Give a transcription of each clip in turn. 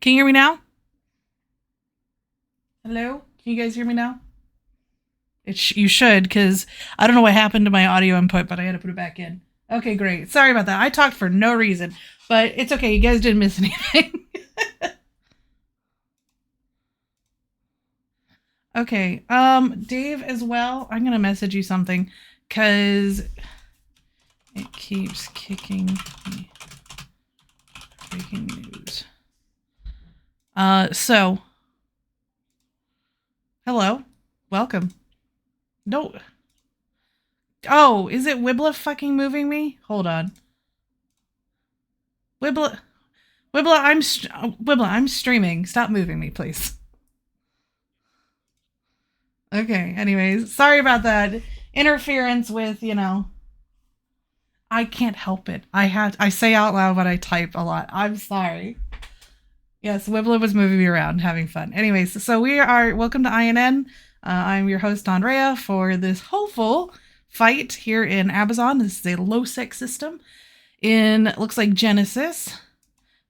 Can you hear me now? Hello? Can you guys hear me now? You should, because I don't know what happened to my audio input, but I had to put it back in. Okay, great. Sorry about that. I talked for no reason, but it's okay. You guys didn't miss anything. Okay, Dave as well. I'm gonna message you something, because it keeps kicking me. Breaking news. So, hello. Welcome. No. Oh, is it Wibla fucking moving me? Hold on. Wibla, Wibla, I'm streaming. Stop moving me, please. Okay, anyways, sorry about that. Interference with, I can't help it. I say out loud what I type a lot. I'm sorry. Yes, Wibla was moving me around, having fun. Anyways, so welcome to INN. I'm your host, Andrea, for this hopeful fight here in Ahbazon. This is a low-sec system looks like Genesis.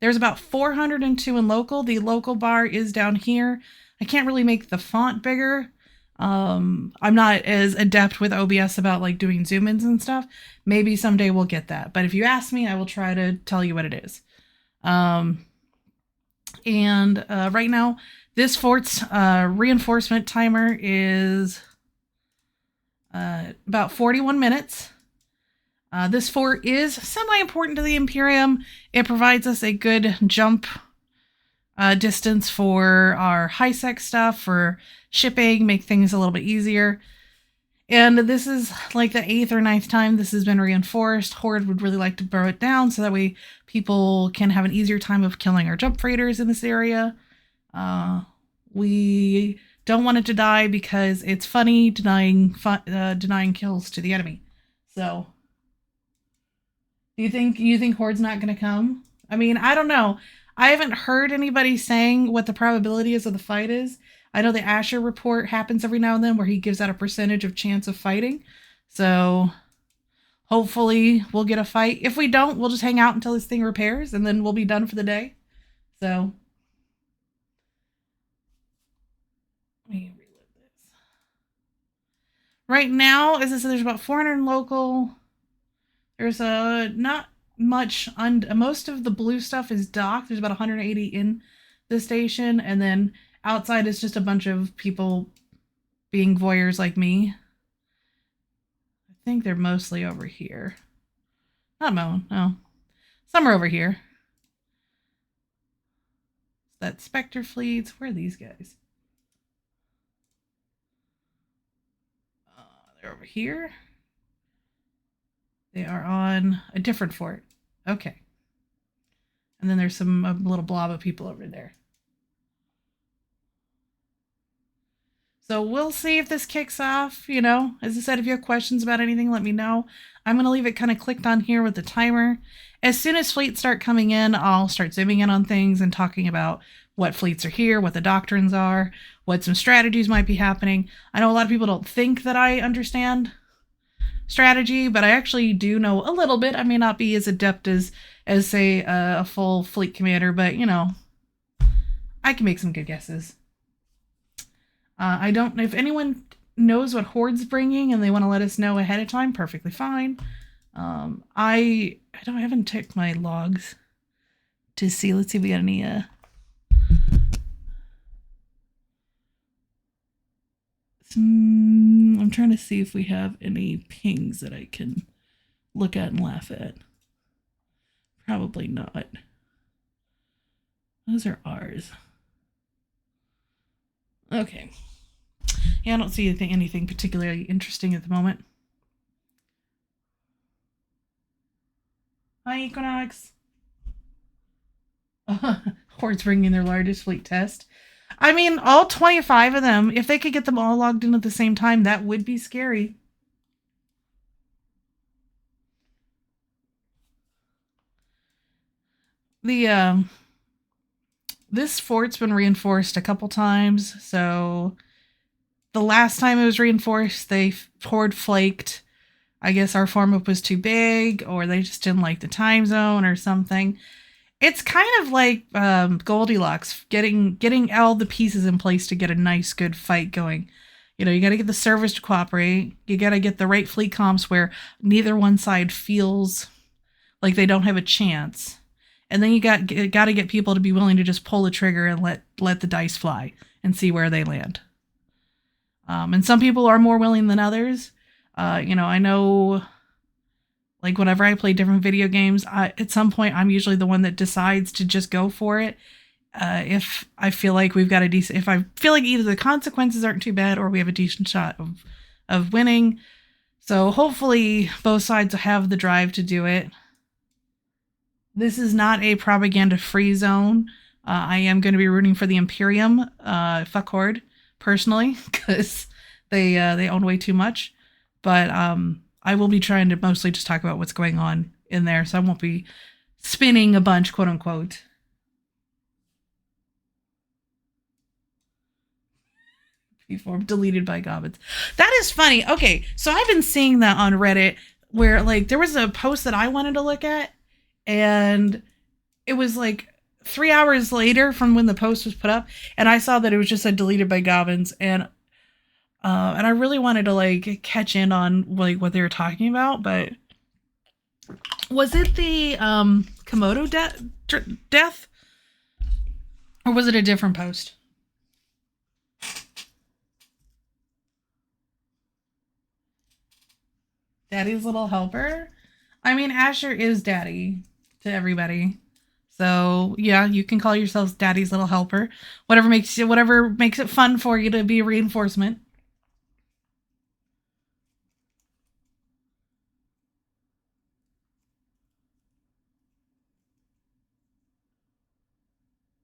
There's about 402 in local. The local bar is down here. I can't really make the font bigger. I'm not as adept with OBS about like doing zoom ins and stuff. Maybe someday we'll get that. But if you ask me, I will try to tell you what it is. Right now, this fort's reinforcement timer is about 41 minutes. This fort is semi-important to the Imperium. It provides us a good jump distance for our high-sec stuff, for shipping, make things a little bit easier. And this is like the 8th or 9th time this has been reinforced. Horde would really like to burrow it down so that way people can have an easier time of killing our jump freighters in this area. We don't want it to die because it's funny denying kills to the enemy. So, do you think Horde's not going to come? I mean, I don't know. I haven't heard anybody saying what the probability is of the fight is. I know the Asher report happens every now and then where he gives out a percentage of chance of fighting. So hopefully we'll get a fight. If we don't, we'll just hang out until this thing repairs and then we'll be done for the day. So let me reload this. Right now, as I said, there's about 400 in local. There's not much. Most of the blue stuff is docked. There's about 180 in the station, and then outside is just a bunch of people being voyeurs like me. I think they're mostly over here. Not Moan, no. Some are over here. That Spectre fleets. Where are these guys? They're over here. They are on a different fort. Okay. And then there's a little blob of people over there. So we'll see if this kicks off, As I said, if you have questions about anything, let me know. I'm going to leave it kind of clicked on here with the timer. As soon as fleets start coming in, I'll start zooming in on things and talking about what fleets are here, what the doctrines are, what some strategies might be happening. I know a lot of people don't think that I understand strategy, but I actually do know a little bit. I may not be as adept as say, a full fleet commander, but, I can make some good guesses. I don't know if anyone knows what Horde's bringing and they want to let us know ahead of time. Perfectly fine. I haven't checked my logs to see. Let's see if we got any. I'm trying to see if we have any pings that I can look at and laugh at. Probably not. Those are ours. Okay. Yeah, I don't see anything particularly interesting at the moment. Hi, Equinox. Horde's bringing their largest fleet test. I mean, all 25 of them, if they could get them all logged in at the same time, that would be scary. This fort's been reinforced a couple times, so the last time it was reinforced, Horde flaked. I guess our form-up was too big, or they just didn't like the time zone or something. It's kind of like Goldilocks, getting all the pieces in place to get a nice, good fight going. You know, you got to get the servers to cooperate. You got to get the right fleet comps where neither one side feels like they don't have a chance. And then you got to get people to be willing to just pull the trigger and let the dice fly and see where they land. And some people are more willing than others. You know, I know, like, whenever I play different video games, at some point I'm usually the one that decides to just go for it. If I feel like we've got a decent, if I feel like either the consequences aren't too bad or we have a decent shot of winning. So hopefully both sides have the drive to do it. This is not a propaganda-free zone. I am going to be rooting for the Imperium, fuck HORDE, personally, because they own way too much. But I will be trying to mostly just talk about what's going on in there, so I won't be spinning a bunch, quote unquote. Before deleted by goblins. That is funny. Okay, so I've been seeing that on Reddit where, like, there was a post that I wanted to look at, and it was like 3 hours later from when the post was put up, and I saw that it was just said deleted by goblins, and I really wanted to, like, catch in on, like, what they were talking about, but was it the Komodo death? Or was it a different post? Daddy's little helper? I mean, Asher is daddy to everybody. So, yeah, you can call yourselves daddy's little helper. Whatever makes it fun for you to be a reinforcement.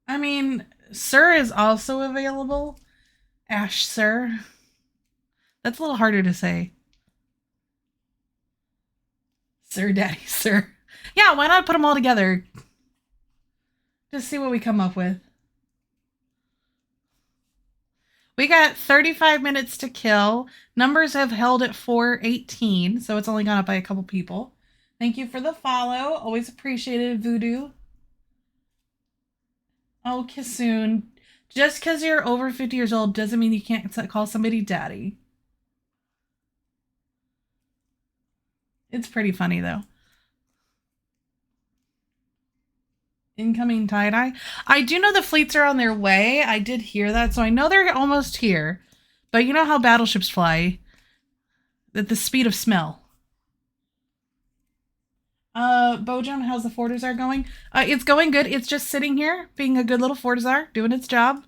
I mean, Sir is also available. Ash Sir. That's a little harder to say. Sir, Daddy, Sir. Yeah, why not put them all together? Just see what we come up with. We got 35 minutes to kill. Numbers have held at 418, so it's only gone up by a couple people. Thank you for the follow. Always appreciated, Voodoo. Oh, Kissoon. Just because you're over 50 years old doesn't mean you can't call somebody daddy. It's pretty funny, though. Incoming tie-dye. I do know the fleets are on their way. I did hear that, so I know they're almost here. But you know how battleships fly? At the speed of smell. Bojan, how's the Fortizar going? It's going good. It's just sitting here, being a good little Fortizar, doing its job.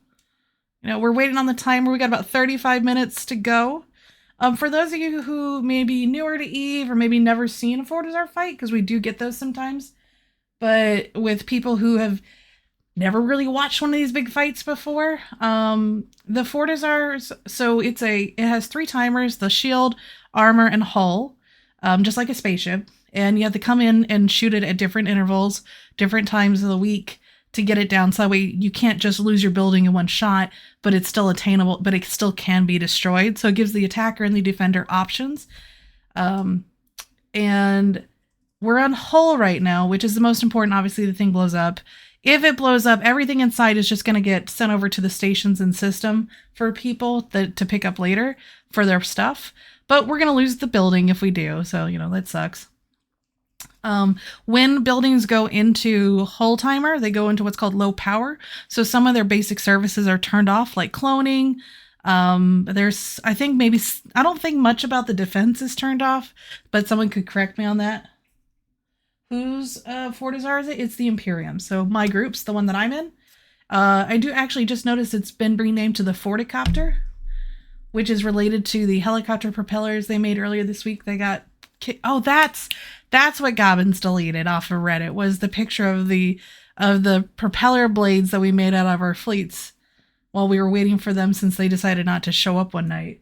You know, we're waiting on the timer. We got about 35 minutes to go. For those of you who may be newer to EVE or maybe never seen a Fortizar fight, because we do get those sometimes, but with people who have never really watched one of these big fights before, the Fortizars, so it has 3 timers: the shield, armor, and hull, just like a spaceship. And you have to come in and shoot it at different intervals, different times of the week to get it down. So that way you can't just lose your building in one shot, but it's still attainable, but it still can be destroyed. So it gives the attacker and the defender options. And we're on hull right now, which is the most important. Obviously, the thing blows up. If it blows up, everything inside is just going to get sent over to the stations and system for people to pick up later for their stuff. But we're going to lose the building if we do. So, you know, that sucks. When buildings go into hull timer, they go into what's called low power. So some of their basic services are turned off, like cloning. There's, I don't think much about the defense is turned off, but someone could correct me on that. Whose Fortizar is it? It's the Imperium. So my group's the one that I'm in. I do actually just notice it's been renamed to the Forticopter, which is related to the helicopter propellers they made earlier this week. They got, oh, that's what Gobbins deleted off of Reddit, was the picture of the propeller blades that we made out of our fleets while we were waiting for them, since they decided not to show up one night.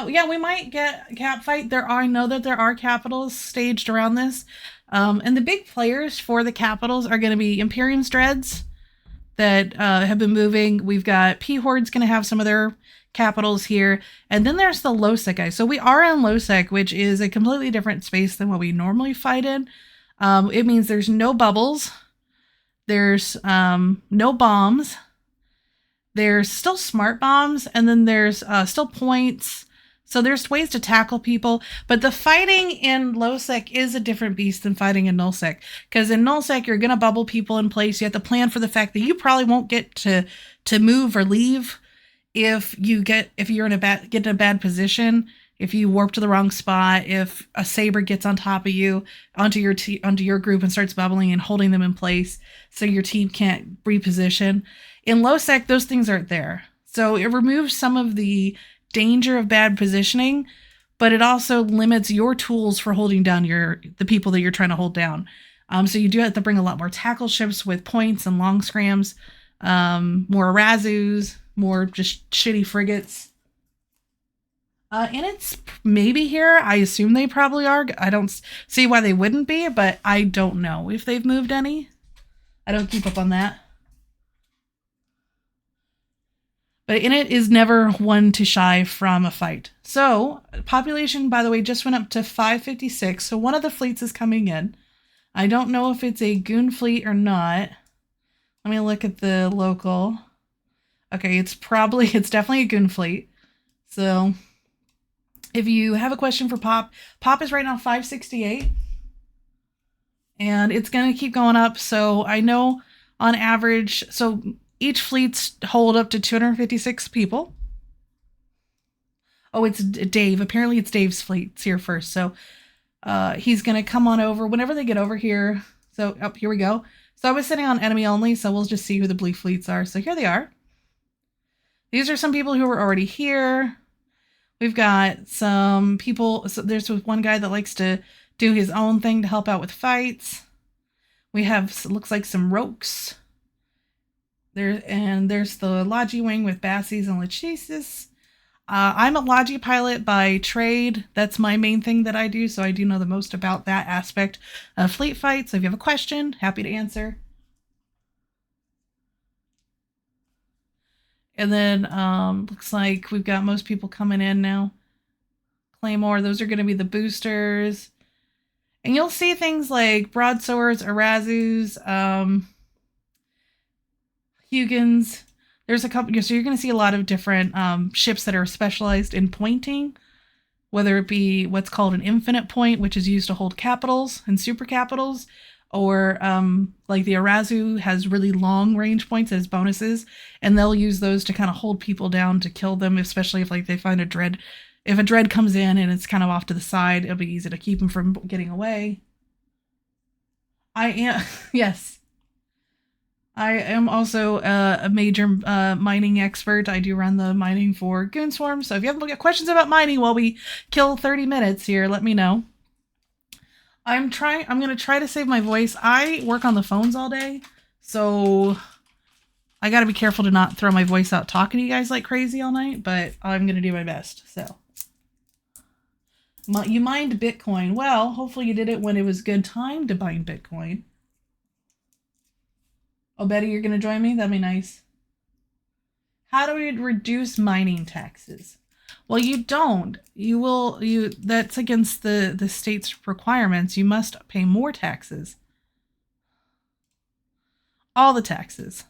Yeah, we might get cap fight. I know that there are capitals staged around this. And the big players for the capitals are going to be Imperium's Dreads that have been moving. We've got PHORDE's going to have some of their capitals here. And then there's the low sec guys. So we are in low sec, which is a completely different space than what we normally fight in. It means there's no bubbles. There's no bombs. There's still smart bombs, and then there's still points. So there's ways to tackle people, but the fighting in low sec is a different beast than fighting in null sec. Because in null sec, you're gonna bubble people in place. You have to plan for the fact that you probably won't get to move or leave if you're in a bad position. If you warp to the wrong spot, if a saber gets on top of you, onto your group and starts bubbling and holding them in place, so your team can't reposition. In low sec, those things aren't there, so it removes some of the danger of bad positioning, but it also limits your tools for holding down the people that you're trying to hold down. So you do have to bring a lot more tackle ships with points and long scrams, more Ahbazoons, more just shitty frigates. And it's maybe here. I assume they probably are. I don't see why they wouldn't be, but I don't know if they've moved any. I don't keep up on that. But in it is never one to shy from a fight. So population, by the way, just went up to 556. So one of the fleets is coming in. I don't know if it's a goon fleet or not. Let me look at the local. Okay, it's definitely a goon fleet. So if you have a question for Pop is right now 568. And it's going to keep going up. So I know on average, so each fleet's hold up to 256 people. Oh, it's Dave. Apparently it's Dave's fleet's here first. So he's going to come on over whenever they get over here. So here we go. So I was sitting on enemy only, so we'll just see who the blue fleets are. So here they are. These are some people who are already here. We've got some people. So there's one guy that likes to do his own thing to help out with fights. We have, looks like, some Rokes. There's the Logi wing with Bassies and Lachesis. I'm a Logi pilot by trade. That's my main thing that I do, so I do know the most about that aspect of fleet fight. So if you have a question, happy to answer. And then looks like we've got most people coming in now. Claymore, those are going to be the boosters. And you'll see things like broadswords, Ahbazons, Hugins. There's a couple, so you're going to see a lot of different ships that are specialized in pointing, whether it be what's called an infinite point, which is used to hold capitals and super capitals, or like the Ahbazon has really long range points as bonuses, and they'll use those to kind of hold people down to kill them, especially if like they find a dread. If a dread comes in and it's kind of off to the side, it'll be easy to keep them from getting away. Yes. I am also a major mining expert. I do run the mining for Goonswarm. So if you have questions about mining while we kill 30 minutes here, let me know. I'm going to try to save my voice. I work on the phones all day, so I got to be careful to not throw my voice out talking to you guys like crazy all night, but I'm going to do my best. So you mined Bitcoin. Well, hopefully you did it when it was good time to mine Bitcoin. Oh, Betty, you're going to join me? That'd be nice. How do we reduce mining taxes? Well, you don't. That's against the state's requirements. You must pay more taxes. All the taxes.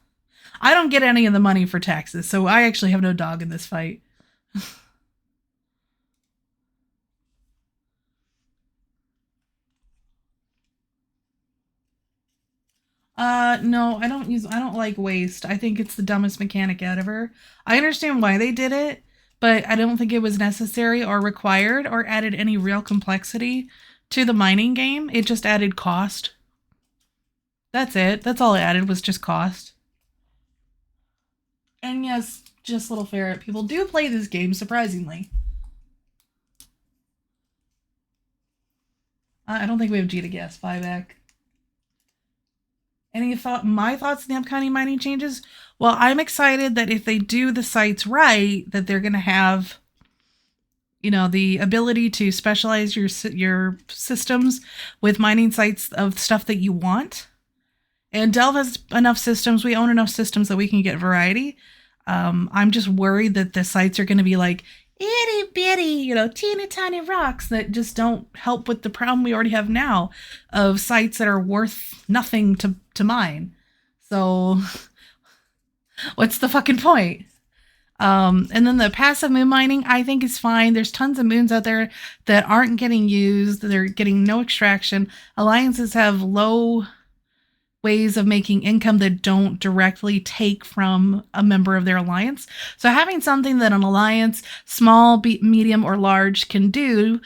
I don't get any of the money for taxes, so I actually have no dog in this fight. No, I don't like waste. I think it's the dumbest mechanic ever. I understand why they did it, but I don't think it was necessary or required or added any real complexity to the mining game. It just added cost. That's it. That's all it added, was just cost. And yes, just little ferret people do play this game, surprisingly. I don't think we have G to guess. Buyback. My thoughts on the upcoming mining changes? Well, I'm excited that if they do the sites right, that they're going to have, the ability to specialize your systems with mining sites of stuff that you want. And Delve has enough systems. We own enough systems that we can get variety. I'm just worried that the sites are going to be like itty bitty, teeny tiny rocks that just don't help with the problem we already have now of sites that are worth nothing to mine. So what's the fucking point? And then the passive moon mining, I think is fine. There's tons of moons out there that aren't getting used. They're getting no extraction. Alliances have low ways of making income that don't directly take from a member of their alliance. So having something that an alliance, small, medium, or large, can do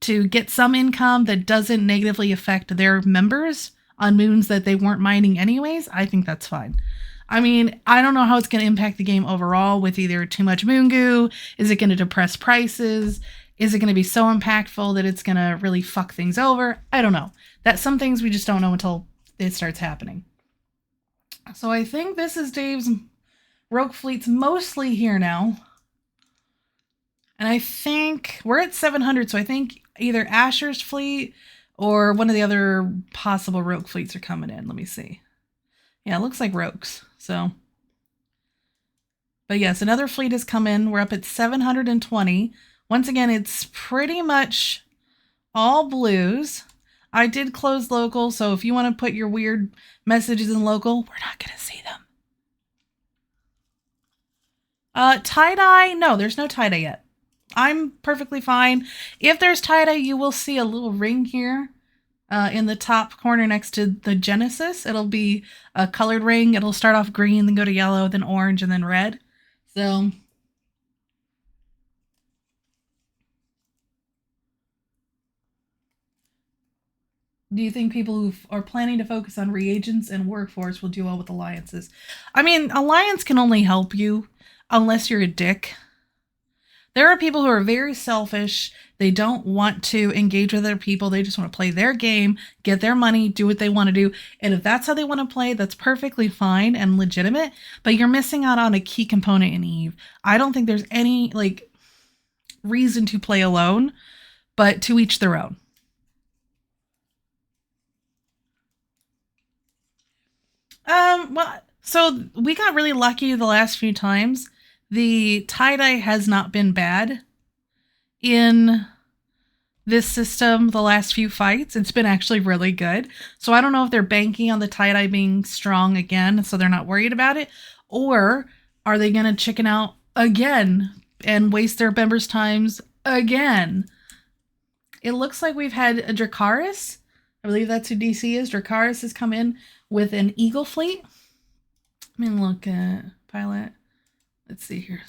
to get some income that doesn't negatively affect their members on moons that they weren't mining anyways, I think that's fine. I mean, I don't know how it's going to impact the game overall with either too much moon goo. Is it going to depress prices? Is it going to be so impactful that it's going to really fuck things over? I don't know. That's some things we just don't know until it starts happening. So I think this is Dave's rogue fleet's mostly here now. And I think we're at 700, so I think either Asher's fleet or one of the other possible rogue fleets are coming in. Let me see. Yeah, it looks like rogues. So, but yes, another fleet has come in. We're up at 720. Once again, it's pretty much all blues. I did close local, so if you want to put your weird messages in local, we're not going to see them. Tie-dye? No, there's no tie-dye yet. I'm perfectly fine. If there's tie-dye, you will see a little ring here in the top corner next to the Genesis. It'll be a colored ring. It'll start off green, then go to yellow, then orange, and then red. So do you think people who are planning to focus on reagents and workforce will do well with alliances? I mean, alliance can only help you unless you're a dick. There are people who are very selfish. They don't want to engage with other people. They just want to play their game, get their money, do what they want to do. And if that's how they want to play, that's perfectly fine and legitimate. But you're missing out on a key component in Eve. I don't think there's any reason to play alone, but to each their own. Well, so we got really lucky the last few times. The tie-dye has not been bad in this system the last few fights. It's been actually really good. So I don't know if they're banking on the tie-dye being strong again, so they're not worried about it, or are they going to chicken out again and waste their members' times again? It looks like we've had a Dracarys. I believe that's who DC is. Dracarys has come in with an Eagle fleet. Let me look at pilot. Let's see here.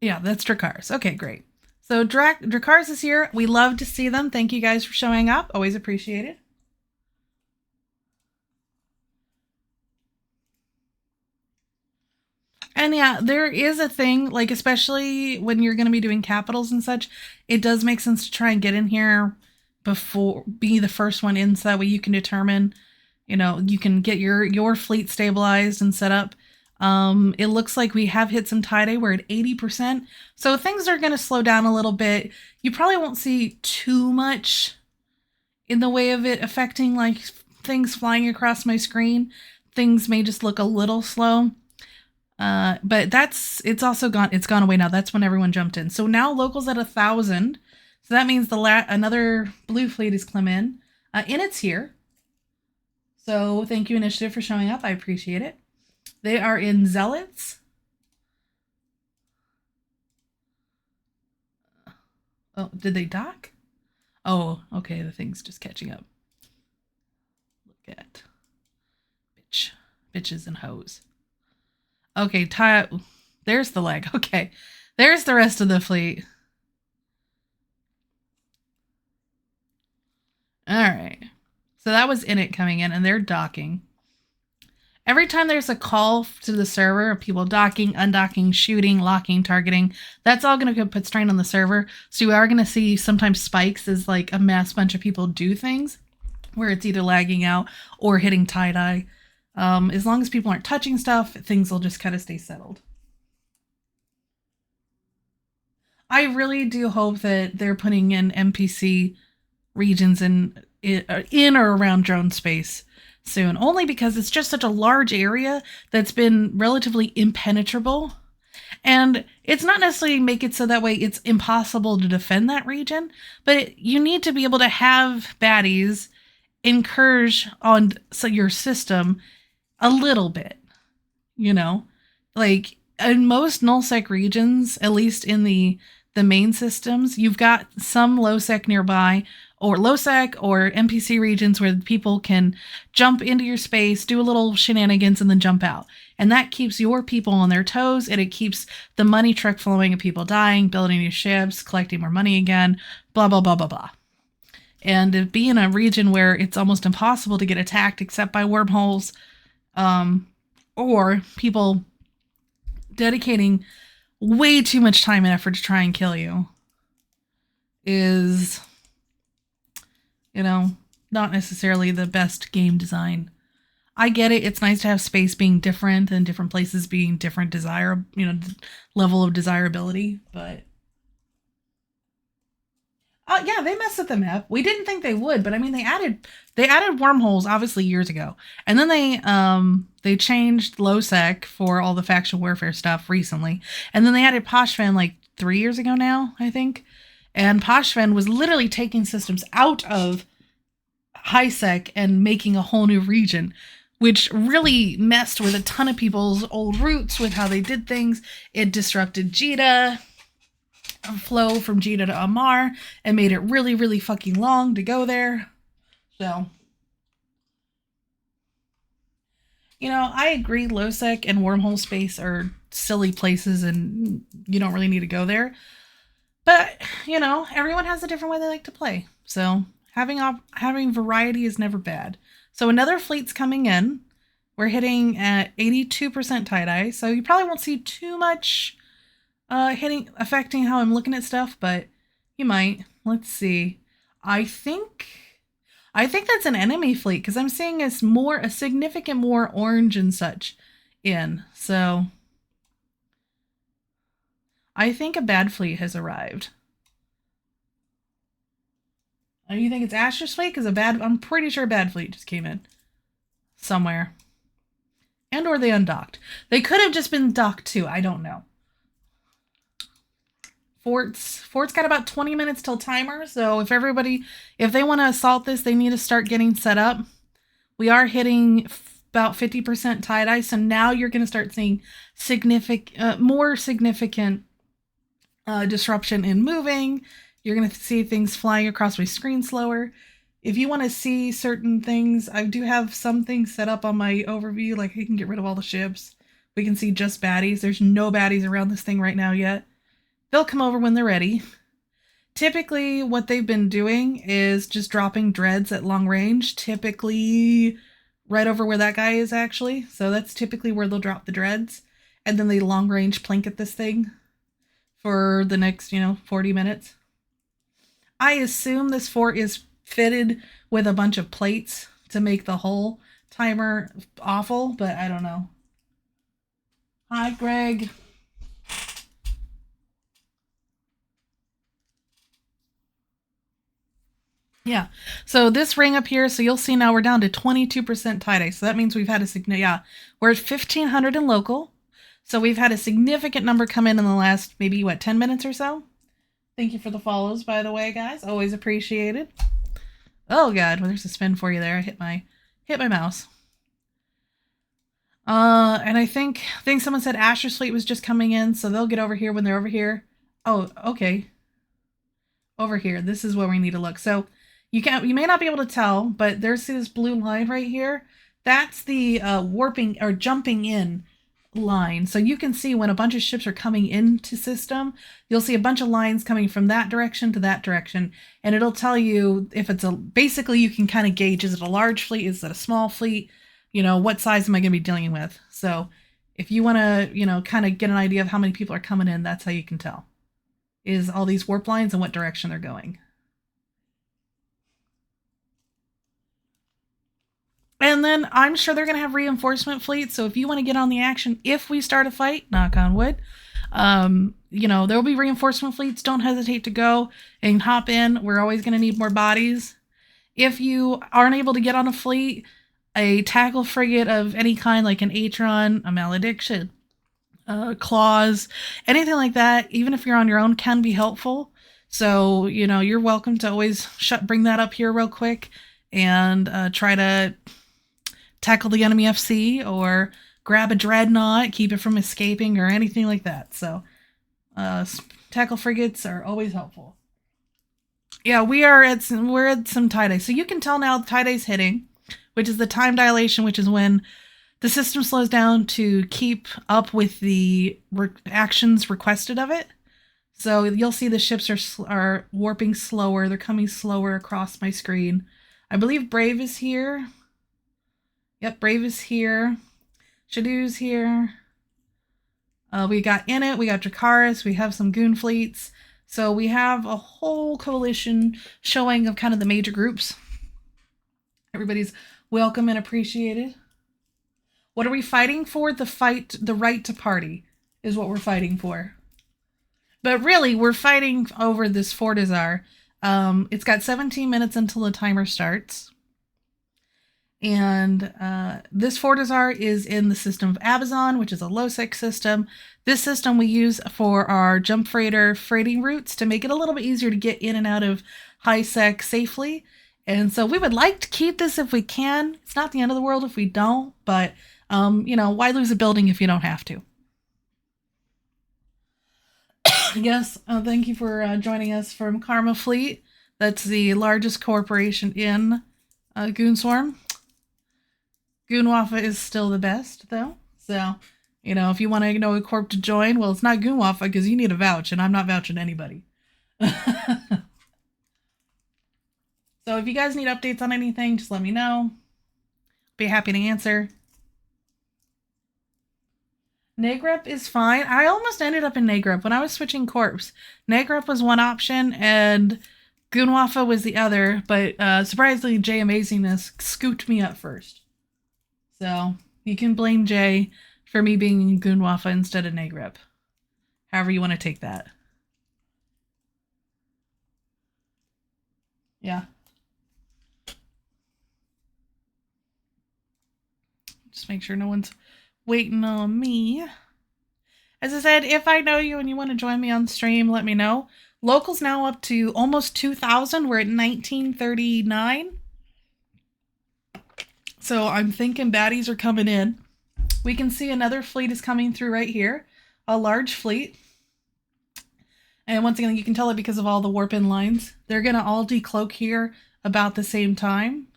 Yeah, that's Dracarys. Okay, great. So Dracarys is here. We love to see them. Thank you guys for showing up. Always appreciate it. And yeah, there is a thing, especially when you're going to be doing capitals and such, it does make sense to try and get in here before, be the first one in, so that way you can determine, you can get your fleet stabilized and set up. It looks like we have hit some tie-dye. We're at 80%. So things are going to slow down a little bit. You probably won't see too much in the way of it affecting things flying across my screen. Things may just look a little slow. But it's also gone. It's gone away now. That's when everyone jumped in. So now local's at 1,000. So that means another blue fleet has come in. And it's here. So thank you, Initiative, for showing up. I appreciate it. They are in Zealots. Oh, did they dock? Oh, okay. The thing's just catching up. Look at bitches and hoes. Okay, there's the leg. Okay, there's the rest of the fleet. All right. So that was Init coming in, and they're docking. Every time there's a call to the server of people docking, undocking, shooting, locking, targeting, that's all going to put strain on the server. So you are going to see sometimes spikes as a mass bunch of people do things where it's either lagging out or hitting tie-dye. As long as people aren't touching stuff, things will just kind of stay settled. I really do hope that they're putting in NPC regions in or around drone space soon, only because it's just such a large area that's been relatively impenetrable. And it's not necessarily make it so that way it's impossible to defend that region, but you need to be able to have baddies encourage on your system a little bit, you know? Like in most nullsec regions, at least in the main systems, you've got some lowsec nearby, or lowsec or NPC regions where people can jump into your space, do a little shenanigans, and then jump out. And that keeps your people on their toes, and it keeps the money truck flowing of people dying, building new ships, collecting more money again, blah, blah, blah, blah, blah. And to be in a region where it's almost impossible to get attacked except by wormholes, or people dedicating way too much time and effort to try and kill you, is, you know, not necessarily the best game design. I get it. It's nice to have space being different and different places being different level of desirability, but yeah, they messed with the map. We didn't think they would, but I mean, they added wormholes obviously years ago, and then they changed lowsec for all the faction warfare stuff recently, and then they added PHORDE like 3 years ago now, I think. And PHORDE was literally taking systems out of highsec and making a whole new region, which really messed with a ton of people's old roots with how they did things. It disrupted Jita flow from Jita to Amar and made it really, really fucking long to go there. So, you know, I agree lowsec and wormhole space are silly places and you don't really need to go there. But, you know, everyone has a different way they like to play. So having variety is never bad. So another fleet's coming in. We're hitting at 82% tie-dye. So you probably won't see too much affecting how I'm looking at stuff, but you might. Let's see. I think that's an enemy fleet because I'm seeing a significant more orange and such in. So I think a bad fleet has arrived. Oh, you think it's Asher's fleet? Because I'm pretty sure a bad fleet just came in somewhere. And or they undocked. They could have just been docked too. I don't know. Fort's got about 20 minutes till timer, so if they want to assault this, they need to start getting set up. We are hitting about 50% tie-dye, so now you're going to start seeing more significant disruption in moving. You're going to see things flying across my screen slower. If you want to see certain things, I do have some things set up on my overview, like I can get rid of all the ships. We can see just baddies. There's no baddies around this thing right now yet. They'll come over when they're ready. Typically, what they've been doing is just dropping dreads at long range, typically right over where that guy is, actually. So that's typically where they'll drop the dreads. And then they long range plink at this thing for the next, 40 minutes. I assume this fort is fitted with a bunch of plates to make the whole timer awful, but I don't know. Hi, Greg. Yeah, so this ring up here, so you'll see now we're down to 22% tie-dye. So that means we've had we're at 1,500 in local. So we've had a significant number come in the last maybe, 10 minutes or so? Thank you for the follows, by the way, guys. Always appreciated. Oh, God, well, there's a spin for you there. I hit my mouse. And I think someone said Asher's fleet was just coming in, so they'll get over here when they're over here. Oh, okay. Over here. This is where we need to look. So you may not be able to tell, but there's this blue line right here. That's the warping or jumping in line. So you can see when a bunch of ships are coming into system, you'll see a bunch of lines coming from that direction to that direction. And it'll tell you if it's basically you can kind of gauge, is it a large fleet? Is it a small fleet? What size am I going to be dealing with? So if you want to, kind of get an idea of how many people are coming in, that's how you can tell. Is all these warp lines and what direction they're going. And then I'm sure they're going to have reinforcement fleets. So if you want to get on the action, if we start a fight, knock on wood, there'll be reinforcement fleets. Don't hesitate to go and hop in. We're always going to need more bodies. If you aren't able to get on a fleet, A tackle frigate of any kind, like an Atron, a Malediction, claws, anything like that, even if you're on your own, can be helpful. So, you know, you're welcome to always bring that up here real quick and try to tackle the enemy FC or grab a Dreadnought, keep it from escaping or anything like that. So, tackle frigates are always helpful. Yeah, we're at some tie-dye. So you can tell now the tie-dye's hitting, which is the time dilation, which is when the system slows down to keep up with the actions requested of it. So you'll see the ships are warping slower. They're coming slower across my screen. I believe Brave is here. Yep, Brave is here. Shadoo's here. We got Init, we got Dracarys, we have some Goon fleets. So we have a whole coalition showing of kind of the major groups. Everybody's welcome and appreciated. What are we fighting for? The right to party is what we're fighting for. But really, we're fighting over this Fortizar. It's got 17 minutes until the timer starts. And this Fortizar is in the system of Ahbazon, which is a low-sec system. This system we use for our jump freighter freighting routes to make it a little bit easier to get in and out of high-sec safely. And so we would like to keep this if we can. It's not the end of the world if we don't, but, you know, why lose a building if you don't have to? Yes, thank you for joining us from Karma Fleet. That's the largest corporation in Goonswarm. Goonwaffe is still the best, though. So, you know, if you want to know a corp to join, well, it's not Goonwaffe because you need a vouch, and I'm not vouching anybody. So if you guys need updates on anything, just let me know. Be happy to answer. Nagrep is fine. I almost ended up in Nagrep when I was switching corps. Nagrep was one option, and Goonwaffe was the other, but surprisingly, Jay Amazingness scooped me up first. So you can blame Jay for me being in Goonwaffe instead of Nagrep. However you want to take that. Yeah. Just make sure no one's waiting on me. As I said, if I know you and you want to join me on stream, let me know. Local's now up to almost 2,000. We're at 1939. So I'm thinking baddies are coming in. We can see another fleet is coming through right here. A large fleet. And once again, you can tell it because of all the warp-in lines. They're going to all decloak here about the same time.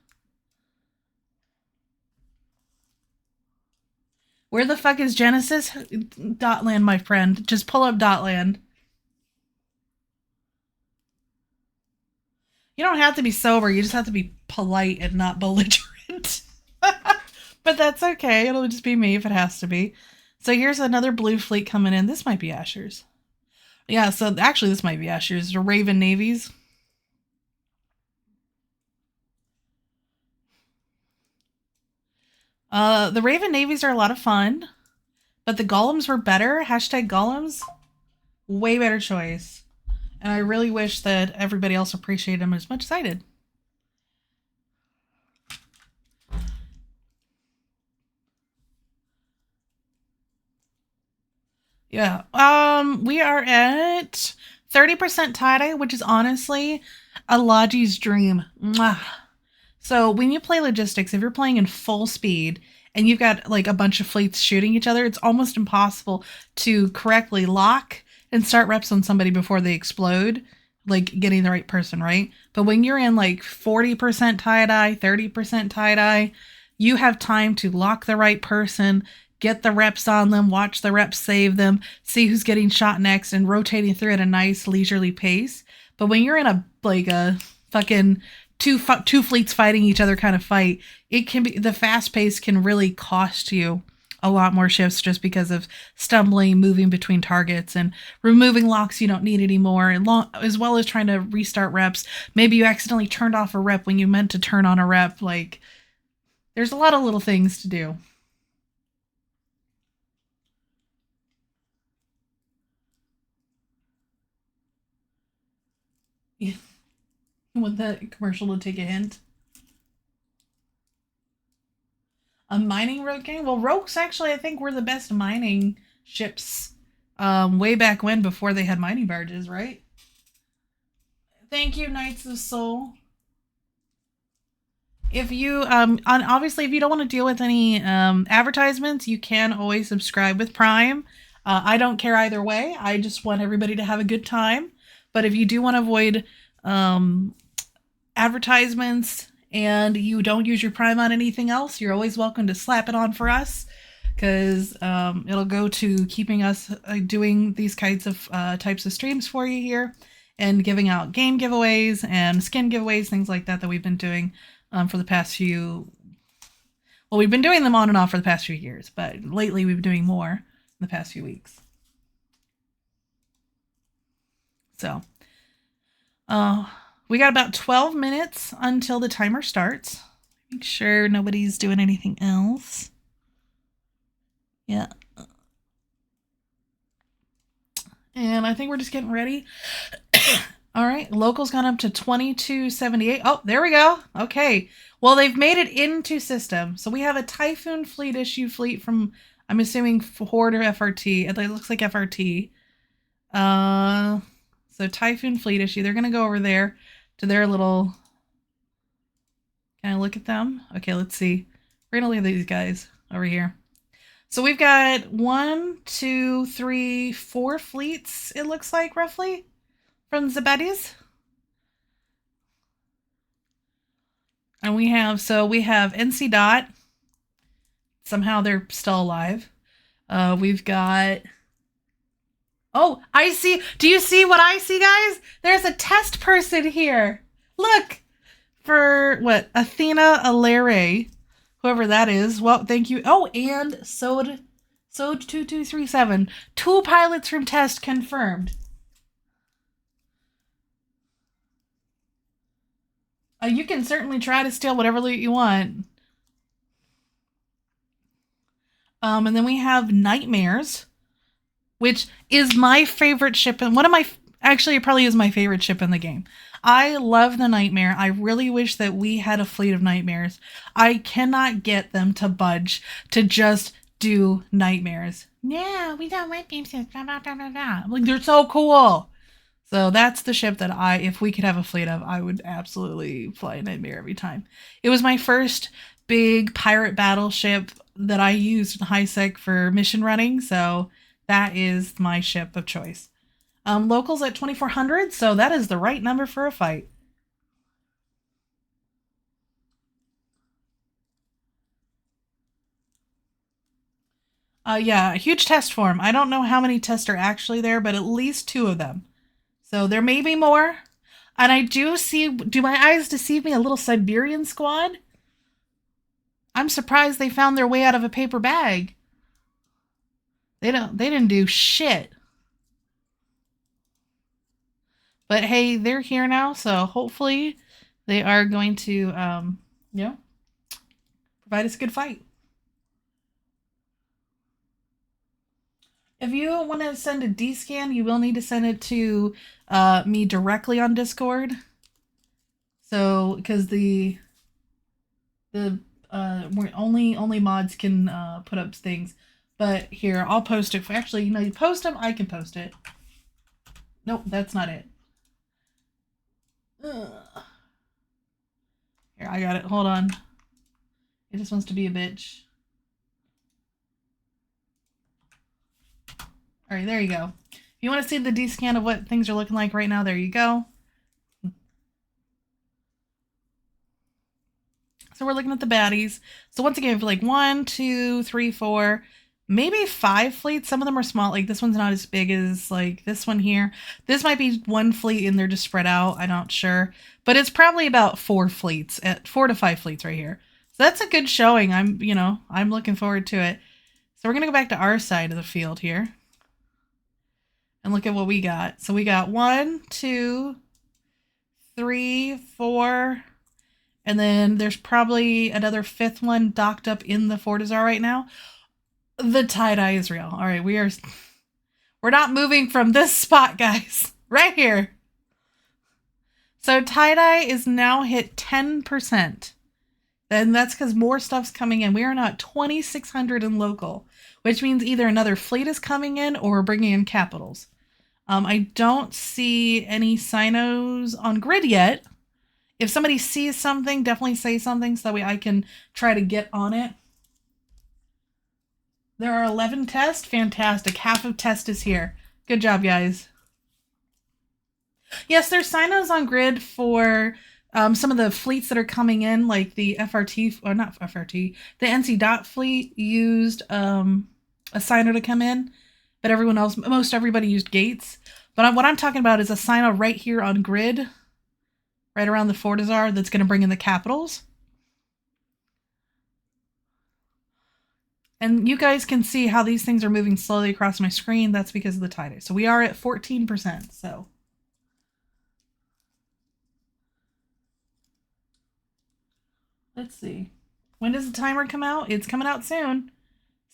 Where the fuck is Genesis? Dotland, my friend. Just pull up Dotland. You don't have to be sober. You just have to be polite and not belligerent. But that's okay. It'll just be me if it has to be. So here's another blue fleet coming in. This might be Asher's. Yeah, so actually this might be Asher's. The Raven Navies. The Raven Navies are a lot of fun. But the Golems were better. Hashtag Golems. Way better choice. And I really wish that everybody else appreciated them as much as I did. Yeah. We are at 30% tie-dye, which is honestly a Logi's dream. Mwah. So when you play logistics, if you're playing in full speed and you've got like a bunch of fleets shooting each other, it's almost impossible to correctly lock and start reps on somebody before they explode, like getting the right person, right? But when you're in like 40% tie-dye, 30% tie-dye, you have time to lock the right person, get the reps on them, watch the reps save them, see who's getting shot next, and rotating through at a nice leisurely pace. But when you're in a fucking two fleets fighting each other kind of fight, it can be, the fast pace can really cost you a lot more shifts just because of stumbling, moving between targets, and removing locks you don't need anymore, and as well as trying to restart reps. Maybe you accidentally turned off a rep when you meant to turn on a rep. Like, there's a lot of little things to do. Yeah. Want that commercial to take a hint? A mining rogue gang? Well, rogues actually, I think, were the best mining ships way back when, before they had mining barges, right? Thank you, Knights of Soul. If you obviously, if you don't want to deal with any advertisements, you can always subscribe with Prime. I don't care either way. I just want everybody to have a good time. But if you do want to avoid advertisements and you don't use your Prime on anything else, you're always welcome to slap it on for us, because it'll go to keeping us doing these kinds of types of streams for you here, and giving out game giveaways and skin giveaways, things like that we've been doing for the past few... Well, we've been doing them on and off for the past few years, but lately we've been doing more in the past few weeks. So, we got about 12 minutes until the timer starts. Make sure nobody's doing anything else. Yeah. And I think we're just getting ready. All right, local's gone up to 2278. Oh, there we go. Okay. Well, they've made it into system. So we have a Typhoon fleet issue fleet from, I'm assuming, Horde or FRT. It looks like FRT. So Typhoon fleet issue. They're going to go over there to their little... Can I look at them? Okay, let's see. We're going to look at these guys over here. So we've got 1, 2, 3, 4 fleets, it looks like, roughly, from Zabadis. And we have NC Dot. Somehow they're still alive. We've got... Oh, I see. Do you see what I see, guys? There's a test person here. Look. For what? Athena Alere. Whoever that is. Well, thank you. Oh, and Sode 2237. 2 pilots from test confirmed. You can certainly try to steal whatever loot you want. And then we have Nightmares, which is my favorite ship, and actually, it probably is my favorite ship in the game. I love the Nightmare. I really wish that we had a fleet of Nightmares. I cannot get them to budge to just do Nightmares. Yeah, we don't like beam ships. Blah, blah, blah, blah, blah. Like, they're so cool. So that's the ship that if we could have a fleet of, I would absolutely fly a Nightmare every time. It was my first big pirate battleship that I used in high sec for mission running, so that is my ship of choice. Locals at 2400, so that is the right number for a fight. Yeah, a huge test form. I don't know how many tests are actually there, but at least 2 of them. So there may be more. And I do my eyes deceive me, a little Siberian squad? I'm surprised they found their way out of a paper bag. They didn't do shit. But hey, they're here now, so hopefully they are going to, provide us a good fight. If you want to send a D-scan, you will need to send it to me directly on Discord. So, because only mods can put up things. But here, I'll post it. Actually, you post them, I can post it. Nope, that's not it. Ugh. Here, I got it. Hold on. It just wants to be a bitch. All right, there you go. If you want to see the D-scan of what things are looking like right now, there you go. So we're looking at the baddies. So once again, for like 1, 2, 3, 4, maybe 5 fleets. Some of them are small. Like this one's not as big as like this one here. This might be 1 fleet and they're just spread out. I'm not sure. But it's probably about 4 fleets, at 4 to 5 fleets right here. So that's a good showing. I'm looking forward to it. So we're going to go back to our side of the field here. And look at what we got. So we got 1, 2, 3, 4, and then there's probably another 5th one docked up in the Fortizar right now. The tie-dye is real. All right, we're not moving from this spot, guys. Right here. So tie-dye is now hit 10%. And that's because more stuff's coming in. We are now at 2,600 in local, which means either another fleet is coming in or we're bringing in capitals. I don't see any Sinos on grid yet. If somebody sees something, definitely say something so that way I can try to get on it. There are 11 tests. Fantastic. Half of test is here. Good job, guys. Yes, there's Sinos on grid for some of the fleets that are coming in, like the FRT, or not FRT, the NC dot fleet used a Sino to come in, but everyone else, most everybody used gates. But what I'm talking about is a Sino right here on grid, right around the Fortizar, that's going to bring in the capitals. And you guys can see how these things are moving slowly across my screen. That's because of the tide. So we are at 14%. So let's see. When does the timer come out? It's coming out soon.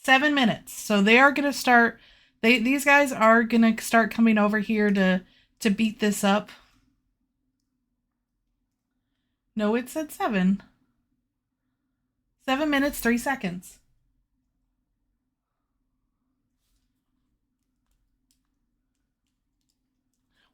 7 minutes. So they are going to start. These guys are going to start coming over here to beat this up. No, it said 7. 7 minutes, 3 seconds.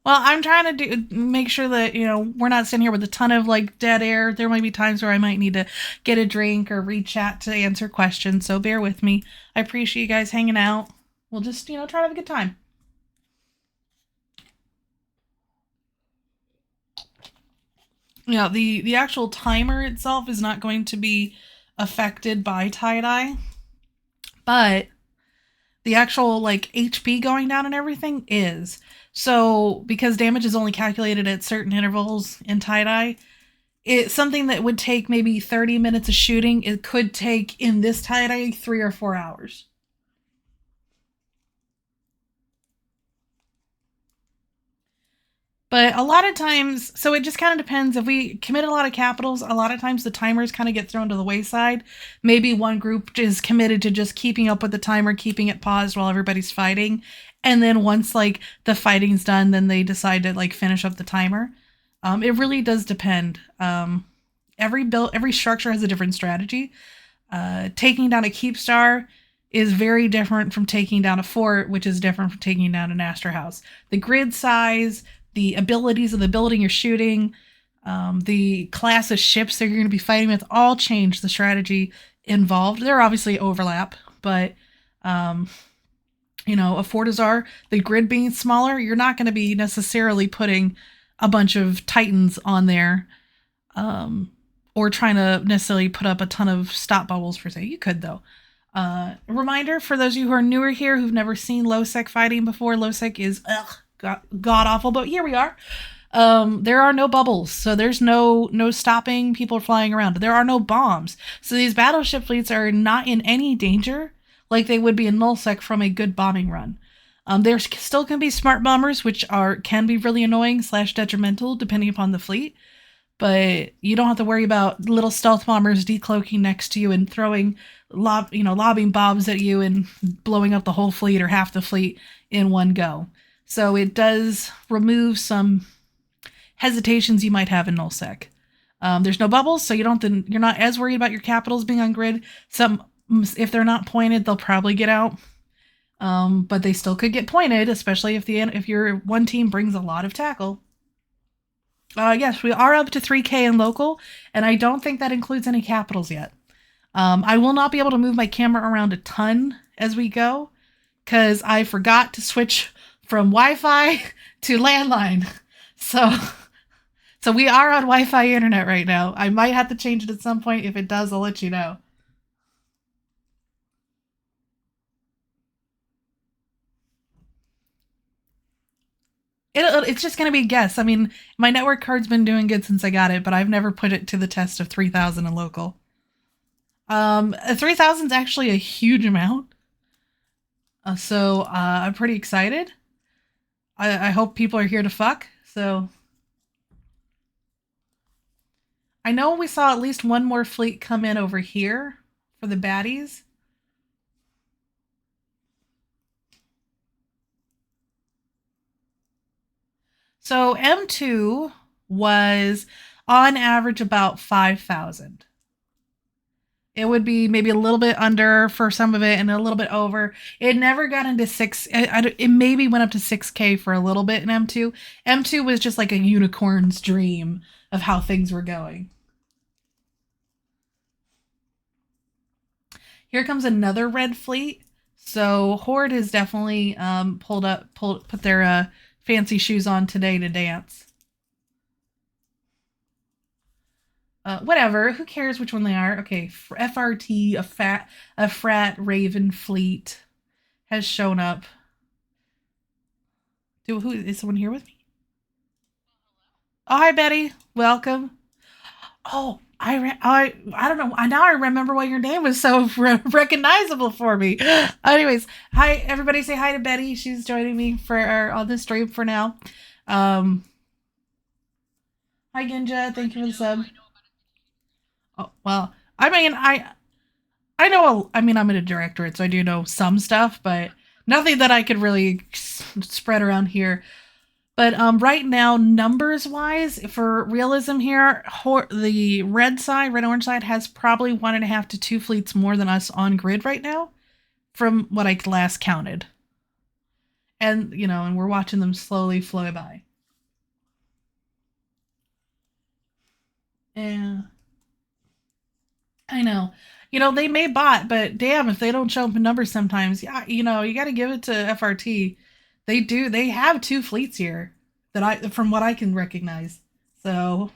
Well, I'm trying to make sure that, we're not sitting here with a ton of like dead air. There might be times where I might need to get a drink or read chat to answer questions. So bear with me. I appreciate you guys hanging out. We'll just, try to have a good time. The actual timer itself is not going to be affected by tie-dye, but the actual like HP going down and everything is. So because damage is only calculated at certain intervals in tie-dye, it's something that would take maybe 30 minutes of shooting. It could take in this tie-dye 3 or 4 hours. But a lot of times, so it just kind of depends. If we commit a lot of capitals, a lot of times the timers kind of get thrown to the wayside. Maybe one group is committed to just keeping up with the timer, keeping it paused while everybody's fighting. And then once like the fighting's done, then they decide to like finish up the timer. It really does depend. Every structure has a different strategy. Taking down a keep star is very different from taking down a fort, which is different from taking down an Astra house. The grid size, the abilities of the building you're shooting, the class of ships that you're going to be fighting with all change the strategy involved. There are obviously overlap, but a Fortizar, the grid being smaller, you're not going to be necessarily putting a bunch of Titans on there, or trying to necessarily put up a ton of stop bubbles per se. You could though. Reminder for those of you who are newer here who've never seen low sec fighting before, low sec is god awful, but here we are. There are no bubbles, so there's no stopping people flying around. There are no bombs, so these battleship fleets are not in any danger like they would be in nullsec from a good bombing run. There still can be smart bombers, which can be really annoying / detrimental depending upon the fleet, but you don't have to worry about little stealth bombers decloaking next to you and throwing lobbing bombs at you and blowing up the whole fleet or half the fleet in one go. So it does remove some hesitations you might have in nullsec. There's no bubbles, so you're not as worried about your capitals being on grid. If they're not pointed, they'll probably get out, but they still could get pointed, especially if your one team brings a lot of tackle. Yes, we are up to 3K in local, and I don't think that includes any capitals yet. I will not be able to move my camera around a ton as we go, because I forgot to switch from Wi-Fi to landline. So we are on Wi-Fi internet right now. I might have to change it at some point. If it does, I'll let you know. It's just going to be a guess. I mean, my network card's been doing good since I got it, but I've never put it to the test of 3,000 in local. 3,000 is actually a huge amount. So I'm pretty excited. I hope people are here to fuck. So I know we saw at least one more fleet come in over here for the baddies. So M2 was on average about 5,000. It would be maybe a little bit under for some of it and a little bit over. It never got into it maybe went up to 6K for a little bit in M2. M2 was just like a unicorn's dream of how things were going. Here comes another red fleet. So Horde has definitely put their fancy shoes on today to dance. Whatever. Who cares which one they are? Okay, FRT, a frat Raven fleet has shown up. Who is someone here with me? Oh, hi Betty. Welcome. Oh, I don't know. Now I remember why your name was so recognizable for me. Anyways, hi everybody. Say hi to Betty. She's joining me on the stream for now. Hi Ginja. Thank you for the sub. Oh, well, I mean, I know. I'm in a directorate, so I do know some stuff, but nothing that I could really spread around here. But right now, numbers wise, for realism here, the red orange side has probably 1.5 to 2 fleets more than us on grid right now, from what I last counted. And and we're watching them slowly flow by. Yeah. I know. They may bot, but damn, if they don't show up in numbers sometimes, yeah, you got to give it to FRT. They have 2 fleets here from what I can recognize. So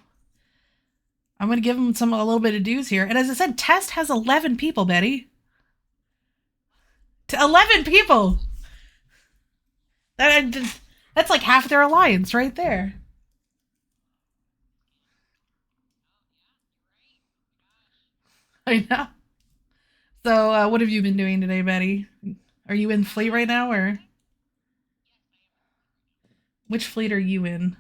I'm going to give them a little bit of dues here. And as I said, Test has 11 people, Betty. 11 people. That's like half their alliance right there. I know. So, what have you been doing today, Betty? Are you in fleet right now, or which fleet are you in?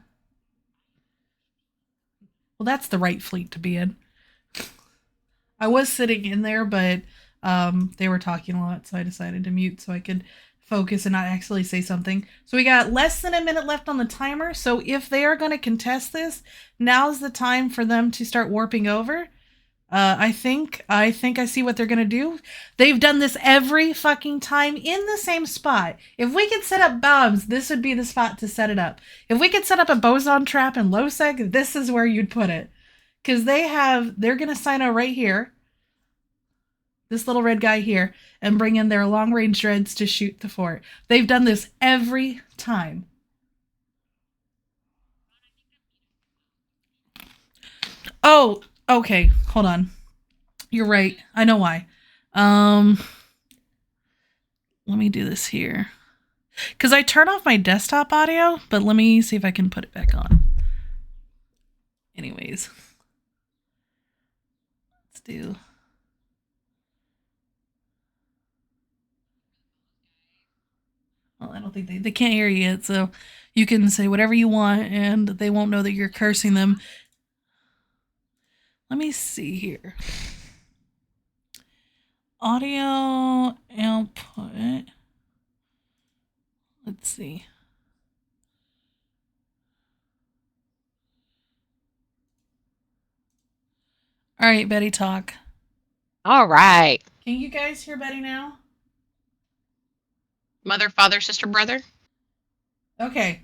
Well, that's the right fleet to be in. I was sitting in there, but they were talking a lot, so I decided to mute so I could focus and not actually say something. So we got less than a minute left on the timer. So if they are going to contest this, now's the time for them to start warping over. I think I see what they're gonna do. They've done this every fucking time in the same spot. If we could set up bombs, this would be the spot to set it up. If we could set up a boson trap in low seg, this is where you'd put it. Because they're gonna sign out right here. This little red guy here, and bring in their long range dreads to shoot the fort. They've done this every time. Oh, okay, hold on. You're right. I know why. Let me do this here. Because I turn off my desktop audio, but let me see if I can put it back on. Anyways. Let's do... Well, I don't think they can't hear you yet, so you can say whatever you want, and they won't know that you're cursing them. Let me see here. Audio output. Let's see. All right, Betty, talk. All right. Can you guys hear Betty now? Mother, father, sister, brother. Okay.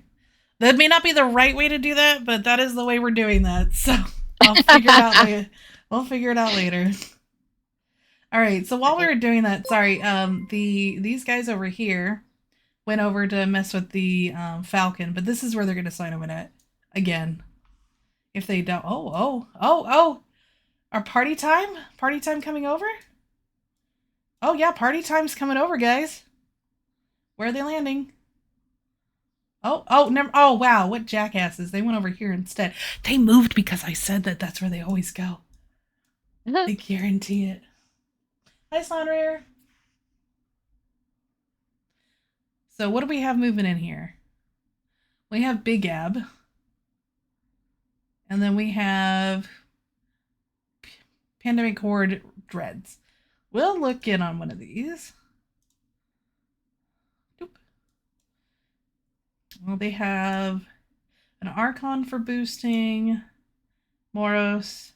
That may not be the right way to do that, but that is the way we're doing that. So I'll figure it out later. We'll figure it out later. All right. So while we were doing that, sorry, these guys over here went over to mess with the Falcon, but this is where they're going to sign them in at again. If they don't, oh, our party time coming over. Oh yeah, party time's coming over, guys. Where are they landing? Oh, wow, what jackasses. They went over here instead. They moved because I said that's where they always go. I guarantee it. Hi, Sonrare. So what do we have moving in here? We have Big Ab. And then we have Pandemic Horde Dreads. We'll look in on one of these. Well, they have an Archon for boosting, Moros,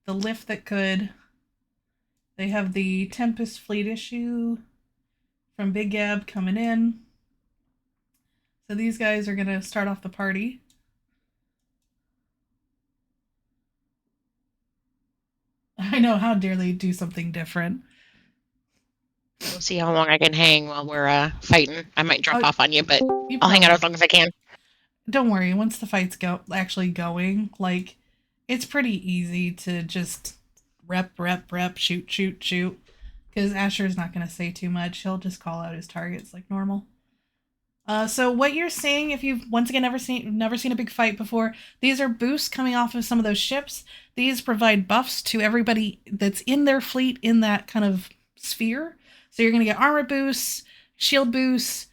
the lift that could, They have the Tempest Fleet issue from Big Gab coming in. So these guys are going to start off the party. I know, how dare they do something different. We'll see how long I can hang while we're fighting. I might drop off on you, but I'll hang out as long as I can. Don't worry, once the fight's actually going, like, it's pretty easy to just rep, shoot. Because Asher's not going to say too much. He'll just call out his targets like normal. So what you're seeing, if you've once again never seen a big fight before, these are boosts coming off of some of those ships. These provide buffs to everybody that's in their fleet in that kind of sphere. So you're going to get armor boosts, shield boosts,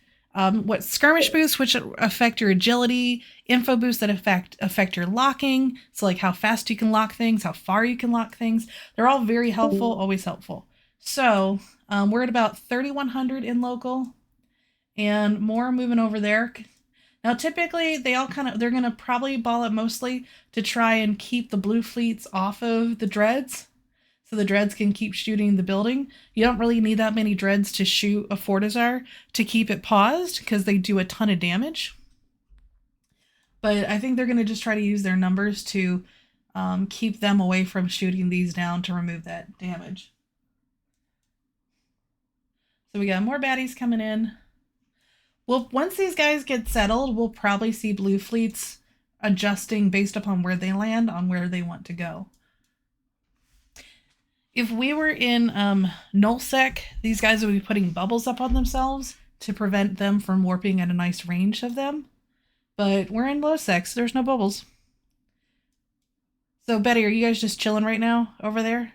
skirmish boosts, which affect your agility, info boosts that affect your locking. So like how fast you can lock things, how far you can lock things. They're all very helpful, always helpful. So we're at about 3,100 in local. And more moving over there. Now, typically, they're going to probably ball it mostly to try and keep the blue fleets off of the dreads. So the dreads can keep shooting the building. You don't really need that many dreads to shoot a Fortizar to keep it paused, because they do a ton of damage. But I think they're going to just try to use their numbers to keep them away from shooting these down to remove that damage. So we got more baddies coming in. Well, once these guys get settled, we'll probably see blue fleets adjusting based upon where they land on where they want to go. If we were in nullsec, these guys would be putting bubbles up on themselves to prevent them from warping at a nice range of them. But we're in low sec, so there's no bubbles. So, Betty, are you guys just chilling right now over there?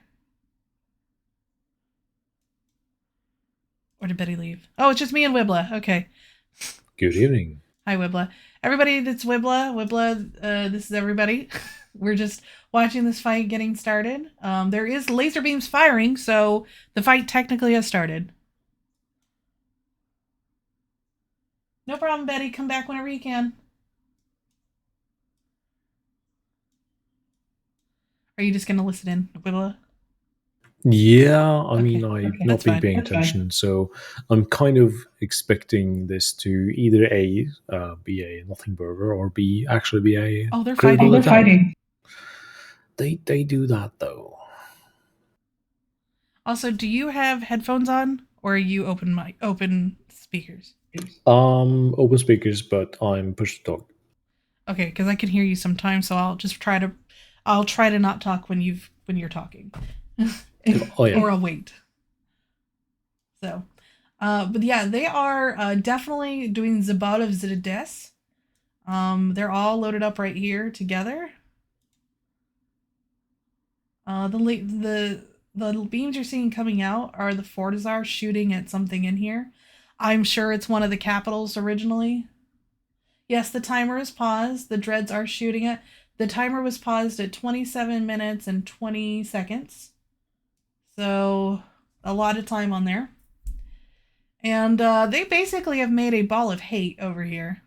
Or did Betty leave? Oh, it's just me and Wibla. Okay. Good evening. Hi, Wibla. Everybody that's Wibla, this is everybody. We're just watching this fight getting started. There is laser beams firing, so the fight technically has started. No problem, Betty. Come back whenever you can. Are you just going to listen in, Wibla? Yeah, I mean, I've not been paying attention, so I'm kind of expecting this to either A, be a nothing burger, or B, actually be a... Oh, they're fighting. They're fighting. They do that, though. Also, do you have headphones on, or are you open speakers? Open speakers, but I'm push to talk. Okay, because I can hear you sometimes, so I'll just try to not talk when you're talking. Oh, yeah. Or I'll wait. So, but yeah, they are definitely doing Zabad of Zidades. They're all loaded up right here together. The beams you're seeing coming out are the Fortizar shooting at something in here. I'm sure it's one of the capitals originally. Yes, the timer is paused. The dreads are shooting it. The timer was paused at 27 minutes and 20 seconds. So, a lot of time on there. And they basically have made a ball of hate over here.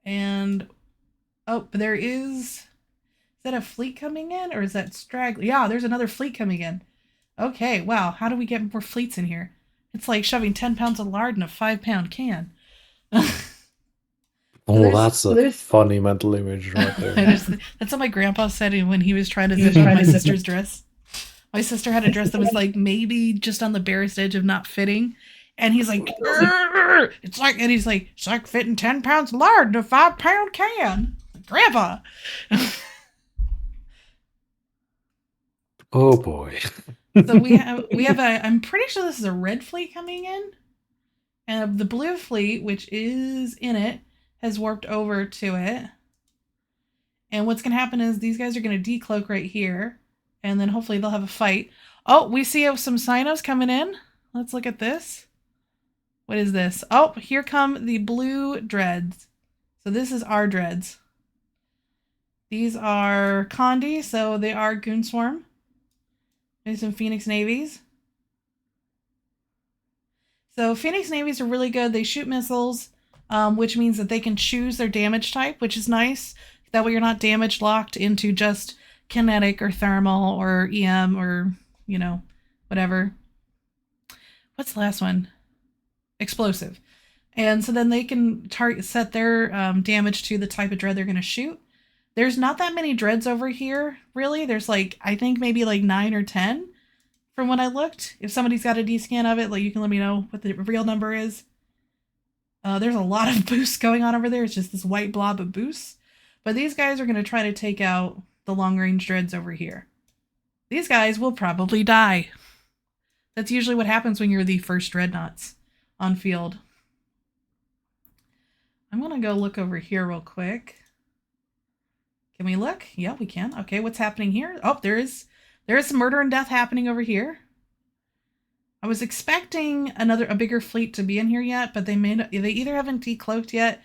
And, oh, there is that a fleet coming in? Or is that straggling? Yeah, there's another fleet coming in. Okay, wow, how do we get more fleets in here? It's like shoving 10 pounds of lard in a 5-pound can. Oh, that's a funny mental image right there. That's what my grandpa said when he was trying to zip up my sister's dress. My sister had a dress that was like maybe just on the barest edge of not fitting. And he's like, it's like fitting 10 pounds of lard in a 5-pound can. Grandpa. Oh boy. So we have I'm pretty sure this is a red fleet coming in. And the blue fleet, which is in it, has warped over to it. And what's going to happen is these guys are going to decloak right here. And then hopefully they'll have a fight. Oh, we see some Sinos coming in. Let's look at this. What is this? Oh, here come the blue dreads. So this is our dreads. These are Condi, so they are Goonswarm. There's some Phoenix Navies. So Phoenix Navies are really good. They shoot missiles, which means that they can choose their damage type, which is nice. That way you're not damage locked into just kinetic or thermal or EM or, you know, whatever. What's the last one? Explosive. And so then they can set their damage to the type of dread they're going to shoot. There's not that many dreads over here, really. There's like, I think maybe like 9 or 10 from when I looked. If somebody's got a D-scan of it, like, you can let me know what the real number is. There's a lot of boosts going on over there. It's just this white blob of boosts. But these guys are going to try to take out the long-range dreads over here. These guys will probably die. That's usually what happens when you're the first Dreadnoughts on field. I'm going to go look over here real quick. Can we look? Yeah, we can. Okay, what's happening here? Oh, there is some murder and death happening over here. I was expecting a bigger fleet to be in here yet, but they either haven't decloaked yet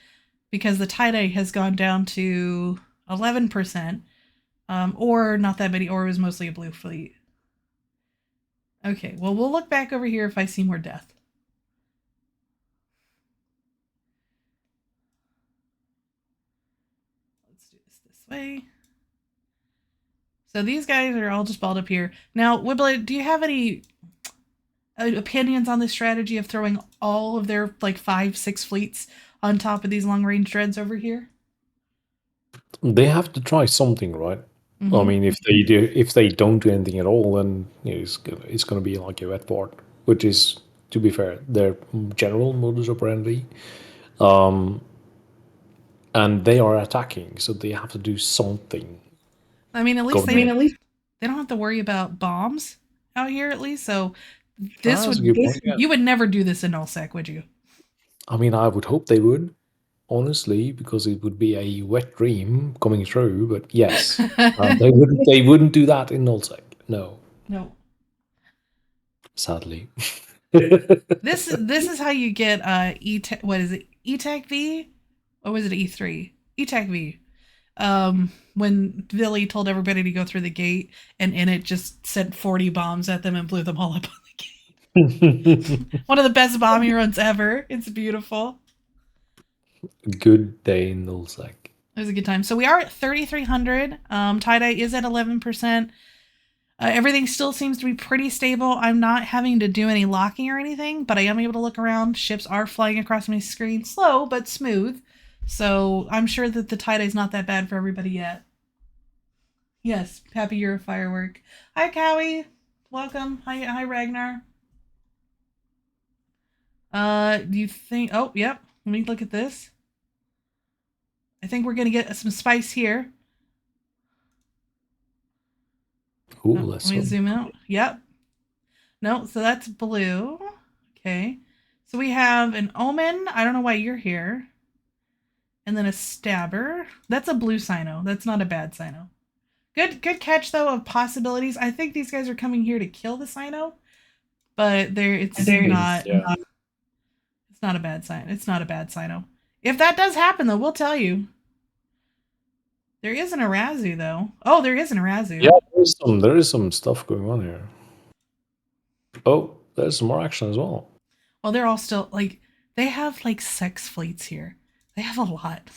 because the tie-dye has gone down to 11%, or not that many, or it was mostly a blue fleet. Okay, well, we'll look back over here if I see more death. Let's do this way. So these guys are all just balled up here. Now, Wibblet, do you have any opinions on this strategy of throwing all of their like 5-6 fleets on top of these long-range dreads over here? They have to try something, right? Mm-hmm. I mean, if they don't do anything at all, then it's going to be like a wet fort, which is, to be fair, their general modus operandi. And they are attacking, so they have to do something. I mean, at least they don't have to worry about bombs out here, at least. So you would never do this in nullsec, would you? I mean, I would hope they would, honestly, because it would be a wet dream coming through. But yes, they wouldn't do that in nullsec. No. Sadly. This is how you get what is it? ETAC V? Or was it E3? ETAC V. When Billy told everybody to go through the gate, and in it just sent 40 bombs at them and blew them all up on the gate. One of the best bombing runs ever. It's beautiful. Good day in nullsec. It was a good time. So we are at 3,300. Tie-dye is at 11%. Everything still seems to be pretty stable. I'm not having to do any locking or anything, but I am able to look around. Ships are flying across my screen. Slow, but smooth. So I'm sure that the tie-dye is not that bad for everybody yet. Yes, happy you're a firework. Hi, Cowie. Welcome. Hi, Ragnar. Do you think... Oh, yep. Let me look at this. I think we're going to get some spice here. Ooh, let me zoom out. Yep. No, so that's blue. Okay. So we have an Omen. I don't know why you're here. And then a Stabber. That's a blue Sino. That's not a bad Sino. Good catch, though, of possibilities. I think these guys are coming here to kill the Sino. But it's not a bad sign. It's not a bad Sino. If that does happen, though, we'll tell you. There is an Arazu, though. Oh, there is an Arazu. Yeah, there is some stuff going on here. Oh, there's some more action as well. Well, they're all still, like, they have, like, 6 fleets here. They have a lot.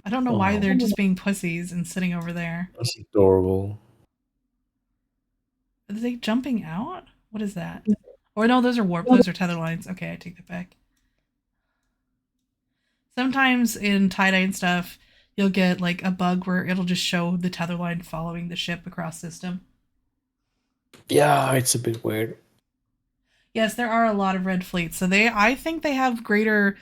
I don't know why they're just being pussies and sitting over there. That's adorable. Are they jumping out? What is that? Or no, those are warp. Those are tether lines. Okay, I take that back. Sometimes in tie-dye and stuff, you'll get like a bug where it'll just show the tether line following the ship across system. Yeah, it's a bit weird. Yes, there are a lot of red fleets. So I think they have greater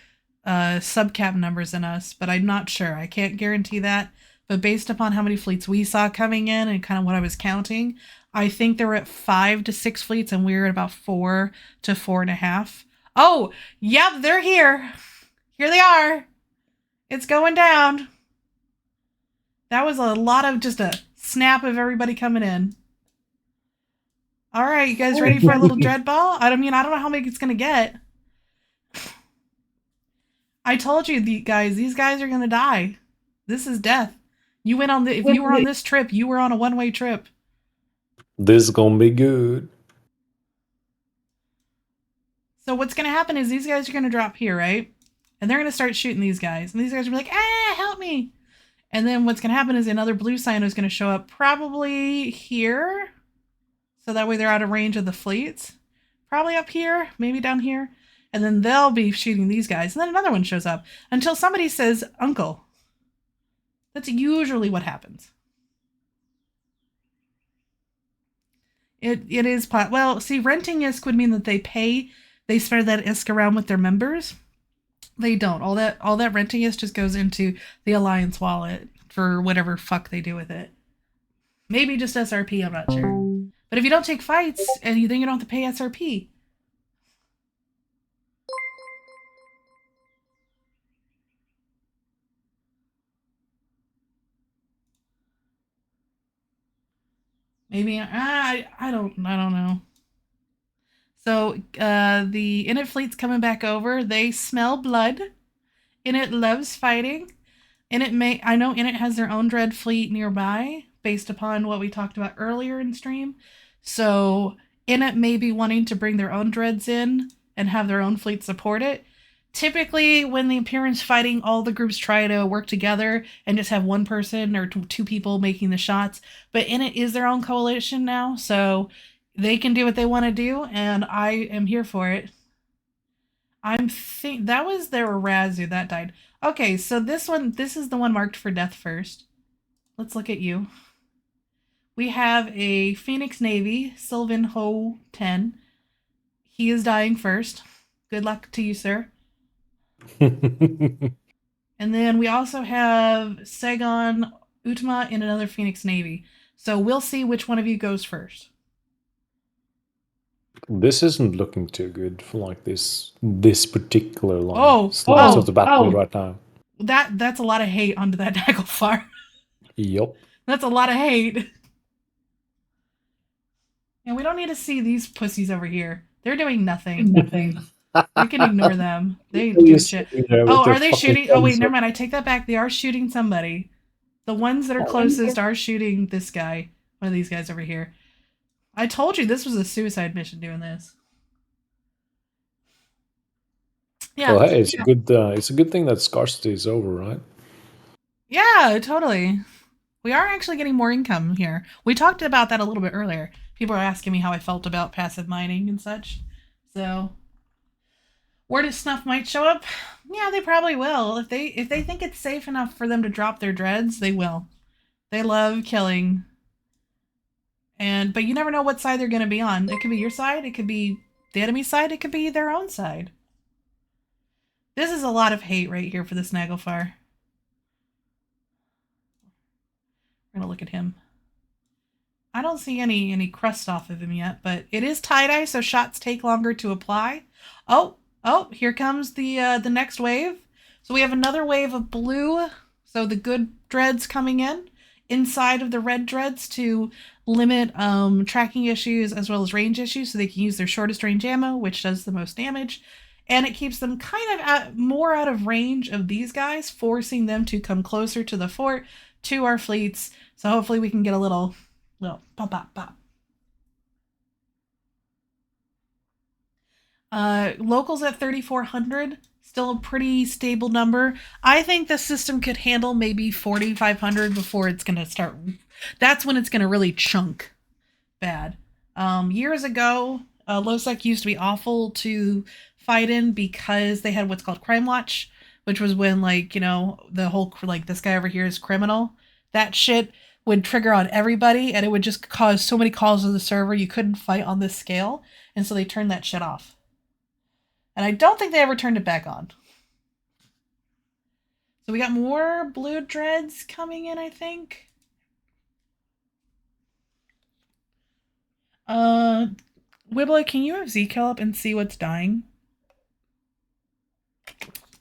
subcap numbers than us, but I'm not sure. I can't guarantee that. But based upon how many fleets we saw coming in and kind of what I was counting, I think they were at 5 to 6 fleets and we were at about 4 to 4.5. Oh, yep, they're here. Here they are. It's going down. That was a lot of just a snap of everybody coming in. All right, you guys ready for a little dread ball? I don't know how big it's going to get. I told you, these guys are going to die. This is death. If you were on this trip, you were on a one-way trip. This is going to be good. So what's going to happen is these guys are going to drop here, right? And they're going to start shooting these guys. And these guys are like, help me. And then what's going to happen is another blue Cyno is going to show up probably here. So that way they're out of range of the fleets. Probably up here, maybe down here. And then they'll be shooting these guys. And then another one shows up until somebody says, Uncle. That's usually what happens. It is, well, see, renting ISK would mean that they spread that ISK around with their members. They don't. All that renting ISK just goes into the Alliance wallet for whatever fuck they do with it. Maybe just SRP, I'm not sure. But if you don't take fights, and then you don't have to pay SRP. Maybe I don't know. So the Init fleet's coming back over. They smell blood. Init loves fighting. I know Init has their own Dread fleet nearby, based upon what we talked about earlier in stream. So Init may be wanting to bring their own Dreads in and have their own fleet support it. Typically, when the Imperium's fighting, all the groups try to work together and just have one person or two people making the shots. But Init is their own coalition now, so they can do what they want to do, and I am here for it. That was their Razu that died. Okay, so this is the one marked for death first. Let's look at you. We have a Phoenix Navy, Sylvan Ho 10. He is dying first. Good luck to you, sir. And then we also have Segon Utma in another Phoenix Navy. So we'll see which one of you goes first. This isn't looking too good for like this particular line. Stance of the battle right now. That's a lot of hate onto that Naglfar. Yup. That's a lot of hate. And we don't need to see these pussies over here. They're doing nothing. We can ignore them. They ain't doing shit. Oh, are they shooting? Oh, wait, never mind. I take that back. They are shooting somebody. The ones that are closest are shooting this guy. One of these guys over here. I told you this was a suicide mission doing this. Yeah. Well, hey, it's a good thing that scarcity is over, right? Yeah, totally. We are actually getting more income here. We talked about that a little bit earlier. People are asking me how I felt about passive mining and such. So, where does Snuff might show up? Yeah, they probably will. If they think it's safe enough for them to drop their dreads, they will. They love killing. But you never know what side they're going to be on. It could be your side, it could be the enemy side, it could be their own side. This is a lot of hate right here for this Naglfar. We're going to look at him. I don't see any crust off of him yet, but it is tie-dye, so shots take longer to apply. Oh, here comes the next wave. So we have another wave of blue, so the good dreads coming in inside of the red dreads to limit tracking issues as well as range issues, so they can use their shortest range ammo, which does the most damage. And it keeps them kind of more out of range of these guys, forcing them to come closer to the fort, to our fleets. So hopefully we can get a little pop, pop, pop. Locals at 3,400, still a pretty stable number. I think the system could handle maybe 4,500 before it's going to start. That's when it's going to really chunk bad. Years ago, LoSec used to be awful to fight in because they had what's called Crime Watch, which was when, like, you know, the whole, like, this guy over here is criminal. That shit would trigger on everybody, and it would just cause so many calls to the server you couldn't fight on this scale, and so they turned that shit off. And I don't think they ever turned it back on. So we got more blue dreads coming in, I think. Wibbly, can you have Zkill up and see what's dying?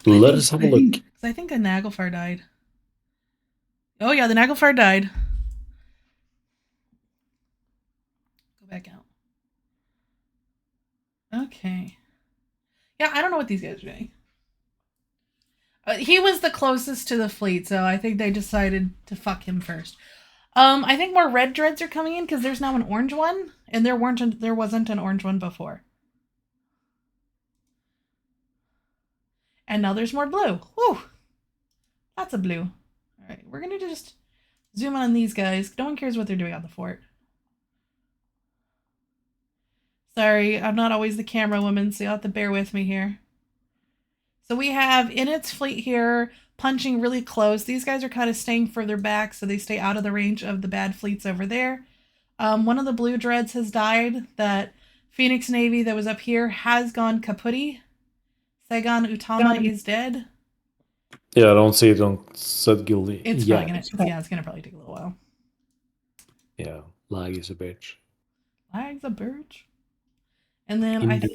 Let us have a look. Because I think a Naglfar died. Oh yeah, the Naglfar died. Go back out. Okay. Yeah, I don't know what these guys are doing. He was the closest to the fleet, so I think they decided to fuck him first. I think more red dreads are coming in because there's now an orange one, and there wasn't an orange one before. And now there's more blue. Woo! Lots of blue. All right, we're going to just zoom in on these guys. No one cares what they're doing on the fort. Sorry, I'm not always the camera woman, so you'll have to bear with me here. So we have Init's fleet here punching really close. These guys are kind of staying further back, so they stay out of the range of the bad fleets over there. One of the blue dreads has died. That Phoenix Navy that was up here has gone kaputti. Sagan Utama is dead. Yeah, I don't see it on Sedgil. It's probably gonna, it's gonna probably take a little while. Yeah, lag is a bitch. Lag's a bitch. And then I think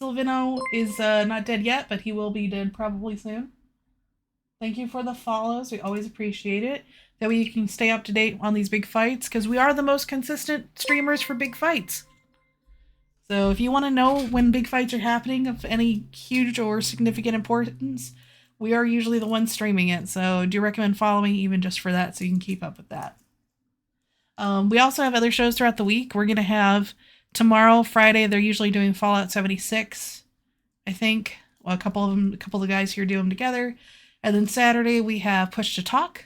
Silvino is not dead yet, but he will be dead probably soon. Thank you for the follows. We always appreciate it. That way you can stay up to date on these big fights, because we are the most consistent streamers for big fights. So if you want to know when big fights are happening of any huge or significant importance, we are usually the ones streaming it. So do recommend following even just for that, so you can keep up with that. We also have other shows throughout the week. We're going to have tomorrow, Friday, they're usually doing Fallout 76, I think. Well, a couple of the guys here do them together. And then Saturday, we have Push to Talk,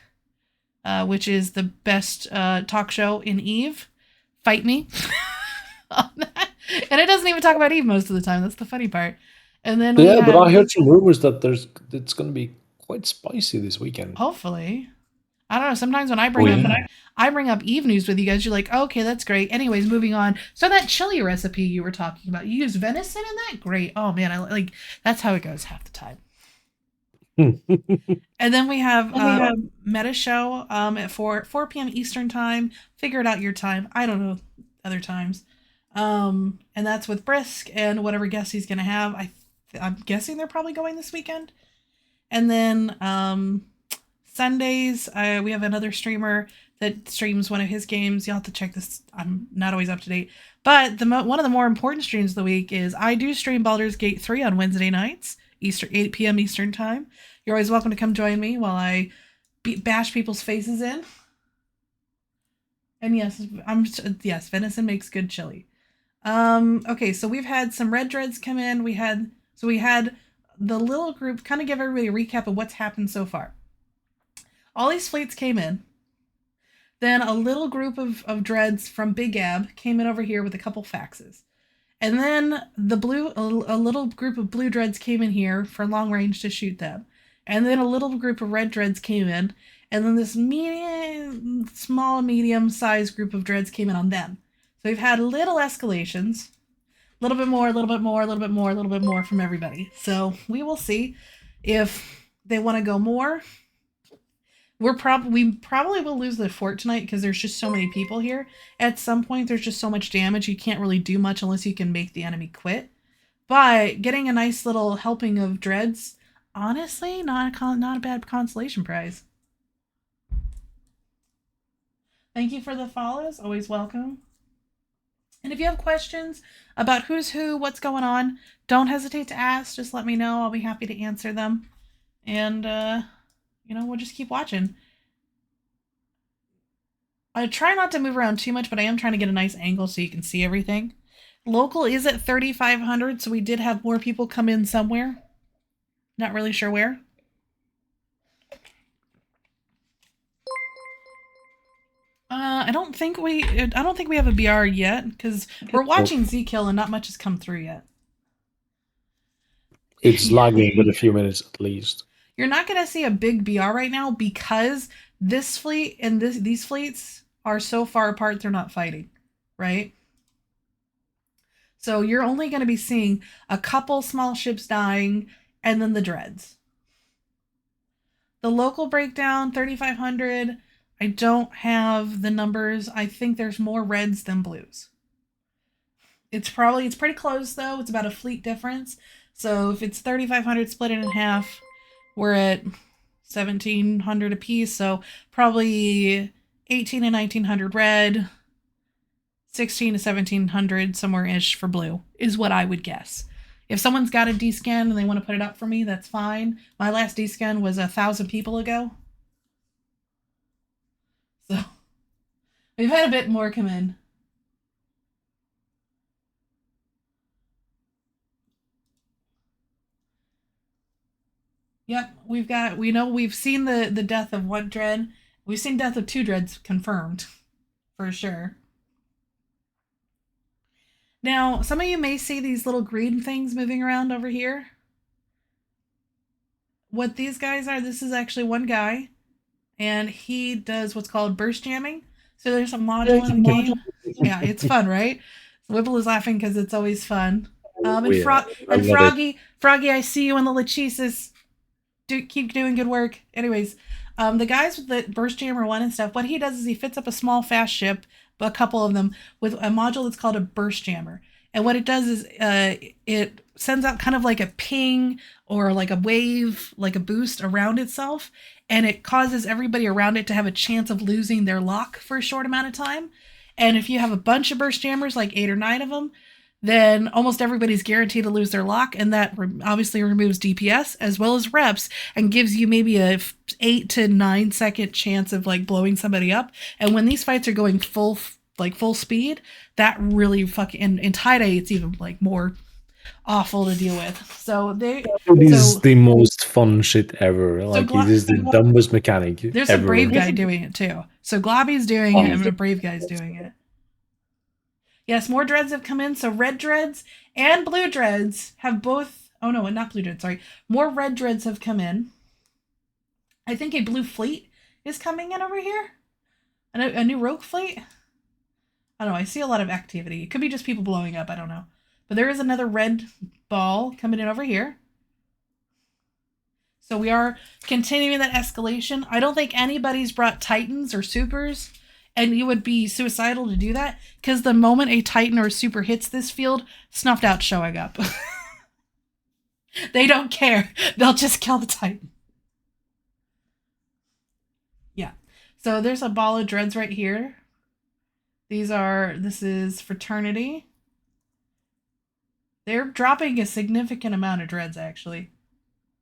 which is the best talk show in EVE. Fight me. And it doesn't even talk about EVE most of the time. That's the funny part. And then but I heard some rumors that it's going to be quite spicy this weekend. Hopefully. I don't know. Sometimes when I bring up EVE news with you guys, you're like, oh, okay, that's great. Anyways, moving on. So that chili recipe you were talking about, you use venison in that? Great. Oh man, that's how it goes half the time. And then we have Meta Show at 4 p.m. Eastern time. Figure it out your time. I don't know other times. And that's with Brisk and whatever guest he's gonna have. I'm guessing they're probably going this weekend. And then Sundays, we have another streamer that streams one of his games. You'll have to check this. I'm not always up to date. But one of the more important streams of the week is I do stream Baldur's Gate 3 on Wednesday nights, 8 p.m. Eastern time. You're always welcome to come join me while I bash people's faces in. And yes, venison makes good chili. Okay, so we've had some red dreads come in. We had the little group, kind of give everybody a recap of what's happened so far. All these fleets came in. Then a little group of dreads from Big Ab came in over here with a couple faxes. And then a little group of blue dreads came in here for long range to shoot them. And then a little group of red dreads came in. And then this medium-sized group of dreads came in on them. So we've had little escalations. A little bit more, a little bit more, a little bit more, a little bit more from everybody. So we will see if they want to go more. We probably will lose the fort tonight because there's just so many people here. At some point, there's just so much damage. You can't really do much unless you can make the enemy quit. But getting a nice little helping of dreads, honestly, not a bad consolation prize. Thank you for the follows. Always welcome. And if you have questions about who's who, what's going on, don't hesitate to ask. Just let me know. I'll be happy to answer them. And, we'll just keep watching. I try not to move around too much, but I am trying to get a nice angle so you can see everything. Local is at 3,500, so we did have more people come in somewhere. Not really sure where. I don't think we have a BR yet, because we're watching Z-Kill and not much has come through yet. It's lagging with a few minutes at least. You're not going to see a big BR right now because this fleet and these fleets are so far apart they're not fighting, right? So you're only going to be seeing a couple small ships dying and then the dreads. The local breakdown, 3,500. I don't have the numbers. I think there's more reds than blues. It's pretty close though. It's about a fleet difference. So if it's 3,500 split it in half, we're at 1,700 apiece. So probably 18 and 1,900 red, 16 to 1,700 somewhere ish for blue is what I would guess. If someone's got a D-scan and they want to put it up for me, that's fine. My last D-scan was 1,000 people ago. So we've had a bit more come in. Yep, we've seen the death of one dread. We've seen death of 2 dreads confirmed, for sure. Now, some of you may see these little green things moving around over here. What these guys are, this is actually one guy, and he does what's called burst jamming. So there's a module in the game. Yeah, it's fun, right? Whipple is laughing because it's always fun. And Froggy, I see you in the Lachesis. Keep doing good work. Anyways, the guys with the burst jammer 1 and stuff, what he does is he fits up a small fast ship, a couple of them, with a module that's called a burst jammer. And what it does is it sends out kind of like a ping or like a wave, like a boost around itself, and it causes everybody around it to have a chance of losing their lock for a short amount of time. And if you have a bunch of burst jammers, like 8 or 9 of them, then almost everybody's guaranteed to lose their lock, and that obviously removes DPS as well as reps and gives you maybe a 8 to 9 second chance of like blowing somebody up. And when these fights are going full speed, that really fucking in tie-dye it's even like more awful to deal with. So this is the most fun shit ever. Like it is the dumbest mechanic. There's ever. A brave guy doing it too. So Globby's doing it, and a brave guy's doing it. Yes, more dreads have come in. So red dreads and blue dreads have both. Oh no, not blue dreads. Sorry, more red dreads have come in. I think a blue fleet is coming in over here. A new rogue fleet. I don't know. I see a lot of activity. It could be just people blowing up. I don't know. But there is another red ball coming in over here. So we are continuing that escalation. I don't think anybody's brought Titans or Supers. And you would be suicidal to do that, because the moment a Titan or a Super hits this field, Snuffed Out showing up. They don't care. They'll just kill the Titan. Yeah. So there's a ball of dreads right here. This is Fraternity. They're dropping a significant amount of dreads, actually.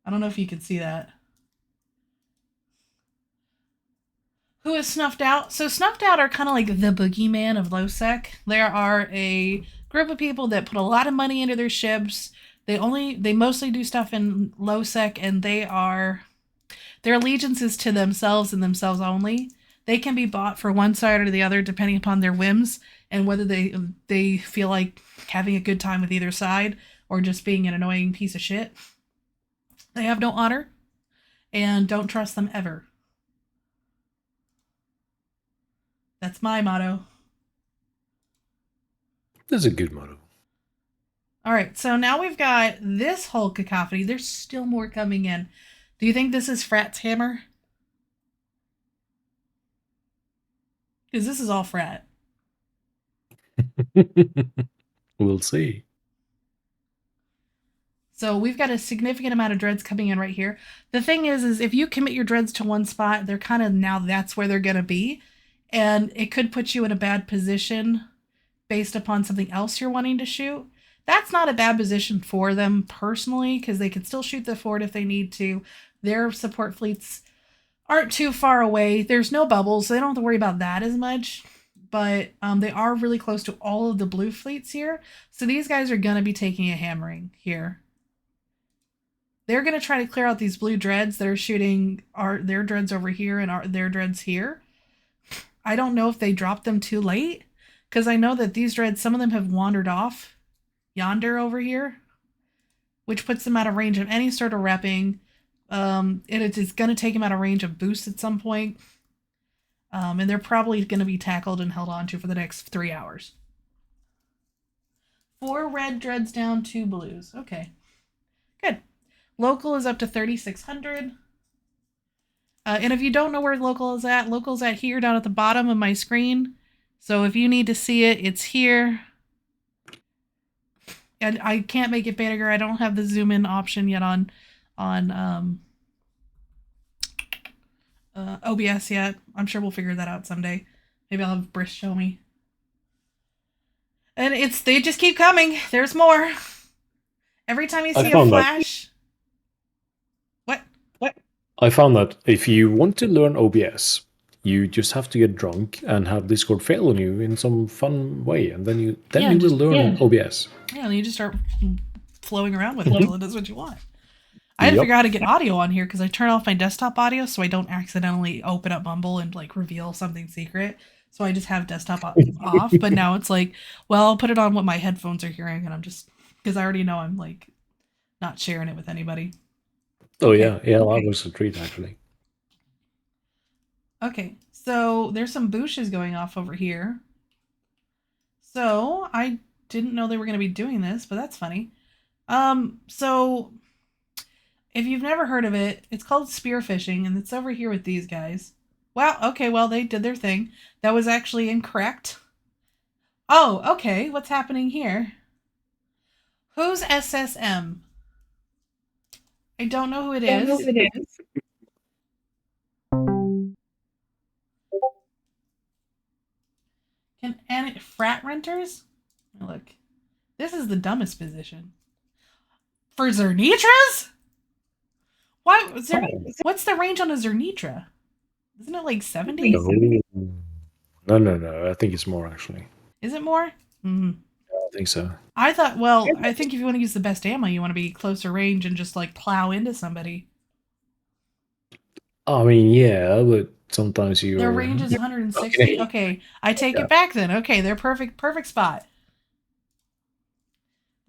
I don't know if you can see that. Who is Snuffed Out? So Snuffed Out are kind of like the boogeyman of low-sec. There are a group of people that put a lot of money into their ships. They mostly do stuff in low-sec, and their allegiance is to themselves and themselves only. They can be bought for one side or the other depending upon their whims and whether they feel like having a good time with either side or just being an annoying piece of shit. They have no honor, and don't trust them ever. That's my motto. That's a good motto. All right, so now we've got this whole cacophony. There's still more coming in. Do you think this is Frat's hammer? Because this is all Frat. We'll see. So we've got a significant amount of dreads coming in right here. The thing is if you commit your dreads to one spot, they're kind of now that's where they're going to be. And it could put you in a bad position based upon something else you're wanting to shoot. That's not a bad position for them personally, because they can still shoot the fort if they need to. Their support fleets aren't too far away. There's no bubbles, so they don't have to worry about that as much. But they are really close to all of the blue fleets here. So these guys are going to be taking a hammering here. They're going to try to clear out these blue dreads that are shooting their dreads over here and their dreads here. I don't know if they dropped them too late, because I know that these dreads, some of them have wandered off yonder over here, which puts them out of range of any sort of repping. And it is going to take them out of range of boost at some point. And they're probably going to be tackled and held on to for the next 3 hours. 4 red dreads down, 2 blues. Okay, good. Local is up to 3,600. And if you don't know where local's at here down at the bottom of my screen. So if you need to see it, it's here. And I can't make it bigger. I don't have the zoom in option yet on OBS yet. I'm sure we'll figure that out someday. Maybe I'll have Briss show me. And they just keep coming. There's more. Every time you see a flash. I found that if you want to learn OBS, you just have to get drunk and have Discord fail on you in some fun way, and then you will learn OBS. Yeah, and you just start flowing around with it until it does what you want. I had to figure out how to get audio on here because I turn off my desktop audio so I don't accidentally open up Mumble and like reveal something secret. So I just have desktop off. But now it's like, well, I'll put it on what my headphones are hearing, and I'm just because I already know I'm like not sharing it with anybody. Oh okay. Yeah, that was a treat actually. Okay, so there's some bushes going off over here. So I didn't know they were going to be doing this, but that's funny. So if you've never heard of it, it's called spearfishing, and it's over here with these guys. Wow, okay, well, they did their thing. That was actually incorrect. Oh, okay, what's happening here? Who's SSM? I don't know who it is. And frat renters? Look, this is the dumbest position. For Zernitras? Why? What's the range on a Zernitra? Isn't it like 70? No. I think it's more actually. Is it more? Mm-hmm. I think so. I thought, well, I think if you want to use the best ammo, you want to be closer range and just like plow into somebody. I mean, yeah, but sometimes you. Their range is 160. Okay, I take it back then. Okay, they're perfect spot.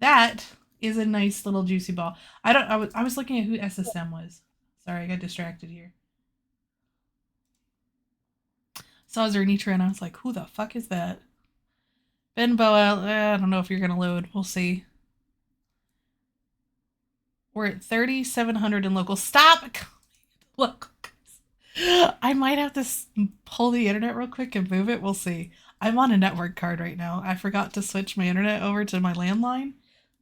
That is a nice little juicy ball. I was looking at who SSM was. Sorry, I got distracted here. Saw Zernitra and I was like, who the fuck is that? Benboa, I don't know if you're gonna load. We'll see. We're at 3,700 in local. Stop! Look, I might have to pull the internet real quick and move it. We'll see. I'm on a network card right now. I forgot to switch my internet over to my landline.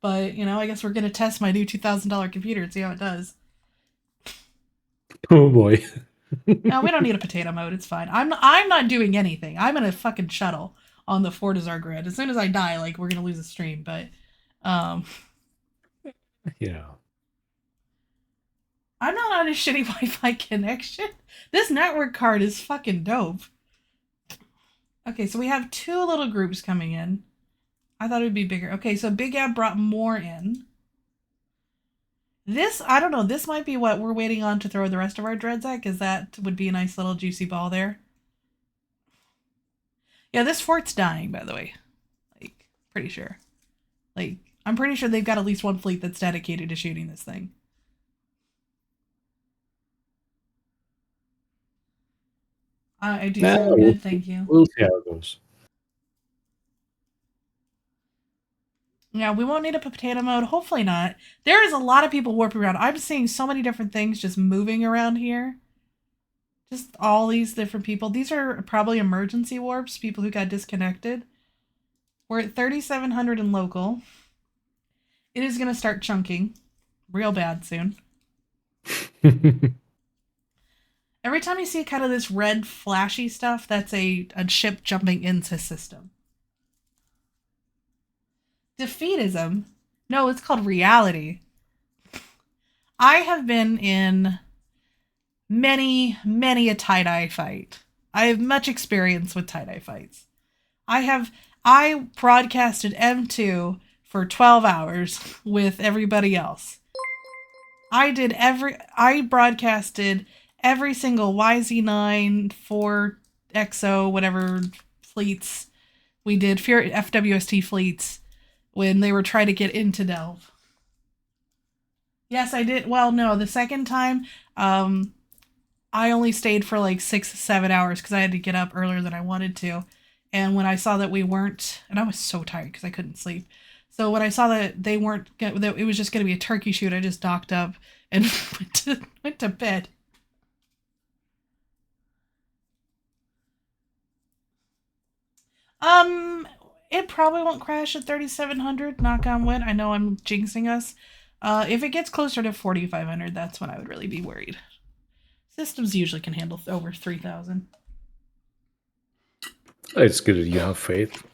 But, you know, I guess we're going to test my new $2,000 computer and see how it does. Oh, boy. No, we don't need a potato mode. It's fine. I'm not doing anything. I'm in a fucking shuttle on the Fortizar grid. As soon as I die, like, we're going to lose a stream. But, yeah. I'm not on a shitty Wi-Fi connection. This network card is fucking dope. Okay, so we have 2 little groups coming in. I thought it would be bigger. Okay, so Big Ab brought more in. This, I don't know, this might be what we're waiting on to throw the rest of our dreads at, because that would be a nice little juicy ball there. Yeah, this fort's dying, by the way. Like, pretty sure. Like, I'm pretty sure they've got at least one fleet that's dedicated to shooting this thing. I do sound good, thank you. We'll see how it goes. Yeah, we won't need a potato mode. Hopefully not. There is a lot of people warping around. I'm seeing so many different things just moving around here. Just all these different people. These are probably emergency warps, people who got disconnected. We're at 3,700 in local. It is going to start chunking real bad soon. Every time you see kind of this red flashy stuff, that's a ship jumping into system. Defeatism? No, it's called reality. I have been in many a tie-dye fight. I have much experience with tie-dye fights. I broadcasted M2 for 12 hours with everybody else. I broadcasted every single YZ9, 4XO, whatever fleets we did, FWST fleets, when they were trying to get into Delve. Yes, I did. Well, no, the second time, I only stayed for like 6-7 hours because I had to get up earlier than I wanted to. And when I saw that we weren't, and I was so tired because I couldn't sleep. So when I saw that they weren't, that it was just going to be a turkey shoot, I just docked up and went to bed. It probably won't crash at 3,700, knock on wood. I know I'm jinxing us. If it gets closer to 4,500, that's when I would really be worried. Systems usually can handle over 3,000. It's good that you have faith.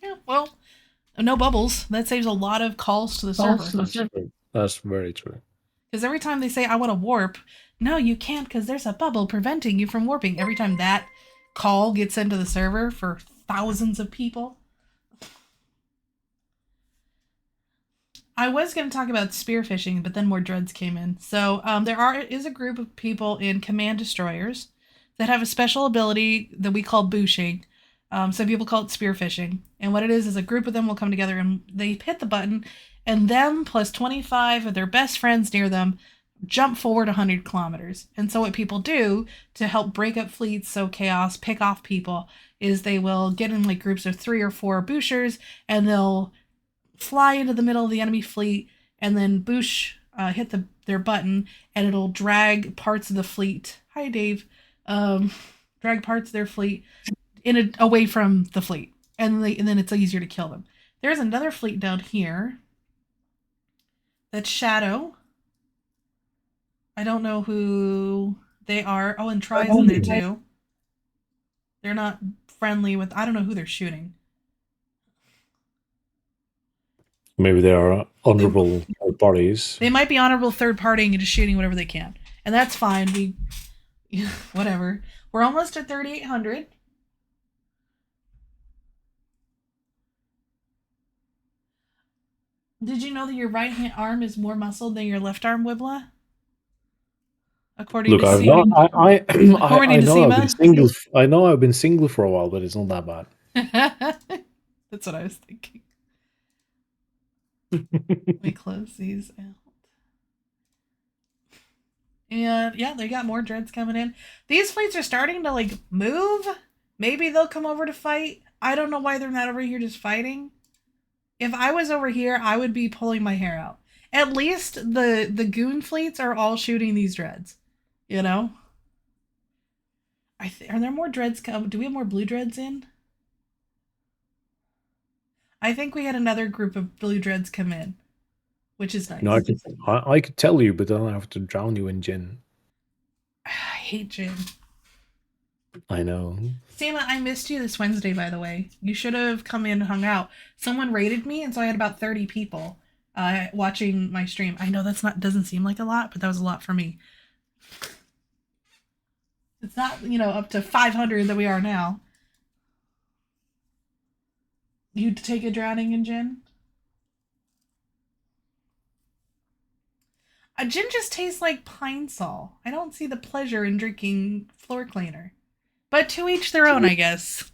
Yeah, well, no bubbles. That saves a lot of calls to the server. That's very true. Because every time they say, I want to warp, no, you can't because there's a bubble preventing you from warping. Every time that call gets into the server for thousands of people. I was going to talk about spearfishing, but then more dreads came in. So is a group of people in command destroyers that have a special ability that we call booshing. Some people call it spearfishing. And what it is a group of them will come together and they hit the button, and them plus 25 of their best friends near them jump forward 100 kilometers. And so what people do to help break up fleets, so chaos, pick off people, is they will get in like groups of 3 or 4 booshers, and they'll fly into the middle of the enemy fleet, and then boosh, hit their button, and it'll drag parts of the fleet. Hi, Dave. Drag parts of their fleet away from the fleet, and then it's easier to kill them. There's another fleet down here. That's Shadow. I don't know who they are. Oh, and Try's in there too. They're not friendly with. I don't know who they're shooting. Maybe they are honorable third parties. They might be honorable third partying and just shooting whatever they can, and that's fine. Whatever. We're almost at 3,800. Did you know that your right hand arm is more muscled than your left arm, Wibla? According to Seema. I know I've been single for a while, but it's not that bad. That's what I was thinking. Let me close these out. And yeah, they got more dreads coming in. These fleets are starting to like move. Maybe they'll come over to fight. I don't know why they're not over here just fighting. If I was over here, I would be pulling my hair out. At least the goon fleets are all shooting these dreads. You know? Are there more dreads come? Do we have more blue dreads in? I think we had another group of blue dreads come in, which is nice. No, I could tell you, but then I have to drown you in gin. I hate gin. I know. Seema, I missed you this Wednesday, by the way. You should have come in and hung out. Someone raided me, and so I had about 30 people watching my stream. I know doesn't seem like a lot, but that was a lot for me. It's not, up to 500 that we are now. You'd take a drowning in gin? A gin just tastes like pine sol. I don't see the pleasure in drinking floor cleaner. But to each their own, I guess.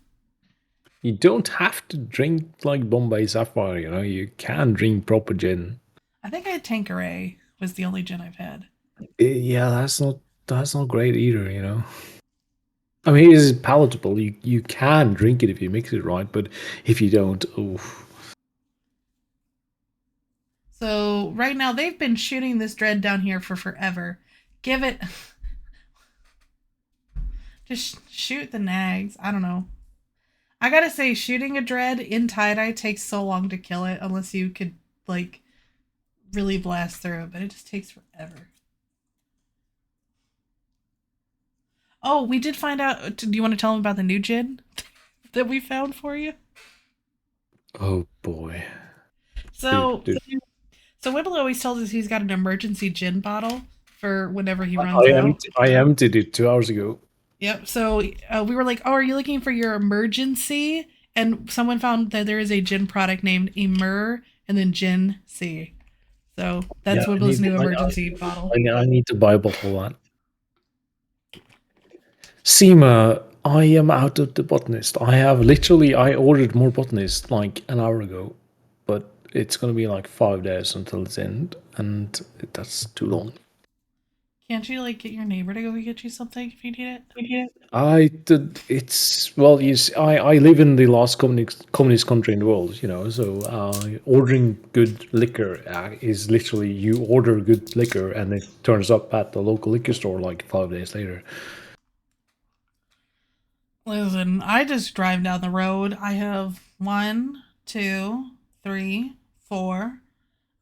You don't have to drink like Bombay Sapphire, You can drink proper gin. I think I had Tanqueray was the only gin I've had. Yeah, that's not great either, I mean, it is palatable. You can drink it if you mix it right, but if you don't, oof. So right now they've been shooting this dread down here for forever. Give it. Just shoot the nags. I don't know. I gotta say, shooting a dread in tie-dye takes so long to kill it, unless you could, like, really blast through it, but it just takes forever. Oh, we did find out. Do you want to tell them about the new gin that we found for you? Oh, boy. So Wibble always tells us he's got an emergency gin bottle for whenever he runs out. I emptied it 2 hours ago. Yep. So we were like, oh, are you looking for your emergency? And someone found that there is a gin product named Emer and then Gin C. So that's Wibble's new emergency bottle. I need to buy a bottle of that. Seema, I am out of the botanist. I ordered more botanist like an hour ago, but it's going to be like 5 days until it's end, and that's too long. Can't you like get your neighbor to go get you something if you need it? I live in the last communist country in the world, so ordering good liquor is literally you order good liquor and it turns up at the local liquor store like 5 days later. Listen, I just drive down the road. I have 1, 2, 3, 4.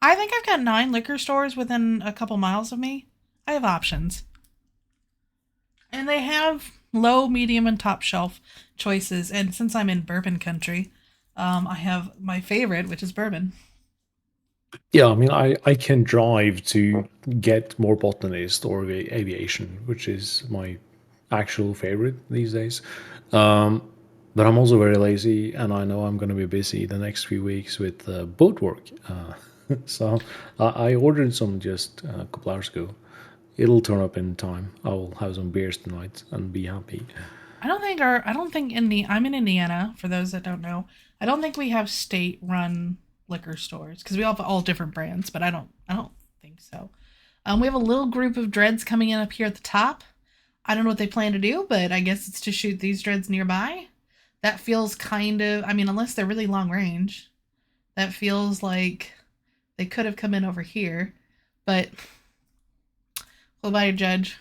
I think I've got 9 liquor stores within a couple miles of me. I have options. And they have low, medium, and top shelf choices. And since I'm in bourbon country, I have my favorite, which is bourbon. Yeah, I mean, I can drive to get more botanist or aviation, which is my actual favorite these days. But I'm also very lazy, and I know I'm going to be busy the next few weeks with boat work. So I ordered some just a couple hours ago. It'll turn up in time. I will have some beers tonight and be happy. I don't think I'm in Indiana, for those that don't know. I don't think we have state-run liquor stores because we all have all different brands, but I don't think so. We have a little group of dreads coming in up here at the top. I don't know what they plan to do, but I guess it's to shoot these dreads nearby. That feels kind of, I mean, unless they're really long range, that feels like they could have come in over here, but well, by a judge.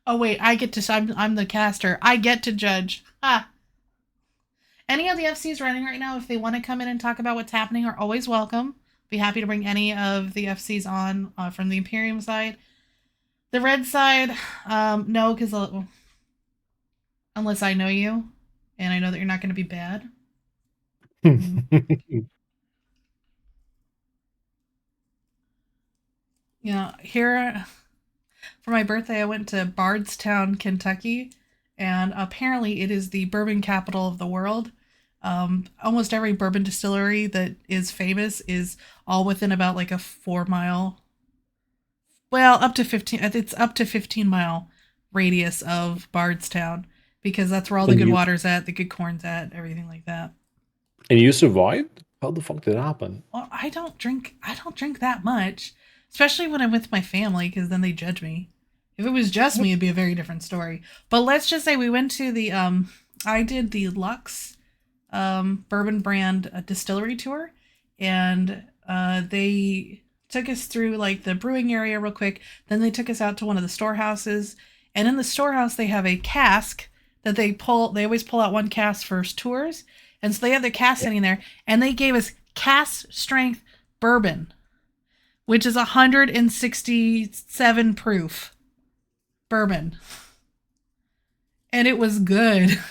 Oh wait, I'm the caster. I get to judge. Ah. Any of the FCs running right now, if they want to come in and talk about what's happening, are always welcome. Be happy to bring any of the FCs on from the Imperium side. The red side, no, because unless I know you, and I know that you're not going to be bad. Yeah, here for my birthday, I went to Bardstown, Kentucky, and apparently it is the bourbon capital of the world. Almost every bourbon distillery that is famous is all within about like a 4-mile, well, up to 15. It's up to 15-mile radius of Bardstown because that's where all the good water's at, the good corn's at, everything like that. And you survived? How the fuck did it happen? Well, I don't drink that much, especially when I'm with my family, because then they judge me. If it was just me, it'd be a very different story. But let's just say we went to the I did the Lux bourbon brand distillery tour, and they took us through like the brewing area real quick. Then they took us out to one of the storehouses, and in the storehouse they have a cask that they always pull out one cask for tours. And so they have their cask sitting there, and they gave us cask strength bourbon, which is 167 proof bourbon. And it was good.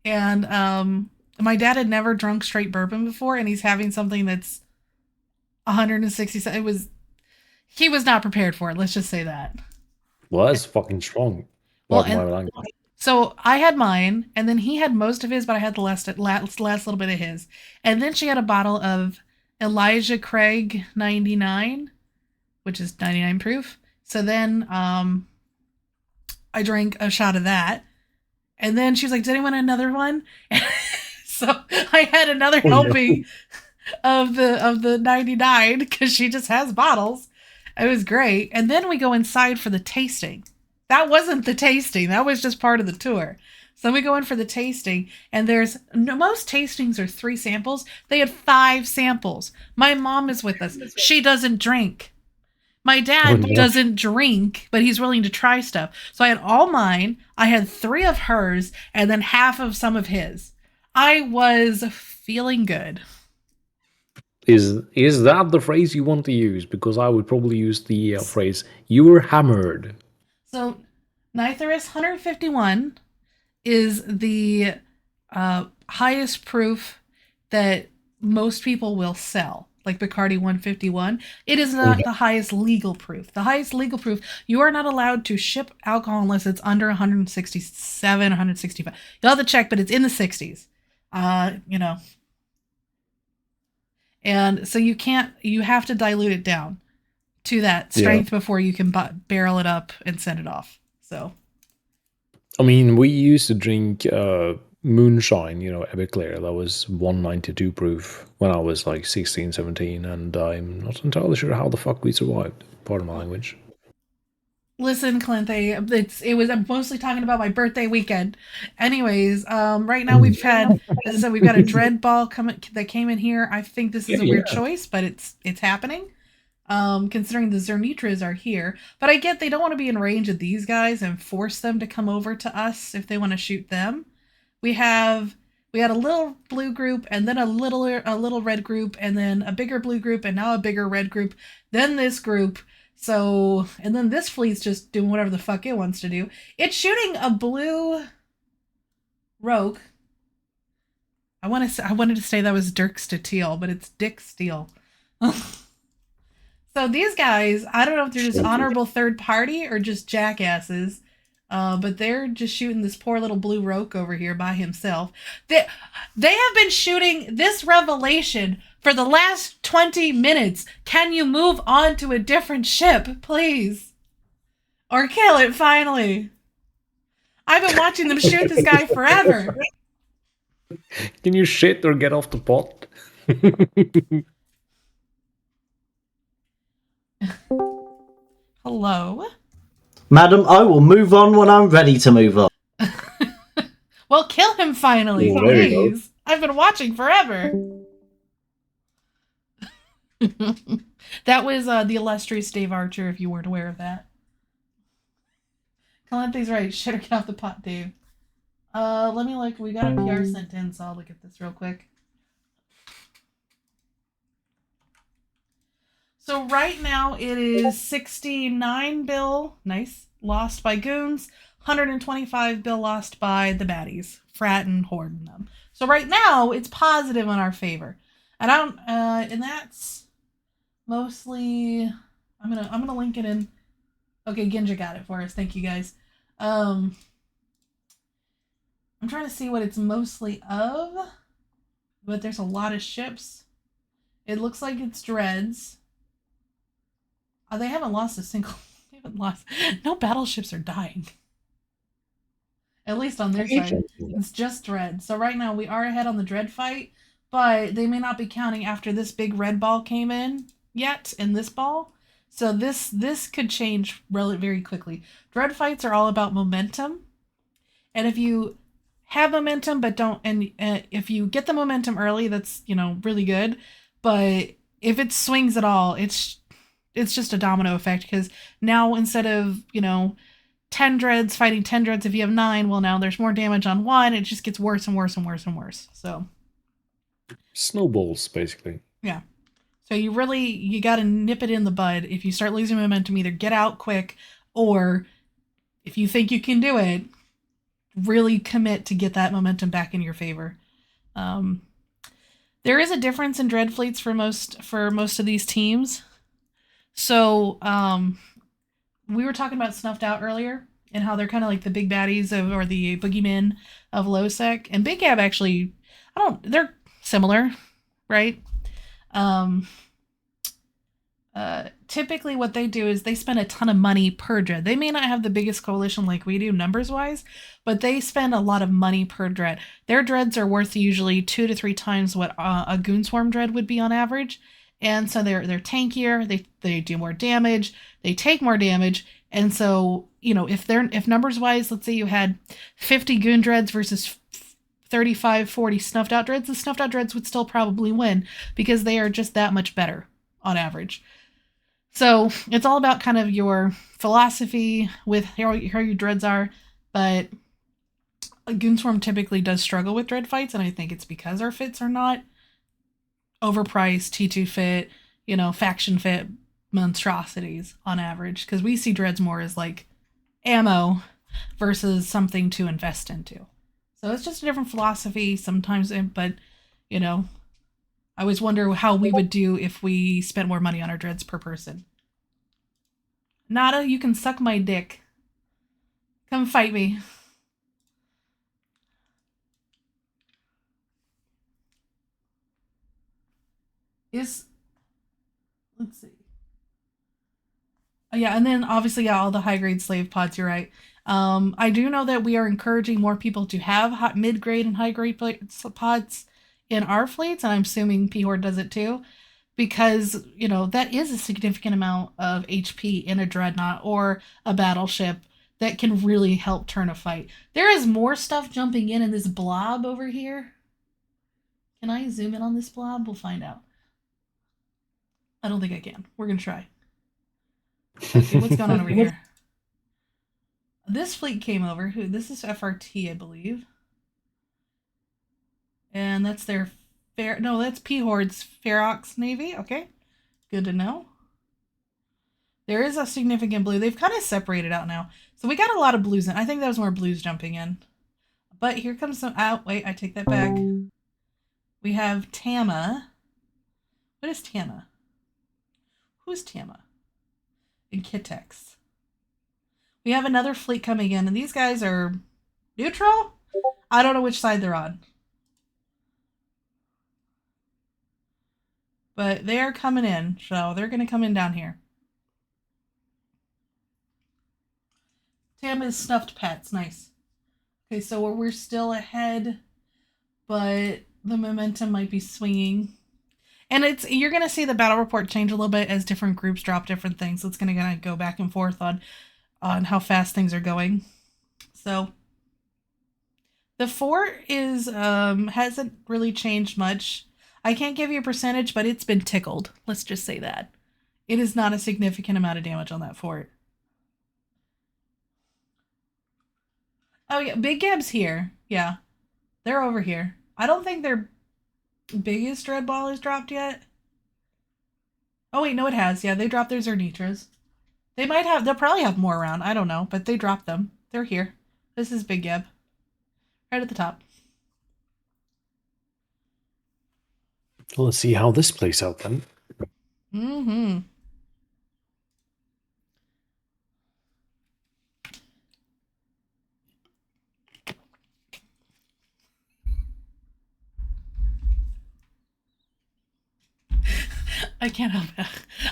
And my dad had never drunk straight bourbon before, and he's having something that's 167. He was not prepared for it. Let's just say that. Well, that's fucking strong. So I had mine, and then he had most of his, but I had the last little bit of his. And then she had a bottle of Elijah Craig 99, which is 99 proof. So then I drank a shot of that. And then she was like, "Does anyone want another one?" So I had another helping of the 99 because she just has bottles. It was great. And then we go inside for the tasting. That wasn't the tasting. That was just part of the tour. So then we go in for the tasting, and most tastings are 3 samples. They had 5 samples. My mom is with us. She doesn't drink. My dad doesn't drink, but he's willing to try stuff. So I had all mine. I had 3 of hers, and then half of some of his. I was feeling good. Is that the phrase you want to use? Because I would probably use the phrase, "You were hammered." So, Nitherus 151 is the highest proof that most people will sell, like Bacardi 151. It is not the highest legal proof. The highest legal proof, you are not allowed to ship alcohol unless it's under 167, 165. You'll have to check, but it's in the 60s. And so you have to dilute it down to that strength before you can barrel it up and send it off. So, I mean, we used to drink moonshine, Everclear. That was 192 proof when I was like 16, 17, and I'm not entirely sure how the fuck we survived. Pardon my language. Listen, Clint, I'm mostly talking about my birthday weekend. Anyways, right now we've had, as I said, we've got a dread ball that came in here. I think this is a weird choice, but it's happening. Considering the Zernitras are here. But I get they don't want to be in range of these guys and force them to come over to us if they want to shoot them. We had a little blue group, and then a little red group, and then a bigger blue group, and now a bigger red group, then this group. So, and then this fleet's just doing whatever the fuck it wants to do. It's shooting a blue rogue. I wanted to say that was Dirk Steele, but it's Dick Steele. So these guys, I don't know if they're just honorable third party or just jackasses. But they're just shooting this poor little blue roke over here by himself. They have been shooting this revelation for the last 20 minutes. Can you move on to a different ship, please? Or kill it, finally. I've been watching them shoot this guy forever. Can you shit or get off the pot? Hello? Madam, I will move on when I'm ready to move on. Well, kill him finally, Well, there you go. please. I've been watching forever. That was the illustrious Dave Archer, if you weren't aware of that. Calente's right. Shit or get off the pot, Dave. Let me look. We got a PR sent in, so I'll look at this real quick. So right now it is 69 bill, nice, lost by goons, 125 bill lost by the baddies, Frat and Horde and them. So right now it's positive in our favor, and and that's mostly. I'm gonna link it in. Okay, Ginja got it for us. Thank you guys. I'm trying to see what it's mostly of, but there's a lot of ships. It looks like it's dreads. They haven't lost a single. They haven't lost. No battleships are dying. At least on their side, it's just dread. So right now we are ahead on the dread fight, but they may not be counting after this big red ball came in yet. In this ball, so this could change very quickly. Dread fights are all about momentum, and if you have momentum but don't, and if you get the momentum early, that's really good. But if it swings at all, it's just a domino effect, because now instead of 10 dreads fighting 10 dreads, if you have 9, well, now there's more damage on 1. It just gets worse and worse and worse and worse. So snowballs, basically. Yeah. So you got to nip it in the bud. If you start losing momentum, either get out quick, or if you think you can do it, really commit to get that momentum back in your favor. There is a difference in dread fleets for most of these teams. So we were talking about Snuffed Out earlier, and how they're kind of like the big baddies or the boogeymen of low-sec. And Big Gab actually, they're similar, right? Typically what they do is they spend a ton of money per dread. They may not have the biggest coalition like we do numbers-wise, but they spend a lot of money per dread. Their dreads are worth usually 2 to 3 times what a Goonswarm dread would be on average. And so they're tankier, they do more damage, they take more damage, and so if numbers wise, let's say you had 50 goon dreads versus 35, 40 snuffed out dreads, the snuffed out dreads would still probably win, because they are just that much better on average. So it's all about kind of your philosophy with how your dreads are, but Goonswarm typically does struggle with dread fights, and I think it's because our fits are not overpriced T2 fit, faction fit monstrosities on average, because we see dreads more as like ammo versus something to invest into. So it's just a different philosophy sometimes, but I always wonder how we would do if we spent more money on our dreads per person. Nada, you can suck my dick. Come fight me. Let's see. Yeah, and then obviously, all the high-grade slave pods, you're right. I do know that we are encouraging more people to have mid-grade and high-grade pods in our fleets, and I'm assuming PHORDE does it too, because, that is a significant amount of HP in a Dreadnought or a battleship that can really help turn a fight. There is more stuff jumping in this blob over here. Can I zoom in on this blob? We'll find out. I don't think I can. We're going to try. Okay, what's going on over here? This fleet came over. This is FRT, I believe. And that's their that's PHORDE's Ferox Navy. Okay, good to know. There is a significant blue. They've kind of separated out now. So we got a lot of blues in. I think that was more blues jumping in. But here comes some... wait, I take that back. We have Tama. What is Tama? Who's Tama? And Kitex. We have another fleet coming in, and these guys are neutral? I don't know which side they're on. But they are coming in, so they're going to come in down here. Tam is stuffed pets. Nice. Okay, so we're still ahead, but the momentum might be swinging. And you're going to see the battle report change a little bit as different groups drop different things. So it's going to go back and forth on how fast things are going. So the fort is hasn't really changed much. I can't give you a percentage, but it's been tickled. Let's just say that. It is not a significant amount of damage on that fort. Oh, yeah. Big Gab's here. Yeah. They're over here. I don't think their biggest dread ball is dropped yet. Oh, wait. No, it has. Yeah, they dropped their Zernitras. They'll probably have more around. I don't know, but they dropped them. They're here. This is Big Gab. Right at the top. Let's see how this plays out then. Mm-hmm. I can't help it.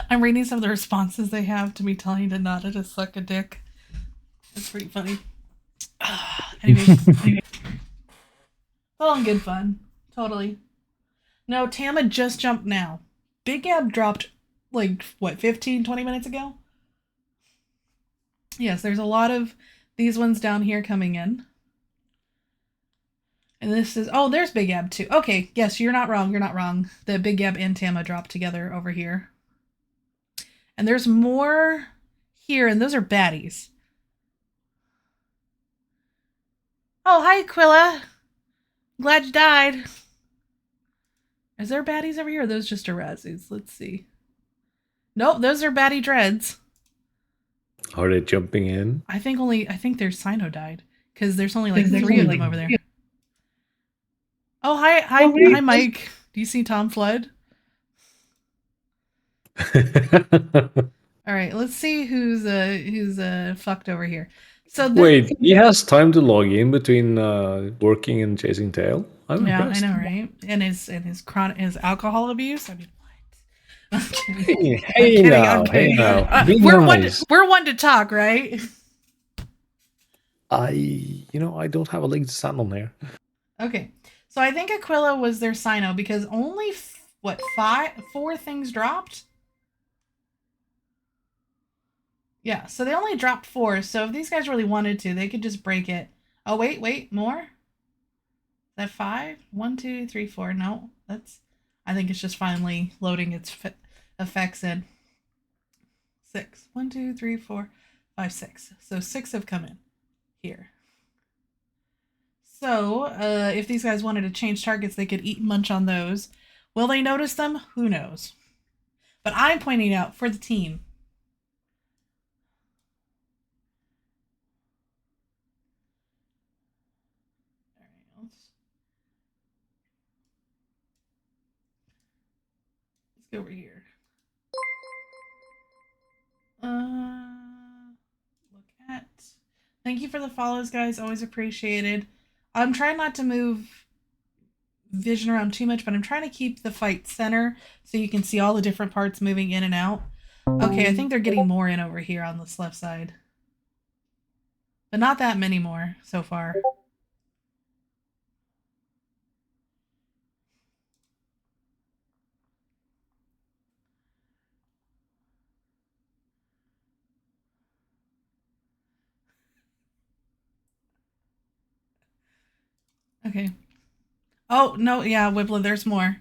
I'm reading some of the responses they have to me telling Donata to suck a dick. It's pretty funny. Anyway. All in good fun. Totally. No, Tama just jumped now. Big Gab dropped, like, what, 15, 20 minutes ago? Yes, there's a lot of these ones down here coming in. And this is... Oh, there's Big Gab, too. Okay, yes, you're not wrong. You're not wrong. The Big Gab and Tama dropped together over here. And there's more here, and those are baddies. Oh, hi, Aquila. Glad you died. Is there baddies over here, or are those just Arazus? Let's see. Nope, those are baddie dreads. Are they jumping in? I think their Sino died. Because there's only like 3 of them over there. Oh, hi, Mike. Do you see Tom Flood? All right, let's see who's fucked over here. So wait, he has time to log in between working and chasing tail. I'm impressed. I know, right? And his alcohol abuse. I mean, what? I'm kidding. We're one to talk, right? I don't have a leg to stand on there. Okay, so I think Aquila was their Sino because only 4 things dropped. Yeah, so they only dropped 4. So if these guys really wanted to, they could just break it. Oh, wait, more? Is that 5? 1, 2, 3, 4. No, I think it's just finally loading its effects in. 6. 1, 2, 3, 4, 5, 6. So 6 have come in here. So if these guys wanted to change targets, they could eat and munch on those. Will they notice them? Who knows? But I'm pointing out for the team. Let's go over here. Look at. Thank you for the follows, guys. Always appreciated. I'm trying not to move vision around too much, but I'm trying to keep the fight center so you can see all the different parts moving in and out. Okay, I think they're getting more in over here on this left side. But not that many more so far. Okay. Oh, no, yeah, Wibla, there's more.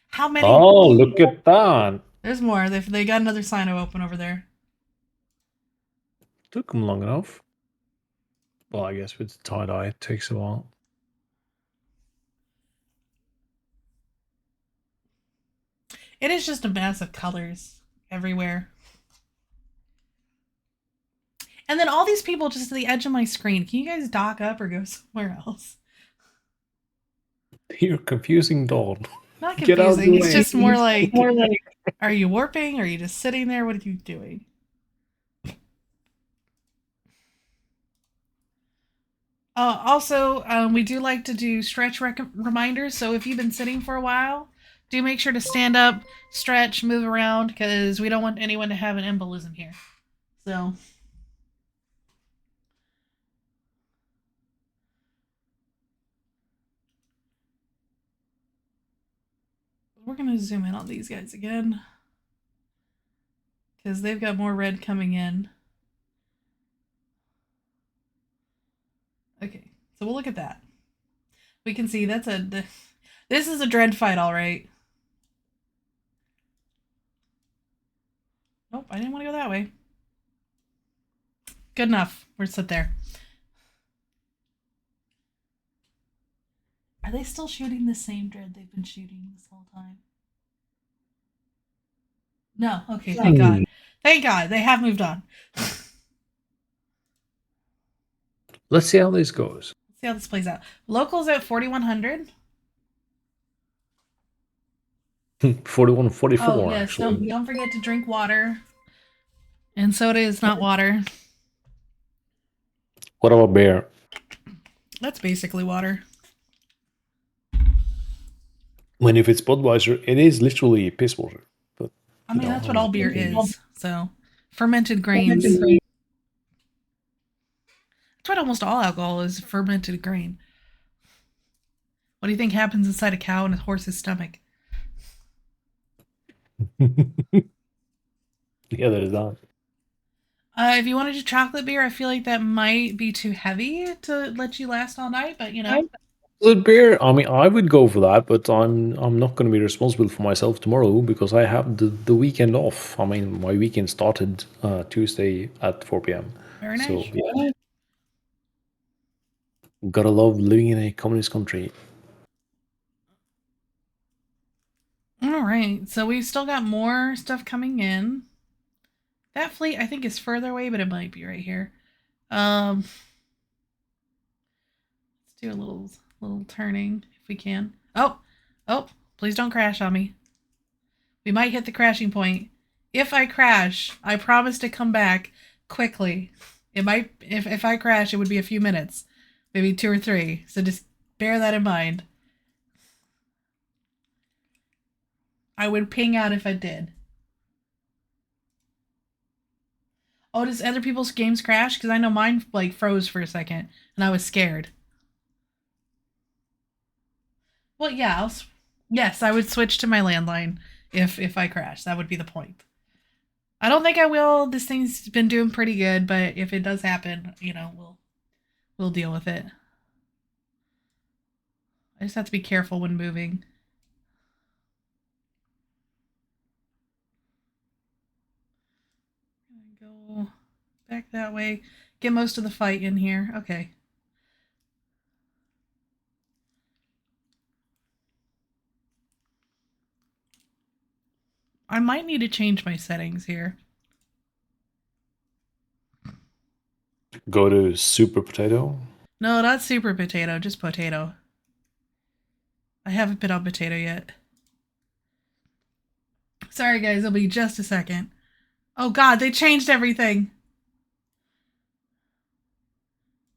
How many? Oh, look at that. There's more. They got another Sino open over there. Took them long enough. Well, I guess with the tie-dye, it takes a while. It is just a mass of colors everywhere. And then all these people just at the edge of my screen. Can you guys dock up or go somewhere else? You're confusing Dawn. Not confusing. It's just more like, are you warping? Are you just sitting there? What are you doing? Also, we do like to do stretch reminders. So if you've been sitting for a while, do make sure to stand up, stretch, move around, because we don't want anyone to have an embolism here. So. We're going to zoom in on these guys again, because they've got more red coming in. Okay, so we'll look at that. We can see that's this is a dread fight, all right. Nope, I didn't want to go that way. Good enough. We're sit there. Are they still shooting the same dread they've been shooting this whole time? No. Okay, thank God. Thank God. They have moved on. Let's see how this goes. Let's see how this plays out. Locals at 4,100. 4144, oh, yes, actually. don't forget to drink water. And soda is not water. What about beer? That's basically water. When if it's Budweiser, it is literally piss water. But I mean, that's what all beer is. So, fermented grains. That's what almost all alcohol is, fermented grain. What do you think happens inside a cow and a horse's stomach? Yeah, that is that. If you want to do chocolate beer, I feel like that might be too heavy to let you last all night, but you know. Chocolate beer, I mean, I would go for that, but I'm not going to be responsible for myself tomorrow because I have the weekend off. I mean, my weekend started Tuesday at 4 p.m. Very nice. So, yeah. Gotta love living in a communist country. All right, so we've still got more stuff coming in. That fleet, I think, is further away, but it might be right here. Let's do a little turning if we can. Oh, please don't crash on me. We might hit the crashing point. If I crash, I promise to come back quickly. It might, if I crash, it would be a few minutes, maybe 2 or 3. So just bear that in mind. I would ping out if I did. Oh, does other people's games crash? Because I know mine like froze for a second, and I was scared. Well, yeah, yes, I would switch to my landline if I crash. That would be the point. I don't think I will. This thing's been doing pretty good, but if it does happen, you know, we'll deal with it. I just have to be careful when moving. Go back that way. Get most of the fight in here. Okay. I might need to change my settings here. Go to Super Potato. No, not Super Potato, just Potato. I haven't been on Potato yet. Sorry guys, it'll be just a second. Oh god, they changed everything.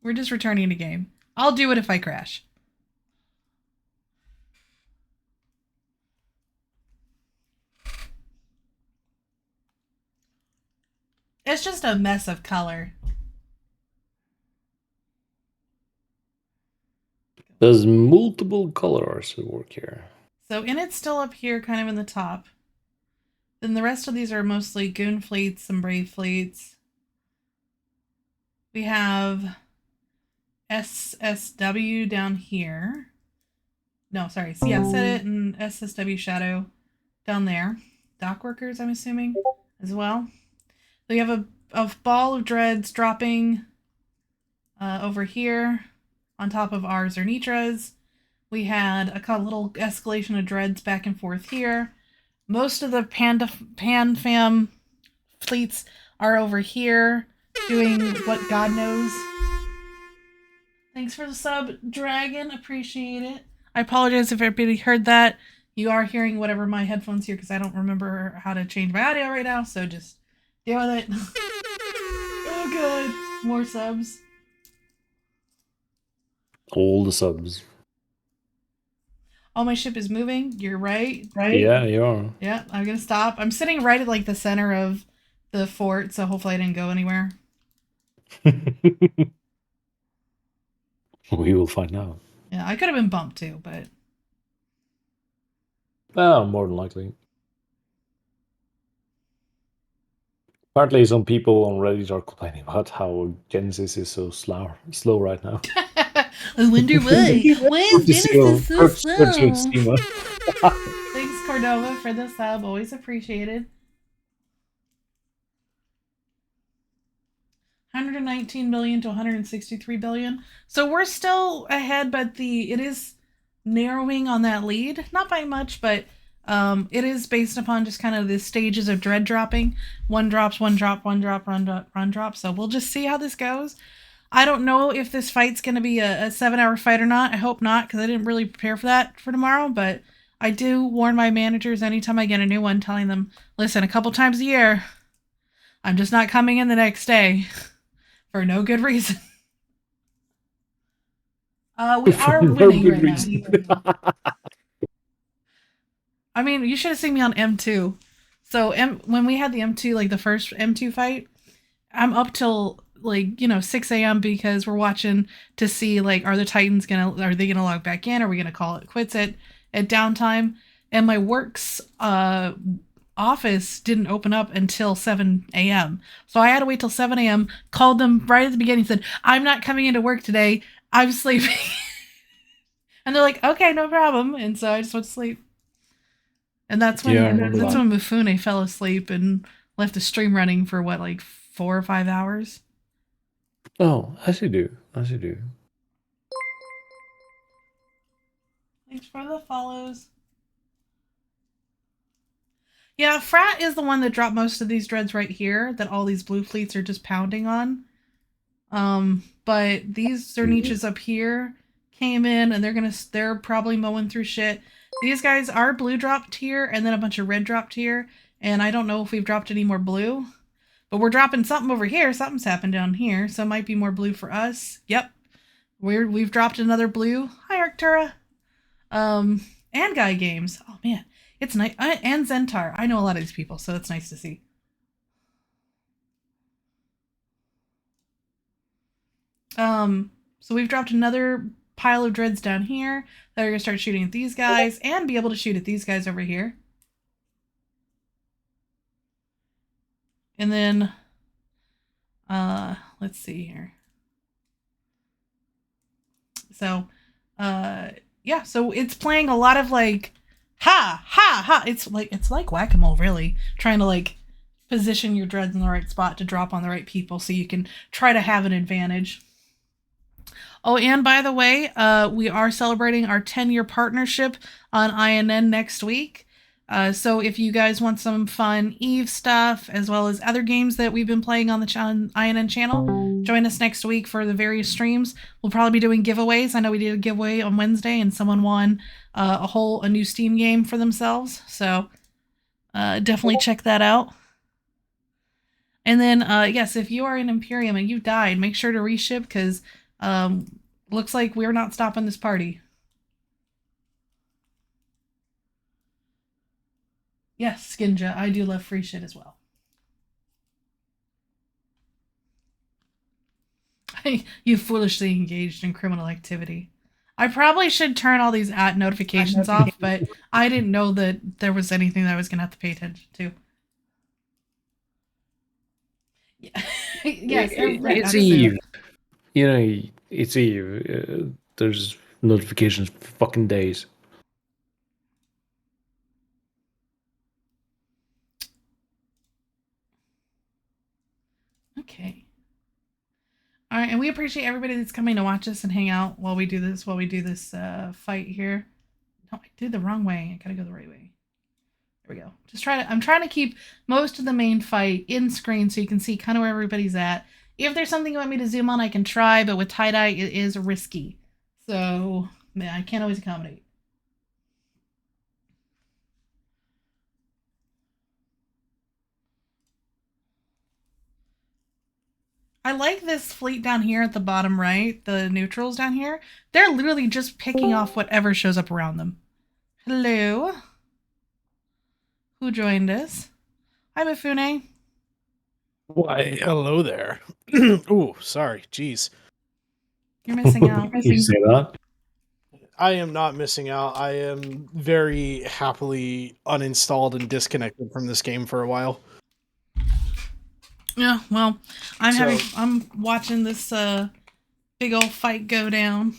We're just returning to game. I'll do it if I crash. It's just a mess of color. There's multiple colors that work here. So Init's still up here, kind of in the top. Then the rest of these are mostly Goon fleets, some Brave fleets. We have SSW down here. No, sorry. Yeah, Set It and SSW Shadow down there. Dock workers, I'm assuming, as well. So you have a ball of dreads dropping over here on top of our Zernitras. We had a little escalation of dreads back and forth here. Most of the Pan Fam fleets are over here doing what God knows. Thanks for the sub, Dragon. Appreciate it. I apologize if everybody heard that. You are hearing whatever my headphones hear because I don't remember how to change my audio right now, so just deal with it. Oh, good. More subs. All the subs. Oh, my ship is moving. You're right. Yeah, you are. Yeah, I'm gonna stop. I'm sitting right at like the center of the fort, so hopefully I didn't go anywhere. We will find out. Yeah, I could have been bumped too, but More than likely. Apparently, some people on Reddit are complaining about how Genesis is so slow right now. I wonder why. Why is Genesis so slow? Thanks, Cordova, for the sub. Always appreciated. 119 billion to 163 billion. So we're still ahead, but it is narrowing on that lead. Not by much, but it is based upon just kind of the stages of dread dropping. One drops, one drop, one drop, run drop. So we'll just see how this goes. I don't know if this fight's going to be a 7-hour fight or not. I hope not, because I didn't really prepare for that for tomorrow. But I do warn my managers anytime I get a new one, telling them, listen, a couple times a year, I'm just not coming in the next day for no good reason. We are winning right now. I mean, you should have seen me on M2. So when we had the M2, like the first M2 fight, I'm up till like 6 a.m. because we're watching to see like are they gonna log back in? Are we gonna call it quits at downtime? And my work's office didn't open up until 7 a.m. So I had to wait till 7 a.m. Called them right at the beginning, said I'm not coming into work today. I'm sleeping. And they're like, okay, no problem. And so I just went to sleep. And that's when when Mifune fell asleep and left the stream running for what, like 4 or 5 hours. Oh, as you do. Thanks for the follows. Yeah, Frat is the one that dropped most of these dreads right here that all these blue fleets are just pounding on. But these Zerniches up here came in and they're probably mowing through shit. These guys are blue dropped here and then a bunch of red dropped here. And I don't know if we've dropped any more blue. But we're dropping something over here. Something's happened down here. So it might be more blue for us. Yep. We've dropped another blue. Hi, Arctura. And Guy Games. Oh, man. It's nice. And Zentar. I know a lot of these people, so it's nice to see. So we've dropped another pile of dreads down here that are going to start shooting at these guys and be able to shoot at these guys over here. And then, let's see here. So, yeah, so it's playing a lot of like, ha, ha, ha. It's like whack-a-mole, really. Trying to like position your dreads in the right spot to drop on the right people so you can try to have an advantage. Oh, and by the way, we are celebrating our 10-year partnership on INN next week. So if you guys want some fun EVE stuff, as well as other games that we've been playing on the INN channel, join us next week for the various streams. We'll probably be doing giveaways. I know we did a giveaway on Wednesday, and someone won a new Steam game for themselves. So definitely check that out. And then, yes, if you are in Imperium and you've died, make sure to reship, because looks like we're not stopping this party. Yes, Skinja, I do love free shit as well. You foolishly engaged in criminal activity. I probably should turn all these notifications off, but I didn't know that there was anything that I was going to have to pay attention to. Yes, it's Eve. You know, it's Eve. There's notifications for fucking days. Okay. All right, and we appreciate everybody that's coming to watch us and hang out while we do this fight here. No, I did the wrong way. I gotta go the right way. There we go. I'm trying to keep most of the main fight in screen so you can see kind of where everybody's at. If there's something you want me to zoom on, I can try, but with tie-dye, it is risky. So, man, I can't always accommodate. I like this fleet down here at the bottom right, the neutrals down here. They're literally just picking off whatever shows up around them. Hello? Who joined us? Hi, Mifune. Why, hello there. Ooh, sorry. Jeez. You're missing out. You say that? I am not missing out. I am very happily uninstalled and disconnected from this game for a while. Yeah, well, I'm watching this big old fight go down.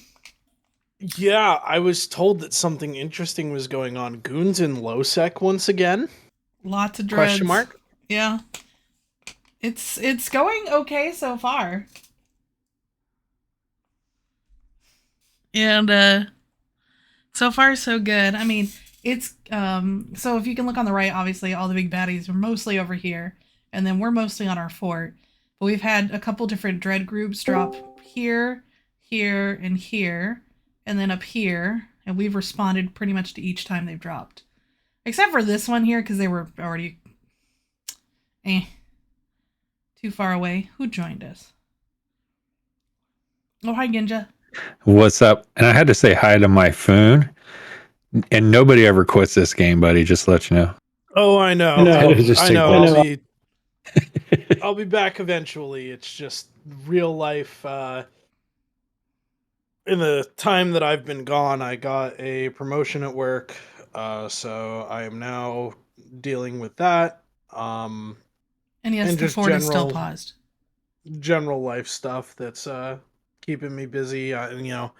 Yeah, I was told that something interesting was going on. Goons in low sec once again? Lots of dreads. Question mark? Yeah. It's going okay so far. And so far so good. I mean, it's so if you can look on the right, obviously all the big baddies are mostly over here, and then we're mostly on our fort. But we've had a couple different dread groups drop here, here, and here, and then up here, and we've responded pretty much to each time they've dropped. Except for this one here, because they were already too far away. Who joined us? Oh, hi, Ginja. What's up? And I had to say hi to my phone. And nobody ever quits this game, buddy. Just to let you know. Oh, I know. Just I take know. one. I'll be back eventually. It's just real life. In the time that I've been gone, I got a promotion at work. So I am now dealing with that. And yes, and the just fort is still paused. General life stuff that's keeping me busy. And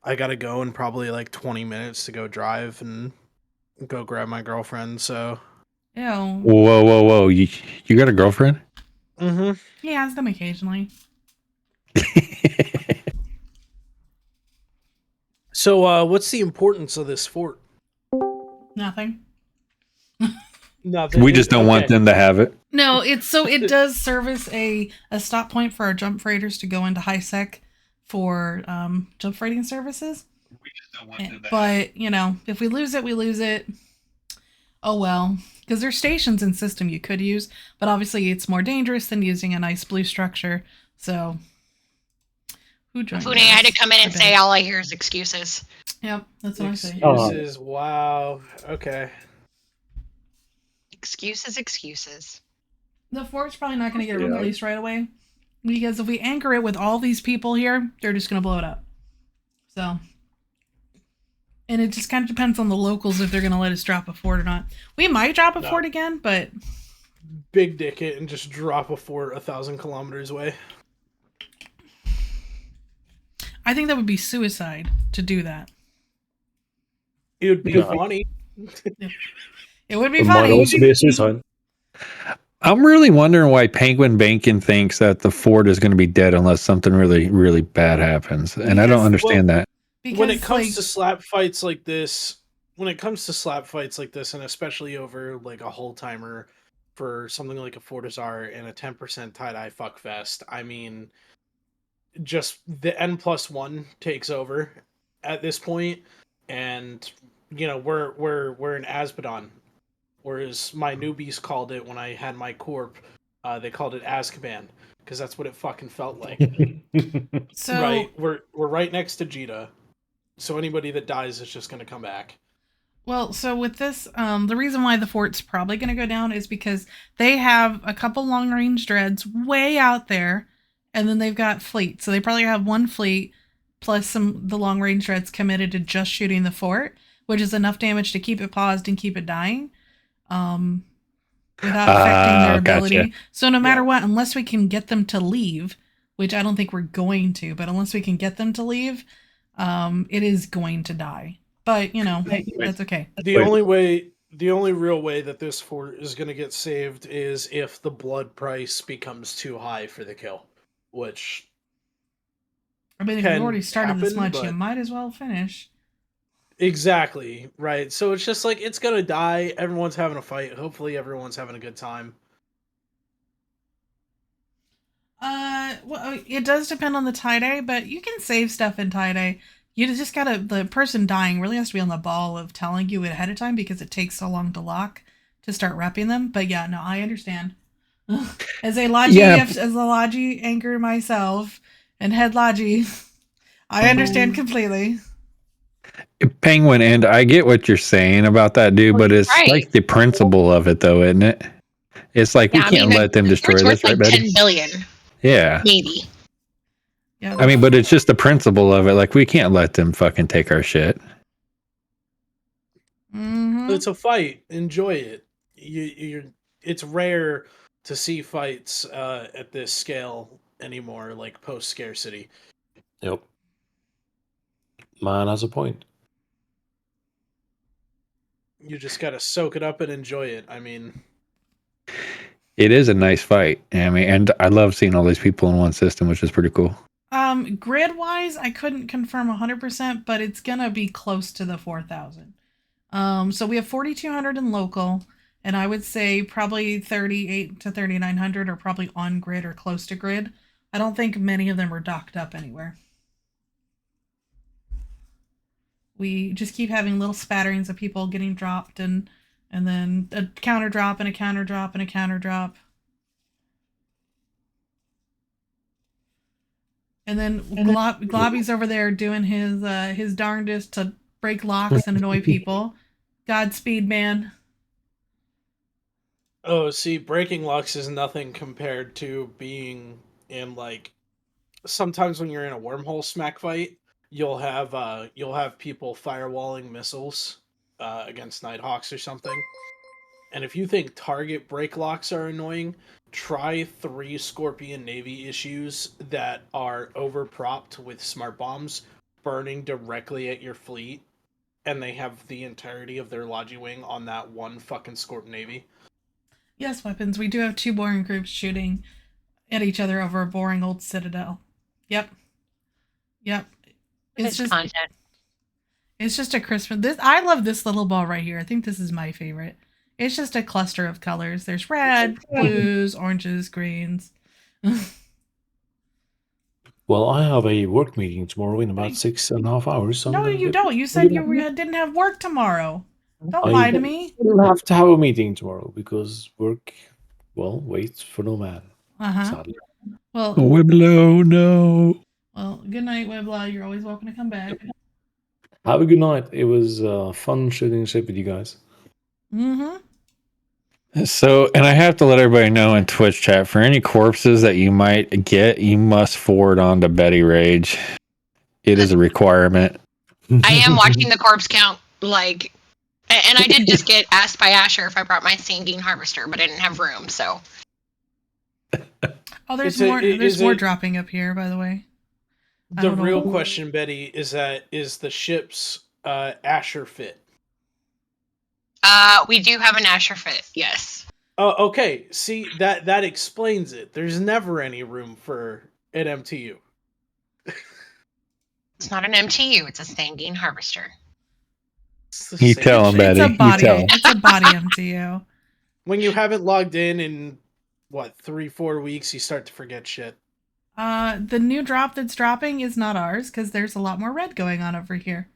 I gotta go in probably like 20 minutes to go drive and go grab my girlfriend. So Ew. Whoa. You got a girlfriend? mm-hmm. He has them occasionally. So what's the importance of this fort? Nothing. Nothing. We just don't want them to have it. No, it does service a stop point for our jump freighters to go into high sec for jump freighting services. We just don't want them to but if we lose it, we lose it. Oh well, because there's stations in system you could use, but obviously it's more dangerous than using a nice blue structure. So who joined? Fune, I had to come in and say all I hear is excuses. Yep, that's what I say. Excuses. Wow. Okay. Excuses. The fort's probably not going to get released right away, because if we anchor it with all these people here, they're just going to blow it up. So, and it just kind of depends on the locals if they're going to let us drop a fort or not. We might drop a fort again, but big dick it and just drop a fort 1,000 kilometers away. I think that would be suicide to do that. It would be funny. It would be It funny. might also be a suicide. I'm really wondering why Penguin Bankin thinks that the fort is going to be dead unless something really, really bad happens. And I don't understand that. Because, when it comes to slap fights like this, and especially over like a whole timer for something like a Fortizar and a 10% tie-dye fuckfest, I mean, just the N+1 takes over at this point, and we're in Ahbazon, or as my newbies called it when I had my corp, they called it Azkaban, because that's what it fucking felt like. So right, we're right next to Jita, so anybody that dies is just going to come back. Well, so with this, the reason why the fort's probably going to go down is because they have a couple long-range dreads way out there, and then they've got fleet. So they probably have one fleet plus the long-range dreads committed to just shooting the fort, which is enough damage to keep it paused and keep it dying, without affecting their ability. Gotcha. So no matter what, unless we can get them to leave, which I don't think we're going to, but unless we can get them to leave, it is going to die. But, that's okay. The only real way that this fort is going to get saved is if the blood price becomes too high for the kill, which I mean, if you've already started this happen, much, you might as well finish. Exactly, right. So it's just like, it's going to die. Everyone's having a fight. Hopefully everyone's having a good time. Well, it does depend on the tie-dye, but you can save stuff in tie-dye. You just gotta, the person dying really has to be on the ball of telling you ahead of time because it takes so long to lock to start repping them. But yeah, no, I understand. As a Logi, Yeah. as a Logi anchor myself and head Logi, I understand completely. Penguin, and I get what you're saying about that, dude, but it's right. like the principle of it, though, isn't it? It's like we can't let them destroy it's worth this, right, like Betty? 10 billion, Yeah. maybe. Yeah, I mean, but it's just the principle of it. Like, we can't let them fucking take our shit. It's a fight. Enjoy it. It's rare to see fights at this scale anymore, like post scarcity. Yep. Man has a point. You just gotta soak it up and enjoy it. I mean, It is a nice fight. I mean, and I love seeing all these people in one system, which is pretty cool. Grid wise, I couldn't confirm 100%, but it's gonna be close to the 4,000. So we have 4,200 in local, and I would say probably 38 to 3,900 are probably on grid or close to grid. I don't think many of them are docked up anywhere. We just keep having little spatterings of people getting dropped, and then a counter drop and a counter drop and a counter drop. And then Globby's over there doing his darndest to break locks and annoy people. Godspeed, man. oh, see, breaking locks is nothing compared to being in like. Sometimes when you're in a wormhole smack fight, you'll have people firewalling missiles against Nighthawks or something. And if you think target break locks are annoying, try 3 Scorpion Navy issues that are overpropped with smart bombs burning directly at your fleet, and they have the entirety of their Logi wing on that one fucking Scorp Navy. Yes, weapons. We do have 2 boring groups shooting at each other over a boring old citadel. Yep. It's just content. It's just a Christmas. I love this little ball right here. I think this is my favorite. It's just a cluster of colors. There's red, blues, oranges, greens. Well, I have a work meeting tomorrow in about 6.5 hours. So no, you don't. You said you didn't have work tomorrow. Don't lie to me. We'll have to have a meeting tomorrow because work, well, waits for no man. Sadly. Well, Wiblo, no. Well, good night, Webla. You're always welcome to come back. Have a good night. It was fun shooting shit with you guys. So, and I have to let everybody know in Twitch chat, for any corpses that you might get, you must forward on to Betty Rage. It is a requirement. I am watching the corpse count, like, and I did just get asked by Asher if I brought my Sandine Harvester, but I didn't have room, so. Oh, there's more. There's more dropping up here, by the way. The real question, Betty, is the ship's Asher fit? We do have an Asher fit, yes. Oh, okay. See, that explains it. There's never any room for an MTU. It's not an MTU, it's a Sandine Harvester. You tell him, Betty. It's a body MTU. When you haven't logged in what, 3-4 weeks, you start to forget shit. The new drop that's dropping is not ours because there's a lot more red going on over here.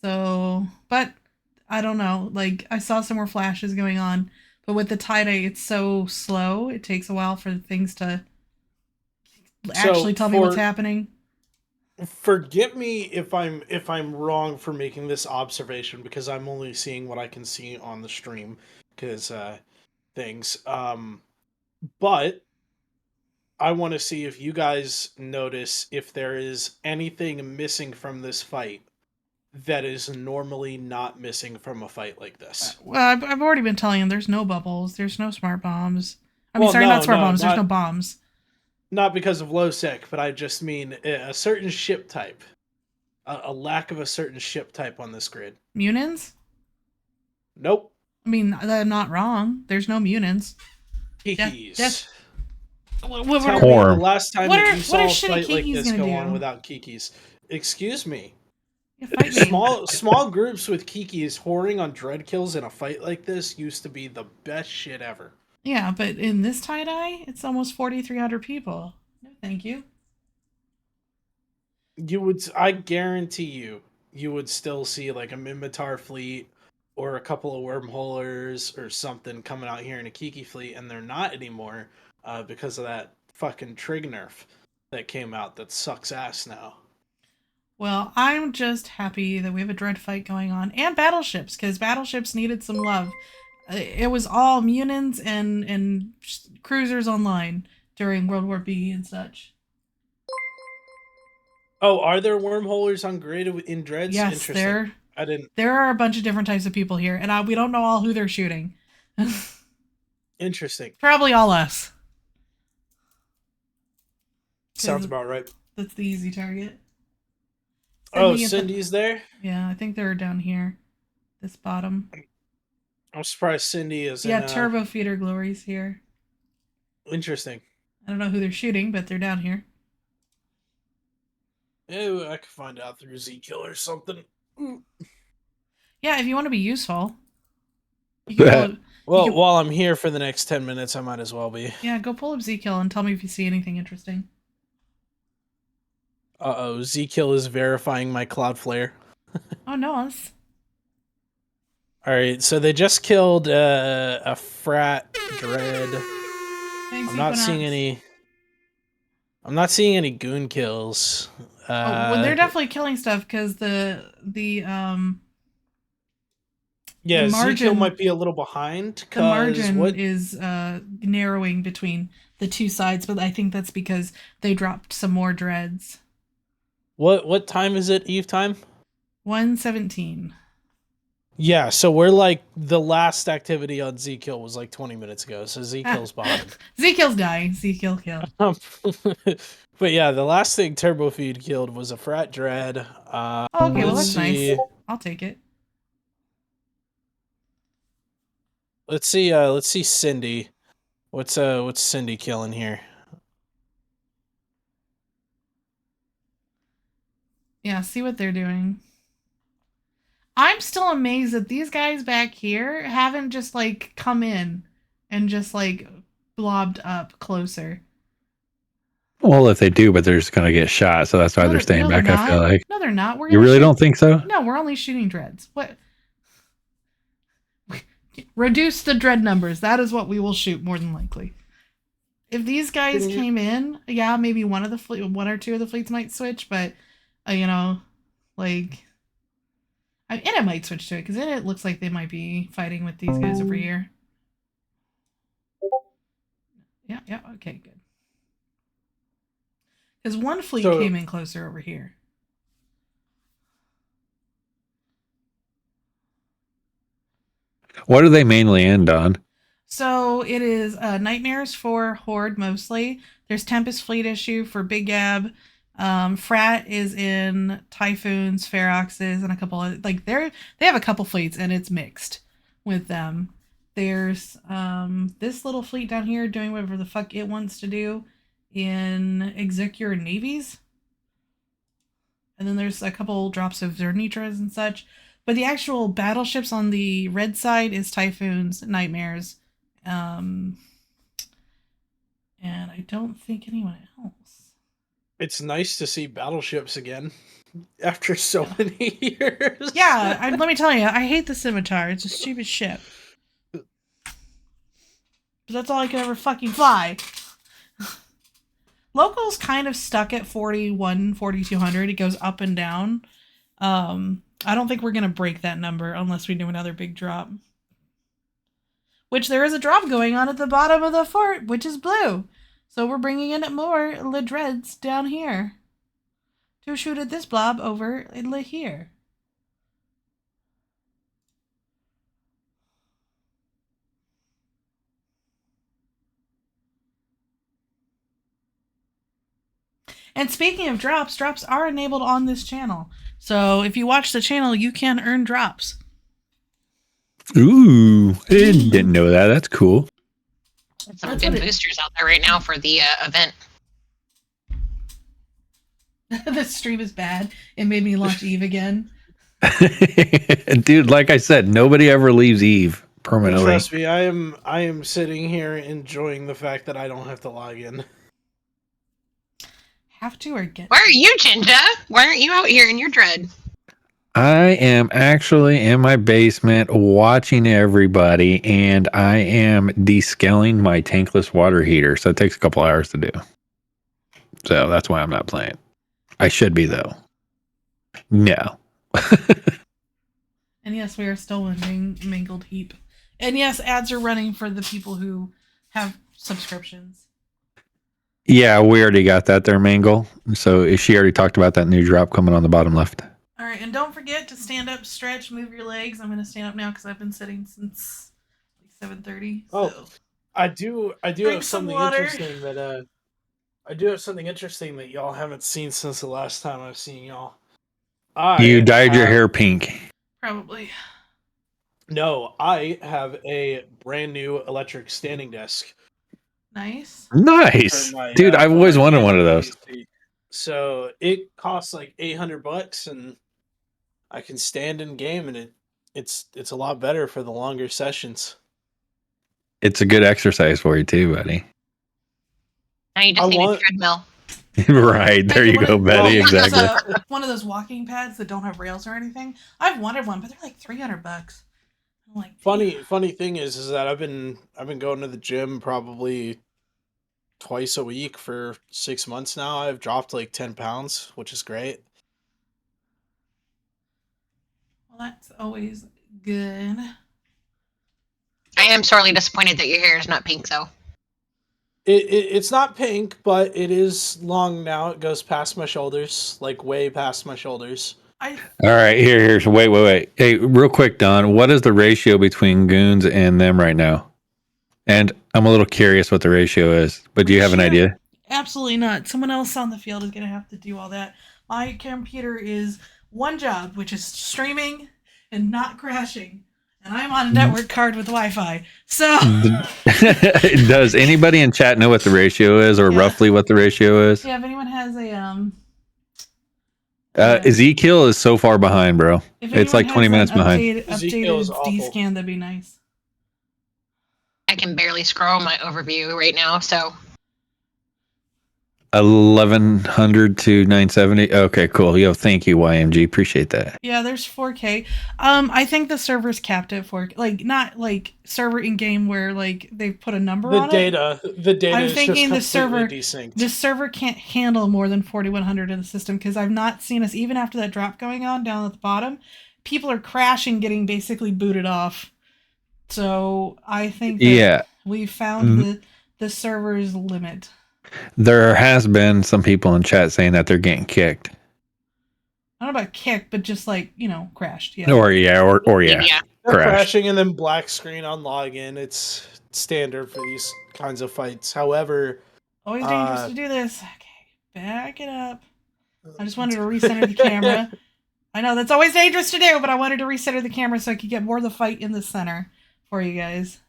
So, but I don't know. Like, I saw some more flashes going on, but with the tie-dye, it's so slow. It takes a while for things to actually tell me what's happening. Forgive me if I'm wrong for making this observation, because I'm only seeing what I can see on the stream, because things. But I want to see if you guys notice if there is anything missing from this fight that is normally not missing from a fight like this. Well, I've already been telling him there's no bubbles, there's no smart bombs. Not smart bombs, there's no bombs. Not because of low sec, but I just mean a certain ship type. A lack of a certain ship type on this grid. Munins? Nope. I mean, I'm not wrong. There's no Munins. Kikis. What Tell me the last time that you saw a fight like Kiki's this go on without Kikis. Excuse me. Yeah, small groups with Kikis whoring on dread kills in a fight like this used to be the best shit ever. Yeah, but in this tie-dye, it's almost 4,300 people. No, thank you. I guarantee you would still see like a Minmatar fleet or a couple of wormholers or something coming out here in a Kiki fleet, and they're not anymore because of that fucking trig nerf that came out that sucks ass now. Well, I'm just happy that we have a dread fight going on and battleships, because battleships needed some love. It was all Munins and cruisers online during World War B and such. Oh, are there wormholers on grid in Dreads? Yes, Interesting. I didn't. There are a bunch of different types of people here, and we don't know all who they're shooting. Interesting. Probably all us. Sounds about right. That's the easy target. Cindy's there? Yeah, I think they're down here. This bottom. I'm surprised Cindy is in Turbo Feeder Glory's here. Interesting. I don't know who they're shooting, but they're down here. Ew, I could find out through Z-Kill or something. Yeah, if you want to be useful. You can while I'm here for the next 10 minutes, I might as well be. Yeah, go pull up Z-Kill and tell me if you see anything interesting. Uh-oh, Z-Kill is verifying my Cloudflare. Oh, no, us. Alright, so they just killed a frat dread. I'm not seeing any goon kills. Well, they're definitely killing stuff because the Z-Kill might be a little behind. The margin is narrowing between the two sides, but I think that's because they dropped some more dreads. What time is it, Eve time? 1:17. Yeah, so we're like, the last activity on Z-Kill was like 20 minutes ago, so Z-Kill's behind. Z-Kill's dying. Z-Kill kill. But yeah, the last thing Turbo Feed killed was a frat dread. Okay, well that's nice. I'll take it. Let's see Cindy. What's Cindy killing here? Yeah, see what they're doing. I'm still amazed that these guys back here haven't just like come in and just like blobbed up closer. Well, if they do, but they're just gonna get shot, so that's why they're staying back. I feel like. No, they're not. You really don't think so? No, we're only shooting dreads. What? Reduce the dread numbers. That is what we will shoot more than likely. If these guys came in, yeah, maybe one or two of the fleets might switch, but like. And it might switch to it, because then it looks like they might be fighting with these guys over here. Yeah, okay, good. Because one fleet came in closer over here. What do they mainly end on? So it is Nightmares for Horde mostly. There's Tempest Fleet issue for Big Gab. Frat is in Typhoons, Feroxes, and a couple of they have a couple fleets, and it's mixed with them. There's this little fleet down here doing whatever the fuck it wants to do in Executor Navies. And then there's a couple drops of Zernitras and such. But the actual battleships on the red side is Typhoons, Nightmares, and I don't think anyone else. It's nice to see battleships again after so many years. Yeah, let me tell you, I hate the Scimitar. It's a stupid ship. But that's all I could ever fucking fly. Local's kind of stuck at 41, 4,200. It goes up and down. I don't think we're going to break that number unless we do another big drop. Which there is a drop going on at the bottom of the fort, which is blue. So we're bringing in more Ledreads down here to shoot at this blob over here. And speaking of drops are enabled on this channel. So if you watch the channel, you can earn drops. Ooh, I didn't know that. That's cool. There's some good boosters out there right now for the event. This stream is bad. It made me launch Eve again. Dude, like I said, nobody ever leaves Eve permanently. Trust me, I am sitting here enjoying the fact that I don't have to log in. Have to or get? Where are you, Jinja? Why aren't you out here in your dread? I am actually in my basement watching everybody, and I am descaling my tankless water heater. So it takes a couple hours to do. So that's why I'm not playing. I should be, though. No. And yes, we are still in Mangled Heap. And yes, ads are running for the people who have subscriptions. Yeah, we already got that there, Mangle. So she already talked about that new drop coming on the bottom left. All right, and don't forget to stand up, stretch, move your legs. I'm going to stand up now because I've been sitting since like 7:30. Oh, so. I do Drink have some something water. interesting that I do have something interesting that y'all haven't seen since the last time I've seen y'all. You dyed your hair pink. Probably. No, I have a brand new electric standing desk. Nice. Nice. For my, Dude, I've for always my wanted one of gaming those. PC. So it costs like $800, and I can stand in game, and it's a lot better for the longer sessions. It's a good exercise for you too, buddy. Now you just need a treadmill. Right. There you go, Betty. Exactly. One of those walking pads that don't have rails or anything. I've wanted one, but they're like $300. I'm like, funny thing is that I've been going to the gym probably twice a week for 6 months now. I've dropped like 10 pounds, which is great. Well, that's always good. I am sorely disappointed that your hair is not pink, though. It's not pink, but it is long now. It goes past my shoulders, like way past my shoulders. All right, here's wait. Hey, real quick, Don, what is the ratio between goons and them right now? And I'm a little curious what the ratio is, but do you have an idea? Absolutely not. Someone else on the field is going to have to do all that. My computer is one job, which is streaming and not crashing. And I'm on a network card with Wi-Fi. So does anybody in chat know what the ratio is, or roughly what the ratio is? Yeah, if anyone has a Ezekiel is so far behind, bro. It's like 20 minutes behind. Updated D-scan, that'd be nice. I can barely scroll my overview right now, so 1100 to 970. Okay, cool. Yo, thank you, YMG. Appreciate that. Yeah, there's 4K. I think the server's capped at 4K. Like, not like server in game where like they've put a number on it. The data. I'm is thinking just the server can't handle more than 4100 in the system, because I've not seen us, even after that drop going on down at the bottom, people are crashing, getting basically booted off. So I think that we found the server's limit. There has been some people in chat saying that they're getting kicked. I don't know about kicked, but just like, crashed. Yeah. Or crashing and then black screen on login. It's standard for these kinds of fights. However, always dangerous to do this. Okay, back it up. I just wanted to recenter the camera. I know that's always dangerous to do, but I wanted to recenter the camera so I could get more of the fight in the center for you guys.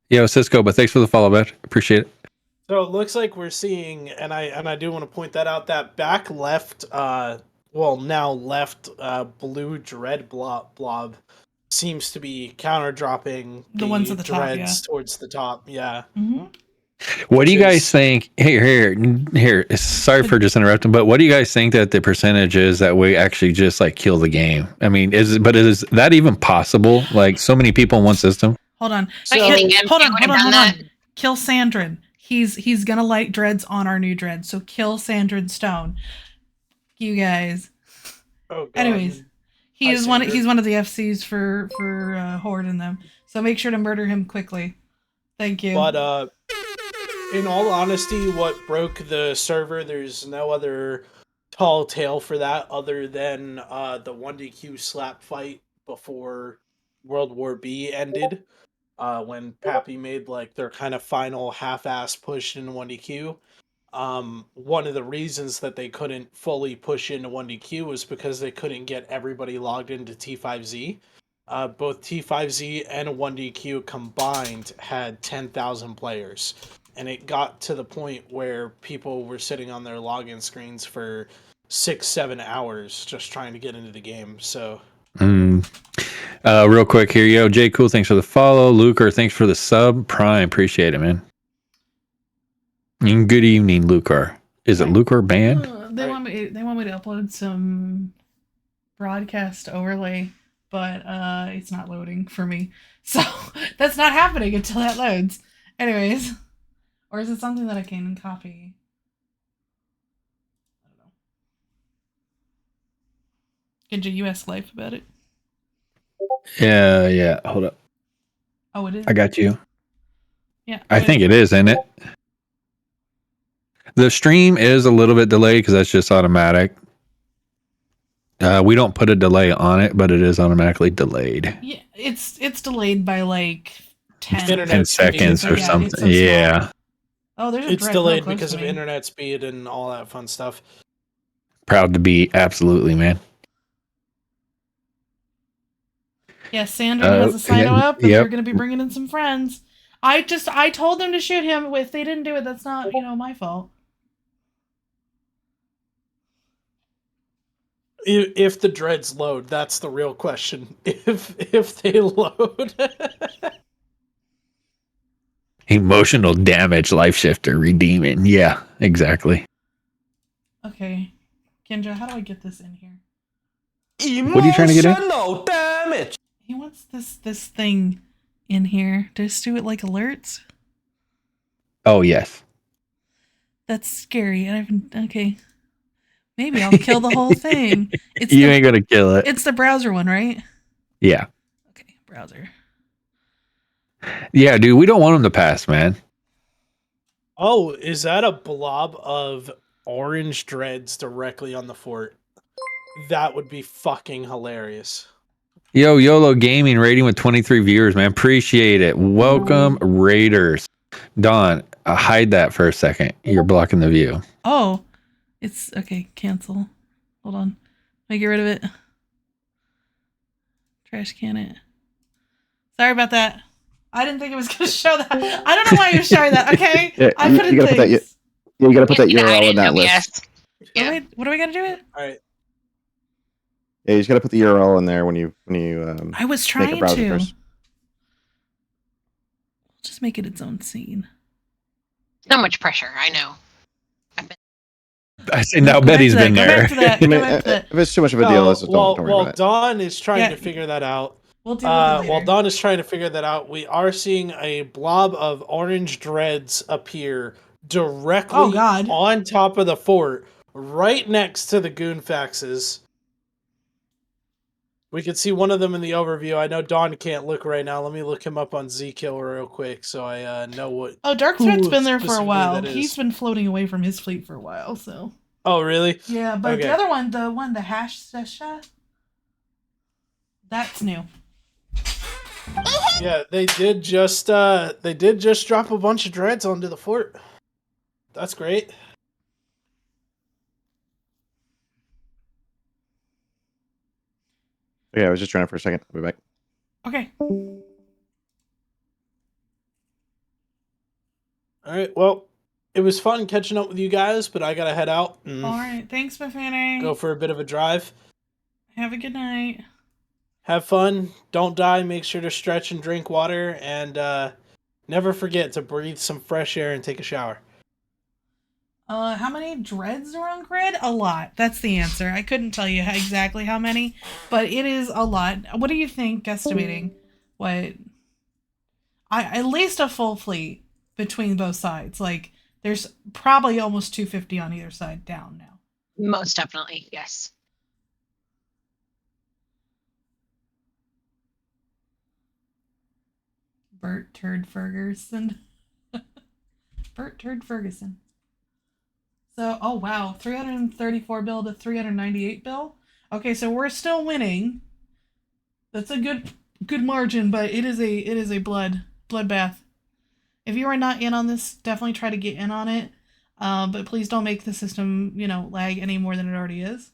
Yo, Cisco, but thanks for the follow, bud. Appreciate it. So it looks like we're seeing, and I do want to point that out, that back left, now left blue dread blob seems to be counter dropping the ones at the dreads top, towards the top. Yeah. Mm-hmm. What do you guys think? Here. Sorry for just interrupting, but what do you guys think that the percentage is that we actually just like kill the game? I mean, is that even possible? Like so many people in one system. Hold on. So, hold on. Kill Sandrin. He's gonna light dreads on our new dreads. So kill Sandrin Stone. You guys. Oh, God. Anyways, he's one of the FCs for Horde in them. So make sure to murder him quickly. Thank you. But in all honesty, what broke the server, there's no other tall tale for that other than the 1DQ slap fight before World War B ended. When Pappy made like their kind of final half-ass push into 1DQ. One of the reasons that they couldn't fully push into 1DQ was because they couldn't get everybody logged into T5Z. Both T5Z and 1DQ combined had 10,000 players. And it got to the point where people were sitting on their login screens for 6-7 hours just trying to get into the game. So... real quick here, yo, Jay Cool, thanks for the follow. Luker, thanks for the sub. Prime, appreciate it, man. And good evening, Luker. Is it Luker Band? They want me to upload some broadcast overlay, but it's not loading for me. So that's not happening until that loads. Anyways. Or is it something that I can copy? I don't know. Get your US life about it. Yeah. Hold up. Oh, it is? I got you. Yeah. I think it is, isn't it? The stream is a little bit delayed because that's just automatic. We don't put a delay on it, but it is automatically delayed. Yeah, it's delayed by like 10, Internet 10 speed. seconds or Yeah, something. it's so Yeah. small. Oh, there's a It's Dreadnought delayed close because to of me. internet speed and all that fun stuff. Proud to be, absolutely, man. Yeah, Sandra has a Sino yeah, up, and yep. they're going to be bringing in some friends. I told them to shoot him. If they didn't do it, that's not, my fault. If the dreads load, that's the real question. If they load. Emotional damage, life shifter, redeeming. Yeah, exactly. Okay. Kendra, how do I get this in here? What are you trying to get in? Emotional damage. He wants this thing in here. Just do it like alerts? Oh, yes. That's scary. Okay. Maybe I'll kill the whole thing. You ain't going to kill it. It's the browser one, right? Yeah. Okay, browser. Yeah, dude, we don't want him to pass, man. Oh, is that a blob of orange dreads directly on the fort? That would be fucking hilarious. Yo, YOLO Gaming rating with 23 viewers, man. Appreciate it. Welcome, Raiders. Dawn, hide that for a second. You're blocking the view. Oh, it's okay. Cancel. Hold on. Let me get rid of it. Trash can it. Sorry about that. I didn't think it was going to show that. I don't know why you're showing that. Okay, Yeah, I put in gotta put things. that. You gotta put that Yeah, I URL in didn't that know, list. yes. Yeah. What do we got to do it? All right. Yeah, you just gotta put the URL in there when you I was make a trying browser to. first. Just make it its own scene. So much pressure, I know. I say now Go back Betty's to that, been go there. back to that. I Go mean, back to that. if it's too much of a deal, let's just don't worry While about it. Dawn is trying Yeah. to figure that out, We'll deal with it later. while Dawn is trying to figure that out, we are seeing a blob of orange dreads appear directly Oh, God. on top of the fort, right next to the goon faxes. We can see one of them in the overview. I know Dawn can't look right now. Let me look him up on Zkill real quick so I know what. Oh, Dark who Threat's been there for a specifically while. that is. He's been floating away from his fleet for a while, so. Oh, really? Yeah, but Okay. the other one, the hash session, that's new. Yeah, they did just drop a bunch of dreads onto the fort. That's great. Okay, I was just trying for a second. I'll be back. Okay. All right. Well, it was fun catching up with you guys, but I gotta head out and All right. Thanks, Buffini. go for a bit of a drive. Have a good night. Have fun. Don't die. Make sure to stretch and drink water, and never forget to breathe some fresh air and take a shower. How many dreads are on grid? A lot. That's the answer. I couldn't tell you exactly how many, but it is a lot. What do you think, guesstimating? What? At least a full fleet between both sides. Like, there's probably almost 250 on either side down now. Most definitely, yes. Bert Turd Ferguson. Bert Turd Ferguson. So, oh wow, 334 bill to 398 bill. Okay, so we're still winning. That's a good margin, but it is a bloodbath. If you are not in on this, definitely try to get in on it. But please don't make the system, lag any more than it already is.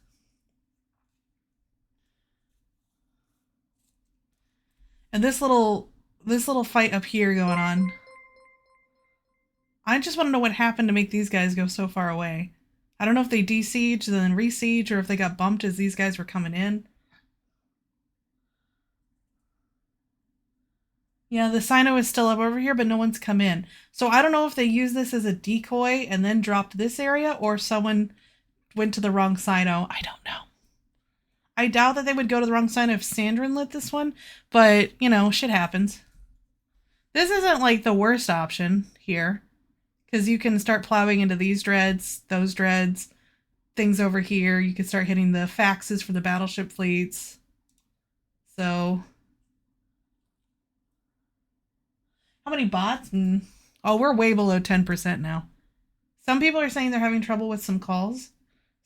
And this little fight up here going on. I just want to know what happened to make these guys go so far away. I don't know if they de-sieged and then re-sieged or if they got bumped as these guys were coming in. Yeah, the Sino is still up over here, but no one's come in. So I don't know if they used this as a decoy and then dropped this area or someone went to the wrong Sino. I don't know. I doubt that they would go to the wrong side if Sandrin lit this one, but, you know, shit happens. This isn't, like, the worst option here, because you can start plowing into these dreads, those dreads, things over here. You can start hitting the faxes for the battleship fleets. So, how many bots? Oh, we're way below 10% now. Some people are saying they're having trouble with some calls.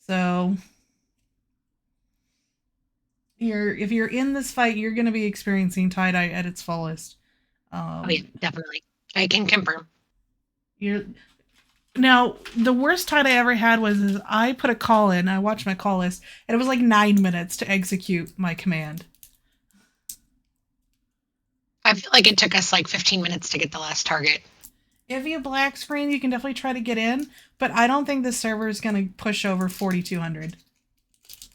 So, if you're in this fight, you're going to be experiencing tie-dye at its fullest. Oh yeah, definitely. I can confirm. Now, the worst tie-dye I ever had was I put a call in. I watched my call list, and it was like 9 minutes to execute my command. I feel like it took us like 15 minutes to get the last target. If you black screen, you can definitely try to get in, but I don't think the server is going to push over 4,200.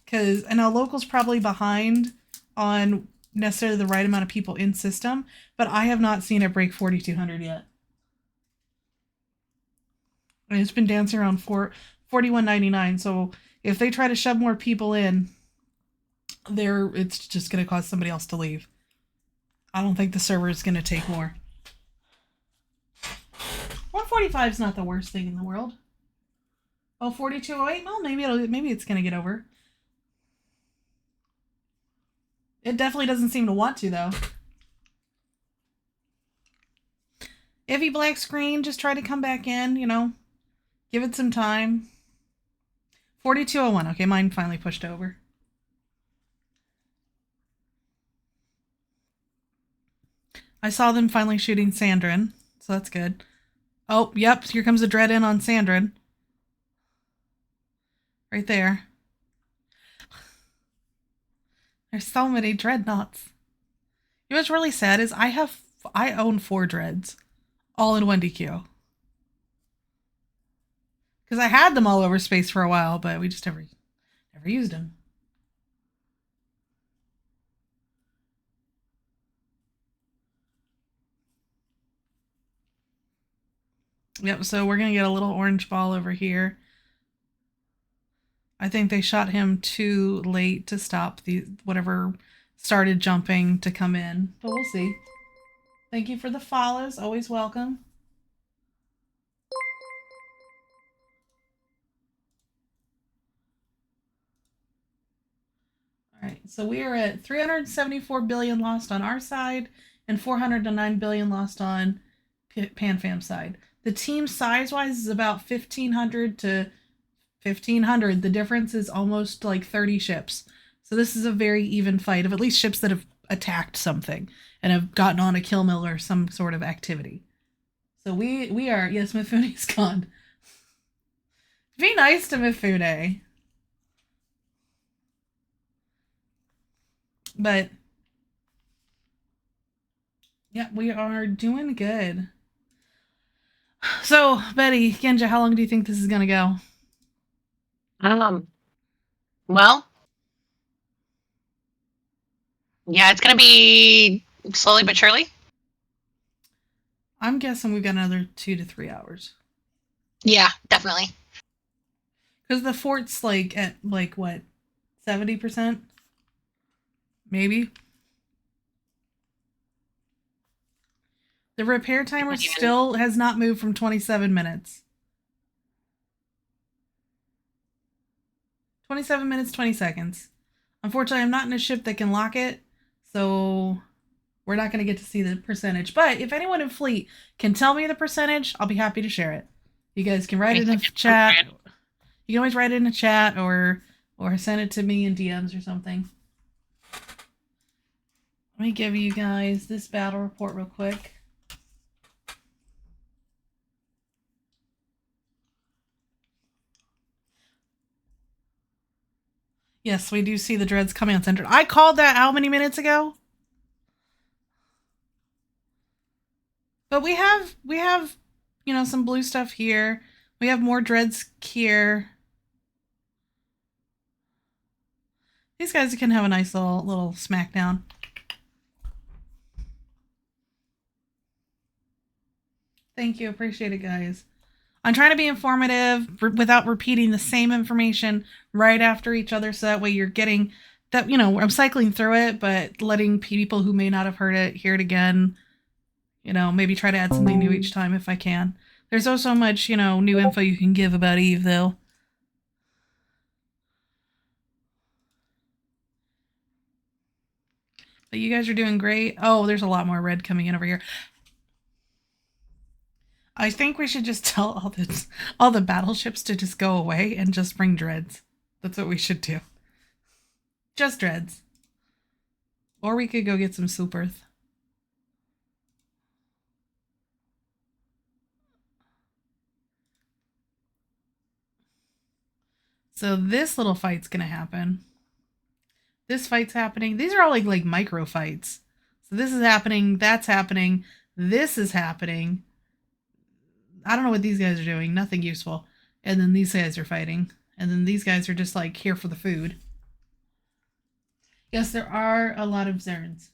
Because I know local's probably behind on necessarily the right amount of people in system, but I have not seen it break 4,200 yet. And it's been dancing around 41.99. So if they try to shove more people in, it's just going to cause somebody else to leave. I don't think the server is going to take more. 145 is not the worst thing in the world. Oh, 4208? Well, maybe it's going to get over. It definitely doesn't seem to want to, though. If you black screen, just try to come back in, you know. Give it some time. 4201. Okay, mine finally pushed over. I saw them finally shooting Sandrin, so that's good. Oh, yep, here comes the dread in on Sandrin. Right there. There's so many dreadnoughts. You know what's really sad is I own 4 dreads, all in 1 DQ. Because I had them all over space for a while, but we just never used them. Yep, so we're going to get a little orange ball over here. I think they shot him too late to stop whatever started jumping to come in. But we'll see. Thank you for the follows. Always welcome. Alright, so we are at 374 billion lost on our side and 409 billion lost on PanFam's side. The team size-wise is about 1,500 to 1,500. The difference is almost like 30 ships. So this is a very even fight of at least ships that have attacked something and have gotten on a kill mill or some sort of activity. So we are... Yes, Mifune's gone. Be nice to Mifune. But... yeah, we are doing good. So, Betty, Genja, how long do you think this is going to go? Well, yeah, it's going to be slowly but surely. I'm guessing we've got another 2 to 3 hours. Yeah, definitely. Because the fort's like at like what, 70%? Maybe. The repair timer still has not moved from 27 minutes. 27 minutes, 20 seconds. Unfortunately, I'm not in a ship that can lock it, so we're not going to get to see the percentage. But if anyone in fleet can tell me the percentage, I'll be happy to share it. You guys can write it in the chat. You can always write it in the chat or send it to me in DMs or something. Let me give you guys this battle report real quick. Yes, we do see the dreads coming on center. I called that how many minutes ago? But we have, you know, some blue stuff here. We have more dreads here. These guys can have a nice little smackdown. Thank you. Appreciate it, guys. I'm trying to be informative without repeating the same information right after each other, so that way you're getting that, I'm cycling through it, but letting people who may not have heard it hear it again. Maybe try to add something new each time if I can. There's also so much, new info you can give about Eve, though. But you guys are doing great. Oh, there's a lot more red coming in over here. I think we should just tell all the battleships to just go away and just bring dreads. That's what we should do. Just dreads. Or we could go get some soup earth. So this little fight's gonna happen. This fight's happening. These are all like micro fights. So this is happening. That's happening. This is happening. I don't know what these guys are doing. Nothing useful. And then these guys are fighting. And then these guys are just like here for the food. Yes, there are a lot of Zerns.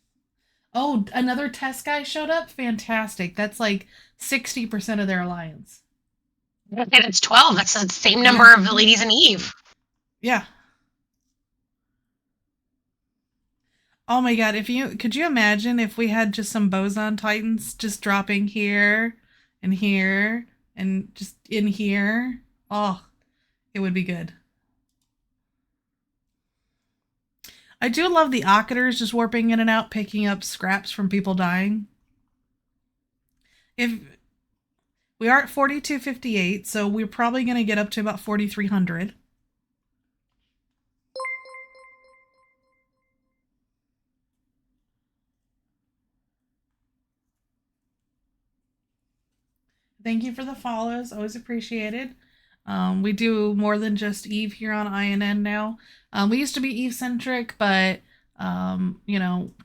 Oh, another test guy showed up? Fantastic. That's like 60% of their alliance. And it's 12. That's the same number of the ladies in Eve. Yeah. Oh my god, could you imagine if we had just some boson titans just dropping here and here and just in here? Oh, it would be good. I do love the occupators just warping in and out, picking up scraps from people dying. If we are at 4258, so we're probably going to get up to about 4300. Thank you for the follows. Always appreciated. We do more than just Eve here on INN now. We used to be Eve-centric, but,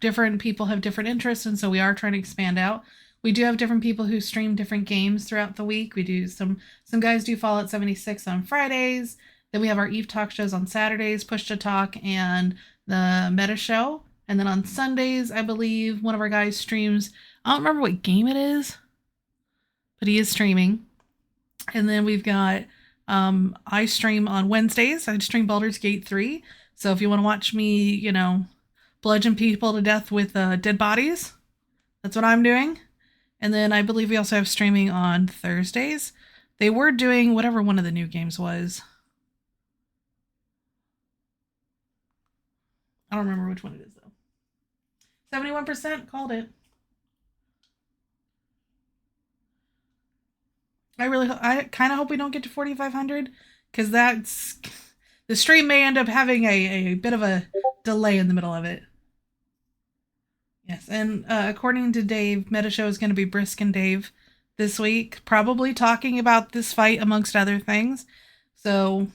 different people have different interests, and so we are trying to expand out. We do have different people who stream different games throughout the week. We do some guys do Fallout 76 on Fridays. Then we have our Eve Talk shows on Saturdays, Push to Talk, and the Meta Show. And then on Sundays, I believe one of our guys streams. I don't remember what game it is, but he is streaming. And then we've got I stream on Wednesdays. I stream Baldur's Gate 3. So if you want to watch me, bludgeon people to death with dead bodies, that's what I'm doing. And then I believe we also have streaming on Thursdays. They were doing whatever one of the new games was. I don't remember which one it is, though. 71% called it. I kind of hope we don't get to 4,500, because the stream may end up having a bit of a delay in the middle of it. Yes, and according to Dave, Meta Show is going to be Brisk and Dave this week, probably talking about this fight amongst other things. So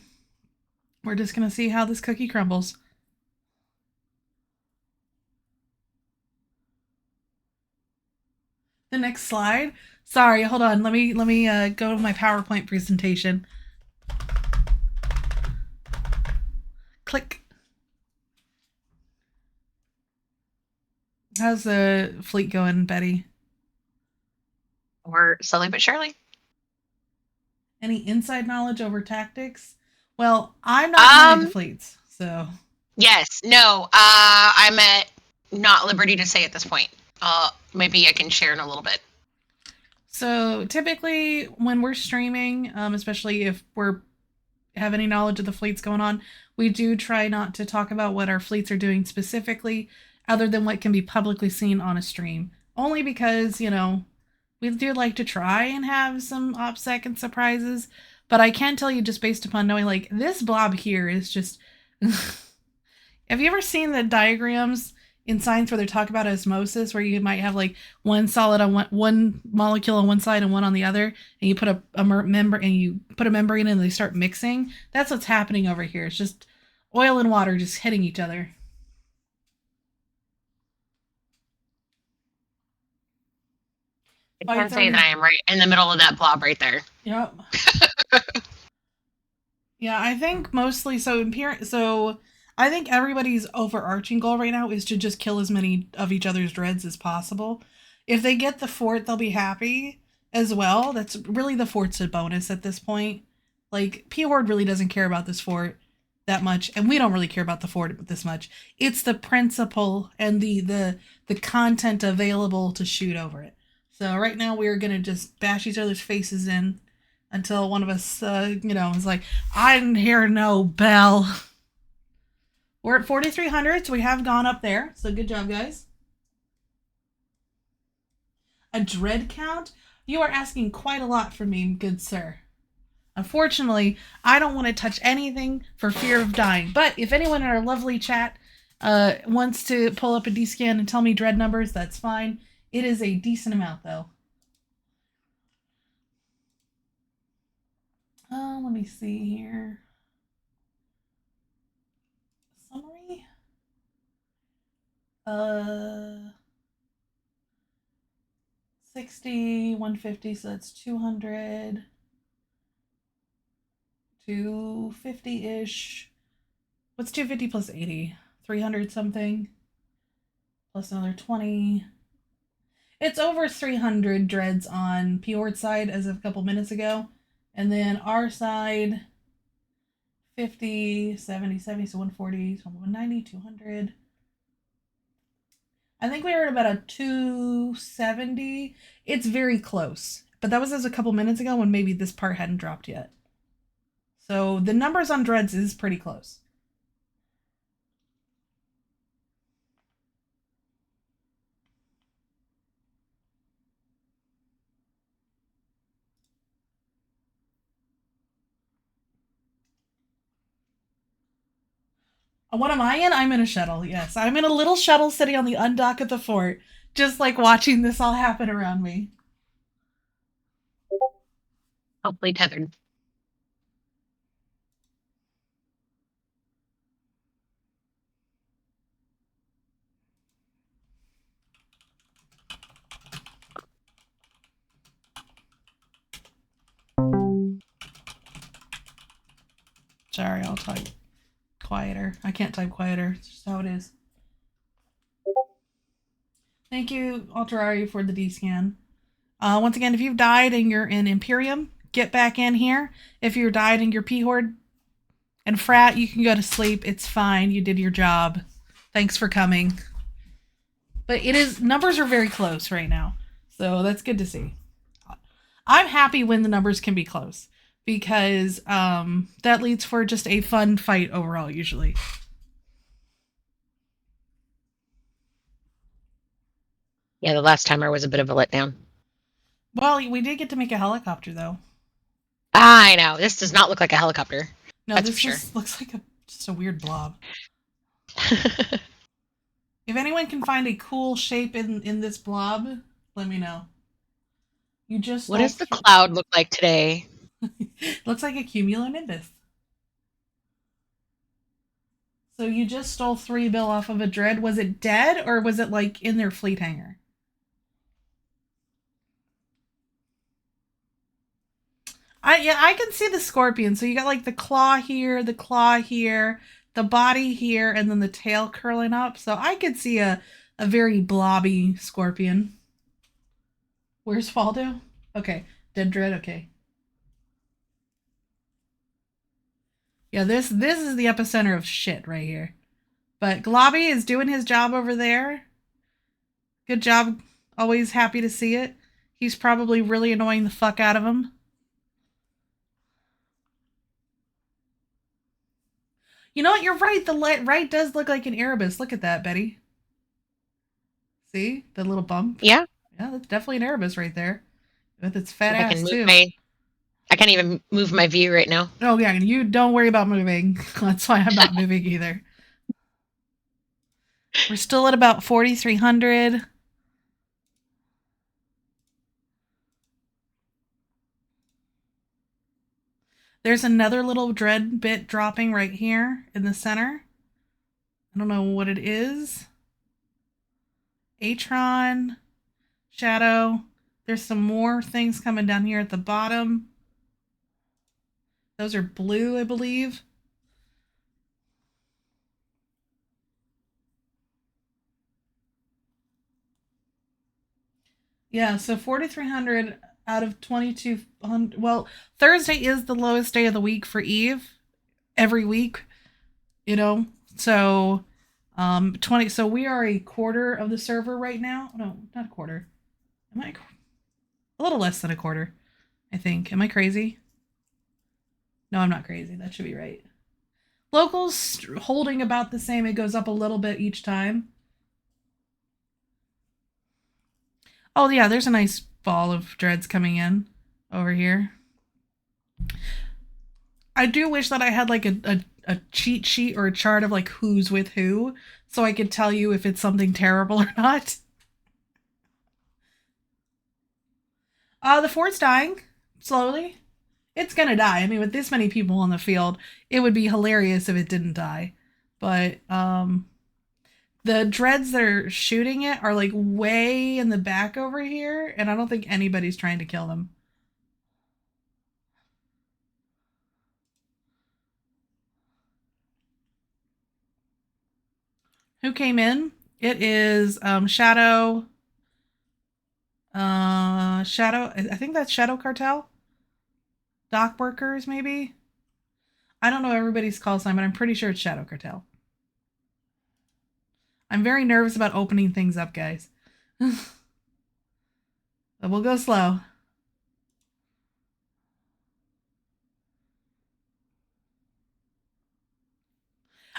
we're just going to see how this cookie crumbles. The next slide. Sorry, hold on. Let me go to my PowerPoint presentation. Click. How's the fleet going, Betty? Or slowly but surely. Any inside knowledge over tactics? Well, I'm not running the fleets, so. Yes. No. I'm at not liberty to say at this point. Maybe I can share in a little bit. So typically when we're streaming, especially if we're have any knowledge of the fleets going on, we do try not to talk about what our fleets are doing specifically, other than what can be publicly seen on a stream. Only because, we do like to try and have some OPSEC and surprises, but I can tell you just based upon knowing, like, this blob here is just... Have you ever seen the diagrams in science where they talk about osmosis, where you might have like one solid on one molecule on one side and one on the other, and you put a membrane in and they start mixing? That's what's happening over here. It's just oil and water just hitting each other. I can say that I am right in the middle of that blob right there. Yep. Yeah, I think mostly so I think everybody's overarching goal right now is to just kill as many of each other's dreads as possible. If they get the fort, they'll be happy as well. That's really, the fort's a bonus at this point. Like, PHORDE really doesn't care about this fort. that much, and we don't really care about the fort this much. It's the principle and the content available to shoot over it. So right now we're gonna just bash each other's faces in until one of us, is like, I didn't hear no bell. We're at 4,300, so we have gone up there. So good job, guys. A dread count? You are asking quite a lot from me, good sir. Unfortunately, I don't want to touch anything for fear of dying. But if anyone in our lovely chat wants to pull up a D-scan and tell me dread numbers, that's fine. It is a decent amount, though. Let me see here. Summary. 60, 150, so that's 200. 250-ish. What's 250 plus 80? 300 something. Plus another 20. It's over 300 dreads on PHORDE side as of a couple minutes ago. And then our side, 50, 70, 70, so 140, 190, 200. I think we were at about a 270. It's very close. But that was as a couple minutes ago when maybe this part hadn't dropped yet. So the numbers on dreads is pretty close. What am I in? I'm in a shuttle, yes. I'm in a little shuttle sitting on the undock of the fort, just like watching this all happen around me. Hopefully tethered. Sorry, I'll type quieter. I can't type quieter. It's just how it is. Thank you, Alterari, for the D-scan. Once again, if you've died and you're in Imperium, get back in here. If you died in your PHORDE and frat, you can go to sleep. It's fine. You did your job. Thanks for coming. But numbers are very close right now. So that's good to see. I'm happy when the numbers can be close, because that leads for just a fun fight overall, usually. Yeah, the last timer was a bit of a letdown. Well, we did get to make a helicopter, though. I know. This does not look like a helicopter. No, That's this for sure. just looks like just a weird blob. If anyone can find a cool shape in this blob, let me know. You just What does the cloud look like today? Looks like a cumulonimbus. So you just stole 3 bill off of a dread. Was it dead, or was it like in their fleet hangar? I can see the scorpion. So you got like the claw here, the body here, and then the tail curling up. So I could see a very blobby scorpion. Where's Waldo? Okay. Dead dread, okay. Yeah, this is the epicenter of shit right here. But Globby is doing his job over there. Good job. Always happy to see it. He's probably really annoying the fuck out of him. You know what? You're right. The right does look like an Erebus. Look at that, Betty. See? The little bump? Yeah. Yeah, that's definitely an Erebus right there. With its fat I ass, too. I can't even move my view right now. Oh, yeah. You don't worry about moving. That's why I'm not moving either. We're still at about 4,300. There's another little dread bit dropping right here in the center. I don't know what it is. Atron, Shadow. There's some more things coming down here at the bottom. Those are blue, I believe. Yeah, so 4,300 out of 2,200. Well, Thursday is the lowest day of the week for Eve every week. You know? So 20, so we are a quarter of the server right now. No, not a quarter. Am I a little less than a quarter, I think. Am I crazy? No, I'm not crazy. That should be right. Locals holding about the same. It goes up a little bit each time. Oh yeah, there's a nice ball of dreads coming in over here. I do wish that I had like a cheat sheet or a chart of like who's with who, so I could tell you if it's something terrible or not. The fort's dying slowly. It's gonna die. I mean, with this many people on the field, it would be hilarious if it didn't die. But the dreads that are shooting it are like way in the back over here, and I don't think anybody's trying to kill them. Who came in? It is Shadow. Shadow. I think that's Shadow Cartel. Dock workers, maybe. I don't know everybody's call sign, but I'm pretty sure it's Shadow Cartel. I'm very nervous about opening things up, guys. But we'll go slow.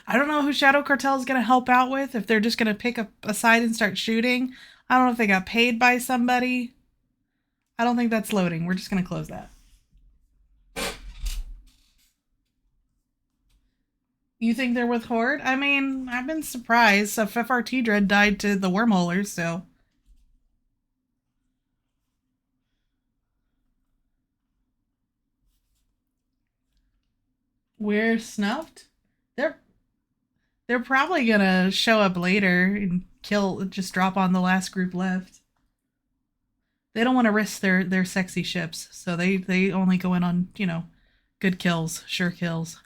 I don't know who Shadow Cartel is going to help out with, if they're just going to pick up a side and start shooting. I don't know if they got paid by somebody. I don't think that's loading. We're just going to close that. You think they're with Horde? I mean, I've been surprised. So FRT Dread died to the wormholers, so. We're snuffed? They're probably gonna show up later and just drop on the last group left. They don't want to risk their sexy ships, so they only go in on, you know, good kills, sure kills.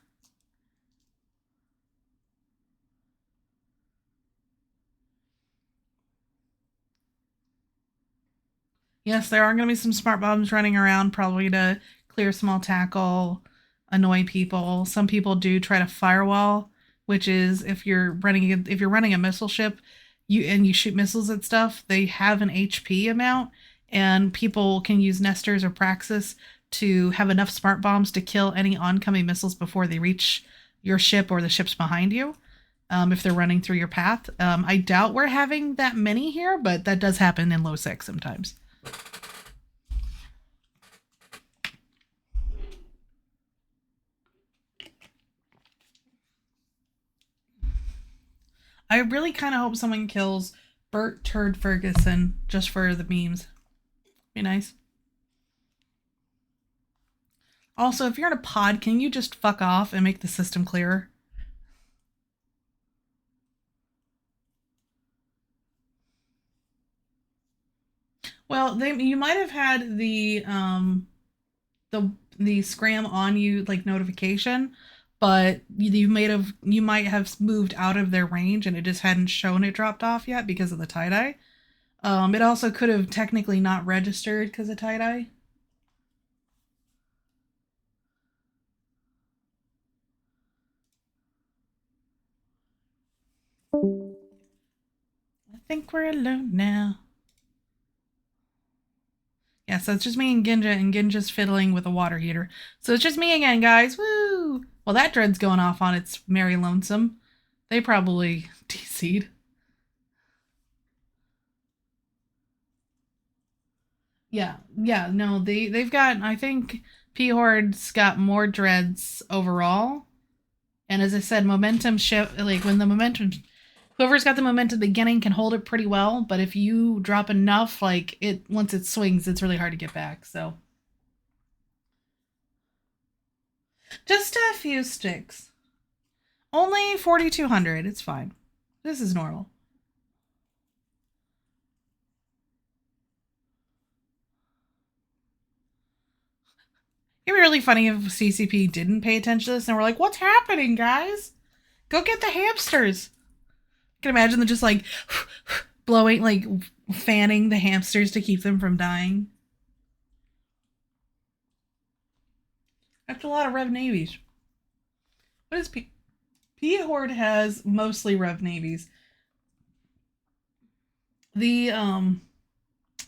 Yes, there are going to be some smart bombs running around, probably to clear small tackle, annoy people. Some people do try to firewall, which is if you're running a missile ship, you shoot missiles at stuff, they have an HP amount, and people can use Nesters or Praxis to have enough smart bombs to kill any oncoming missiles before they reach your ship or the ships behind you. If they're running through your path. I doubt we're having that many here, but that does happen in low 6 sometimes. I really kind of hope someone kills Bert Turd Ferguson just for the memes. Be nice. Also, if you're in a pod, can you just fuck off and make the system clearer? Well, you might have had the scram on you like notification, but you might have moved out of their range and it just hadn't shown it dropped off yet because of the tie-dye. It also could have technically not registered because of tie-dye. I think we're alone now. Yeah, so it's just me and Ginja's fiddling with a water heater. So it's just me again, guys. Woo! Well, that dread's going off on its merry lonesome. They probably DC'd. Yeah, no, they've got, I think PHORDE's got more dreads overall. And as I said, momentum shift, like when the momentum, whoever's got the momentum at the beginning can hold it pretty well, but if you drop enough, like once it swings, it's really hard to get back, so. Just a few sticks. Only 4,200, it's fine. This is normal. It'd be really funny if CCP didn't pay attention to this and we're like, what's happening, guys? Go get the hamsters. I can imagine them just like blowing, like fanning the hamsters to keep them from dying. That's a lot of Rev Navies. What is PHORDE has mostly Rev Navies. The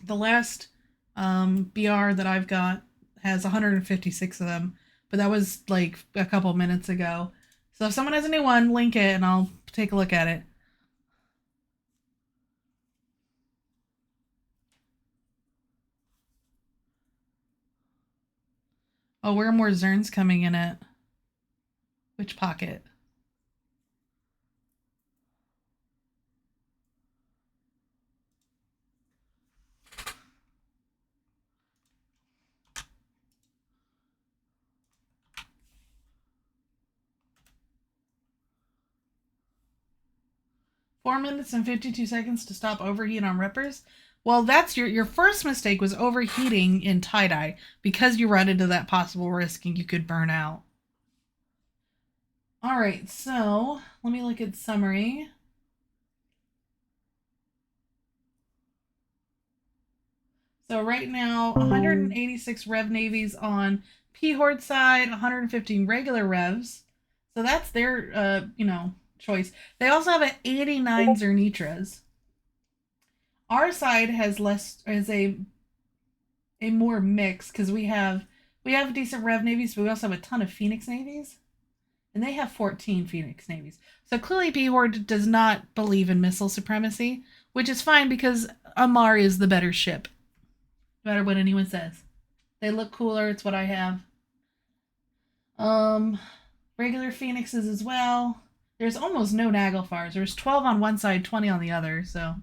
last BR that I've got has 156 of them, but that was like a couple minutes ago. So if someone has a new one, link it and I'll take a look at it. Oh, where are more Zerns coming in at? Which pocket? Four minutes and 52 seconds to stop overheat on rippers. Well, that's your first mistake was overheating in tie-dye because you run into that possible risk and you could burn out. All right, so let me look at summary. So right now, 186 Rev Navies on PHORDE side, 115 regular Revs. So that's their, choice. They also have an 89 Zernitras. Our side has a more mix because we have decent Rev Navies, but we also have a ton of Phoenix Navies. And they have 14 Phoenix Navies. So clearly PHORDE does not believe in missile supremacy, which is fine because Amar is the better ship. No matter what anyone says. They look cooler, it's what I have. Regular Phoenixes as well. There's almost no Naglfars. There's 12 on one side, 20 on the other, so.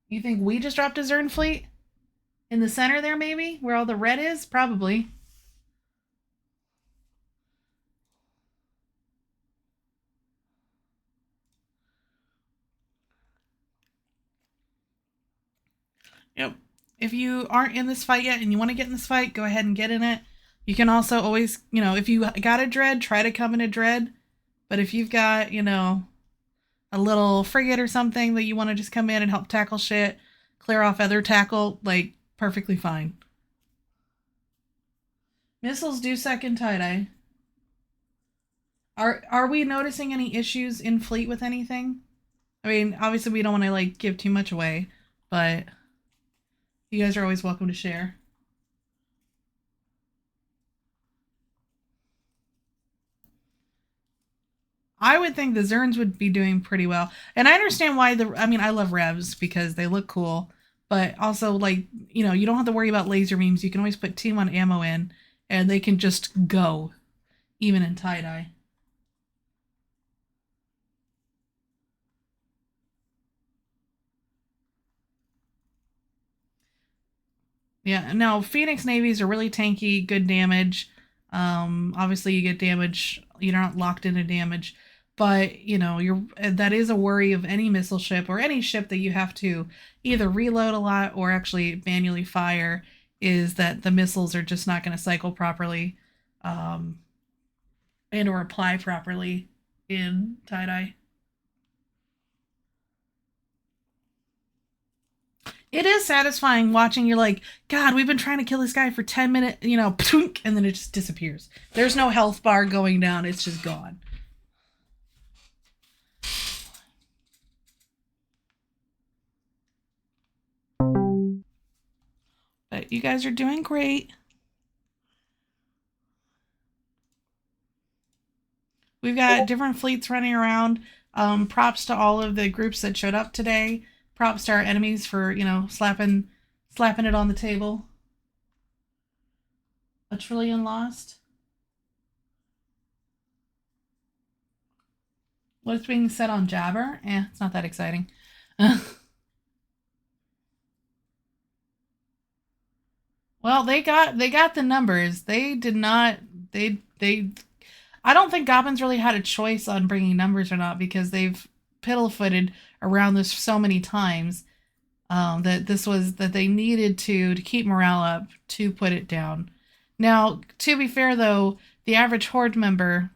You think we just dropped a Zern fleet? In the center there, maybe? Where all the red is? Probably. Yep. If you aren't in this fight yet and you want to get in this fight, go ahead and get in it. You can also always, if you got a dread, try to come in a dread. But if you've got, a little frigate or something that you want to just come in and help tackle shit, clear off other tackle, like, perfectly fine. Missiles do suck in tie-dye. Are we noticing any issues in fleet with anything? I mean, obviously we don't want to, like, give too much away, but you guys are always welcome to share. I would think the Zerns would be doing pretty well. And I understand why I love Revs because they look cool. But also, like, you don't have to worry about laser beams. You can always put 2-1 ammo in and they can just go, even in tie-dye. Yeah, no, Phoenix Navies are really tanky, good damage. Obviously you get damage, you're not locked into damage, but that is a worry of any missile ship or any ship that you have to either reload a lot or actually manually fire, is that the missiles are just not going to cycle properly, and or apply properly in tie-dye. It is satisfying watching. You're like, God, we've been trying to kill this guy for 10 minutes, and then it just disappears. There's no health bar going down. It's just gone. But you guys are doing great. We've got different fleets running around. Props to all of the groups that showed up today. Props to our enemies for, slapping it on the table. A trillion lost. What's being said on Jabber? It's not that exciting. Well, they got the numbers. They did not. They. I don't think Goblins really had a choice on bringing numbers or not because they've piddle-footed around this so many times that they needed to keep morale up to put it down. Now, to be fair though, the average Horde member,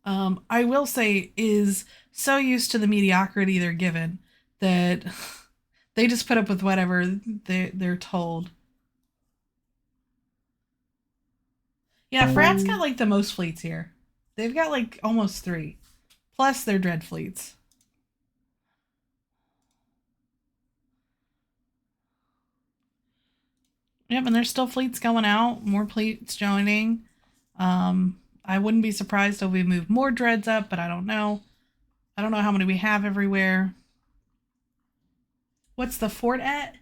I will say, is so used to the mediocrity they're given that they just put up with whatever they're told. Yeah, Frat's got like the most fleets here. They've got like almost 3. Plus their dread fleets. Yep, and there's still fleets going out, more fleets joining. I wouldn't be surprised if we move more dreads up, but I don't know. I don't know how many we have everywhere. What's the fort at?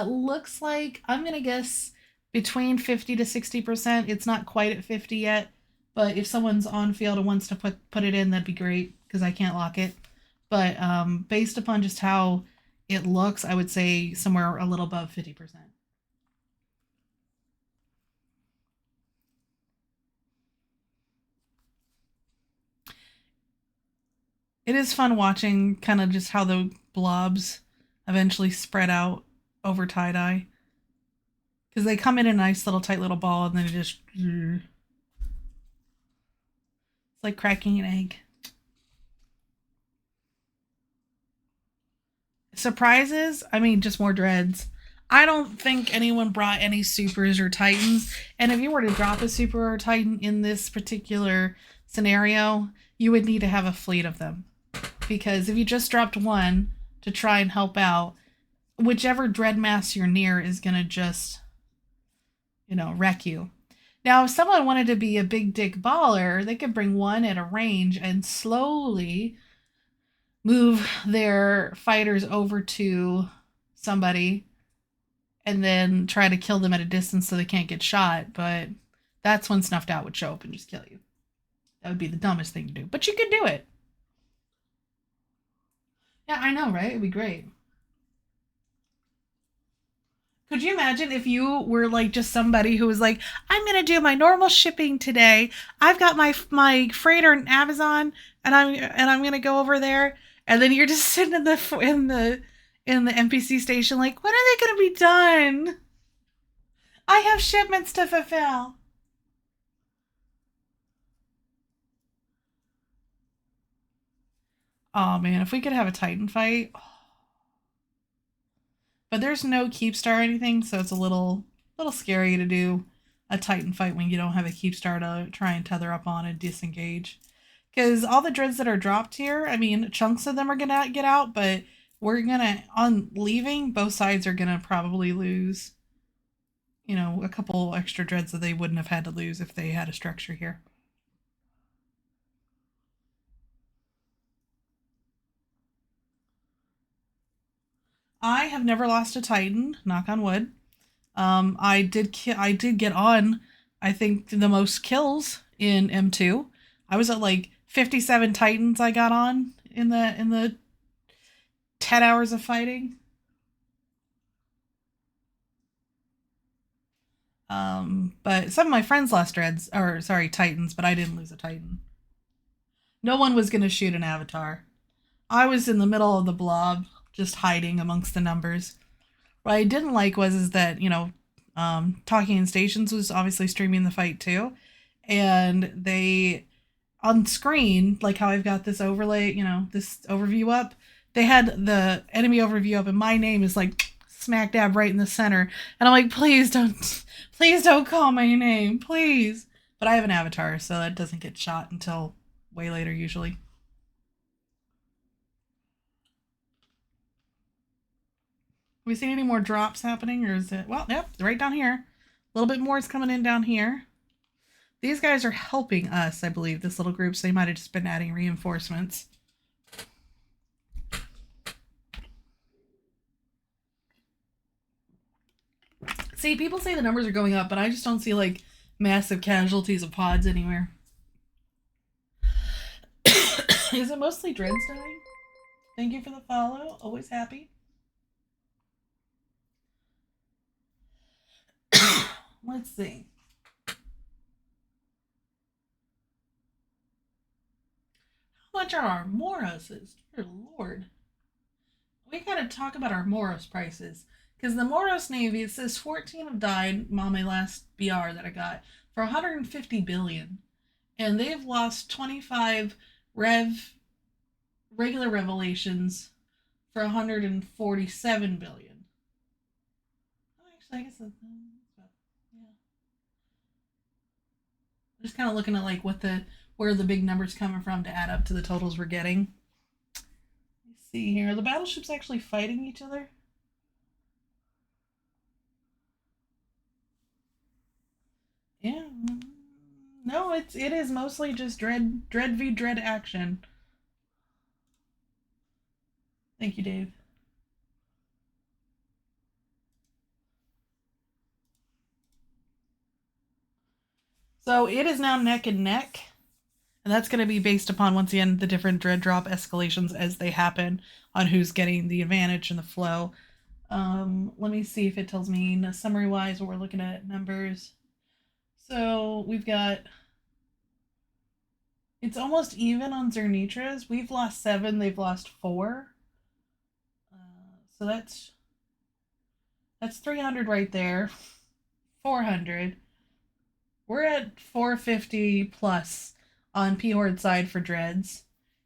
Looks like, I'm going to guess between 50 to 60%. It's not quite at 50 yet, but if someone's on field and wants to put it in, that'd be great, because I can't lock it. But based upon just how it looks, I would say somewhere a little above 50%. It is fun watching kind of just how the blobs eventually spread out over tie-dye. Because they come in a nice little tight little ball and then it just... It's like cracking an egg. Surprises? I mean, just more dreads. I don't think anyone brought any supers or titans. And if you were to drop a super or titan in this particular scenario, you would need to have a fleet of them. Because if you just dropped one to try and help out, whichever dread mass you're near is going to just, you know, wreck you. Now, if someone wanted to be a big dick baller, they could bring one at a range and slowly move their fighters over to somebody and then try to kill them at a distance so they can't get shot. But that's when Snuffed Out would show up and just kill you. That would be the dumbest thing to do. But you could do it. Yeah, I know, right? It'd be great. Could you imagine if you were like just somebody who was like, I'm going to do my normal shipping today. I've got my freighter in Ahbazon and I'm going to go over there. And then you're just sitting in the NPC station like, when are they going to be done? I have shipments to fulfill. Oh man, if we could have a Titan fight. But there's no Keepstar or anything, so it's a little scary to do a Titan fight when you don't have a Keepstar to try and tether up on and disengage. Because all the dreads that are dropped here, I mean, chunks of them are gonna get out, but we're gonna, on leaving, both sides are gonna probably lose, you know, a couple extra dreads that they wouldn't have had to lose if they had a structure here. I have never lost a Titan, knock on wood. I did get on, I think, the most kills in M2. I was at like 57 Titans I got on in the 10 hours of fighting. But some of my friends lost Titans, but I didn't lose a Titan. No one was gonna shoot an avatar. I was in the middle of the blob, just hiding amongst the numbers. What I didn't like is that, you know, Talking in Stations was obviously streaming the fight too. And they, on screen, like how I've got this overlay, you know, this overview up, they had the enemy overview up and my name is like smack dab right in the center. And I'm like, please don't call my name, please. But I have an avatar, so that doesn't get shot until way later usually. Have we seen any more drops happening, or is it... Well, yep, right down here. A little bit more is coming in down here. These guys are helping us, I believe, this little group, so they might have just been adding reinforcements. See, people say the numbers are going up, but I just don't see, like, massive casualties of pods anywhere. Is it mostly dreads dying? Thank you for the follow. Always happy. Let's see. How much are our Moroses? Dear Lord. We gotta talk about our Moros prices. Because the Moros Navy, it says 14 have died on my last BR that I got for 150 billion. And they've lost 25 regular revelations for 147 billion. Oh, actually, I guess that's... Just kind of looking at like where the big numbers coming from to add up to the totals we're getting. Let's see here. Are the battleships actually fighting each other? Yeah. No, it is mostly just dread v dread action. Thank you, Dave. So it is now neck and neck. And that's going to be based upon, once again, the different dread drop escalations as they happen on who's getting the advantage in the flow. Let me see if it tells me summary-wise what we're looking at numbers. So we've got... It's almost even on Zernitra's. We've lost 7, they've lost 4. So that's 300 right there. 400. We're at 450 plus on PHORDE side for dreads.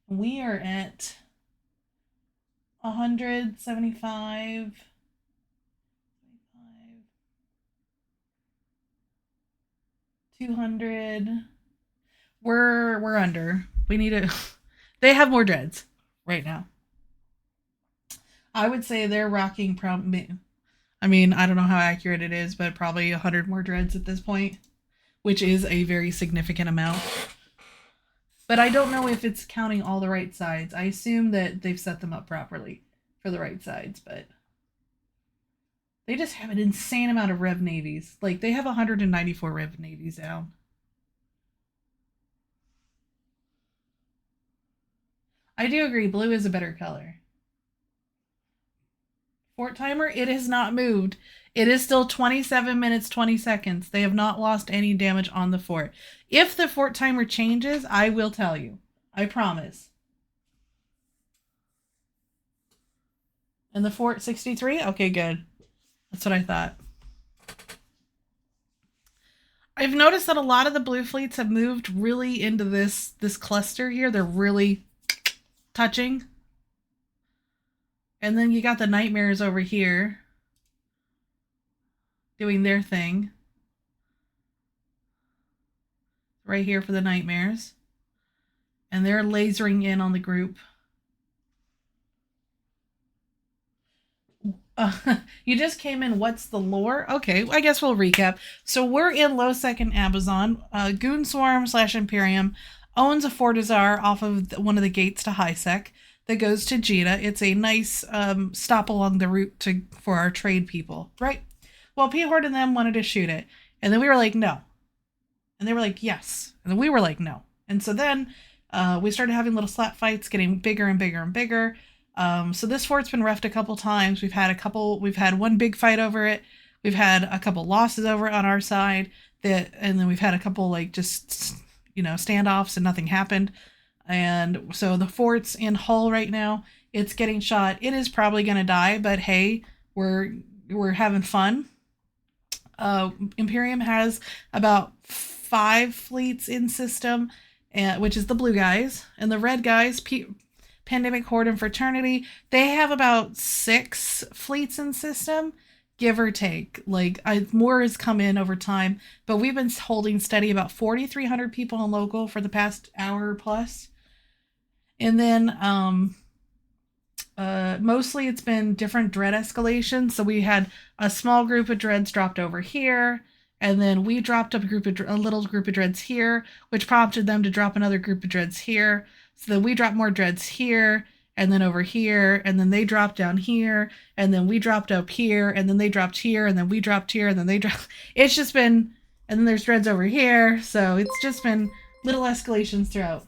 We are at 175, 200. We're under. We need to. They have more dreads right now. I would say they're rocking probably. I mean, I don't know how accurate it is, but probably 100 more dreads at this point, which is a very significant amount. But I don't know if it's counting all the right sides. I assume that they've set them up properly for the right sides, but they just have an insane amount of Rev Navies. Like, they have 194 Rev Navies down. I do agree, blue is a better color. Fort timer, it has not moved. It is still 27 minutes, 20 seconds. They have not lost any damage on the fort. If the fort timer changes, I will tell you. I promise. And the fort 63? Okay, good. That's what I thought. I've noticed that a lot of the blue fleets have moved really into this cluster here. They're really touching. And then you got the nightmares over here doing their thing. Right here for the nightmares. And they're lasering in on the group. You just came in. What's the lore? Okay, I guess we'll recap. So we're in low second Ahbazon. Goon Swarm / Imperium owns a Fortizar off of one of the gates to high sec that goes to Jita. It's a nice stop along the route for our trade people, right? Well, PHORDE and them wanted to shoot it, and then we were like, no. And they were like, yes. And then we were like, no. And so then we started having little slap fights, getting bigger and bigger and bigger. So this fort's been reffed a couple times. We've had one big fight over it. We've had a couple losses over it on our side, and then we've had a couple like just, standoffs and nothing happened. And so the fort's in Hull right now. It's getting shot. It is probably going to die, but hey, we're having fun. Imperium has about 5 fleets in system, which is the blue guys, and the red guys, Pandemic, Horde, and Fraternity, they have about 6 fleets in system, give or take. Like, more has come in over time, but we've been holding steady about 4,300 people on local for the past hour plus. And then mostly it's been different dread escalations. So we had a small group of dreads dropped over here, and then we dropped a little group of dreads here, which prompted them to drop another group of dreads here. So then we dropped more dreads here, and then over here, and then they dropped down here, and then we dropped up here, and then they dropped here, and then we dropped here, and then they dropped. It's just been, and then there's dreads over here. So it's just been little escalations throughout.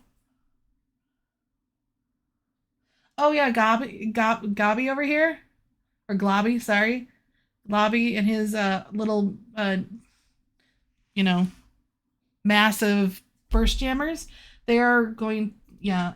Oh yeah, Gobby over here, or Globby, sorry, Globby and his little massive burst jammers. They are going,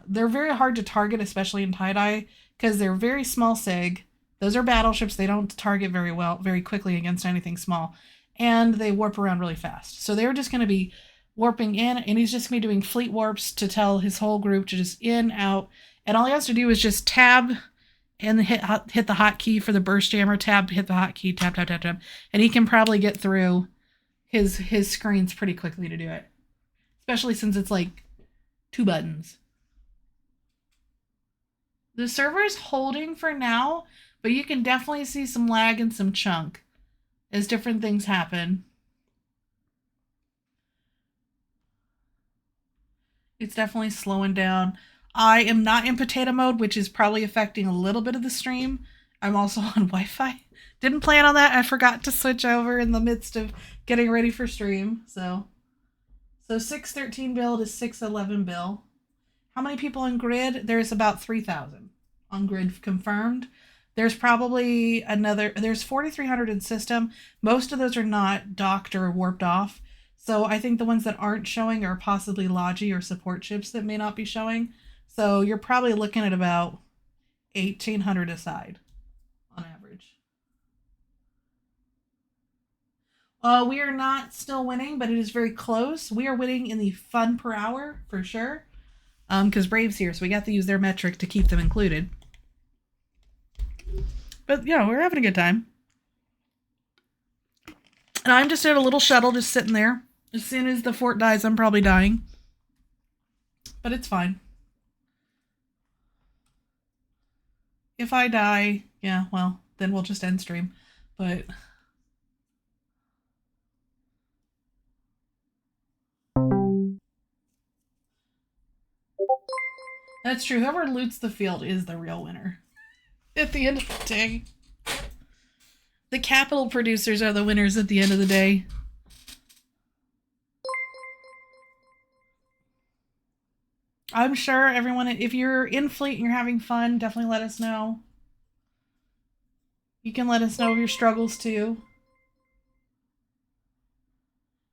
they're very hard to target, especially in tie-dye, because they're very small sig. Those are battleships. They don't target very quickly against anything small, and they warp around really fast. So they're just going to be warping in, and he's just going to be doing fleet warps to tell his whole group to just in, out. And all he has to do is just tab and hit the hotkey for the burst jammer, tab, hit the hotkey, tab, and he can probably get through his screens pretty quickly to do it. especially since it's like 2 buttons. The server is holding for now, but you can definitely see some lag and some chunk as different things happen. It's definitely slowing down. I am not in potato mode, which is probably affecting a little bit of the stream. I'm also on Wi-Fi. Didn't plan on that. I forgot to switch over in the midst of getting ready for stream. So 613 build is 611 bill. How many people on grid? There's about 3,000 on grid confirmed. There's probably there's 4,300 in system. Most of those are not docked or warped off. So I think the ones that aren't showing are possibly Logi or support chips that may not be showing. So you're probably looking at about 1,800 aside on average. We are not still winning, but it is very close. We are winning in the fun per hour for sure. Because Brave's here, so we got to use their metric to keep them included. But yeah, we're having a good time. And I'm just in a little shuttle just sitting there. As soon as the fort dies, I'm probably dying. But it's fine. If I die, yeah, well, then we'll just end stream. But that's true. Whoever loots the field is the real winner. At the end of the day. The capital producers are the winners at the end of the day. I'm sure everyone, if you're in fleet and you're having fun, definitely let us know. You can let us know of your struggles too.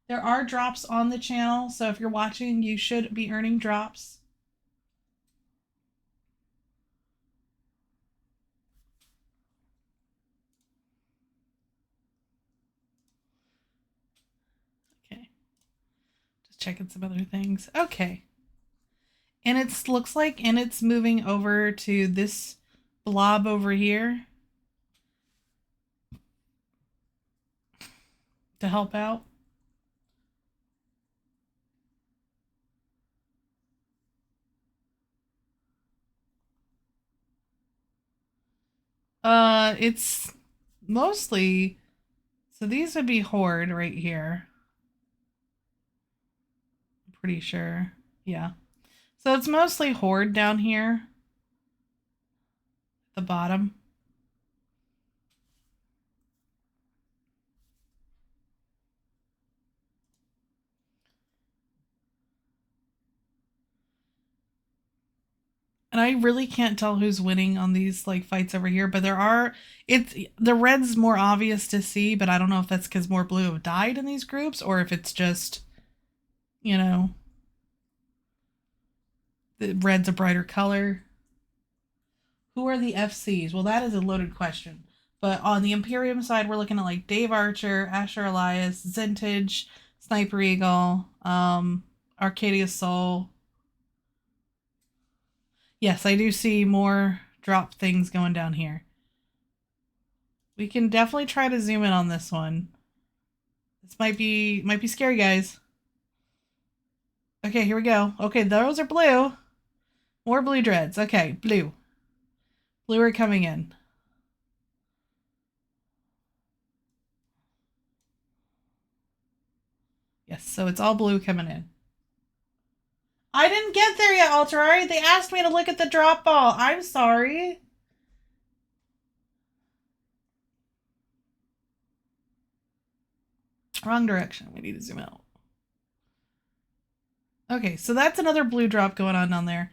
There are drops on the channel, so if you're watching, you should be earning drops. Okay. Just checking some other things. Okay. And it looks like, and it's moving over to this blob over here to help out. It's mostly, so these would be Horde right here. I'm pretty sure. Yeah. So it's mostly Horde down here. At the bottom. And I really can't tell who's winning on these like fights over here, but the red's more obvious to see, but I don't know if that's because more blue have died in these groups or if it's just, you know, the red's a brighter color. Who are the FCs? Well, that is a loaded question. But on the Imperium side, we're looking at like Dave Archer, Asher Elias, Zintage, Sniper Eagle, Arcadia Soul. Yes, I do see more drop things going down here. We can definitely try to zoom in on this one. This might be scary, guys. Okay, here we go. Okay, those are blue. More blue dreads. Okay, blue. Blue are coming in. Yes, so it's all blue coming in. I didn't get there yet, Alterari. They asked me to look at the drop ball. I'm sorry. Wrong direction. We need to zoom out. Okay, so that's another blue drop going on down there.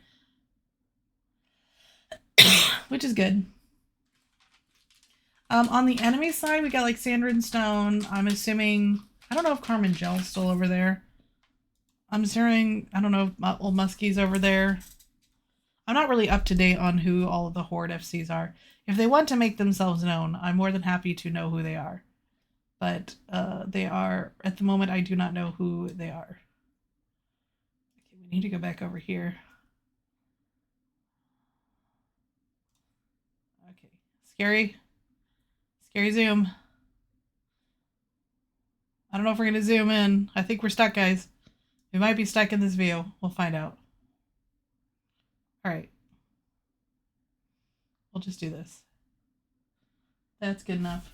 Which is good. On the enemy side, we got like Sandra and Stone. I'm assuming... I don't know if Carmen Gel's still over there. I'm assuming... I don't know if Old Muskie's over there. I'm not really up to date on who all of the Horde FCs are. If they want to make themselves known, I'm more than happy to know who they are. But they are... At the moment, I do not know who they are. Okay, we need to go back over here. Okay. Scary zoom. I don't know if we're going to zoom in. I think we're stuck, guys. We might be stuck in this view. We'll find out. All right. We'll just do this. That's good enough.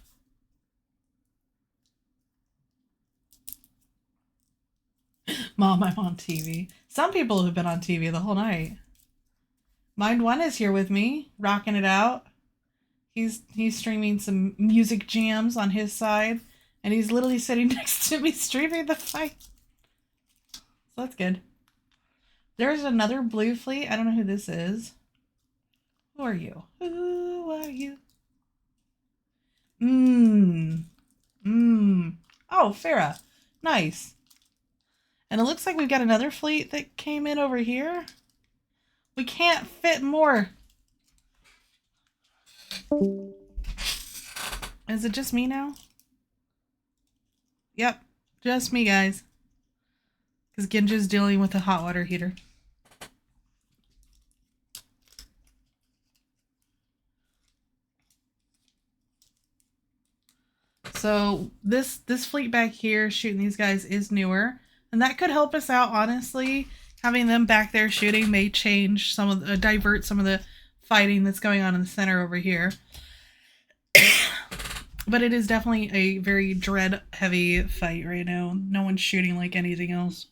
Mom, I'm on TV. Some people have been on TV the whole night. Mind One is here with me, rocking it out. He's streaming some music jams on his side, and he's literally sitting next to me streaming the fight. So that's good. There's another blue fleet. I don't know who this is. Who are you? Who are you? Oh, Farah. Nice. And it looks like we've got another fleet that came in over here. We can't fit more. Is it just me now? Yep, just me, guys. Because Genja's dealing with a hot water heater. So this fleet back here shooting these guys is newer. And that could help us out, honestly. Having them back there shooting may change some of the, divert some of the fighting that's going on in the center over here. But it is definitely a very dread heavy fight right now. No one's shooting like anything else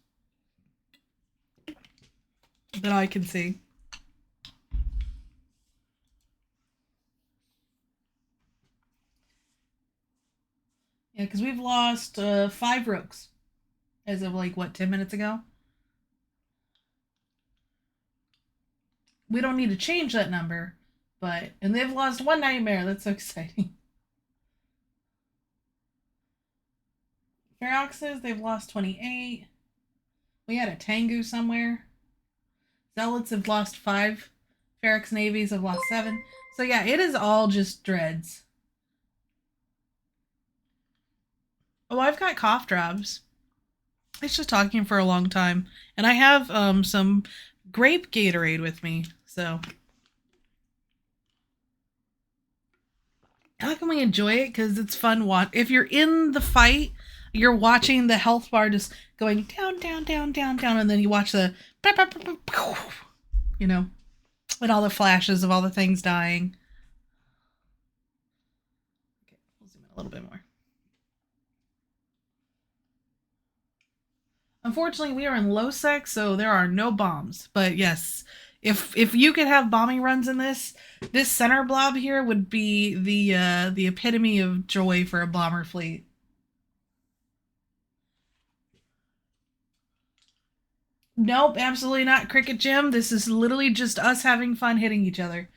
that I can see. Yeah, because we've lost 5 rooks as of like, what, 10 minutes ago? We don't need to change that number, but, and they've lost 1 nightmare. That's so exciting. Feroxes, they've lost 28. We had a Tengu somewhere. Zealots have lost 5. Ferox Navies have lost 7. So yeah, it is all just dreads. Oh, I've got cough drops. It's just talking for a long time. And I have some grape Gatorade with me, so. How can we enjoy it? Because it's fun. If you're in the fight, you're watching the health bar just going down, down, down, down, down, and then you watch the, you know, and all the flashes of all the things dying. Okay, we'll zoom in a little bit more. Unfortunately, we are in low sec, so there are no bombs. But yes, if you could have bombing runs in this center blob here would be the epitome of joy for a bomber fleet. Nope, absolutely not, Cricket Jim. This is literally just us having fun hitting each other.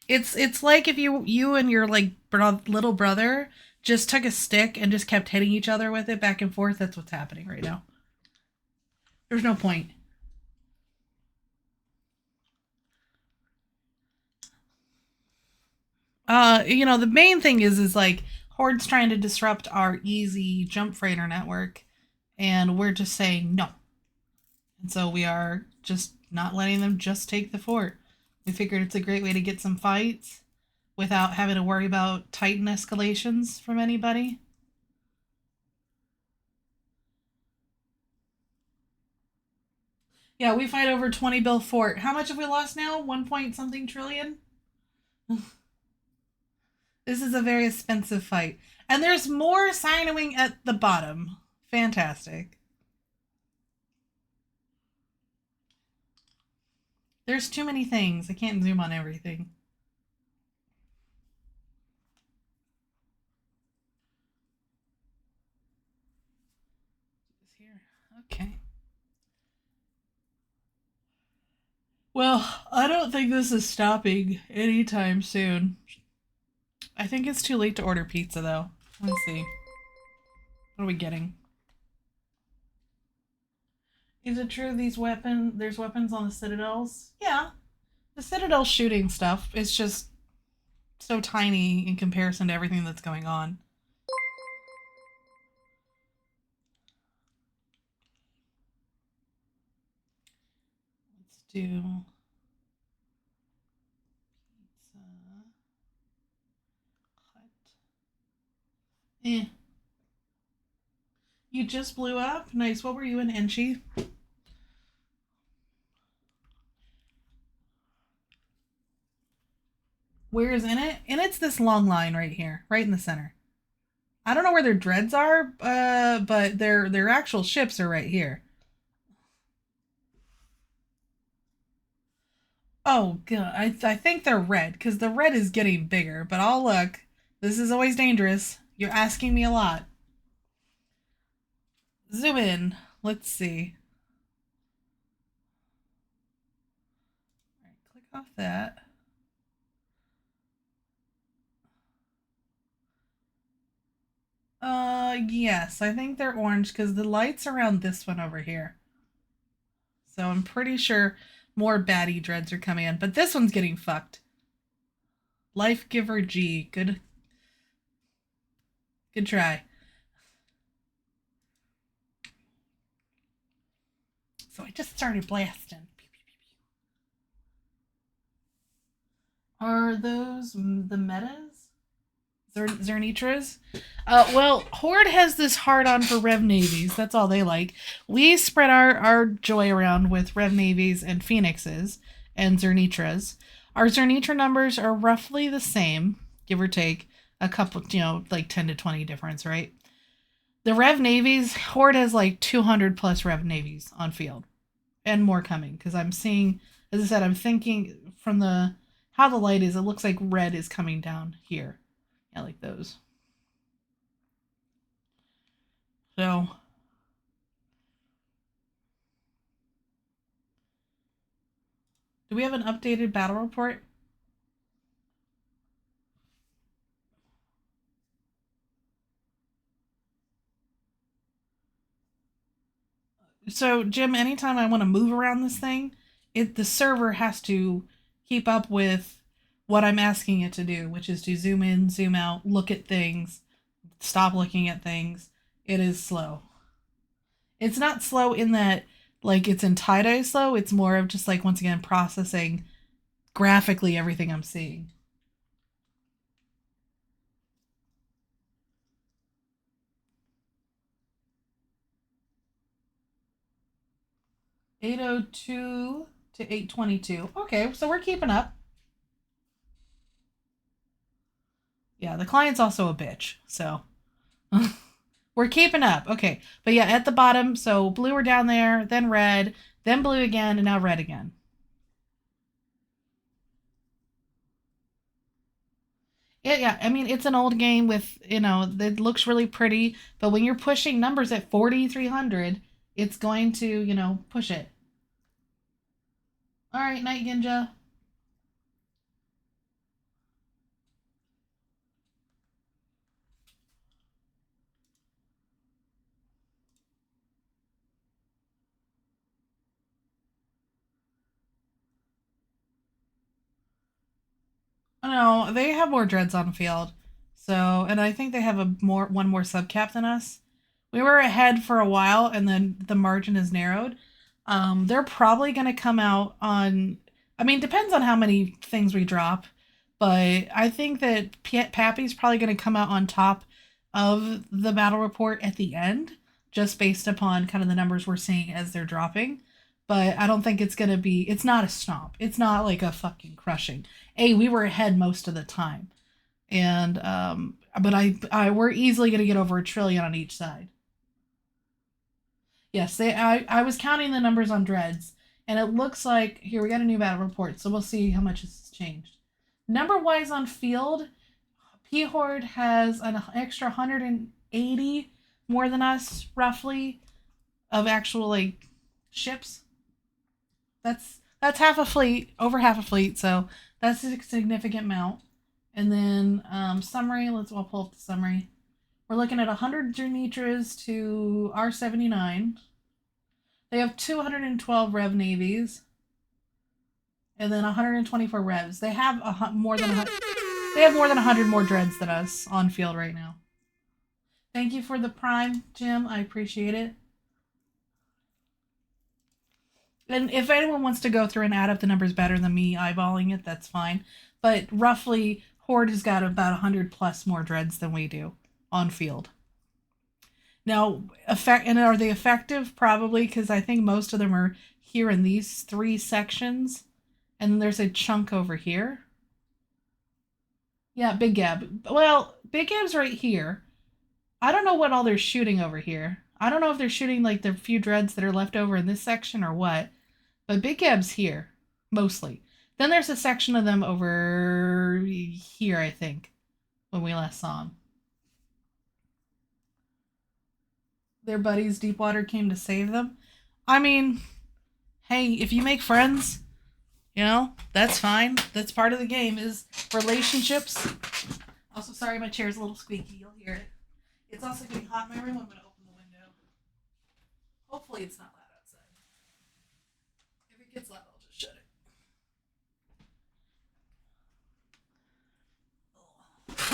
It's like if you and your like little brother just took a stick and just kept hitting each other with it back and forth. That's what's happening right now. There's no point. You know, the main thing is like Horde's trying to disrupt our easy jump freighter network, and we're just saying no. And so we are just not letting them just take the fort. We figured it's a great way to get some fights without having to worry about Titan escalations from anybody. Yeah, we fight over 20 bill fort. How much have we lost now? 1 point something trillion? This is a very expensive fight. And there's more signowing at the bottom. Fantastic. There's too many things. I can't zoom on everything. Here. Okay. Well, I don't think this is stopping anytime soon. I think it's too late to order pizza, though. Let's see. What are we getting? Is it true there's weapons on the Citadels? Yeah. The Citadel shooting stuff is just so tiny in comparison to everything that's going on. Let's do pizza. Hut. You just blew up? Nice. What were you in, Enchi? Where's in it? And it's this long line right here, right in the center. I don't know where their dreads are, but their actual ships are right here. Oh, God. I think they're red, because the red is getting bigger, but I'll look. This is always dangerous. You're asking me a lot. Zoom in. Let's see. All right, click off that. Yes, I think they're orange because the light's around this one over here. So I'm pretty sure more baddie dreads are coming in, but this one's getting fucked. Life Giver G. Good try. So I just started blasting. Are those the metas? Zernitras? Well, Horde has this hard-on for Rev Navies. That's all they like. We spread our joy around with Rev Navies and Phoenixes and Zernitras. Our Zernitra numbers are roughly the same, give or take a couple, like 10 to 20 difference, right? The Rev Navies, Horde has like 200 plus Rev Navies on field. And more coming, because I'm seeing, as I said, I'm thinking from how the light is, it looks like red is coming down here. Yeah, like those. So, do we have an updated battle report? So, Jim, anytime I want to move around this thing, the server has to keep up with what I'm asking it to do, which is to zoom in, zoom out, look at things, stop looking at things. It is slow. It's not slow in that, like, it's in tie-dye slow. It's more of just, like, once again, processing graphically everything I'm seeing. $802 to $822. Okay, so we're keeping up. Yeah, the client's also a bitch, so we're keeping up. Okay, but yeah, at the bottom, so blue are down there, then red, then blue again, and now red again. Yeah, I mean, it's an old game with, it looks really pretty, but when you're pushing numbers at 4,300, it's going to, push it. All right, Night Ginja. No, they have more dreads on field. So, and I think they have one more subcap than us. We were ahead for a while, and then the margin is narrowed. They're probably going to come out on. I mean, depends on how many things we drop, but I think that Pappy's probably going to come out on top of the battle report at the end, just based upon kind of the numbers we're seeing as they're dropping. But I don't think it's going to be. It's not a stomp. It's not like a fucking crushing. We were ahead most of the time, and but we're easily going to get over 1 trillion on each side. Yes, I was counting the numbers on dreads, and it looks like here we got a new battle report, so we'll see how much has changed. Number wise on field, PHORDE has an extra 180 more than us, roughly, of actual ships. That's half a fleet, over half a fleet, so that's a significant amount. And then summary, I'll pull up the summary. We're looking at 100 Zernitras to R79. They have 212 Rev Navies. And then 124 Revs. They have more than 100. They have more than 100 more dreads than us on field right now. Thank you for the prime, Jim. I appreciate it. And if anyone wants to go through and add up the numbers better than me eyeballing it, that's fine. But roughly, Horde has got about 100 plus more dreads than we do on field. Now, are they effective? Probably, because I think most of them are here in these 3 sections. And then there's a chunk over here. Yeah, Big Gab. Well, Big Gab's right here. I don't know what all they're shooting over here. I don't know if they're shooting like the few dreads that are left over in this section or what. But Big Gab's here, mostly. Then there's a section of them over here, I think, when we last saw them. Their buddies Deepwater came to save them. I mean, hey, if you make friends, you know, that's fine. That's part of the game, is relationships. Also, sorry, my chair's a little squeaky. You'll hear it. It's also getting hot in my room. I'm going to open the window. Hopefully it's not loud outside. If it gets loud, I'll just shut it.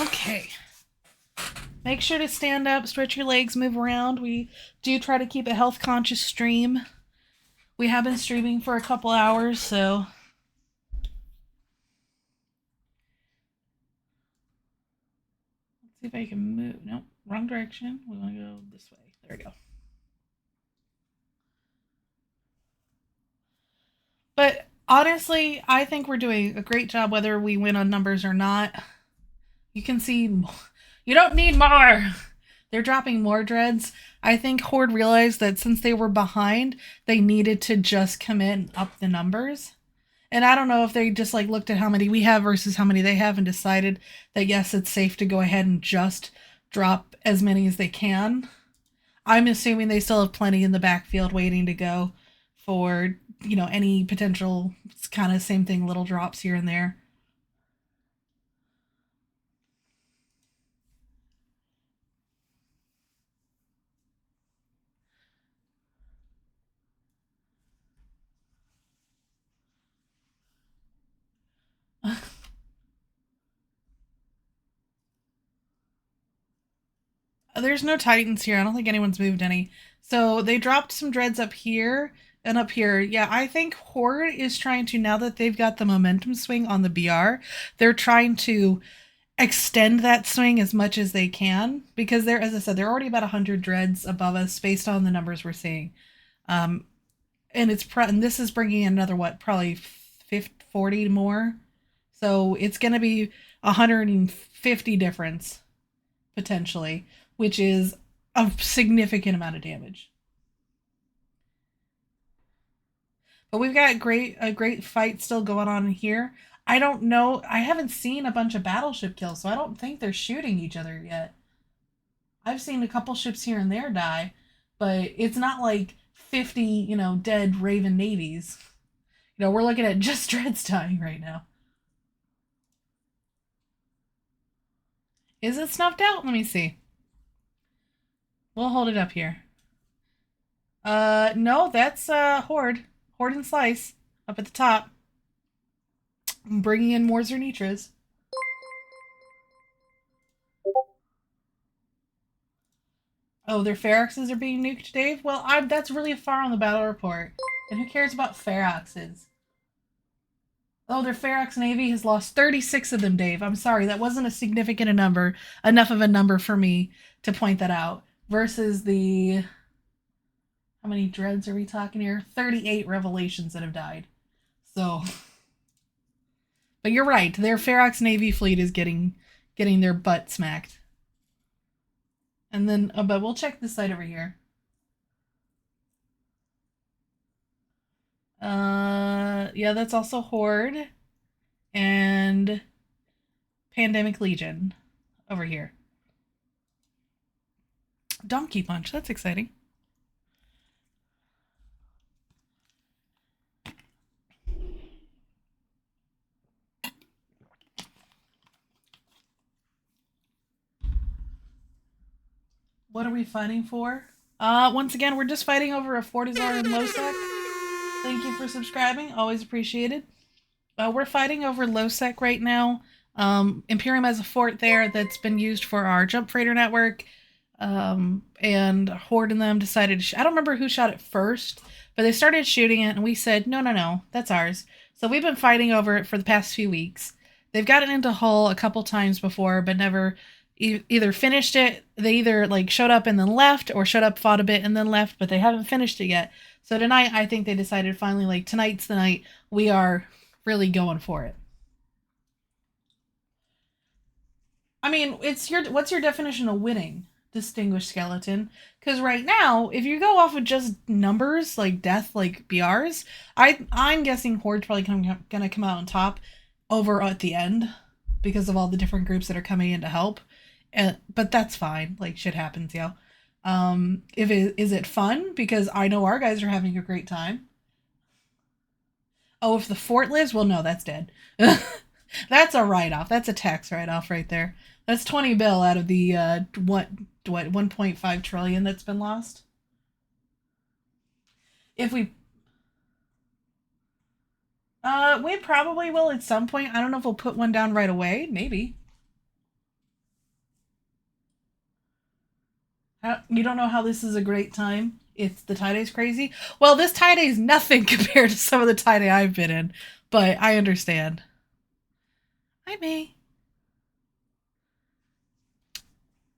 Okay. Make sure to stand up, stretch your legs, move around. We do try to keep a health conscious stream. We have been streaming for a couple hours, so let's see if I can move. Nope, wrong direction. We want to go this way. There we go. But honestly, I think we're doing a great job whether we win on numbers or not. You can see you don't need more. They're dropping more dreads. I think Horde realized that since they were behind, they needed to just come in and up the numbers. And I don't know if they just like looked at how many we have versus how many they have and decided that yes, it's safe to go ahead and just drop as many as they can. I'm assuming they still have plenty in the backfield waiting to go for, you know, any potential kind of same thing, little drops here and there. There's no Titans here. I don't think anyone's moved any. So they dropped some dreads up here and up here. Yeah, I think Horde is trying to, now that they've got the momentum swing on the BR, they're trying to extend that swing as much as they can, because they're, as I said, they're already about 100 dreads above us based on the numbers we're seeing. And it's and this is bringing in another, what, probably 40 more. So it's going to be 150 difference potentially, which is a significant amount of damage. But we've got a great fight still going on here. I don't know. I haven't seen a bunch of battleship kills, so I don't think they're shooting each other yet. I've seen a couple ships here and there die, but it's not like 50, you know, dead Raven navies. You know, we're looking at just dreads dying right now. Is it snuffed out? Let me see. We'll hold it up here. No, that's Horde. Horde and Slice up at the top. I'm bringing in more Zernitras. Oh, their Feroxes are being nuked, Dave? Well, that's really far on the battle report. And who cares about Feroxes? Oh, their Ferox Navy has lost 36 of them, Dave. I'm sorry, that wasn't a significant enough of a number for me to point that out. Versus the... How many dreads are we talking here? 38 Revelations that have died. So... But you're right, their Ferox Navy fleet is getting their butt smacked. And then, but we'll check this side over here. Yeah, that's also Horde and Pandemic Legion over here. Donkey Punch, that's exciting. What are we fighting for? Once again, we're just fighting over a Fortizar and Losec. Thank you for subscribing. Always appreciated. We're fighting over Losec right now. Imperium has a fort there that's been used for our jump freighter network. And Horde and them decided to I don't remember who shot it first, but they started shooting it and we said, no, that's ours. So we've been fighting over it for the past few weeks. They've gotten into Hull a couple times before, but never either finished it. They either like showed up and then left, or showed up, fought a bit and then left, but they haven't finished it yet. So tonight, I think they decided finally, like, tonight's the night we are really going for it. I mean, what's your definition of winning, Distinguished Skeleton? Because right now, if you go off of just numbers like death, like BRs, I'm guessing Horde's probably gonna come out on top over at the end because of all the different groups that are coming in to help. But that's fine. Like shit happens, yo. Is it fun? Because I know our guys are having a great time. Oh, if the fort lives, well, no, that's dead. That's a write-off. That's a tax write-off right there. That's 20 bill out of the what 1.5 trillion that's been lost. If we probably will at some point. I don't know if we'll put one down right away. Maybe. You don't know how this is a great time? It's the tie day's crazy. Well, this tie day is nothing compared to some of the tie day I've been in, but I understand. Hi, May.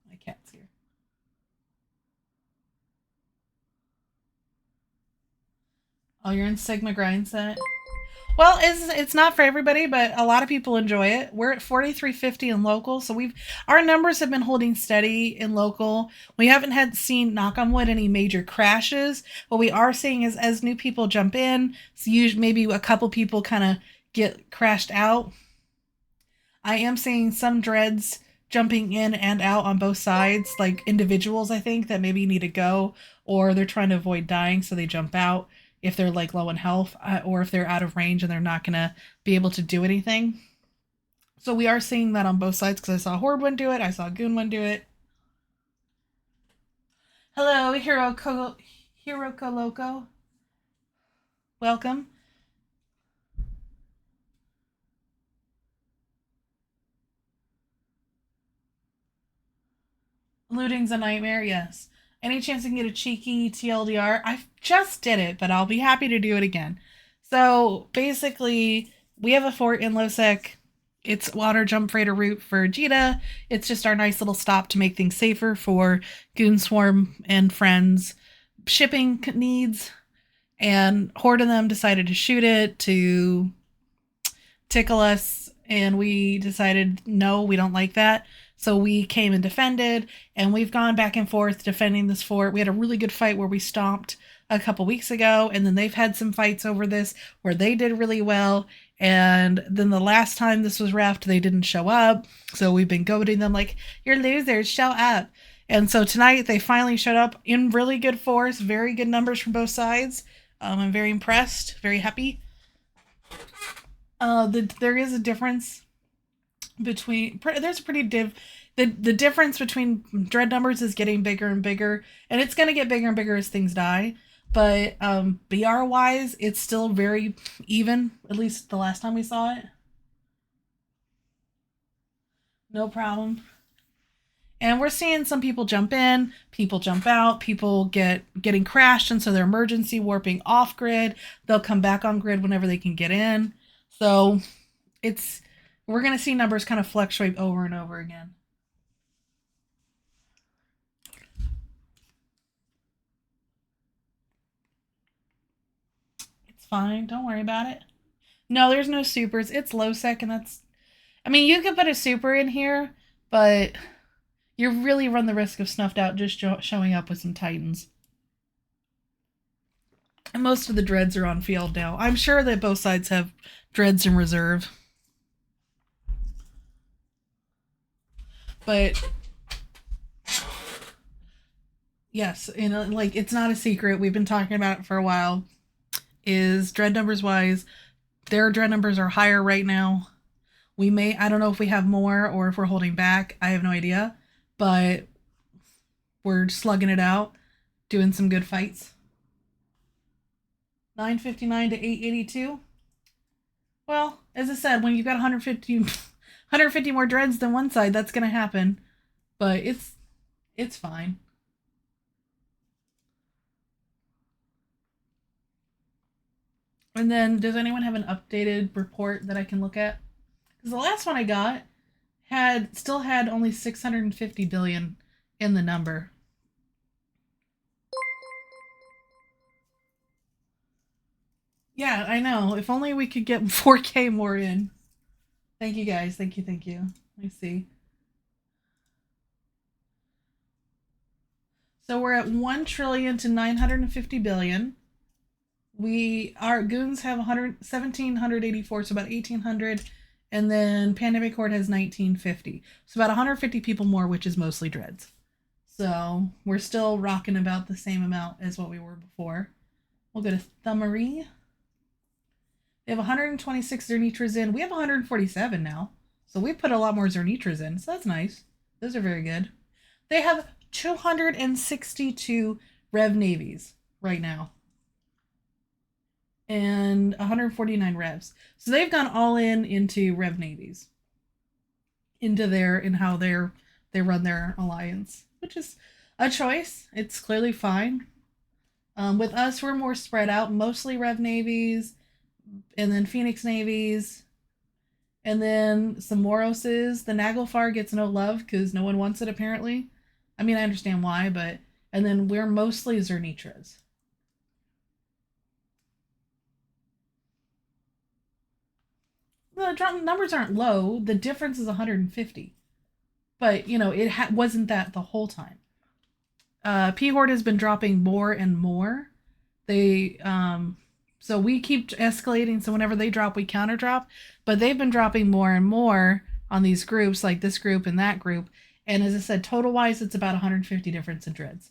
My cat's here. Oh, you're in Sigma grind set. Well, it's not for everybody, but a lot of people enjoy it. We're at 4350 in local, so our numbers have been holding steady in local. We haven't seen, knock on wood, any major crashes. What we are seeing is as new people jump in, so maybe a couple people kind of get crashed out. I am seeing some dreads jumping in and out on both sides, like individuals, I think, that maybe need to go, or they're trying to avoid dying, so they jump out if they're like low in health, or if they're out of range and they're not gonna be able to do anything. So we are seeing that on both sides, because I saw Horde one do it, I saw Goon one do it. Hello, Hiroko Loco. Welcome. Looting's a nightmare, yes. Any chance I can get a cheeky TLDR? I just did it, but I'll be happy to do it again. So basically, we have a fort in Losec. It's water jump freighter route for Jita. It's just our nice little stop to make things safer for Goon Swarm and friends. Shipping needs, and Horde of them decided to shoot it to tickle us, and we decided, no, we don't like that. So we came and defended, and we've gone back and forth defending this fort. We had a really good fight where we stomped a couple weeks ago, and then they've had some fights over this where they did really well. And then the last time this was reffed, they didn't show up. So we've been goading them like, you're losers, show up. And so tonight they finally showed up in really good force, very good numbers from both sides. I'm very impressed, very happy. There is a difference between, there's a pretty the difference between dread numbers is getting bigger and bigger, and it's going to get bigger and bigger as things die. But BR wise, it's still very even, at least the last time we saw it. No problem. And we're seeing some people jump in, people jump out, people getting crashed, and so they're emergency warping off grid. They'll come back on grid whenever they can get in. So we're going to see numbers kind of fluctuate over and over again. It's fine. Don't worry about it. No, there's no supers. It's low sec, and I mean, you could put a super in here, but you really run the risk of snuffed out just showing up with some Titans. And most of the dreads are on field now. I'm sure that both sides have dreads in reserve. But yes, like, it's not a secret. We've been talking about it for a while. Is dread numbers wise, their dread numbers are higher right now. I don't know if we have more or if we're holding back. I have no idea. But we're slugging it out, doing some good fights. 959 to 882. Well, as I said, when you've got 150 more dreads than one side, that's gonna happen. But it's fine. And then, does anyone have an updated report that I can look at? Because the last one I got still had only 650 billion in the number. Yeah, I know. If only we could get 4K more in. Thank you guys. Thank you. I see. So we're at 1 trillion to 950 billion. Our goons have 1,784, so about 1,800. And then Pandemic Horde has 1950. So about 150 people more, which is mostly dreads. So we're still rocking about the same amount as what we were before. We'll go to Thummery. They have 126 Zernitras in. We have 147 now. So we put a lot more Zernitras in. So that's nice. Those are very good. They have 262 Rev Navies right now. And 149 Revs. So they've gone all into Rev Navies. In how they run their alliance. Which is a choice. It's clearly fine. With us, we're more spread out. Mostly Rev Navies. And then Phoenix Navies. And then some Moroses. The Naglfar gets no love because no one wants it apparently. I mean, I understand why, but... And then we're mostly Zernitras. The numbers aren't low. The difference is 150. But, you know, it wasn't that the whole time. PHORDE has been dropping more and more. So we keep escalating, so whenever they drop, we counter drop. But they've been dropping more and more on these groups, like this group and that group. And as I said, total-wise, it's about 150 difference in dreads.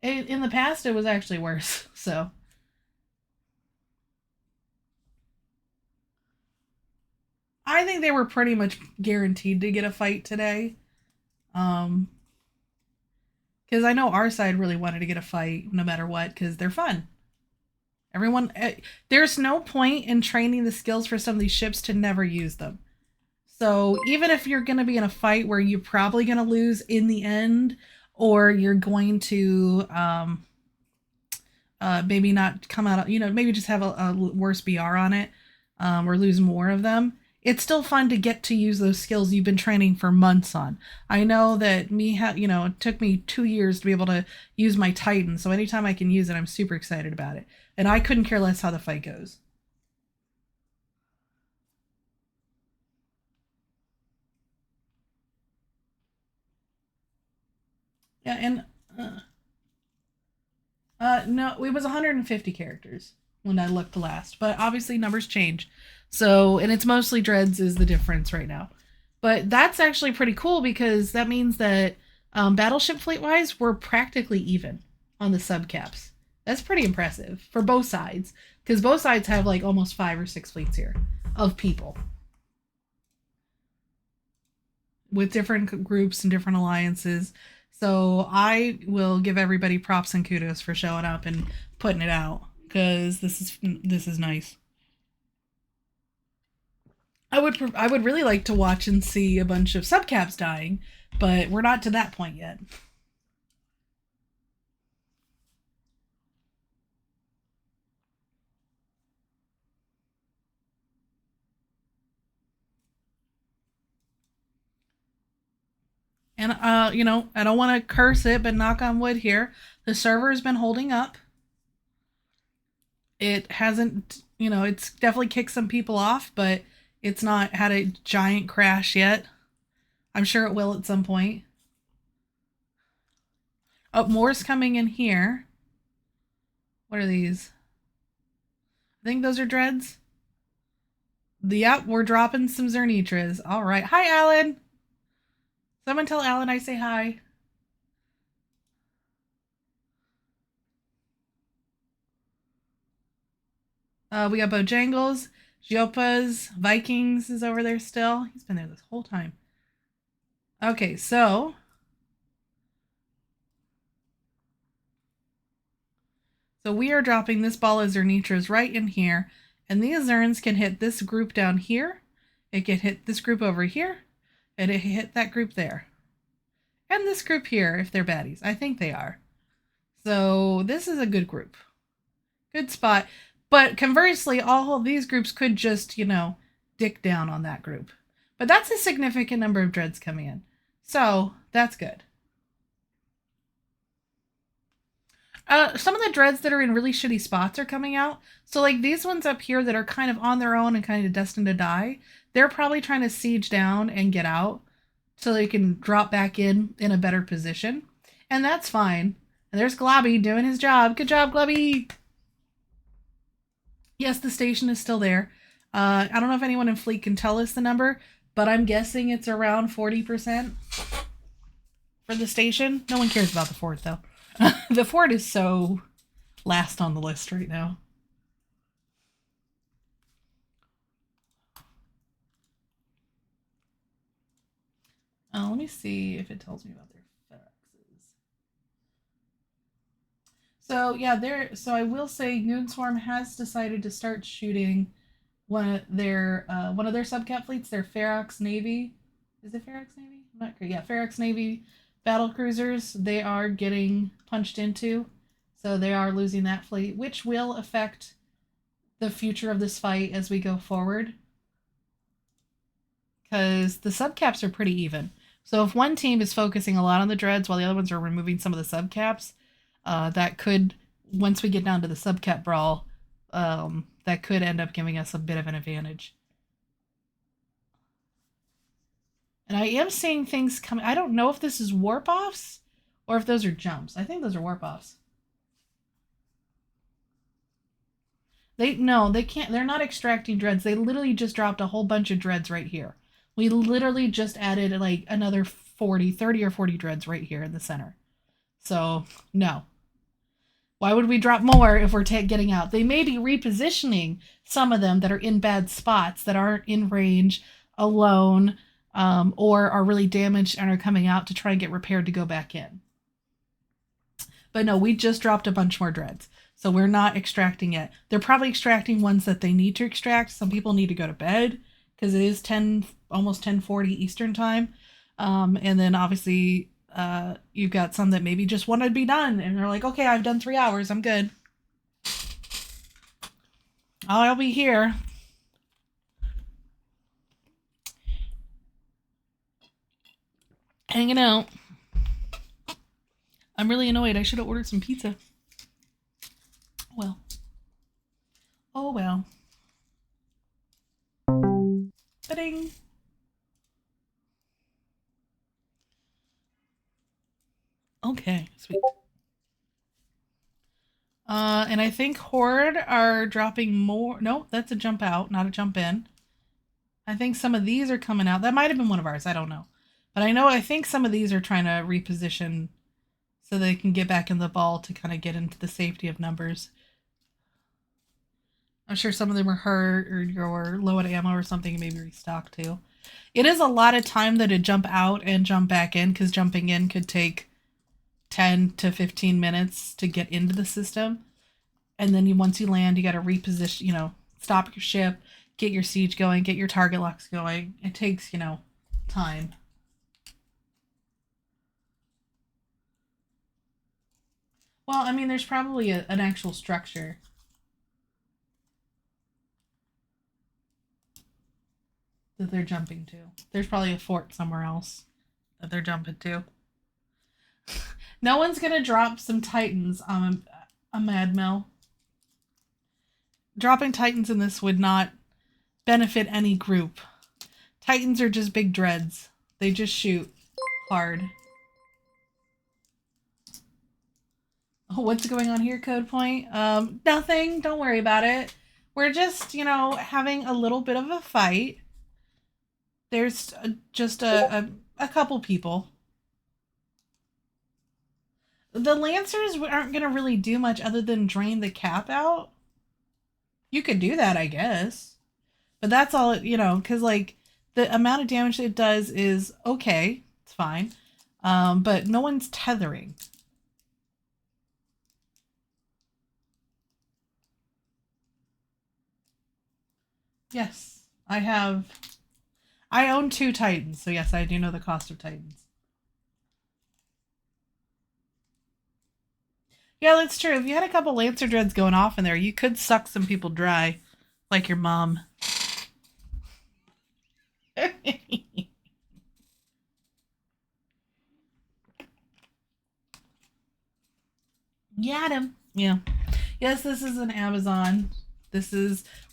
In the past, it was actually worse, so... I think they were pretty much guaranteed to get a fight today. Because I know our side really wanted to get a fight no matter what, because they're fun. Everyone, there's no point in training the skills for some of these ships to never use them. So even if you're going to be in a fight where you're probably going to lose in the end, or you're going to maybe not come out, maybe just have a worse BR on it, or lose more of them, it's still fun to get to use those skills you've been training for months on. I know that it took me 2 years to be able to use my Titan, so anytime I can use it, I'm super excited about it. And I couldn't care less how the fight goes. Yeah, and no, it was 150 characters when I looked last, but obviously numbers change. So, and it's mostly dreads is the difference right now. But that's actually pretty cool because that means that battleship fleet-wise, we're practically even on the subcaps. That's pretty impressive for both sides because both sides have like almost 5 or 6 fleets here of people with different groups and different alliances. So I will give everybody props and kudos for showing up and putting it out because this is nice. I would really like to watch and see a bunch of subcaps dying, but we're not to that point yet. And I don't want to curse it, but knock on wood here, the server has been holding up. It hasn't, it's definitely kicked some people off, but it's not had a giant crash yet. I'm sure it will at some point. Oh, more's coming in here. What are these? I think those are dreads. Yep, we're dropping some Zernitras. All right. Hi, Alan. Someone tell Alan I say hi. We got Bojangles. Jiopas, Vikings is over there still. He's been there this whole time. Okay, so we are dropping this ball of Zernitras right in here, and these Zerns can hit this group down here. It can hit this group over here, and it can hit that group there. And this group here, if they're baddies. I think they are. So this is a good group. Good spot. But conversely, all of these groups could just, dick down on that group. But that's a significant number of dreads coming in. So, that's good. Some of the dreads that are in really shitty spots are coming out. So, like, these ones up here that are kind of on their own and kind of destined to die, they're probably trying to siege down and get out so they can drop back in a better position. And that's fine. And there's Globby doing his job. Good job, Globby! Yes, the station is still there. I don't know if anyone in Fleet can tell us the number, but I'm guessing it's around 40% for the station. No one cares about the fort, though. The fort is so last on the list right now. Let me see if it tells me about their faxes. So yeah, so I will say Goonswarm has decided to start shooting one of their subcap fleets, their Ferox Navy. Is it Ferox Navy? I'm not sure. Yeah, Ferox Navy battle cruisers. They are getting punched into, so they are losing that fleet, which will affect the future of this fight as we go forward. Because the subcaps are pretty even. So if one team is focusing a lot on the dreads while the other ones are removing some of the subcaps, that could, once we get down to the subcap brawl, that could end up giving us a bit of an advantage. And I am seeing things coming. I don't know if this is warp offs or if those are jumps. I think those are warp offs. They can't. They're not extracting dreads. They literally just dropped a whole bunch of dreads right here. We literally just added like another 30 or 40 dreads right here in the center. So, no. Why would we drop more if we're getting out? They may be repositioning some of them that are in bad spots, that aren't in range, alone, or are really damaged and are coming out to try and get repaired to go back in. But no, we just dropped a bunch more dreads. So we're not extracting yet. They're probably extracting ones that they need to extract. Some people need to go to bed because it is almost 10:40 Eastern time. And then obviously you've got some that maybe just want to be done. And they're like, okay, I've done 3 hours. I'm good. I'll be here. Hanging out. I'm really annoyed. I should have ordered some pizza. Well. Oh well. Ba-ding. Okay, sweet. And I think Horde are dropping more. No, that's a jump out, not a jump in. I think some of these are coming out. That might have been one of ours. I don't know. But I think some of these are trying to reposition so they can get back in the ball to kind of get into the safety of numbers. I'm sure some of them are hurt or low on ammo or something and maybe restock too. It is a lot of time that to jump out and jump back in because jumping in could take 10 to 15 minutes to get into the system. And then once you land, you got to reposition, stop your ship, get your siege going, get your target locks going. It takes, time. Well, I mean, there's probably an actual structure. That they're jumping to. There's probably a fort somewhere else that they're jumping to. No one's gonna drop some Titans on a Mad Mill. Dropping Titans in this would not benefit any group. Titans are just big dreads. They just shoot hard. Oh, what's going on here, Code Point? Nothing. Don't worry about it. We're just, having a little bit of a fight. There's just a couple people. The Lancers aren't going to really do much other than drain the cap out. You could do that, I guess. But that's all, because, the amount of damage it does is okay. It's fine. But no one's tethering. Yes, I own 2 Titans, so yes, I do know the cost of Titans. Yeah, that's true. If you had a couple Lancer Dreads going off in there, you could suck some people dry, like your mom. Got him. Yeah. Yes, this is an Ahbazon.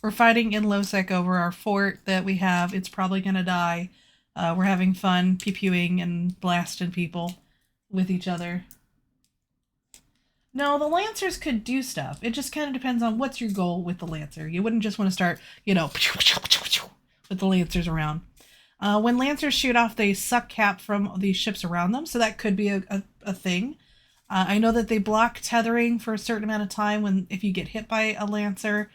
We're fighting in low sec over our fort that we have. It's probably going to die. We're having fun pew-pewing and blasting people with each other. No, the Lancers could do stuff. It just kind of depends on what's your goal with the Lancer. You wouldn't just want to start, you know, with the Lancers around. When Lancers shoot off, they suck cap from the ships around them, so that could be a thing. I know that they block tethering for a certain amount of time if you get hit by a Lancer.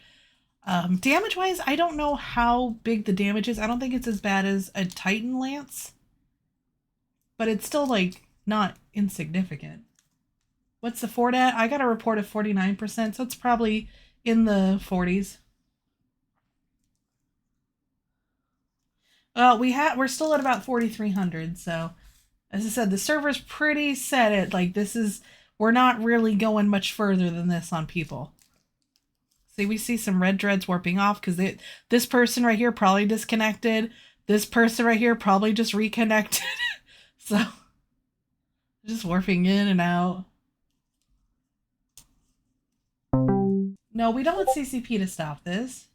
Damage-wise, I don't know how big the damage is. I don't think it's as bad as a Titan Lance. But it's still, like, not insignificant. What's the fort at? I got a report of 49%, so it's probably in the 40s. Well, we're still at about 4,300, so as I said, the server's pretty set at, like, we're not really going much further than this on people. See, we see some red dreads warping off because this person right here probably disconnected. This person right here probably just reconnected. So, just warping in and out. No, we don't want CCP to stop this.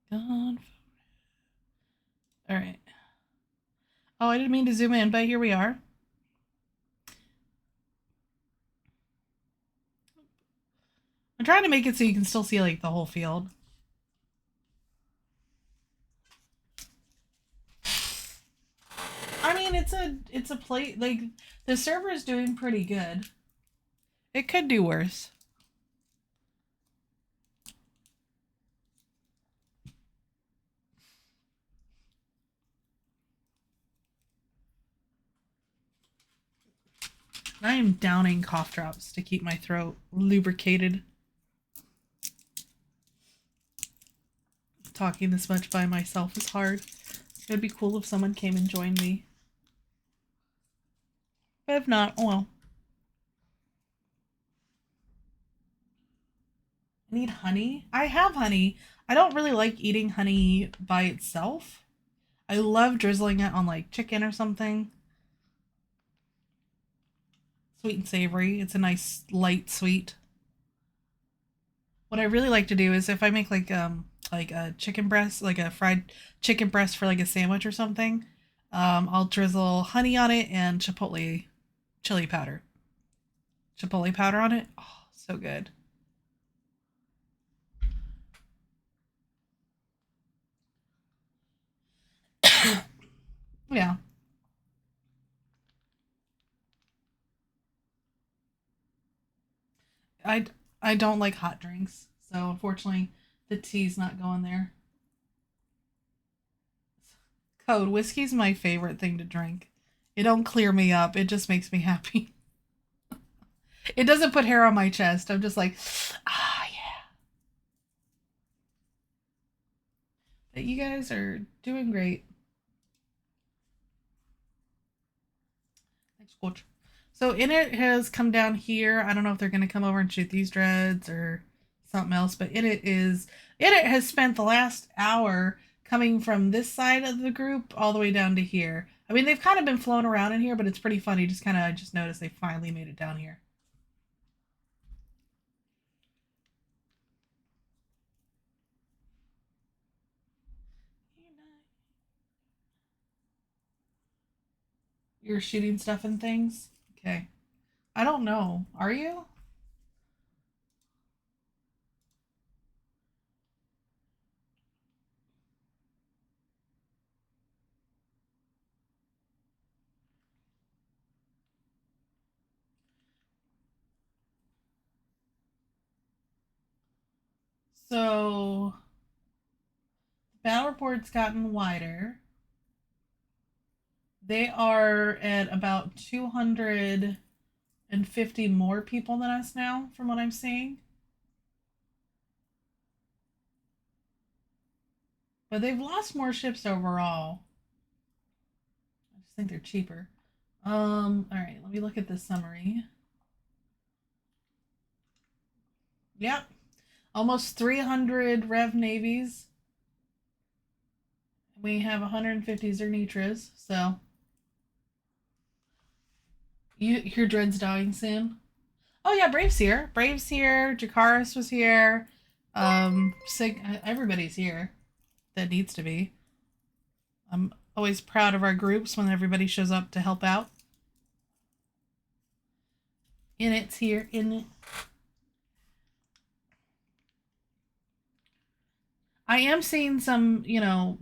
Gone. All right. Oh, I didn't mean to zoom in, but here we are. I'm trying to make it so you can still see, like, the whole field. I mean, it's a play, like, the server is doing pretty good. It could do worse. I am downing cough drops to keep my throat lubricated. Talking this much by myself is hard. It'd be cool if someone came and joined me. But if not, oh well. I need honey. I have honey. I don't really like eating honey by itself. I love drizzling it on like chicken or something. Sweet and savory. It's a nice light sweet. What I really like to do is if I make like a chicken breast, like a fried chicken breast for like a sandwich or something, I'll drizzle honey on it and chipotle chili powder. Chipotle powder on it. Oh, so good. Yeah. I don't like hot drinks, so unfortunately the tea's not going there. Code whiskey's my favorite thing to drink. It don't clear me up. It just makes me happy. It doesn't put hair on my chest. I'm just like, ah, yeah. But you guys are doing great. Thanks, coach. So Init has come down here. I don't know if they're going to come over and shoot these dreads or something else, but Init has spent the last hour coming from this side of the group all the way down to here. I mean, they've kind of been flown around in here, but it's pretty funny. I just noticed they finally made it down here. You're shooting stuff and things? Okay. I don't know. Are you? So, battle report's gotten wider. They are at about 250 more people than us now, from what I'm seeing. But they've lost more ships overall. I just think they're cheaper. Alright, let me look at this summary. Yep. Almost 300 Rev Navies. We have 150 Zernitras, so... Your dread's dying soon? Oh yeah, Brave's here. Brave's here. Jakaris was here. Everybody's here that needs to be. I'm always proud of our groups when everybody shows up to help out. It's here. It. I am seeing some,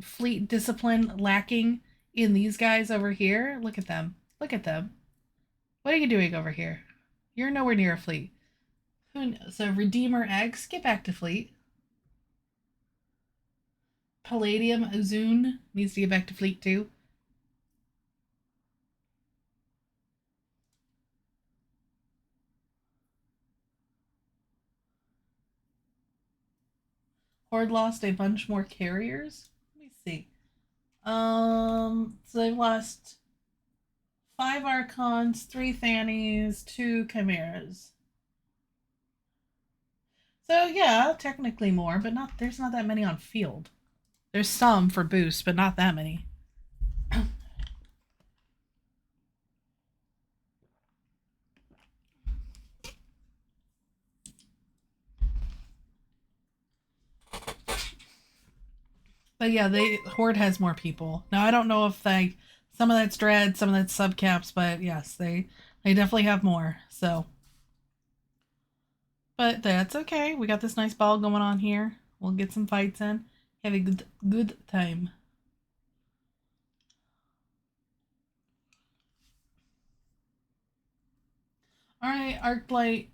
fleet discipline lacking in these guys over here. Look at them. Look at them. What are you doing over here? You're nowhere near a fleet. So Redeemer X, get back to fleet. Palladium Azun needs to get back to fleet too. Horde lost a bunch more carriers. Let me see. So they've lost 5 Archons, 3 Thanes, 2 Chimeras. So yeah, technically more, but there's not that many on field. There's some for boost, but not that many. But yeah, Horde has more people. Now I don't know if some of that's Dread, some of that's subcaps, but yes, they definitely have more. So, but that's okay. We got this nice ball going on here. We'll get some fights in. Have a good time. All right, Arctolite.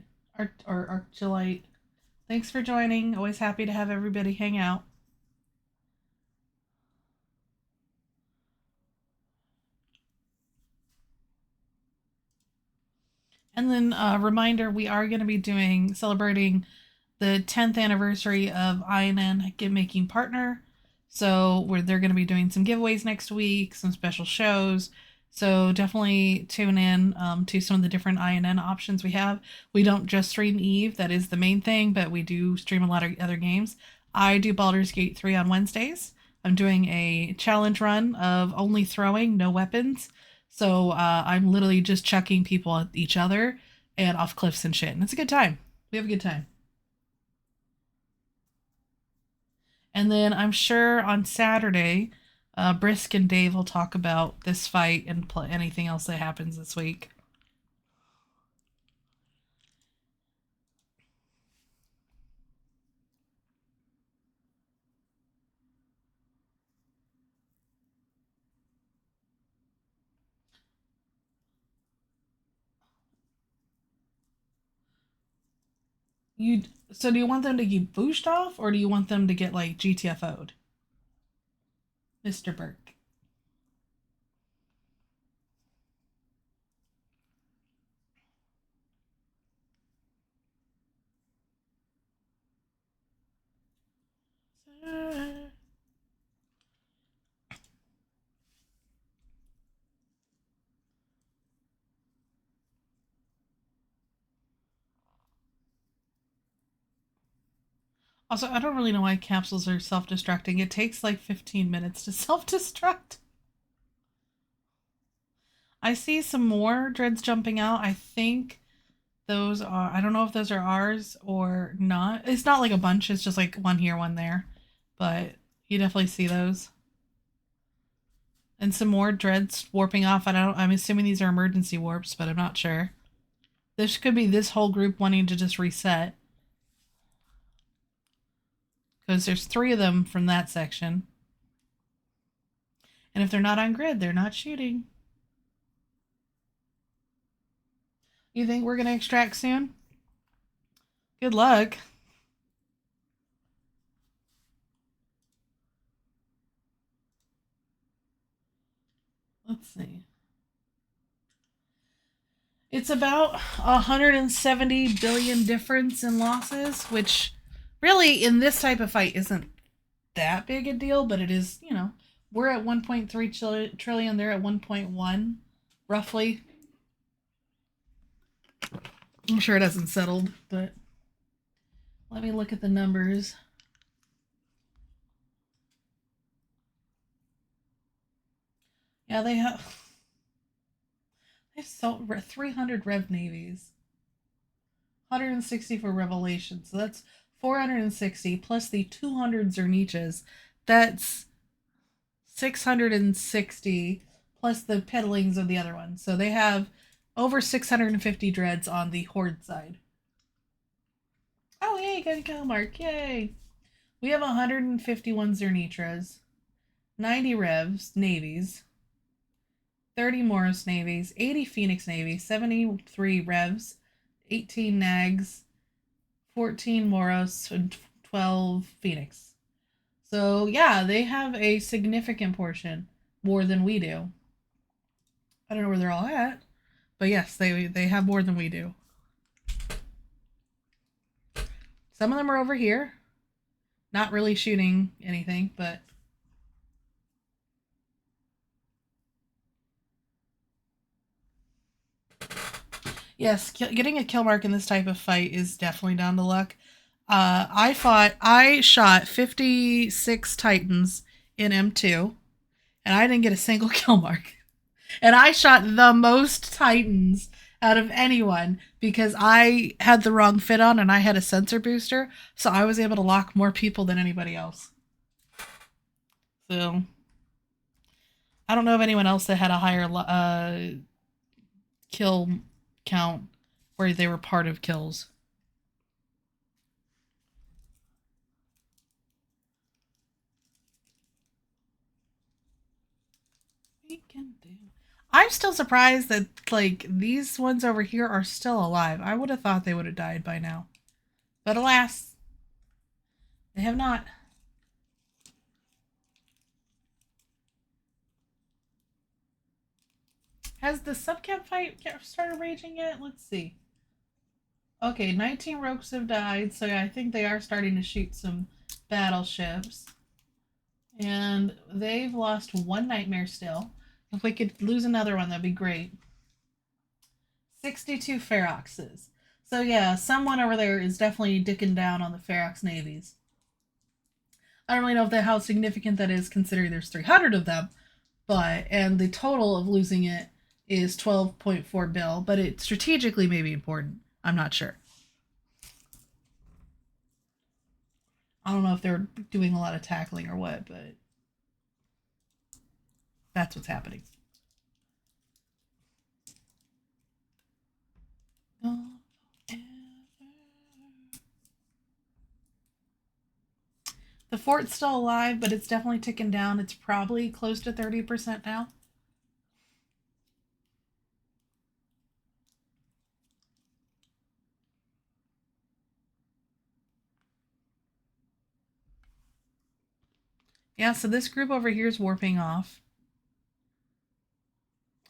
Thanks for joining. Always happy to have everybody hang out. And then reminder, we are going to be celebrating the 10th anniversary of INN Game Making Partner. So they're going to be doing some giveaways next week, some special shows. So definitely tune in to some of the different INN options we have. We don't just stream Eve, that is the main thing, but we do stream a lot of other games. I do Baldur's Gate 3 on Wednesdays. I'm doing a challenge run of only throwing, no weapons. So I'm literally just chucking people at each other and off cliffs and shit. And it's a good time. We have a good time. And then I'm sure on Saturday, Brisk and Dave will talk about this fight and anything else that happens this week. So do you want them to get booshed off, or do you want them to get like GTFO'd? Mr. Burke. Also, I don't really know why capsules are self-destructing. It takes like 15 minutes to self-destruct. I see some more dreads jumping out. I think those are, I don't know if those are ours or not. It's not like a bunch, it's just like one here, one there. But you definitely see those. And some more dreads warping off. I'm assuming these are emergency warps, but I'm not sure. This could be this whole group wanting to just reset. Because there's 3 of them from that section. And if they're not on grid, they're not shooting. You think we're going to extract soon? Good luck. Let's see. It's about 170 billion difference in losses, which really in this type of fight isn't that big a deal, but it is, we're at 1.3 trillion, they're at 1.1 roughly. I'm sure it hasn't settled, but let me look at the numbers. Yeah, they have 300 Rev Navies. 160 for Revelation. So that's 460 plus the 200 Zerniches. That's 660 plus the peddlings of the other one. So they have over 650 dreads on the Horde side. Oh, yay, got a kill mark. Yay. We have 151 Zernitras, 90 Revs, navies, 30 Morris navies, 80 Phoenix navies, 73 Revs, 18 Nags, 14 Moros, and 12 Phoenix. So, yeah, they have a significant portion, more than we do. I don't know where they're all at, but yes, they have more than we do. Some of them are over here, not really shooting anything, but... Yes, getting a kill mark in this type of fight is definitely down to luck. I shot 56 Titans in M2, and I didn't get a single kill mark. And I shot the most Titans out of anyone because I had the wrong fit on and I had a sensor booster, so I was able to lock more people than anybody else. So, I don't know of anyone else that had a higher kill count where they were part of kills. I'm still surprised that, like, these ones over here are still alive. I would have thought they would have died by now. But alas, they have not. Has the subcamp fight started raging yet? Let's see. Okay, 19 Rogues have died, so I think they are starting to shoot some battleships. And they've lost one Nightmare still. If we could lose another one, that'd be great. 62 Feroxes. So yeah, someone over there is definitely dicking down on the Ferox navies. I don't really know how significant that is considering there's 300 of them, and the total of losing it is 12.4 bill, but it strategically may be important. I'm not sure. I don't know if they're doing a lot of tackling or what, but that's what's happening. The fort's still alive, but it's definitely ticking down. It's probably close to 30% now. Yeah, so this group over here is warping off.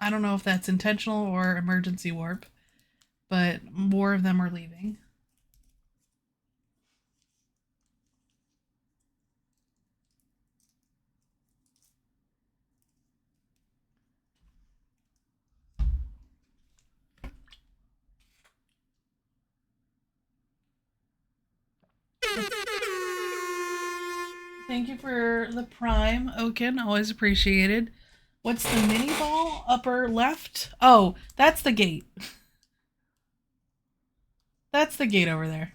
I don't know if that's intentional or emergency warp, but more of them are leaving. Thank you for the prime, Oaken. Always appreciated. What's the mini ball upper left? Oh, that's the gate. That's the gate over there.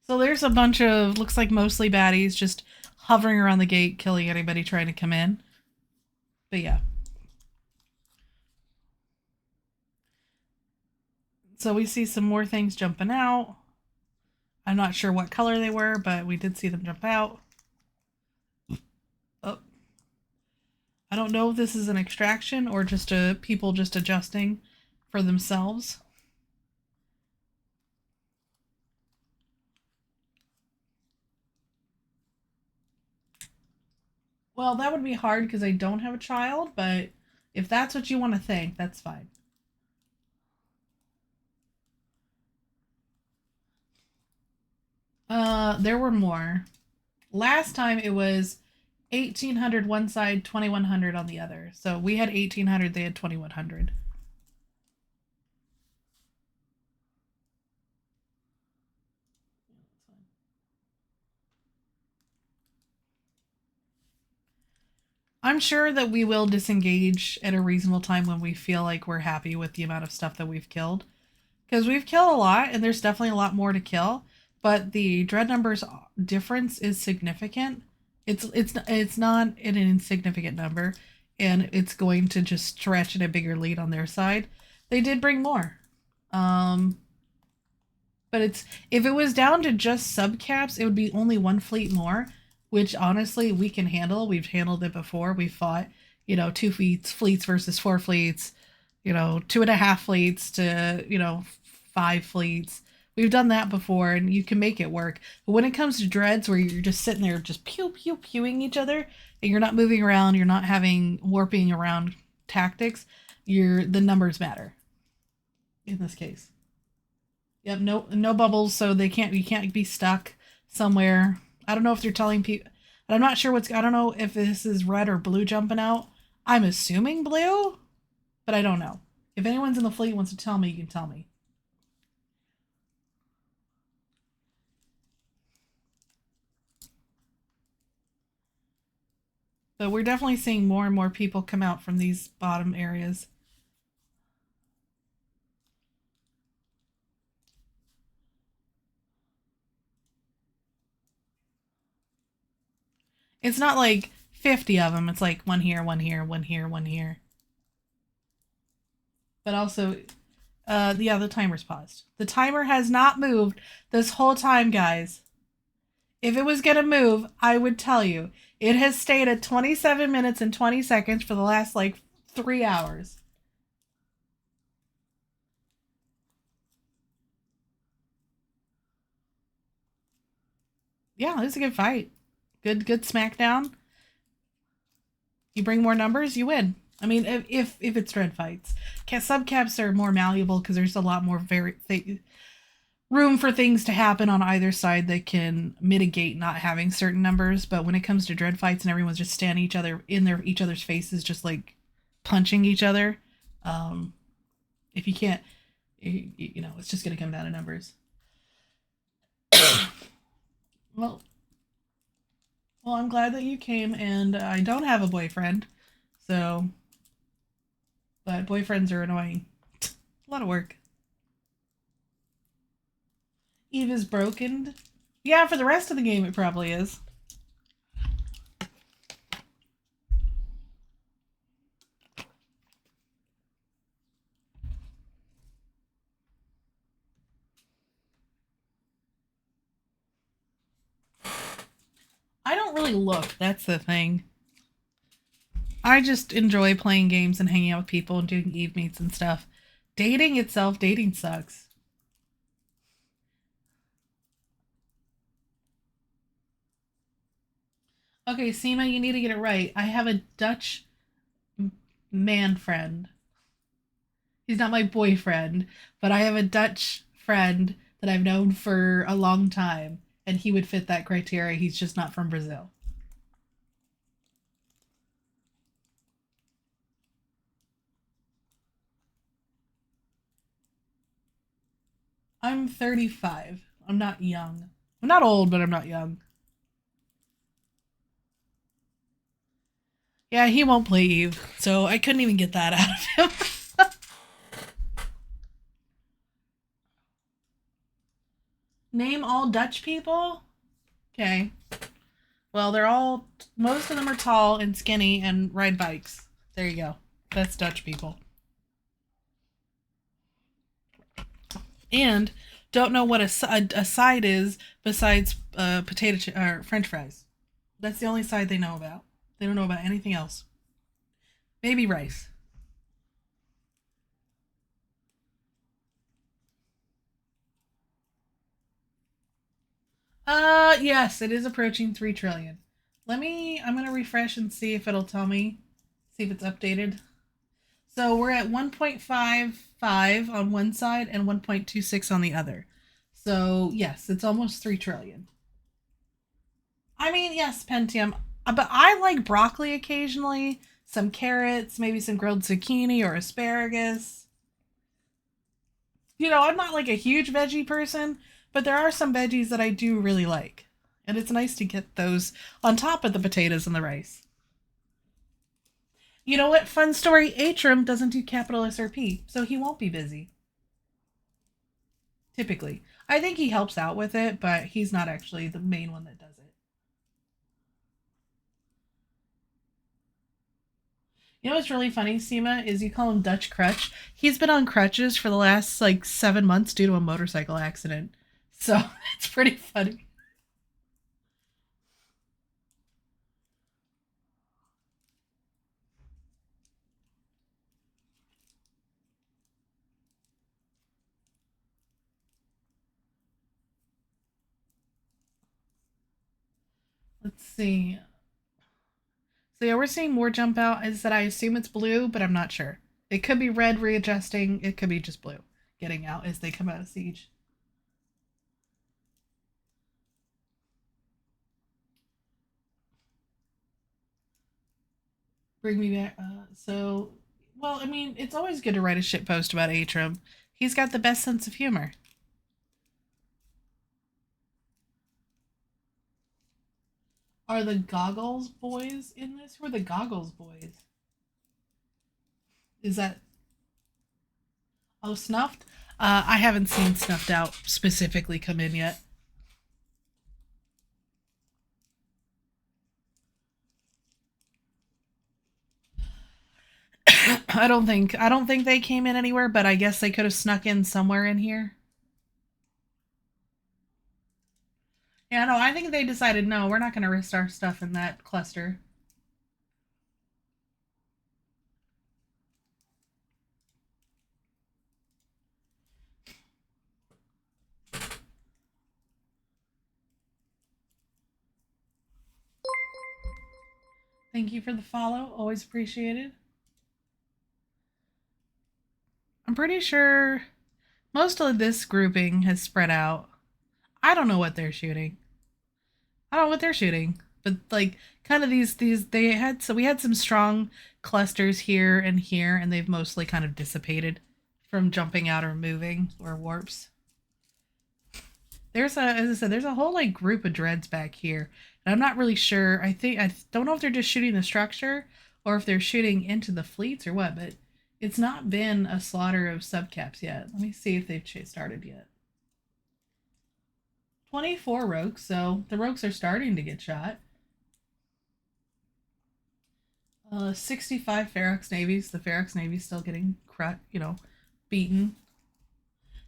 So there's a bunch of, looks like mostly baddies, just hovering around the gate, killing anybody trying to come in. But yeah. So we see some more things jumping out. I'm not sure what color they were, but we did see them jump out. Oh. I don't know if this is an extraction or just people just adjusting for themselves. Well, that would be hard because I don't have a child, but if that's what you want to think, that's fine. There were more. Last time it was 1,800 one side, 2,100 on the other. So we had 1,800, they had 2,100. I'm sure that we will disengage at a reasonable time when we feel like we're happy with the amount of stuff that we've killed. Because we've killed a lot, and there's definitely a lot more to kill, but the dread numbers difference is significant. It's not an insignificant number, and it's going to just stretch at a bigger lead on their side. They did bring more. But if it was down to just subcaps, it would be only one fleet more, which honestly we can handle. We've handled it before. We fought, 2 fleets versus 4 fleets, 2.5 fleets to, 5 fleets. We've done that before, and you can make it work. But when it comes to dreads, where you're just sitting there just pewing each other, and you're not moving around, you're not having warping around tactics, the numbers matter. In this case. Yep, no bubbles, so you can't be stuck somewhere. I don't know if they're telling people. I'm not sure I don't know if this is red or blue jumping out. I'm assuming blue, but I don't know. If anyone's in the fleet wants to tell me, you can tell me. But we're definitely seeing more and more people come out from these bottom areas. It's not like 50 of them. It's like one here, one here, one here, one here. But also, the timer's paused. The timer has not moved this whole time, guys. If it was going to move, I would tell you. It has stayed at 27 minutes and 20 seconds for the last, 3 hours. Yeah, this is a good fight. Good smackdown. You bring more numbers, you win. I mean, if it's dread fights. Subcaps are more malleable because there's a lot more room for things to happen on either side that can mitigate not having certain numbers. But when it comes to dread fights and everyone's just standing each other's faces, just punching each other, if you can't, it's just gonna come down to numbers. Well, I'm glad that you came, and I don't have a boyfriend, so... But boyfriends are annoying. A lot of work. Eve is broken. Yeah, for the rest of the game it probably is. I don't really look, that's the thing. I just enjoy playing games and hanging out with people and doing Eve meets and stuff. Dating sucks. Okay, Seema, you need to get it right. I have a Dutch man friend. He's not my boyfriend, but I have a Dutch friend that I've known for a long time. And he would fit that criteria. He's just not from Brazil. I'm 35. I'm not young. I'm not old, but I'm not young. Yeah, he won't play Eve, so I couldn't even get that out of him. Name all Dutch people? Okay. Well, most of them are tall and skinny and ride bikes. There you go. That's Dutch people. And don't know what a side is besides or French fries. That's the only side they know about. They don't know about anything else. Maybe rice. Yes, it is approaching 3 trillion. I'm going to refresh and see if it'll tell me. See if it's updated. So we're at 1.55 on one side and 1.26 on the other. So yes, it's almost 3 trillion. I mean, yes, Pentium. But I like broccoli occasionally. Some carrots, maybe some grilled zucchini or asparagus. I'm not like a huge veggie person, but there are some veggies that I do really like. And it's nice to get those on top of the potatoes and the rice. You know what? Fun story. Atrum doesn't do capital SRP, so he won't be busy. typically. I think he helps out with it, but he's not actually the main one that does it. You know what's really funny, Seema, is you call him Dutch Crutch. He's been on crutches for the last like 7 months due to a motorcycle accident. So it's pretty funny. Let's see. So yeah, we're seeing more jump out. Is that I assume it's blue, but I'm not sure. It could be red readjusting. It could be just blue getting out as they come out of siege. Bring me back. Well, I mean, it's always good to write a shit post about Atrim. He's got the best sense of humor. Are the Goggles boys in this? Who are the Goggles boys? Is that... Oh, Snuffed? I haven't seen Snuffed Out specifically come in yet. I don't think they came in anywhere, but I guess they could have snuck in somewhere in here. Yeah, no, I think they decided, no, we're not going to risk our stuff in that cluster. Thank you for the follow. Always appreciated. I'm pretty sure most of this grouping has spread out. I don't know what they're shooting. I don't know what they're shooting. But like kind of these they had we had some strong clusters here, and they've mostly kind of dissipated from jumping out or moving or warps. As I said, there's a whole like group of dreads back here. And I'm not really sure. I don't know if they're just shooting the structure or if they're shooting into the fleets or what, but it's not been a slaughter of subcaps yet. Let me see if they've started yet. 24 Rogues, so the Rogues are starting to get shot. 65 Ferox Navies. The Ferox Navy's still getting beaten.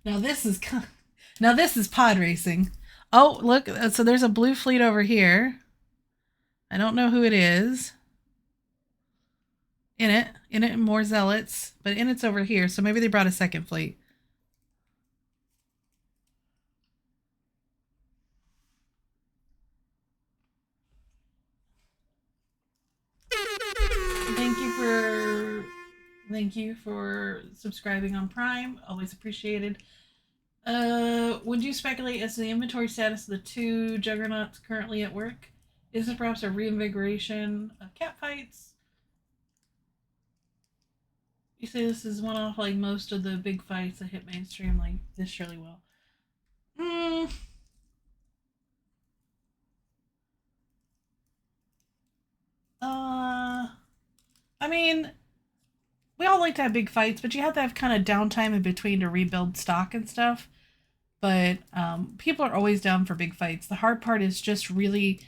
Now this is pod racing. Oh, look, so there's a blue fleet over here. I don't know who it is. In it, more zealots, but in it's over here, so maybe they brought a second fleet. Thank you for subscribing on Prime. Always appreciated. Would you speculate as to the inventory status of the 2 juggernauts currently at work? Is it perhaps a reinvigoration of catfights? You say this is one off like most of the big fights that hit mainstream, like this surely will. I mean, we all like to have big fights, but you have to have kind of downtime in between to rebuild stock and stuff. But people are always down for big fights. The hard part is just really,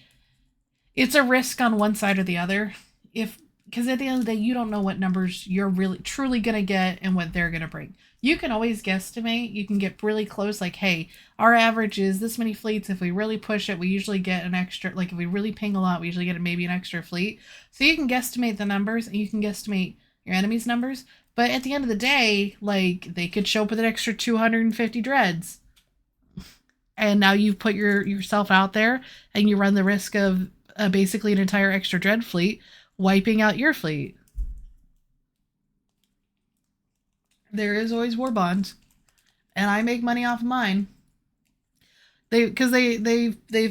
it's a risk on one side or the other. Because at the end of the day, you don't know what numbers you're really truly going to get and what they're going to bring. You can always guesstimate. You can get really close, like, hey, our average is this many fleets. If we really push it, we usually get an extra, like if we really ping a lot, we usually get maybe an extra fleet. So you can guesstimate the numbers and you can guesstimate your enemy's numbers. But at the end of the day, like, they could show up with an extra 250 dreads. And now you've put yourself out there and you run the risk of basically an entire extra dread fleet wiping out your fleet. There is always war bonds, and I make money off of mine. They've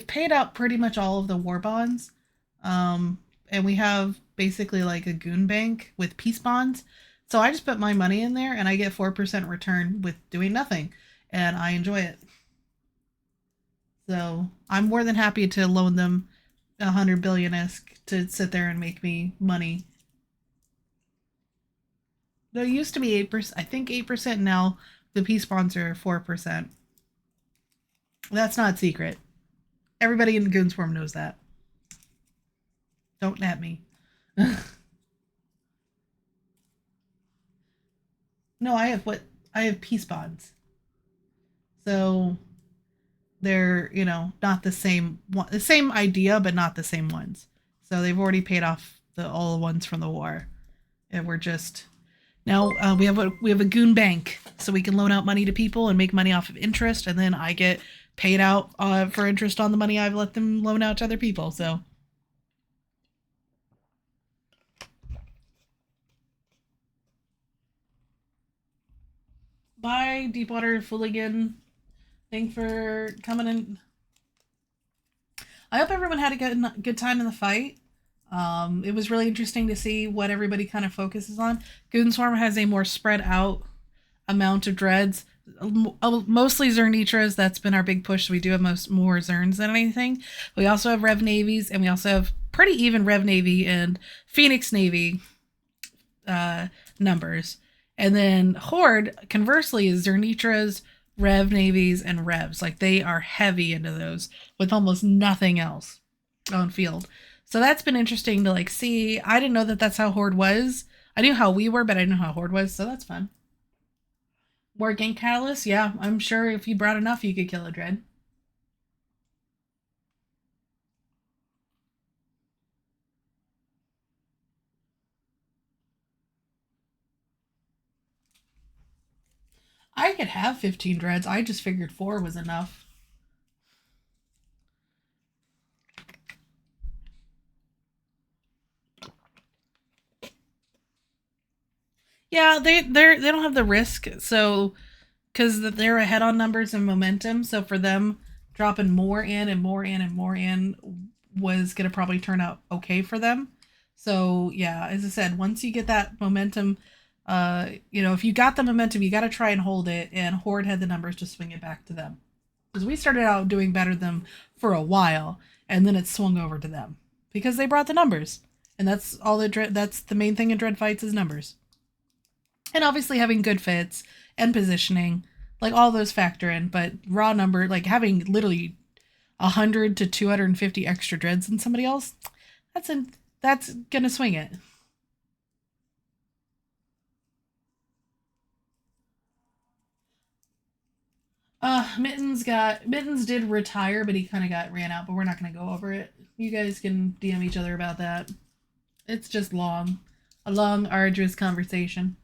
paid out pretty much all of the war bonds, and we have basically like a goon bank with peace bonds. So I just put my money in there, and I get 4% return with doing nothing, and I enjoy it. So I'm more than happy to loan them 100 billion-esque to sit there and make me money. There used to be 8%, I think 8%, now the peace bonds are 4%. That's not secret. Everybody in Goonswarm knows that. Don't at me. No, I have peace bonds. So they're, not the same one, the same idea, but not the same ones. So they've already paid off all the ones from the war. And we're just now we have a goon bank, so we can loan out money to people and make money off of interest, and then I get paid out for interest on the money I've let them loan out to other people. So bye, Deepwater Fooligan. Thanks for coming in. I hope everyone had a good time in the fight. It was really interesting to see what everybody kind of focuses on. Goonswarm has a more spread out amount of dreads. Mostly Zernitras. That's been our big push. We do have more Zerns than anything. We also have Rev Navies, and we also have pretty even Rev Navy and Phoenix Navy numbers. And then Horde, conversely, is Zernitras, Rev Navies, and Revs. Like, they are heavy into those with almost nothing else on field. So that's been interesting to, like, see. I didn't know that that's how Horde was. I knew how we were, but I didn't know how Horde was, so that's fun. More Gank Catalyst? Yeah, I'm sure if you brought enough, you could kill a Dread. I could have 15 Dreads. I just figured 4 was enough. Yeah, they don't have the risk, so because they're ahead on numbers and momentum. So for them, dropping more in and more in and more in was gonna probably turn out okay for them. So yeah, as I said, once you get that momentum, if you got the momentum, you got to try and hold it. And Horde had the numbers to swing it back to them, because we started out doing better than them for a while, and then it swung over to them because they brought the numbers, and that's all that's the main thing in Dread fights is numbers. And obviously having good fits and positioning, like all those factor in, but raw number, like having literally 100 to 250 extra dreads than somebody else, that's gonna swing it. Mittens did retire, but he kind of got ran out, but we're not gonna go over it. You guys can DM each other about that. It's just a long, arduous conversation.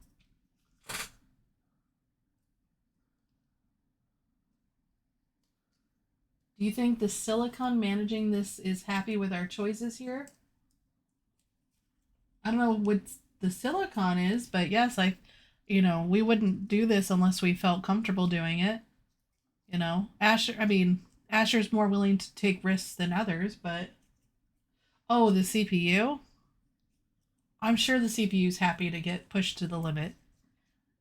Do you think the Silicon managing this is happy with our choices here? I don't know what the Silicon is, but yes, we wouldn't do this unless we felt comfortable doing it. Asher's more willing to take risks than others, but oh, the CPU? I'm sure the CPU's happy to get pushed to the limit.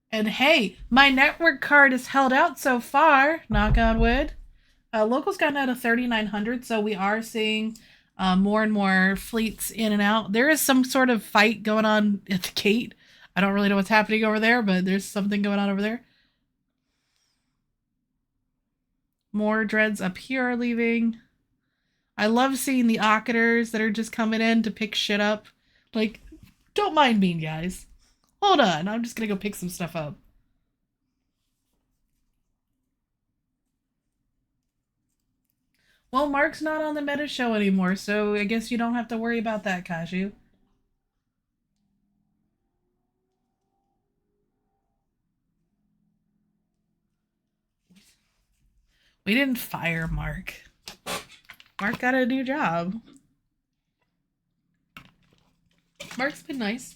And hey, my network card is held out so far, knock on wood. Local's gotten out of 3,900, so we are seeing more and more fleets in and out. There is some sort of fight going on at the gate. I don't really know what's happening over there, but there's something going on over there. More dreads up here are leaving. I love seeing the Ocketers that are just coming in to pick shit up. Like, don't mind me, guys. Hold on, I'm just gonna go pick some stuff up. Well, Mark's not on the meta show anymore, so I guess you don't have to worry about that, Kashu. We didn't fire Mark. Mark got a new job. Mark's been nice.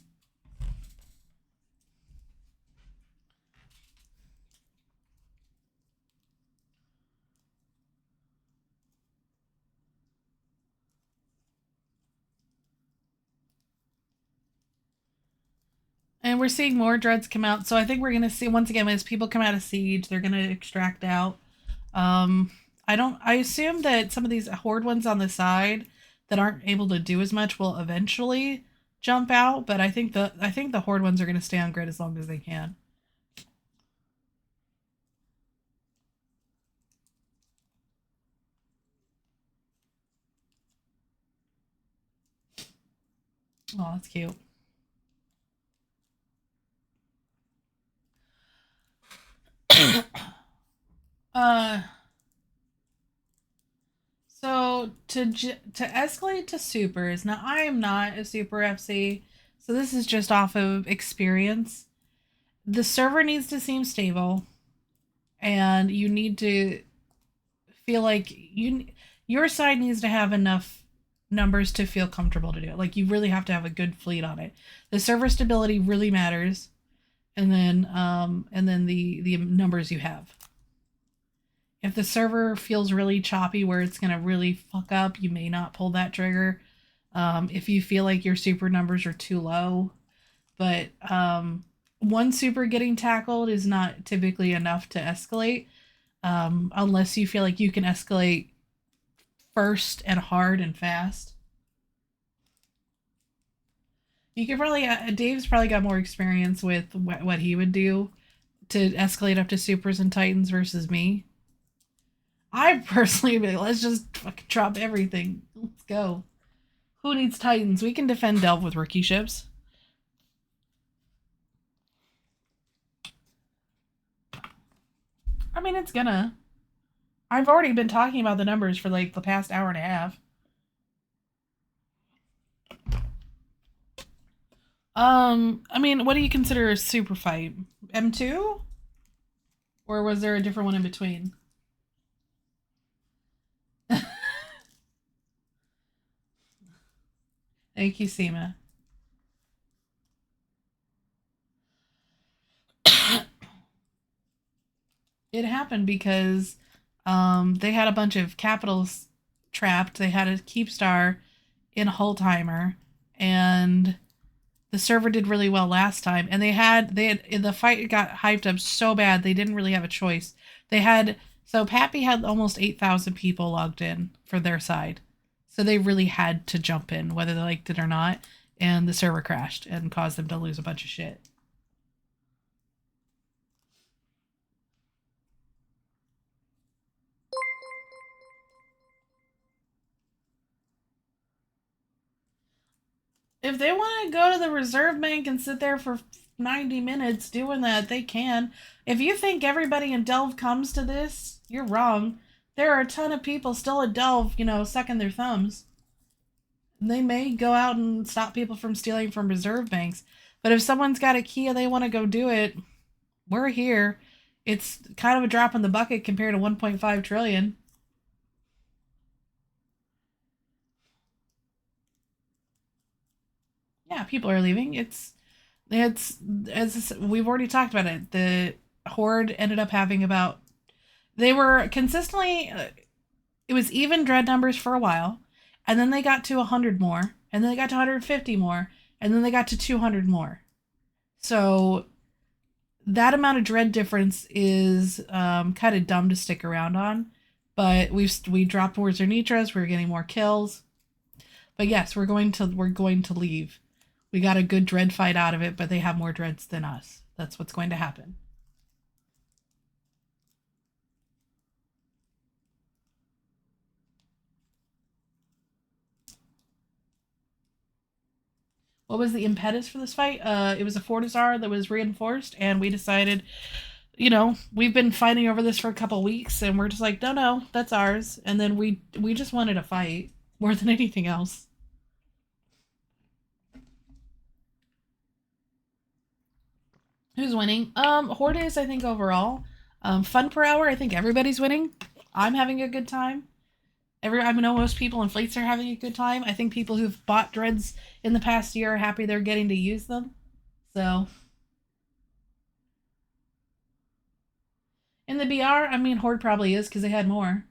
And we're seeing more dreads come out, so I think we're going to see, once again, as people come out of Siege, they're going to extract out. I assume that some of these Horde ones on the side that aren't able to do as much will eventually jump out, but I think the Horde ones are going to stay on grid as long as they can. Oh, that's cute. So to escalate to supers. Now I am not a super FC, so this is just off of experience. The server needs to seem stable, and you need to feel like your side needs to have enough numbers to feel comfortable to do it. Like you really have to have a good fleet on it. The server stability really matters, and then the numbers you have. If the server feels really choppy where it's gonna really fuck up, you may not pull that trigger. If you feel like your super numbers are too low, but one super getting tackled is not typically enough to escalate, unless you feel like you can escalate first and hard and fast. You could probably Dave's probably got more experience with what he would do to escalate up to supers and titans versus me. I personally be like, let's just fucking drop everything. Let's go. Who needs titans? We can defend Delve with rookie ships. I mean, it's gonna. I've already been talking about the numbers for like the past hour and a half. I mean, what do you consider a super fight? M2? Or was there a different one in between? Thank you, Seema. It happened because they had a bunch of capitals trapped. They had a Keepstar in a hull timer, and the server did really well last time. And they had the fight got hyped up so bad they didn't really have a choice. So Pappy had almost 8,000 people logged in for their side. So they really had to jump in, whether they liked it or not. And the server crashed and caused them to lose a bunch of shit. If they want to go to the reserve bank and sit there for 90 minutes doing that, they can. If you think everybody in Delve comes to this, you're wrong. There are a ton of people still at Delve, sucking their thumbs. They may go out and stop people from stealing from reserve banks. But if someone's got a key and they want to go do it, we're here. It's kind of a drop in the bucket compared to 1.5 trillion. Yeah, people are leaving. It's as we've already talked about it. The Horde ended up having they were consistently it was even dread numbers for a while, and then they got to 100 more, and then they got to 150 more, and then they got to 200 more. So that amount of dread difference is kind of dumb to stick around on, but we dropped towards our nitros. We're getting more kills, but yes, we're going to leave. We got a good dread fight out of it, but they have more dreads than us. That's what's going to happen. What was the impetus for this fight? It was a Fortizar that was reinforced, and we decided, we've been fighting over this for a couple weeks, and we're just like, no, that's ours. And then we just wanted a fight more than anything else. Who's winning? Horde is, I think, overall. Fun per hour, I think everybody's winning. I'm having a good time. I know most people in fleets are having a good time. I think people who've bought dreads in the past year are happy they're getting to use them. So. In the BR, I mean, Horde probably is because they had more.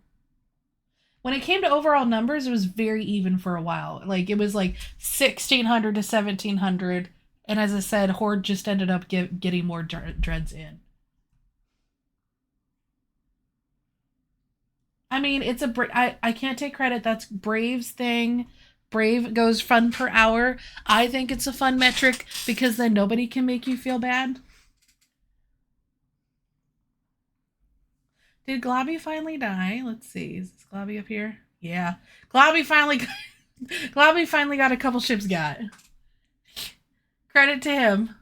When it came to overall numbers, it was very even for a while. Like, it was like 1,600 to 1,700. And as I said, Horde just ended up getting more dreads in. I mean, it's I can't take credit. That's Brave's thing. Brave goes fun per hour. I think it's a fun metric because then nobody can make you feel bad. Did Globby finally die? Let's see. Is this Globby up here? Yeah. Globby finally got a couple ships got. Credit to him.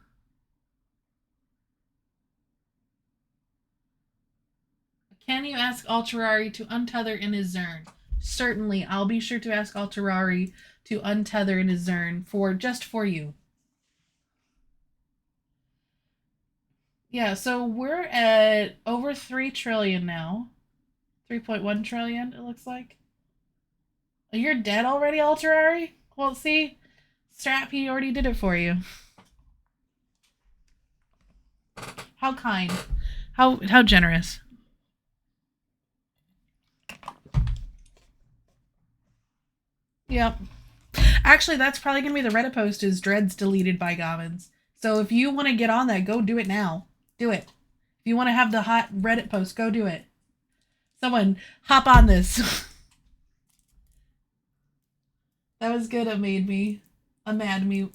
Can you ask Alterari to untether in his Zern? Certainly, I'll be sure to ask Alterari to untether in his Zern just for you. Yeah, so we're at over 3 trillion now. 3.1 trillion, it looks like. You're dead already, Alterari? Well, see, Strap, he already did it for you. How kind. How generous. Yep. Actually, that's probably going to be the Reddit post is Dreads deleted by Goblins. So if you want to get on that, go do it now. Do it. If you want to have the hot Reddit post, go do it. Someone, hop on this. That was good. It made me a mad mute.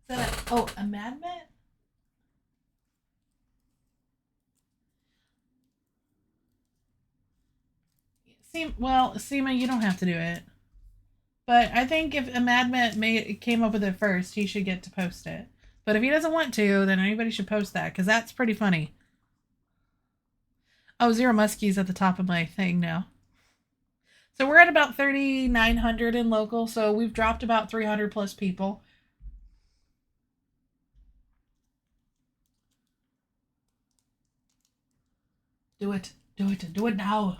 A mad mute? Seema, you don't have to do it. But I think if a Madmet came up with it first, he should get to post it. But if he doesn't want to, then anybody should post that, because that's pretty funny. Oh, Zero Muskie's at the top of my thing now. So we're at about 3,900 in local, so we've dropped about 300 plus people. Do it. Do it. Do it now.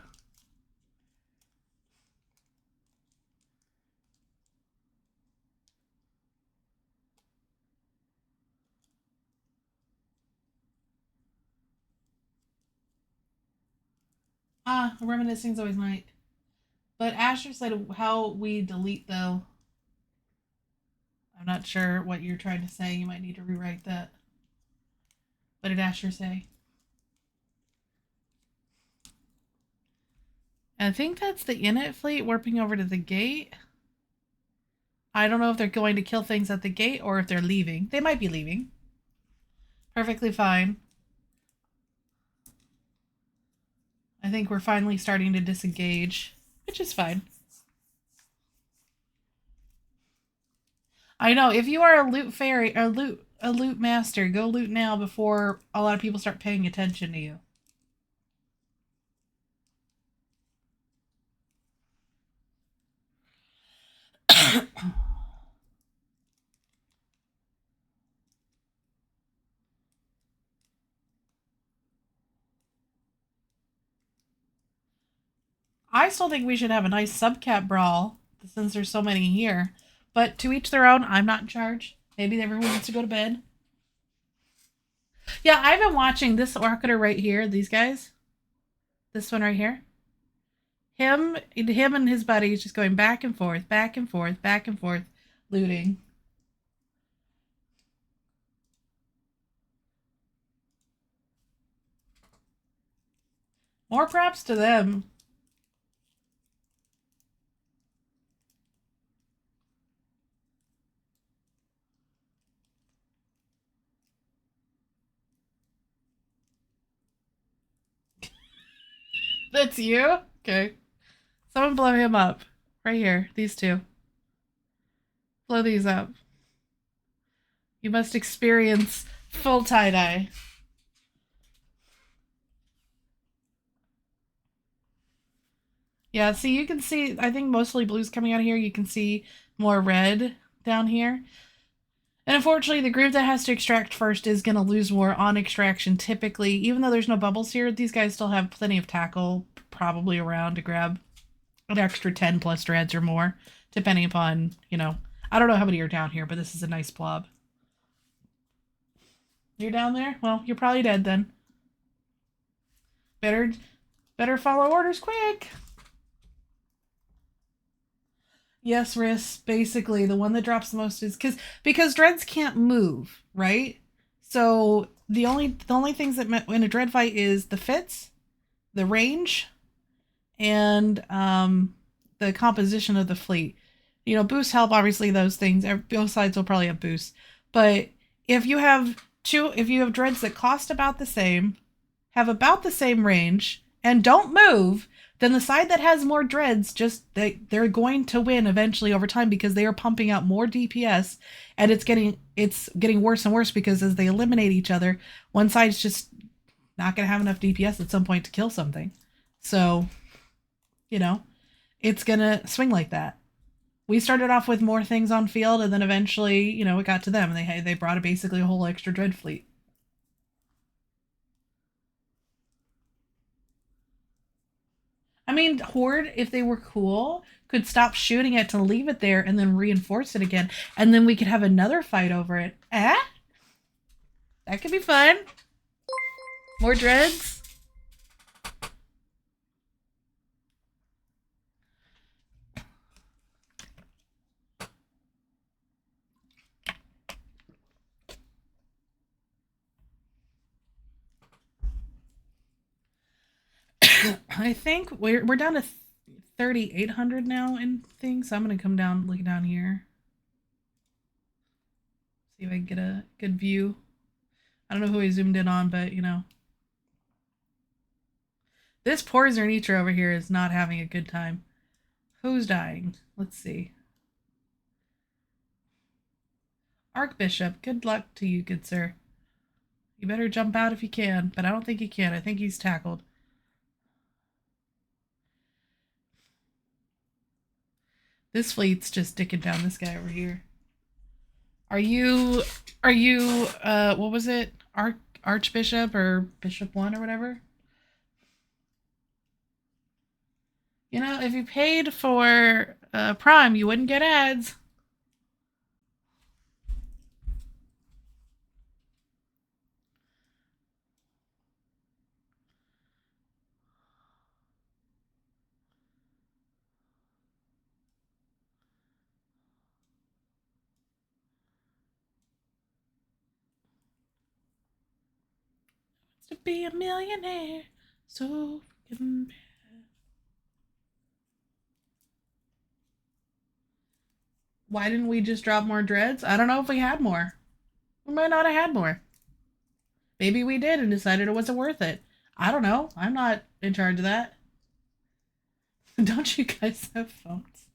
Reminiscing's always nice. But Asher said how we delete, though. I'm not sure what you're trying to say. You might need to rewrite that. What did Asher say? I think that's the Init fleet warping over to the gate. I don't know if they're going to kill things at the gate or if they're leaving. They might be leaving. Perfectly fine. I think we're finally starting to disengage, which is fine. I know, if you are a loot fairy, or a loot master, go loot now before a lot of people start paying attention to you. I still think we should have a nice subcap brawl, since there's so many here. But to each their own, I'm not in charge. Maybe everyone needs to go to bed. Yeah, I've been watching this Orcator right here, these guys. This one right here. Him and his buddies just going back and forth, back and forth, back and forth, looting. More props to them. That's you? Okay. Someone blow him up. Right here. These two. Blow these up. You must experience full tie-dye. Yeah, see, you can see, I think mostly blue's coming out of here. You can see more red down here. And unfortunately, the group that has to extract first is going to lose more on extraction typically. Even though there's no bubbles here, these guys still have plenty of tackle probably around to grab an extra 10 plus dreads or more, depending upon, you know, I don't know how many are down here, but this is a nice blob. You're down there? Well, you're probably dead then. Better follow orders quick. Yes, Riss, basically the one that drops the most is because dreads can't move, right? So the only things that in a dread fight is the fits, the range, and the composition of the fleet. You know, boosts help, obviously those things. Both sides will probably have boosts. But if you have dreads that cost about the same, have about the same range, and don't move, then the side that has more dreads they're going to win eventually over time because they are pumping out more DPS, and it's getting worse and worse because as they eliminate each other, one side's just not going to have enough DPS at some point to kill something. So, it's going to swing like that. We started off with more things on field, and then eventually, it got to them, and they brought basically a whole extra dread fleet. I mean, Horde, if they were cool, could stop shooting it to leave it there and then reinforce it again, and then we could have another fight over it. That could be fun. More dreads. I think we're down to 3,800 now in things. So I'm gonna come down, look down here, see if I can get a good view. I don't know who I zoomed in on, but this poor Zernitra over here is not having a good time. Who's dying? Let's see. Archbishop, good luck to you, good sir. You better jump out if you can, but I don't think he can. I think he's tackled. This fleet's just sticking down this guy over here. Are you what was it? Archbishop or Bishop 1 or whatever? If you paid for Prime, you wouldn't get ads. To be a millionaire, so freaking bad. Why didn't we just drop more dreads? I don't know if we had more. We might not have had more. Maybe we did and decided it wasn't worth it. I don't know. I'm not in charge of that. Don't you guys have phones?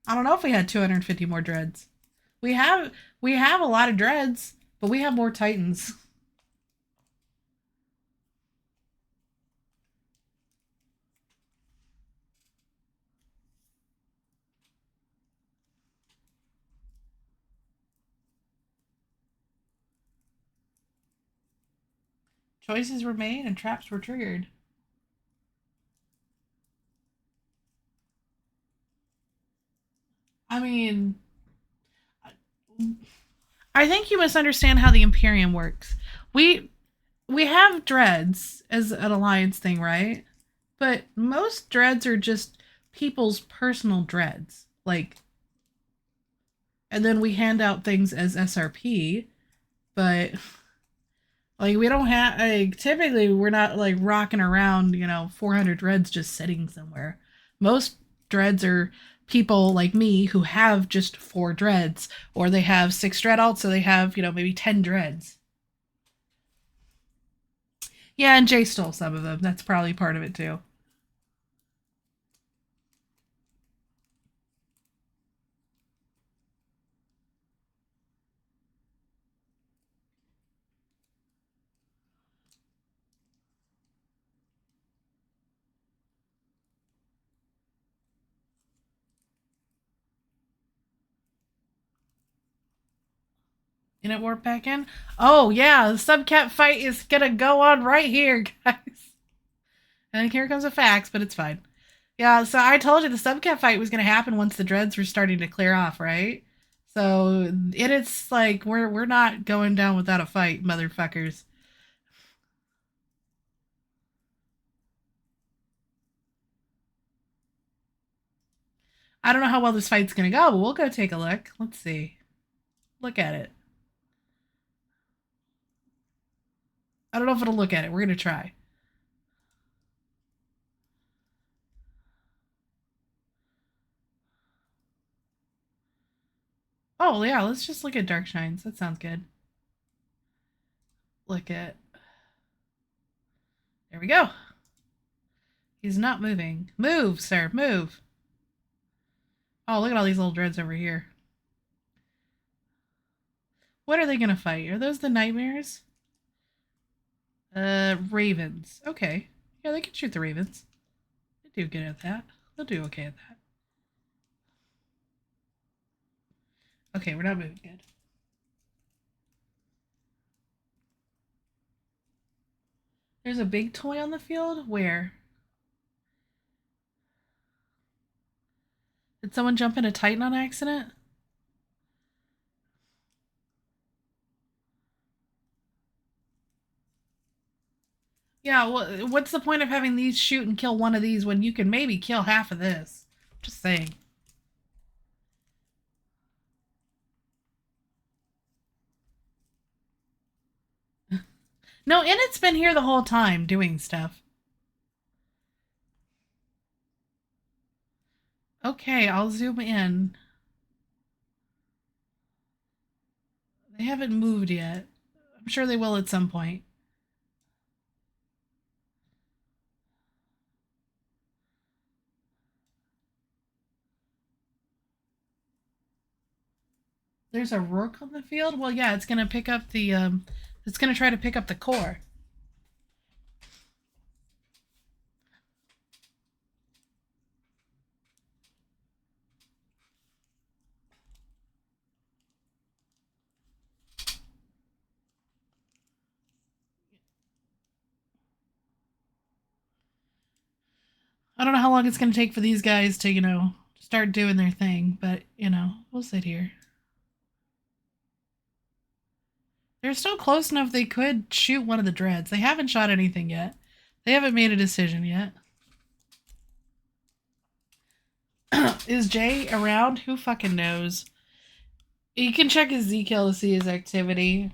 I don't know if we had 250 more dreads. We have a lot of dreads, but we have more titans. Choices were made and traps were triggered. I mean, I think you misunderstand how the Imperium works. We have dreads as an alliance thing, right? But most dreads are just people's personal dreads. And then we hand out things as SRP, but we don't have, typically we're not rocking around, 400 dreads just sitting somewhere. Most dreads are people like me who have just 4 dreads, or they have 6 dread alts, so they have, maybe 10 dreads. Yeah, and Jay stole some of them. That's probably part of it too. And it warped back in? Oh, yeah, the subcat fight is gonna go on right here, guys. And here comes a fax, but it's fine. Yeah, so I told you the subcat fight was gonna happen once the dreads were starting to clear off, right? So it's we're not going down without a fight, motherfuckers. I don't know how well this fight's gonna go, but we'll go take a look. Let's see. Look at it. I don't know if it'll look at it. We're gonna try. Oh, yeah, let's just look at Dark Shines. That sounds good. Look at... There we go. He's not moving. Move, sir, move. Oh, look at all these little dreads over here. What are they gonna fight? Are those the nightmares? Ravens. Okay. Yeah, they can shoot the ravens. They do good at that. They'll do okay at that. Okay, we're not moving good. There's a big toy on the field? Where? Did someone jump in a Titan on accident? Yeah, well, what's the point of having these shoot and kill one of these when you can maybe kill half of this? Just saying. No, Innet's been here the whole time doing stuff. Okay, I'll zoom in. They haven't moved yet. I'm sure they will at some point. There's a rook on the field? Well, yeah, it's going to pick up the, it's going to try to pick up the core. I don't know how long it's going to take for these guys to, you know, start doing their thing, but, you know, we'll sit here. They're still close enough they could shoot one of the dreads. They haven't shot anything yet. They haven't made a decision yet. Is Jay around? Who fucking knows? You can check his Zkill to see his activity.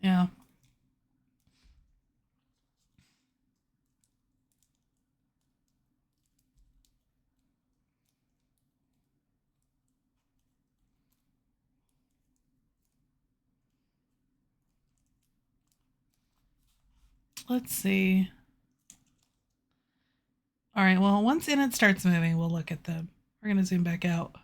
Yeah. Let's see. All right, well, once Init starts moving, we'll look at them. We're going to zoom back out.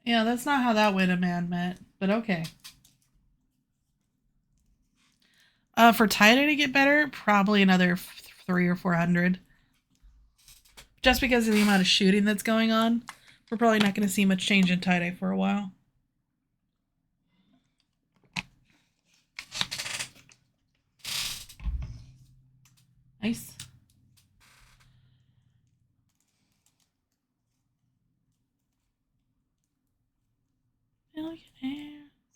Yeah, that's not how that went a man met, but okay. For Titan to get better, probably another 300 or 400. Just because of the amount of shooting that's going on, we're probably not going to see much change in tie-dye for a while. Nice.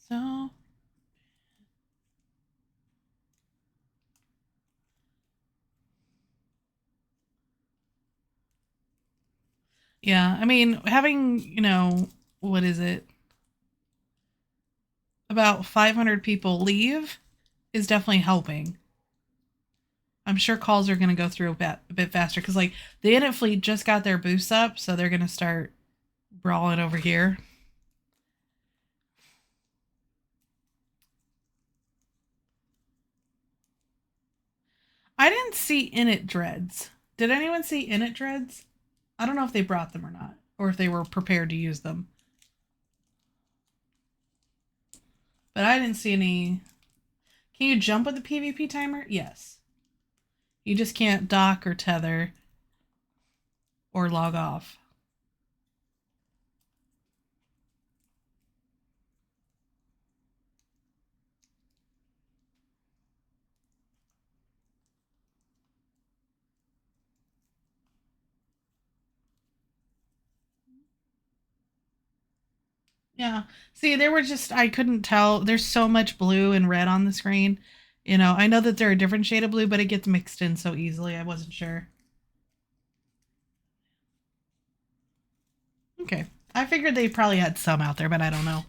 So... Yeah, I mean, having, you know, what is it? About 500 people leave is definitely helping. I'm sure calls are going to go through a bit faster because, like, the Init fleet just got their boosts up, so they're going to start brawling over here. I didn't see Init dreads. Did anyone see Init dreads? I don't know if they brought them or not, or if they were prepared to use them. But I didn't see any. Can you jump with the PvP timer? Yes. You just can't dock or tether or log off. Yeah. See, there were just, I couldn't tell. There's so much blue and red on the screen. You know, I know that they're a different shade of blue, but it gets mixed in so easily. I wasn't sure. Okay. I figured they probably had some out there, but I don't know.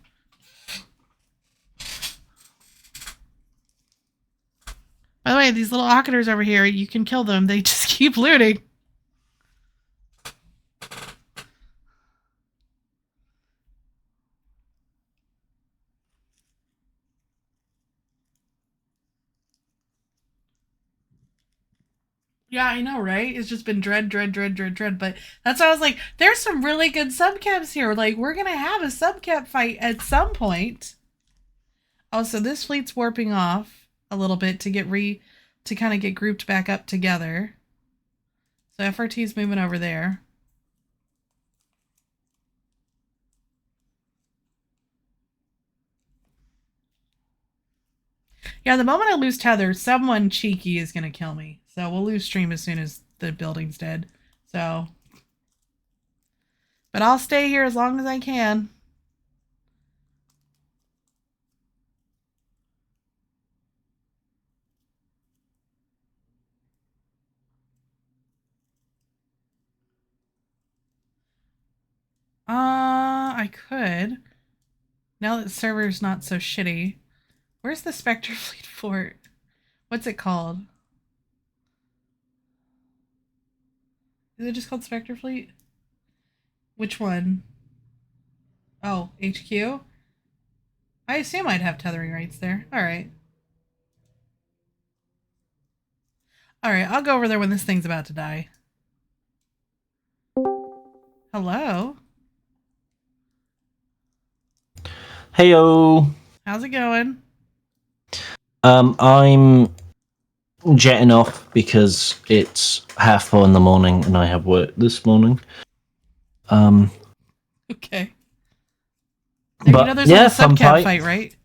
By the way, these little occupers over here, you can kill them. They just keep looting. Yeah, I know, right? It's just been dread. But that's why I was like, there's some really good subcaps here. Like, we're going to have a subcap fight at some point. Oh, so this fleet's warping off a little bit to kind of get grouped back up together. So FRT's moving over there. Yeah, the moment I lose tether, someone cheeky is going to kill me. So we'll lose stream as soon as the building's dead. So, but I'll stay here as long as I can. I could. Now that the server's not so shitty. Where's the Spectre Fleet fort? What's it called? Is it just called Spectre Fleet? Which one? Oh, HQ? I assume I'd have tethering rights there. Alright. Alright, I'll go over there when this thing's about to die. Hello? Heyo. How's it going? I'm jetting off because it's 4:30 in the morning and I have work this morning. Okay. Now, But you know there's yeah, a fun subcap fight, right?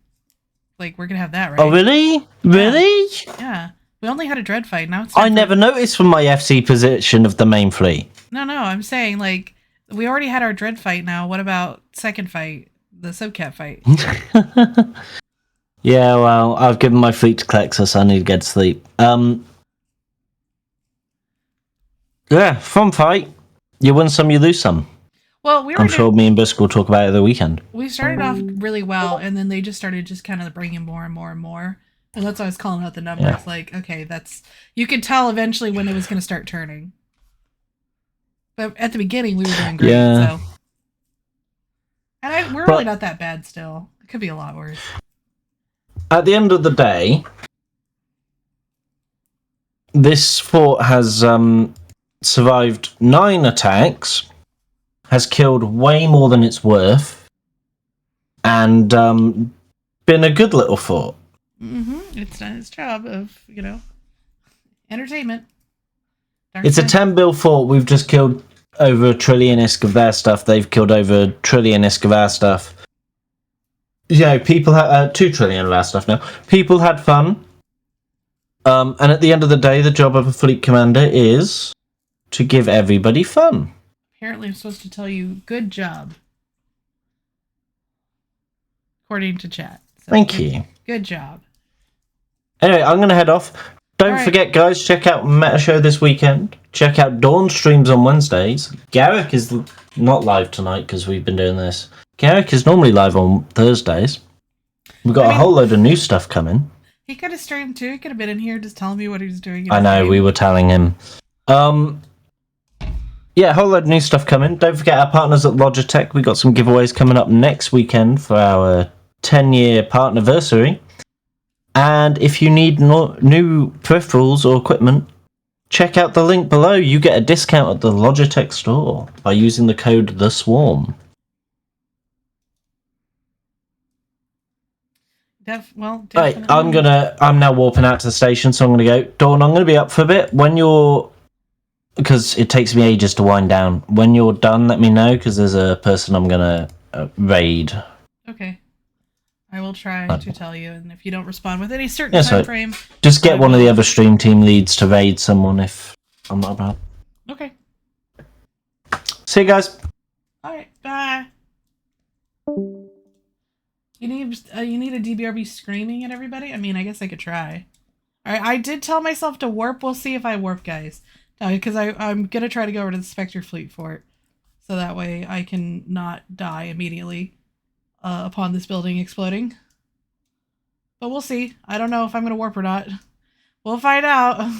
Like, we're gonna have that, right? Oh, really? Really? Yeah. We only had a dread fight. Now it's I never noticed from my FC position of the main fleet. No, I'm saying, like, we already had our dread fight now. What about second fight? The subcap fight? Yeah, well, I've given my fleet to Klexus, so I need to get to sleep. Yeah, fun fight. You win some, you lose some. Well, I'm sure me and Bisk will talk about it the weekend. We started off really well, and then they just started kind of bringing more and more and more. And that's why I was calling out the numbers. Yeah. Like, okay, you could tell eventually when it was going to start turning. But at the beginning, we were doing great. Yeah. So. And we're really not that bad still. It could be a lot worse. At the end of the day, this fort has survived 9 attacks, has killed way more than it's worth, and been a good little fort. It's done its job of, entertainment. It's a 10 bill fort. We've just killed over 1 trillion ISK of their stuff. They've killed over 1 trillion ISK of our stuff. People had 2 trillion of our stuff now. People had fun. And at the end of the day, the job of a fleet commander is to give everybody fun. Apparently, I'm supposed to tell you, good job. According to chat. So Thank you. Good job. Anyway, I'm going to head off. Don't forget, guys, check out Meta Show this weekend. Check out Dawn streams on Wednesdays. Garrick is not live tonight because we've been doing this. Garrick is normally live on Thursdays. We've got a whole load of new stuff coming. He could have streamed too. He could have been in here just telling me what he was doing. I know, we were telling him. Yeah, a whole load of new stuff coming. Don't forget our partners at Logitech. We got some giveaways coming up next weekend for our 10-year partnerversary. And if you need new peripherals or equipment, check out the link below. You get a discount at the Logitech store by using the code TheSwarm. Right, I'm now warping out to the station, so I'm gonna go. Dawn, I'm gonna be up for a bit. Because it takes me ages to wind down. When you're done, let me know, because there's a person I'm gonna raid. Okay. I will try to tell you, and if you don't respond with any certain time frame... Just get one of the other stream team leads to raid someone if I'm not about. Okay. See you guys. Alright, bye. You need a DBRB screaming at everybody? I mean, I guess I could try. Alright, I did tell myself to warp. We'll see if I warp, guys. No, because I'm going to try to go over to the Spectre Fleet Fort. So that way I can not die immediately upon this building exploding. But we'll see. I don't know if I'm going to warp or not. We'll find out.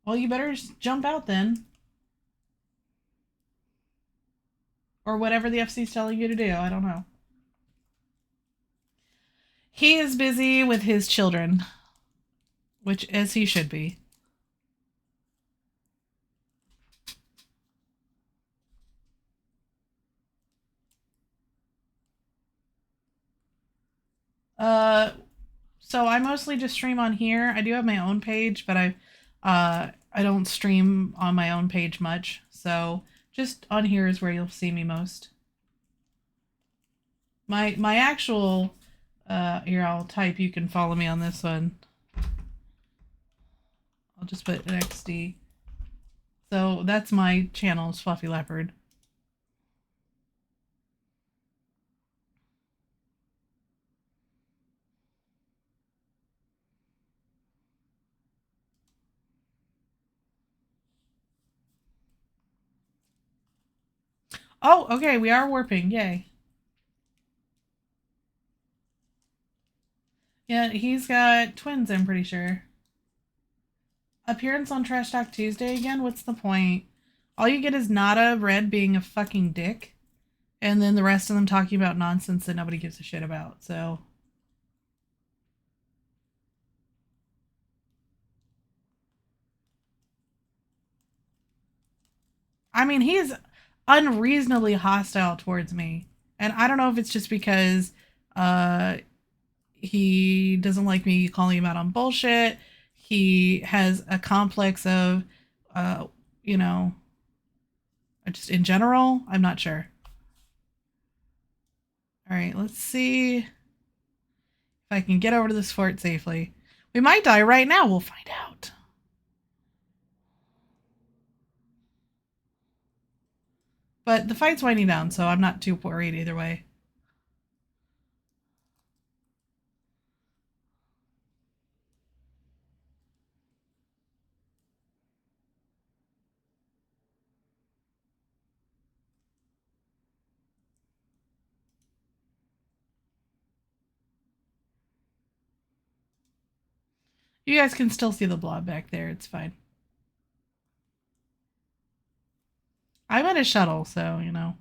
Well, you better jump out then. Or whatever the FC's telling you to do. I don't know. He is busy with his children. Which, as he should be. So I mostly just stream on here. I do have my own page, but I don't stream on my own page much. So just on here is where you'll see me most. My actual here I'll type, you can follow me on this one. I'll just put an XD. So that's my channel, is Fluffy Leopard. Oh, okay, we are warping. Yay. Yeah, he's got twins, I'm pretty sure. Appearance on Trash Talk Tuesday again? What's the point? All you get is Nada Red being a fucking dick, and then the rest of them talking about nonsense that nobody gives a shit about, so... I mean, he's unreasonably hostile towards me. And I don't know if it's just because he doesn't like me calling him out on bullshit. He has a complex of, you know, just in general. I'm not sure. All right, let's see if I can get over to this fort safely. We might die right now. We'll find out. But the fight's winding down, so I'm not too worried either way. You guys can still see the blob back there. It's fine. I'm in a shuttle, so, you know.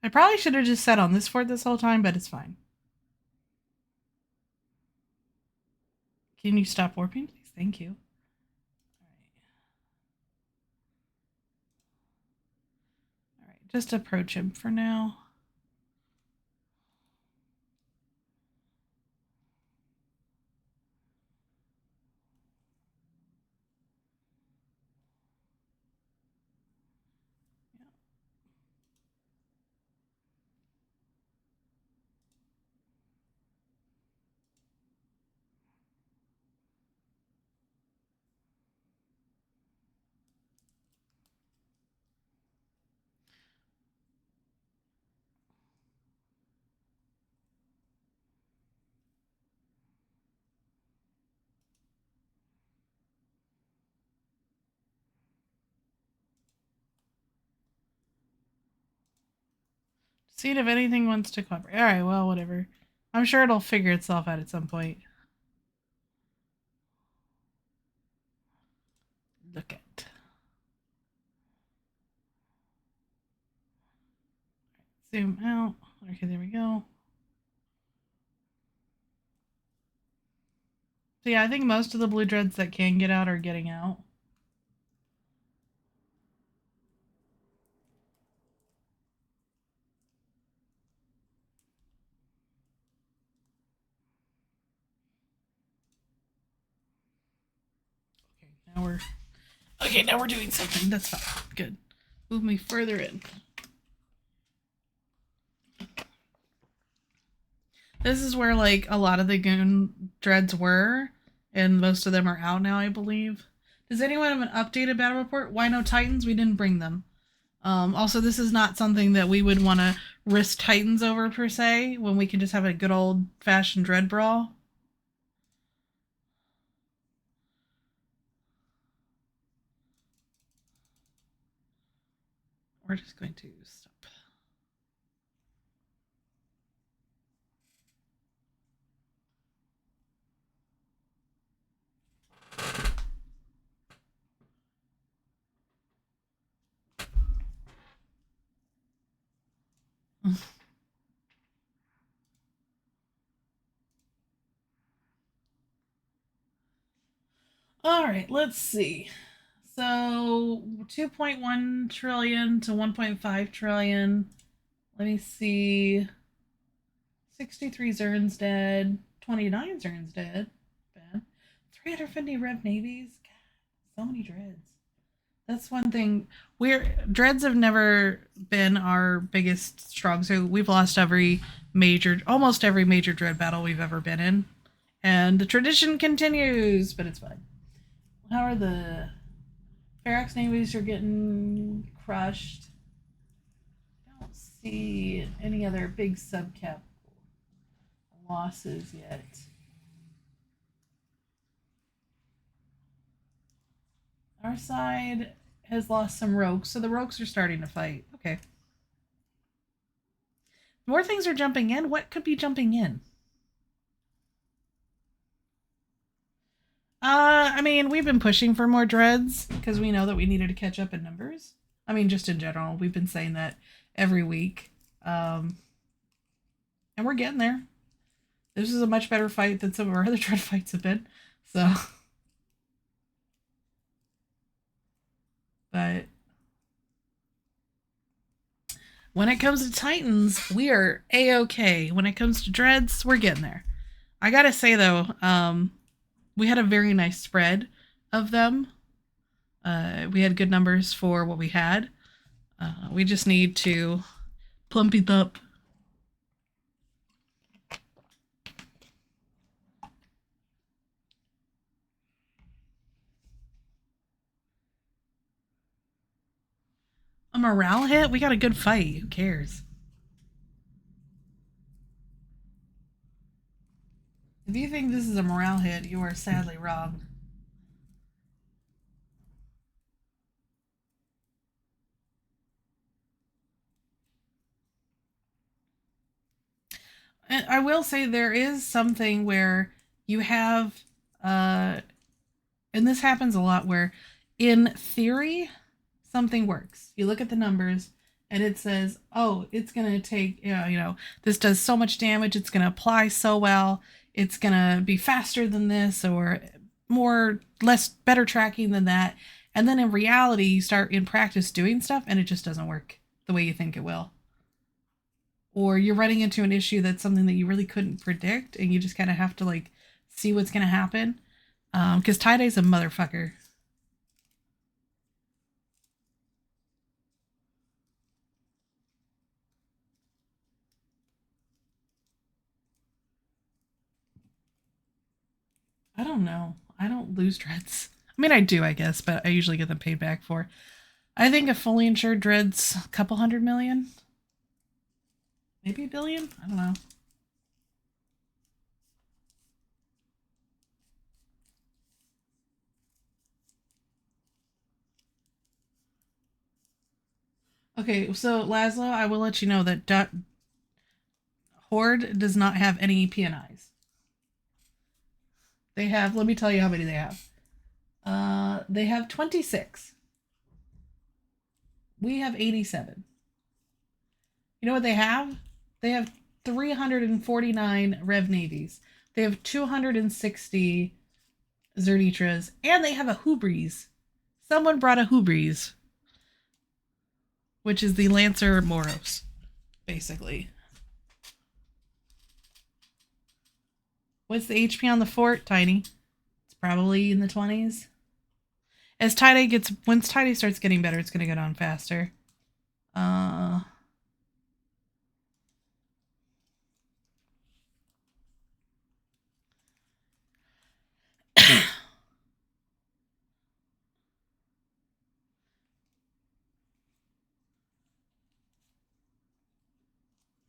I probably should have just sat on this fort this whole time, but it's fine. Can you stop warping, please? Thank you. All right, just approach him for now. See if anything wants to cooperate. All right, well, whatever. I'm sure it'll figure itself out at some point. Look at. Zoom out. Okay, there we go. So yeah, I think most of the blue dreads that can get out are getting out. Okay, now we're doing something. That's fine. Good. Move me further in. This is where, like, a lot of the goon dreads were, and most of them are out now, I believe. Does anyone have an updated battle report? Why no Titans? We didn't bring them. Also, this is not something that we would want to risk Titans over per se, when we can just have a good old-fashioned Dread Brawl. We're just going to stop. All right, let's see. So 2.1 trillion to 1.5 trillion. Let me see. 63 Zern's dead. 29 Zern's dead. Bad. 350 Rev Navies. God, so many dreads. That's one thing. Dreads have never been our biggest strong suit. We've lost almost every major dread battle we've ever been in. And the tradition continues, but it's fine. How are the Ferox navies are getting crushed? I don't see any other big subcap losses yet. Our side has lost some rogues, so the rogues are starting to fight. Okay. More things are jumping in. What could be jumping in? I mean, we've been pushing for more dreads because we know that we needed to catch up in numbers. I mean, just in general, we've been saying that every week. And we're getting there. This is a much better fight than some of our other dread fights have been. So. But when it comes to Titans, we are A-okay. When it comes to dreads, we're getting there. I gotta say, though, we had a very nice spread of them. We had good numbers for what we had. We just need to plump it up. A morale hit? We got a good fight. Who cares? If you think this is a morale hit, you are sadly wrong. And I will say there is something where you have, and this happens a lot, where in theory, something works. You look at the numbers and it says, oh, it's going to take, this does so much damage. It's going to apply so well. It's going to be faster than this, or better tracking than that. And then in reality, you start in practice doing stuff and it just doesn't work the way you think it will. Or you're running into an issue that's something that you really couldn't predict and you just kind of have to see what's going to happen. Because tie-dye's a motherfucker. I don't know. I don't lose dreads. I mean, I do, I guess, but I usually get them paid back for. I think a fully insured dread's a couple $100 million. Maybe $1 billion? I don't know. Okay, so Laszlo, I will let you know that Horde does not have any PNIs. They have, let me tell you how many they have. They have 26. We have 87. You know what they have? They have 349 Rev Navies. They have 260 Zernitras, and they have a Hubris. Someone brought a Hubris, which is the Lancer Moros, basically. What's the HP on the fort, Tiny? It's probably in the 20s. As once Tie-Dye starts getting better, it's going to go down faster.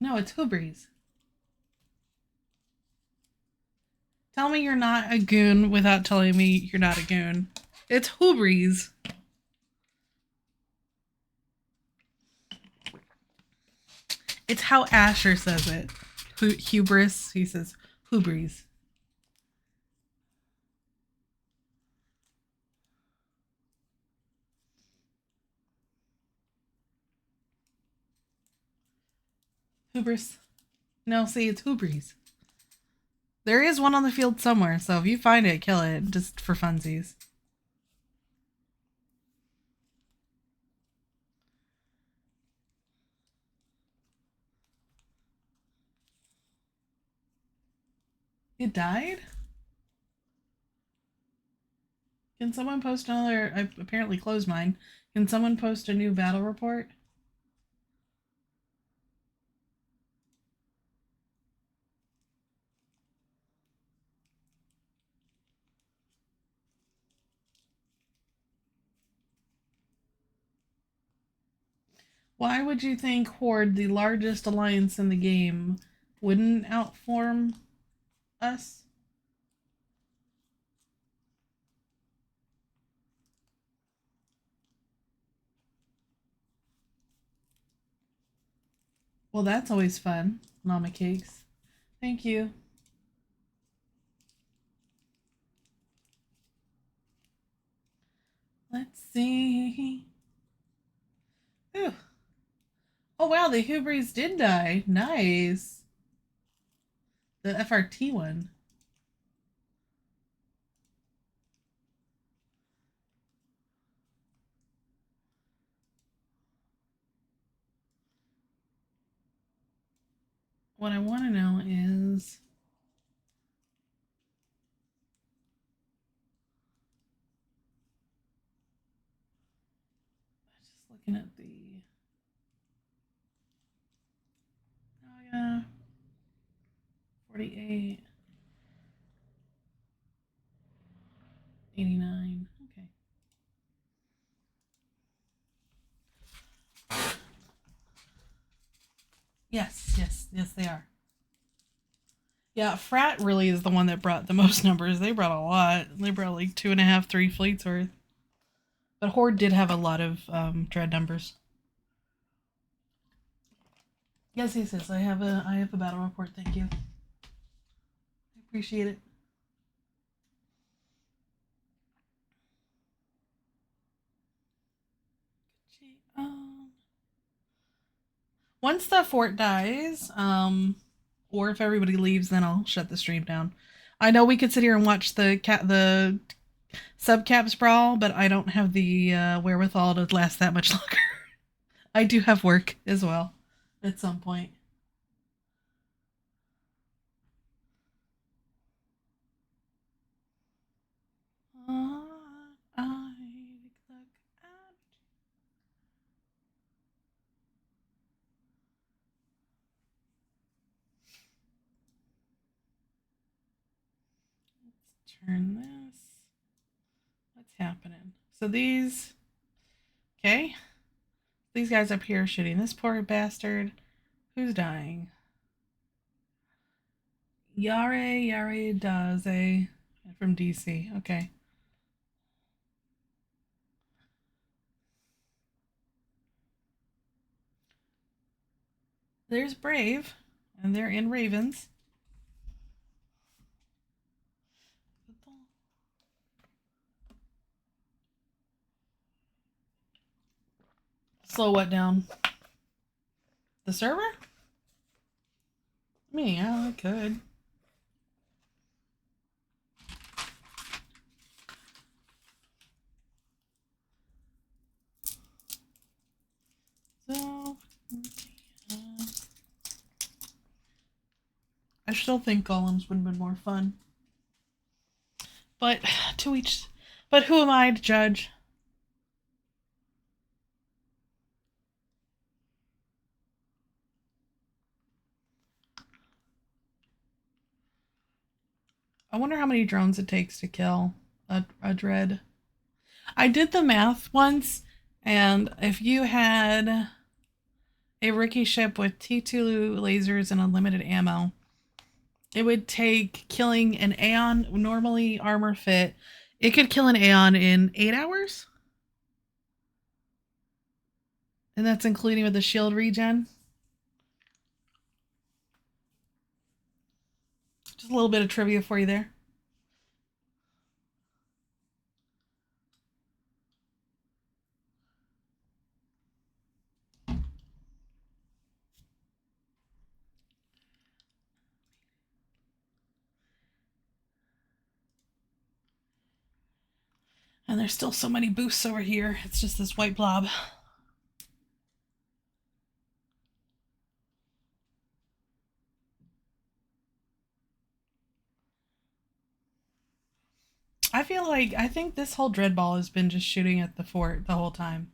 No, it's Hubris. Tell me you're not a goon without telling me you're not a goon. It's Hubris. It's how Asher says it. Hubris. He says Hubris. Hubris. No, see, it's Hubris. There is one on the field somewhere, so if you find it, kill it, just for funsies. It died? Can someone post another... I apparently closed mine. Can someone post a new battle report? Why would you think Horde, the largest alliance in the game, wouldn't outform us? Well, that's always fun. Mama cakes. Thank you. Let's see. Ooh. Oh wow, the Hubris did die. Nice. The FRT one. What I want to know is... just looking at the... oh yeah. 48. 89. Okay. Yes, they are. Yeah, Frat really is the one that brought the most numbers. They brought a lot. They brought like 2.5, 3 fleets worth. But Horde did have a lot of dread numbers. Yes. I have a battle report. Thank you. I appreciate it. Once the fort dies, or if everybody leaves, then I'll shut the stream down. I know we could sit here and watch the subcaps brawl, but I don't have the wherewithal to last that much longer. I do have work as well at some point. Turn this. What's happening? So these... okay. These guys up here are shooting this poor bastard. Who's dying? Yare Daze from DC. Okay. There's Brave, and they're in Ravens. Slow what down? The server? I mean, yeah, I could. So, I still think golems would have been more fun. But to each... but who am I to judge? I wonder how many drones it takes to kill a dread. I did the math once, and if you had a rookie ship with T2 lasers and unlimited ammo. It would take killing an Aeon, normally armor fit. It could kill an Aeon in 8 hours. And that's including with the shield regen. Just a little bit of trivia for you there. And there's still so many boosts over here. It's just this white blob. I think this whole dread ball has been just shooting at the fort the whole time.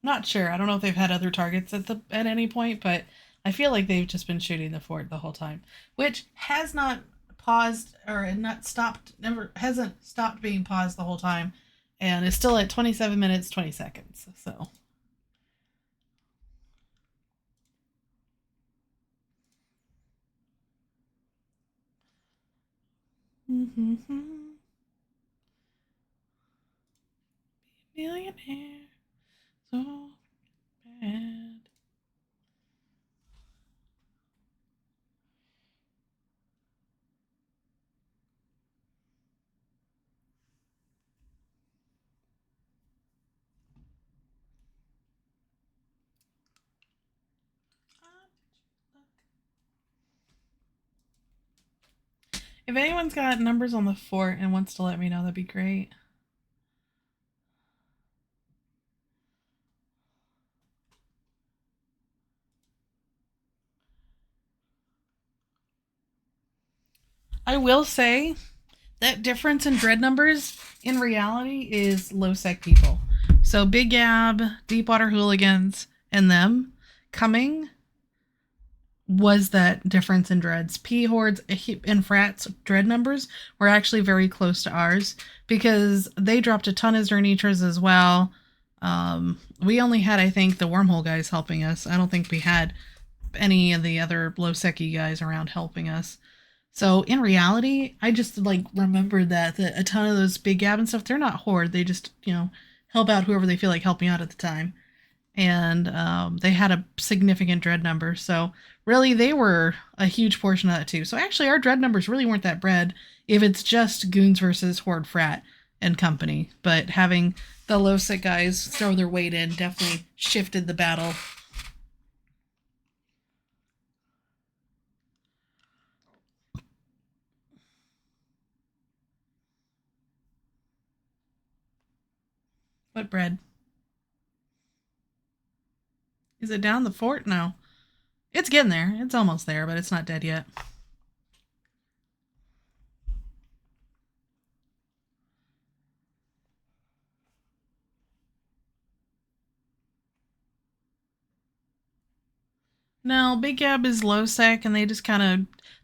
Not sure. I don't know if they've had other targets at any point, but I feel like they've just been shooting the fort the whole time, which has not paused or not stopped. Hasn't stopped being paused the whole time, and is still at 27 minutes 20 seconds. So. Millionaire, so bad. If anyone's got numbers on the fort and wants to let me know, that'd be great. I will say that difference in dread numbers in reality is low sec people. So Big Gab, Deepwater Hooligans, and them coming was that difference in dreads. PHORDE's and Frat's dread numbers were actually very close to ours because they dropped a ton of Zernitras as well. We only had, I think, the wormhole guys helping us. I don't think we had any of the other low sec-y guys around helping us. So in reality, I just remembered that a ton of those Big Gab and stuff, they're not Horde. They just, help out whoever they feel like helping out at the time. And they had a significant dread number. So really, they were a huge portion of that too. So actually, our dread numbers really weren't that bad if it's just Goons versus Horde Frat and company. But having the low sec guys throw their weight in definitely shifted the battle. What bread? Is it down the fort? No. It's getting there. It's almost there, but it's not dead yet. No, Big Gab is low sec, and they just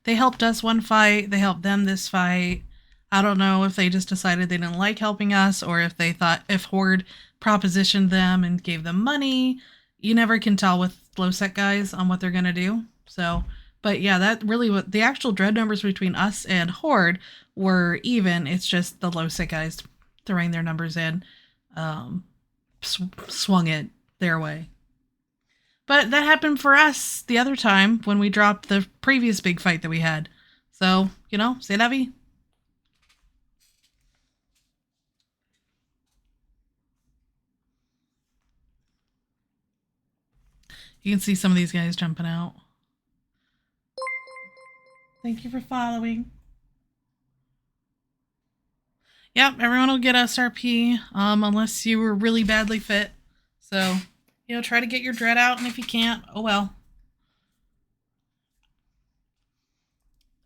they helped us one fight, they helped them this fight. I don't know if they just decided they didn't like helping us, or if they thought if Horde propositioned them and gave them money. You never can tell with low sec guys on what they're going to do. So, but yeah, that really what the actual dread numbers between us and Horde were even. It's just the low sec guys throwing their numbers in, swung it their way. But that happened for us the other time when we dropped the previous big fight that we had. So, c'est la vie. You can see some of these guys jumping out. Thank you for following. Yep, everyone will get SRP, unless you were really badly fit. So, try to get your dread out, and if you can't, oh well.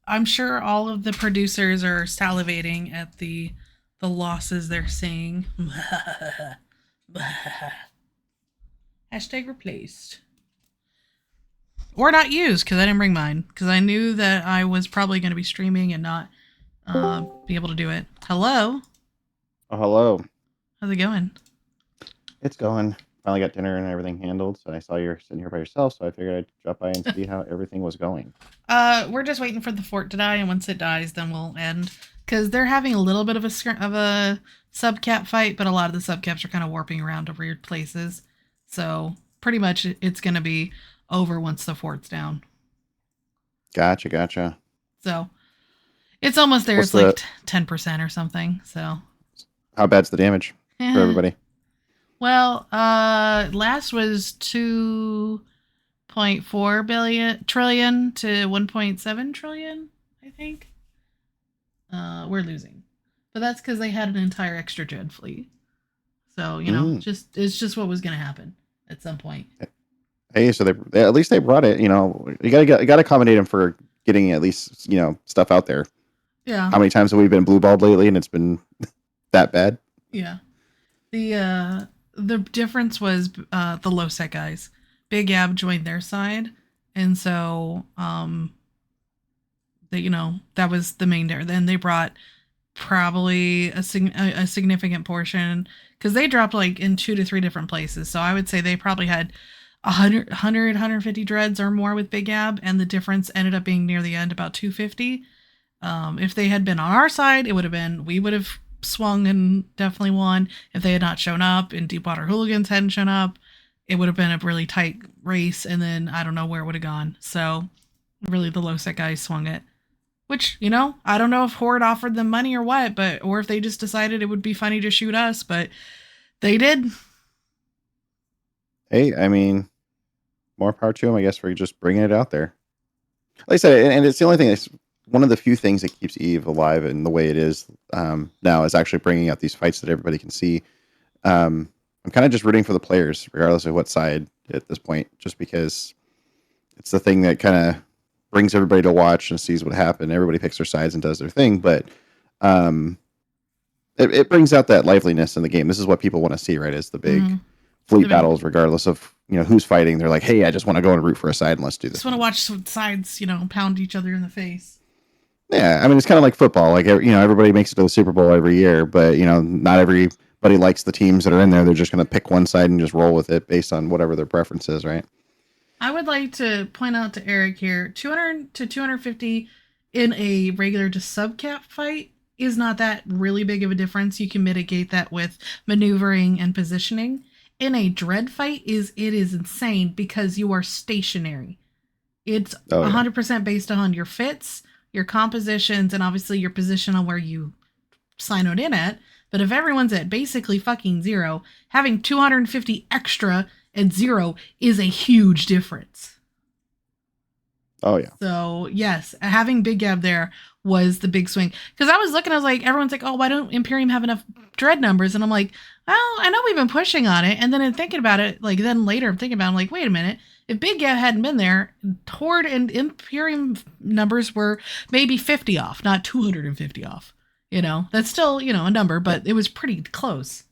I'm sure all of the producers are salivating at the losses they're seeing. Hashtag replaced. Or not used, because I didn't bring mine. Because I knew that I was probably going to be streaming and not be able to do it. Hello? Oh, hello. How's it going? It's going. finally got dinner and everything handled. So I saw you're sitting here by yourself, so I figured I'd drop by and see how everything was going. We're just waiting for the fort to die, and once it dies, then we'll end. Because they're having a little bit of a subcap fight, but a lot of the subcaps are kind of warping around to weird places. So pretty much it's going to be over once the fort's down. Gotcha. So it's almost there. What's It's like 10% or something. So how bad's the damage for everybody? Well, last was 2.4 trillion to 1.7 trillion, I think. We're losing, but that's because they had an entire extra dread fleet. So you know, it's just what was going to happen at some point. Hey, so they at least they brought it. You know, you gotta accommodate them for getting at least stuff out there. Yeah. How many times have we been blue balled lately, and it's been that bad? Yeah. The difference was the low set guys. Big Ab joined their side, and so that was the main there. Then they brought probably a significant portion because they dropped like in 2 to 3 different places. So I would say they probably had 150 dreads or more with Big Ab, and the difference ended up being near the end about 250. If they had been on our side, we would have swung and definitely won. If they had not shown up and Deepwater Hooligans hadn't shown up, it would have been a really tight race, and then I don't know where it would have gone. So really the low set guys swung it, which, I don't know if Horde offered them money or what, or if they just decided it would be funny to shoot us, but they did. Hey, I mean, more power to them, I guess, for just bringing it out there. Like I said, and it's the only thing that's one of the few things that keeps Eve alive and the way it is now is actually bringing out these fights that everybody can see. I'm kind of just rooting for the players, regardless of what side at this point, just because it's the thing that kind of brings everybody to watch and sees what happened. Everybody picks their sides and does their thing, but it brings out that liveliness in the game. This is what people want to see, right? Is the big fleet battles, regardless of who's fighting. They're like, hey, I just want to go and root for a side and let's do this. Just want to watch some sides, pound each other in the face. Yeah, I mean, it's kind of like football. Like, everybody makes it to the Super Bowl every year, but not everybody likes the teams that are in there. They're just going to pick one side and just roll with it based on whatever their preference is, right? I would like to point out to Eric here, 200 to 250 in a regular to subcap fight is not that really big of a difference. You can mitigate that with maneuvering and positioning. In a dread fight, it is insane because you are stationary. It's 100% based on your fits, your compositions, and obviously your position on where you sinoed in at. But if everyone's at basically fucking 0, having 250 extra at 0 is a huge difference. Oh, yeah. So, yes, having Big Gab there was the big swing. Because I was like, everyone's like, oh, why don't Imperium have enough dread numbers? And I'm like, well, I know we've been pushing on it. And then in thinking about it, then later I'm thinking about it, I'm like, wait a minute. If Big Gab hadn't been there, Horde and Imperium numbers were maybe 50 off, not 250 off. That's still, a number, but it was pretty close.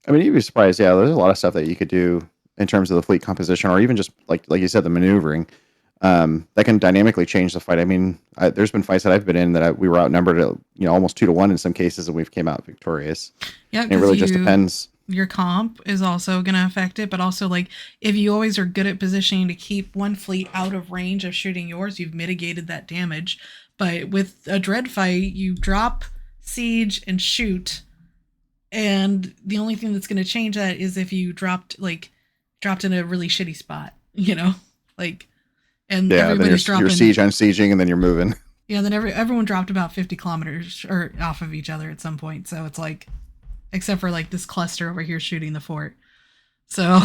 I mean, you'd be surprised. Yeah, there's a lot of stuff that you could do in terms of the fleet composition, or even just like you said, the maneuvering that can dynamically change the fight. I mean, there's been fights that I've been in that we were outnumbered at almost 2-1 in some cases, and we've came out victorious. Yeah, it really just depends. Your comp is also going to affect it, but also if you always are good at positioning to keep one fleet out of range of shooting yours, you've mitigated that damage. But with a dread fight, you drop, siege, and shoot. And the only thing that's going to change that is if you dropped in a really shitty spot, and everybody's dropping. You're siege on sieging, and then you're moving. Yeah, then everyone dropped about 50 kilometers or off of each other at some point. So it's except for this cluster over here shooting the fort. So,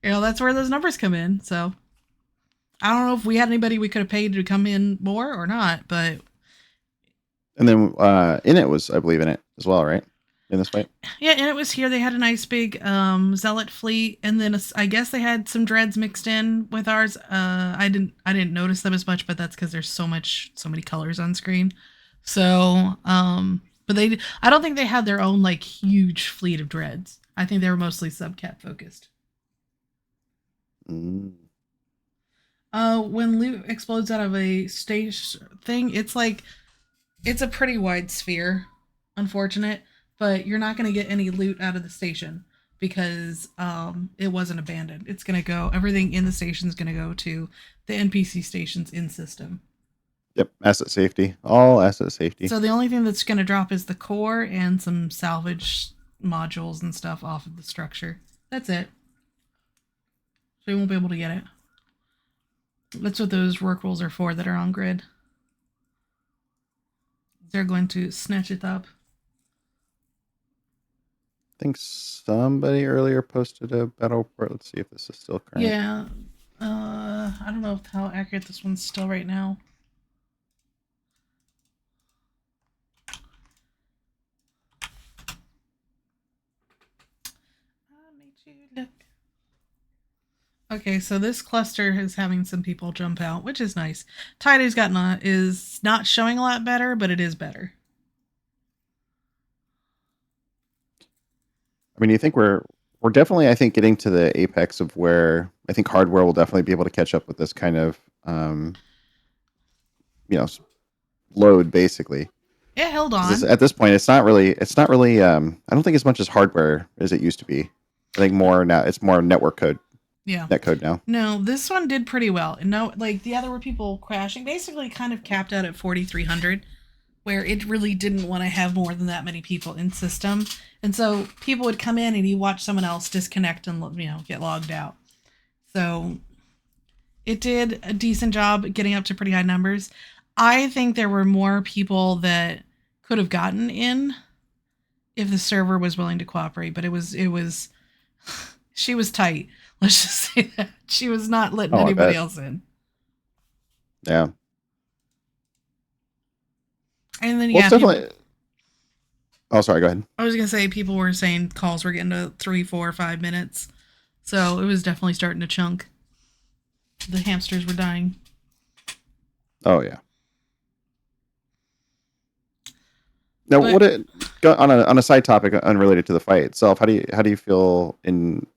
that's where those numbers come in. So I don't know if we had anybody we could have paid to come in more or not, but. And then Init was, I believe, in it as well, right? In this fight. Yeah, Init was here. They had a nice big zealot fleet, and then I guess they had some dreads mixed in with ours. I didn't notice them as much, but that's because there's so many colors on screen. So, but I don't think they had their own huge fleet of dreads. I think they were mostly subcat focused. When loot explodes out of a stage thing, it's a pretty wide sphere, unfortunate, but you're not going to get any loot out of the station. because it wasn't abandoned. It's going to go, everything in the station is going to go to the NPC stations in system. Yep, asset safety. All asset safety. So the only thing that's going to drop is the core and some salvage modules and stuff off of the structure. That's it. So you won't be able to get it. That's what those work rules are for that are on grid. They're going to snatch it up. I think somebody earlier posted a battle report. Let's see if this is still current. Yeah. I don't know how accurate this one's still right now. Okay, so this cluster is having some people jump out, which is nice. Tiday's is not showing a lot better, but it is better. I mean, you think we're definitely, I think, getting to the apex of where I think hardware will definitely be able to catch up with this kind of, load basically. It held on. At this point, it's not really. I don't think as much as hardware as it used to be. I think more now. It's more network code. Yeah. Net code now. No, this one did pretty well. And no, like the other were people crashing, basically kind of capped out at 4,300, where it really didn't want to have more than that many people in system. And so people would come in and you watch someone else disconnect and, get logged out. So it did a decent job getting up to pretty high numbers. I think there were more people that could have gotten in if the server was willing to cooperate, but it was she was tight. Let's just say that. She was not letting anybody else in. Yeah. And then, it's definitely... Oh, sorry, go ahead. I was going to say, people were saying calls were getting to 3, 4, 5 minutes. So it was definitely starting to chunk. The hamsters were dying. Oh, yeah. Now, on a side topic unrelated to the fight itself, how do you feel in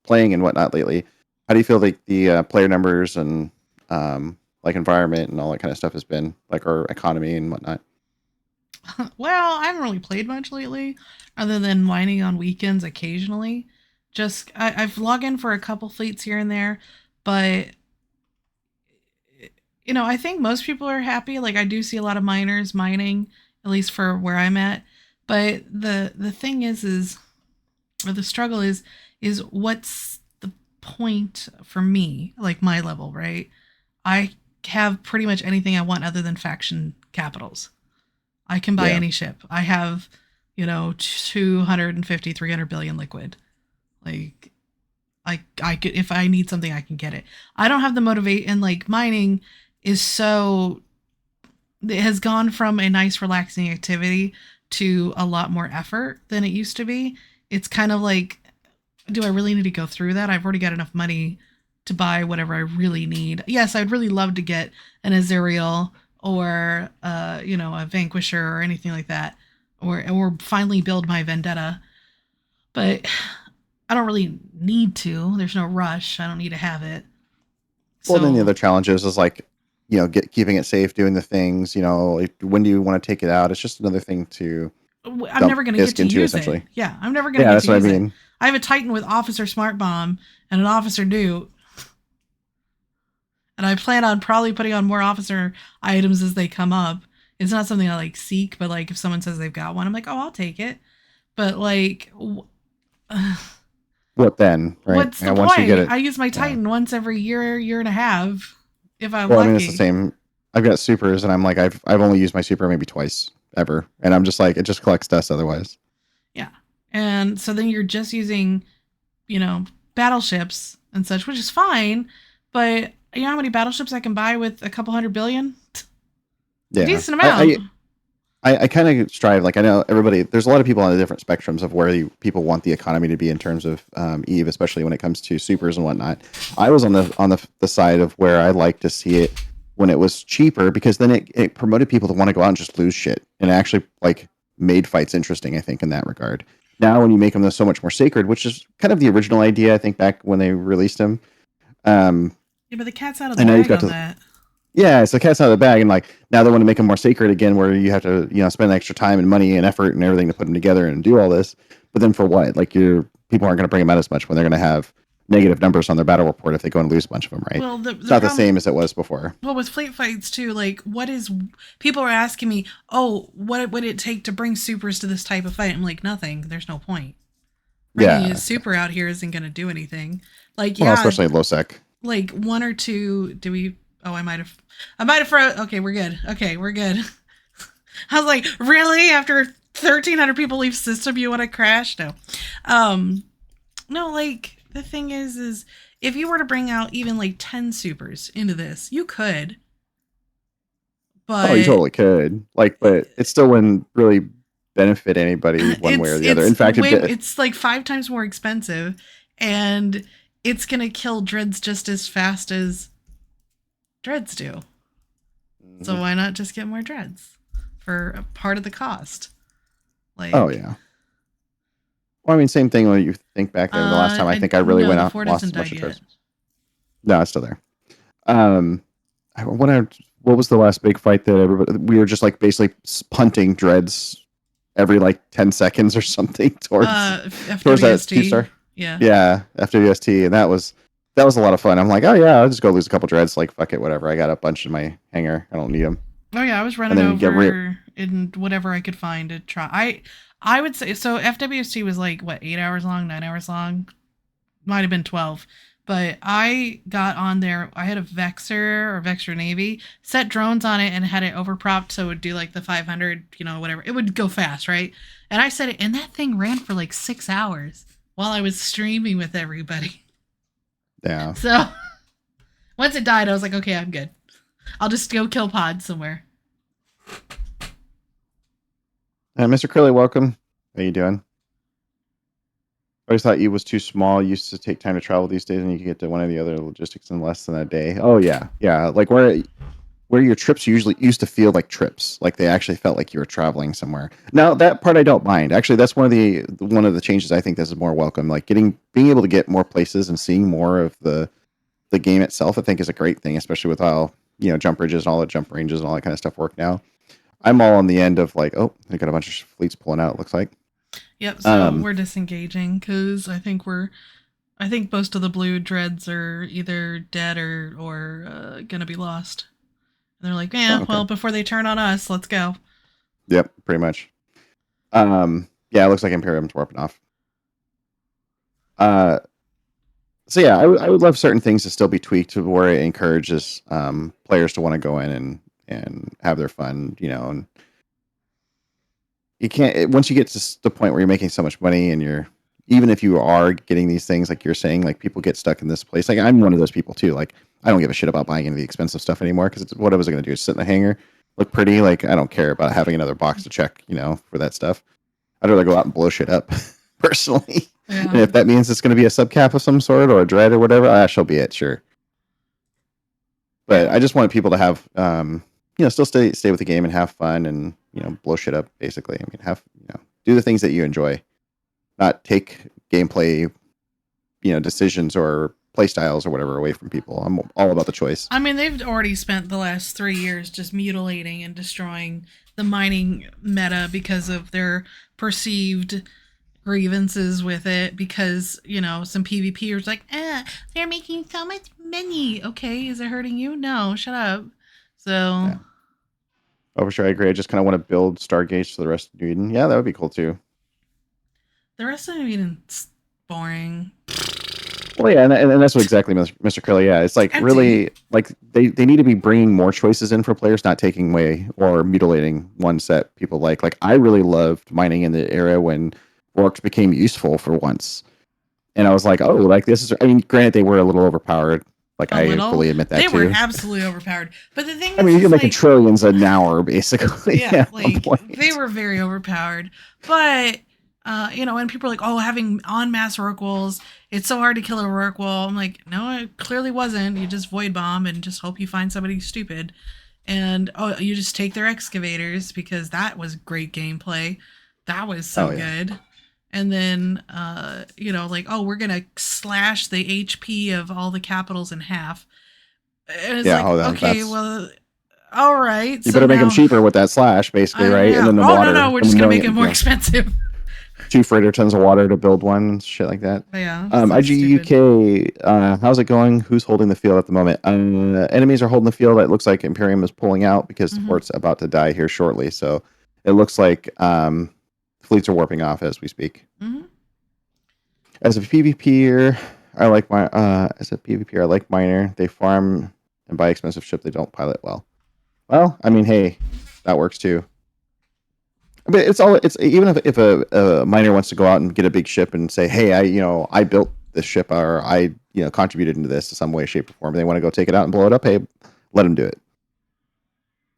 playing and whatnot lately? How do you feel like the player numbers and like environment and all that kind of stuff has been, like our economy and whatnot? Well, I haven't really played much lately, other than whining on weekends occasionally. Just I've logged in for a couple fleets here and there, but I think most people are happy. Like I do see a lot of miners mining, at least for where I'm at. But the thing is or the struggle is what's the point for me, like my level, right? I have pretty much anything I want other than faction capitals. I can buy any ship. I have, 250, 300 billion liquid. Like, I could, if I need something, I can get it. I don't have the motivate, and like mining is so, it has gone from a nice relaxing activity to a lot more effort than it used to be. It's kind of like, do I really need to go through that? I've already got enough money to buy whatever I really need. Yes, I'd really love to get an Azerial or a Vanquisher or anything like that, or finally build my Vendetta. But I don't really need to. There's no rush. I don't need to have it. Well, then the other challenges is like, keeping it safe, doing the things. When do you want to take it out? It's just another thing to. I'm never going to get to use it. Yeah, I'm never going to get to use it. I have a Titan with Officer Smart Bomb and an Officer Newt. And I plan on probably putting on more Officer items as they come up. It's not something I like seek, but like if someone says they've got one, I'm like, oh, I'll take it. But like, what then? Right? What's the point? You get it, I use my Titan once every year and a half. If I'm lucky. I mean, it's the same. I've got supers, and I'm like, I've only used my super maybe twice ever, and I'm just like, it just collects dust otherwise. Yeah, and so then you're just using, battleships and such, which is fine, but you know how many battleships I can buy with a couple 100 billion? Yeah, a decent amount. I kind of strive, like I know everybody, there's a lot of people on the different spectrums of where people want the economy to be in terms of EVE, especially when it comes to supers and whatnot. I was on the side of where I like to see it when it was cheaper, because then it promoted people to want to go out and just lose shit, and it actually like made fights interesting, I think, in that regard. Now when you make them so much more sacred, which is kind of the original idea, I think, back when they released them. Yeah, but the cat's out of the bag on that. Yeah, it's the cat's out of the bag, and like now they want to make them more sacred again, where you have to spend extra time and money and effort and everything to put them together and do all this. But then for what? Like people people aren't going to bring them out as much when they're going to have negative numbers on their battle report if they go and lose a bunch of them, right? Well, it's not the same as it was before. Well, with fleet fights too, like people are asking me, oh, what would it take to bring supers to this type of fight? I'm like, nothing. There's no point. Bringing a super out here isn't going to do anything. Like, well, especially low sec. Like 1 or 2, I might have froze. Okay, we're good. I was like, really? After 1,300 people leave system, you want to crash? No. No, like, the thing is if you were to bring out even like 10 supers into this, you could. But you totally could. Like, but it still wouldn't really benefit anybody one way or the other. In fact, it's like 5 times more expensive, and it's gonna kill dreads just as fast as dreads do. Mm-hmm. So why not just get more dreads for a part of the cost? Like, oh yeah. Well, I mean, same thing when you think back there. The last time I think I really went out and lost a bunch of dreads. No, it's still there. What was the last big fight that we were just like basically punting dreads every like 10 seconds or something towards that 2-star? Yeah, FWST, and that was a lot of fun. I'm like, oh yeah, I'll just go lose a couple dreads. Like, fuck it, whatever. I got a bunch in my hangar. I don't need them. Oh yeah, I was running over in whatever I could find to try. I would say so. FWST was like what, 8 hours long, 9 hours long, might have been 12. But I got on there. I had a Vexor Navy, set drones on it, and had it overpropped so it would do like the 500, whatever. It would go fast, right? And I set it, and that thing ran for like 6 hours while I was streaming with everybody. Yeah. So once it died, I was like, okay, I'm good. I'll just go kill pods somewhere. Mr. Curly, welcome. How you doing? I always thought E was too small. Used to take time to travel these days, and you could get to one of the other logistics in less than a day. Oh yeah. Like where your trips usually used to feel like trips, like they actually felt like you were traveling somewhere. Now that part I don't mind. Actually, that's one of the changes I think this is more welcome. Like being able to get more places and seeing more of the game itself, I think is a great thing, especially with how jump bridges and all the jump ranges and all that kind of stuff work now. I'm all on the end of like, oh, they got a bunch of fleets pulling out. It looks like. Yep. So we're disengaging because I think most of the blue dreads are either dead or gonna be lost. And they're like, yeah, well, before they turn on us, let's go. Yep, pretty much. Yeah, it looks like Imperium's warping off. So yeah, I would love certain things to still be tweaked to where it encourages players to want to go in and have their fun, and you can't, once you get to the point where you're making so much money and even if you are getting these things, like you're saying, like people get stuck in this place. Like I'm one of those people too. Like I don't give a shit about buying any of the expensive stuff anymore because what was I going to do? Sit in the hangar, look pretty? Like I don't care about having another box to check, for that stuff. I'd rather go out and blow shit up personally. Yeah. And if that means it's going to be a subcap of some sort or a dread or whatever, that shall be it. Sure. But I just want people to have, still stay with the game and have fun and, blow shit up basically. I mean, do the things that you enjoy, not take gameplay, decisions or play styles or whatever away from people. I'm all about the choice. I mean, they've already spent the last 3 years just mutilating and destroying the mining meta because of their perceived grievances with it because, some PvPers like, they're making so much money. Okay, is it hurting you? No, shut up. So... Yeah. Oh, for sure, I agree. I just kind of want to build Stargates for the rest of New Eden. Yeah, that would be cool too. The rest of New Eden's boring. Well, yeah, and that's what exactly Mr. Curly. Yeah, it's like really like they need to be bringing more choices in for players, not taking away or mutilating ones that people like. Like I really loved mining in the era when orcs became useful for once, and I was like, oh, like this is. I mean, granted, they were a little overpowered. Like I fully admit that they too. were absolutely overpowered. But the thing I mean, you're making trillions an hour, basically. Yeah, like they were very overpowered. But when people are like, "Oh, having en masse Rorquals, it's so hard to kill a Rorqual." I'm like, no, it clearly wasn't. You just void bomb and just hope you find somebody stupid, and you just take their excavators because that was great gameplay. That was so good. And then, we're going to slash the HP of all the capitals in half. And it's well, all right. You better make them cheaper with that slash, basically, right? And then the water. No, we're just going to make it more expensive. 2 freighter tons of water to build one, shit like that. Yeah. So stupid. IGUK, how's it going? Who's holding the field at the moment? Enemies are holding the field. It looks like Imperium is pulling out because the fort's about to die here shortly. So it looks like fleets are warping off as we speak. As a PvPer, I like miner. They farm and buy expensive ship. They don't pilot well. Well, I mean, hey, that works too. But it's even if a miner wants to go out and get a big ship and say, hey, I built this ship, or I contributed into this in some way, shape, or form. They want to go take it out and blow it up. Hey, let them do it.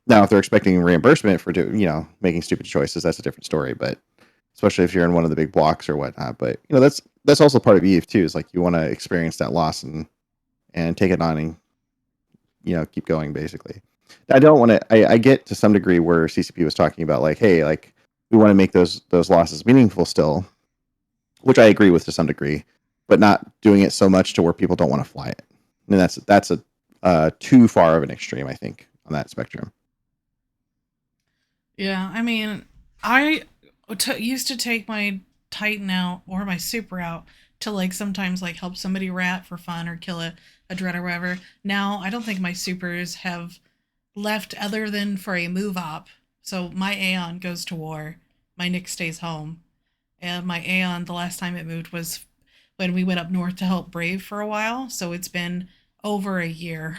Now, if they're expecting reimbursement for making stupid choices, that's a different story. But especially if you're in one of the big blocks or whatnot. But that's also part of EVE too. Is like you want to experience that loss and take it on and keep going basically. I don't want to. I get to some degree where CCP was talking about like, hey, like we want to make those losses meaningful still, which I agree with to some degree, but not doing it so much to where people don't want to fly it. And that's a too far of an extreme, I think, on that spectrum. Yeah, I mean, I used to take my Titan out or my Super out to like sometimes like help somebody rat for fun or kill a dread or whatever. Now I don't think my Supers have left other than for a move op. So my Aeon goes to war, my Nyx stays home, and my Aeon, the last time it moved was when we went up north to help Brave for a while. So it's been over a year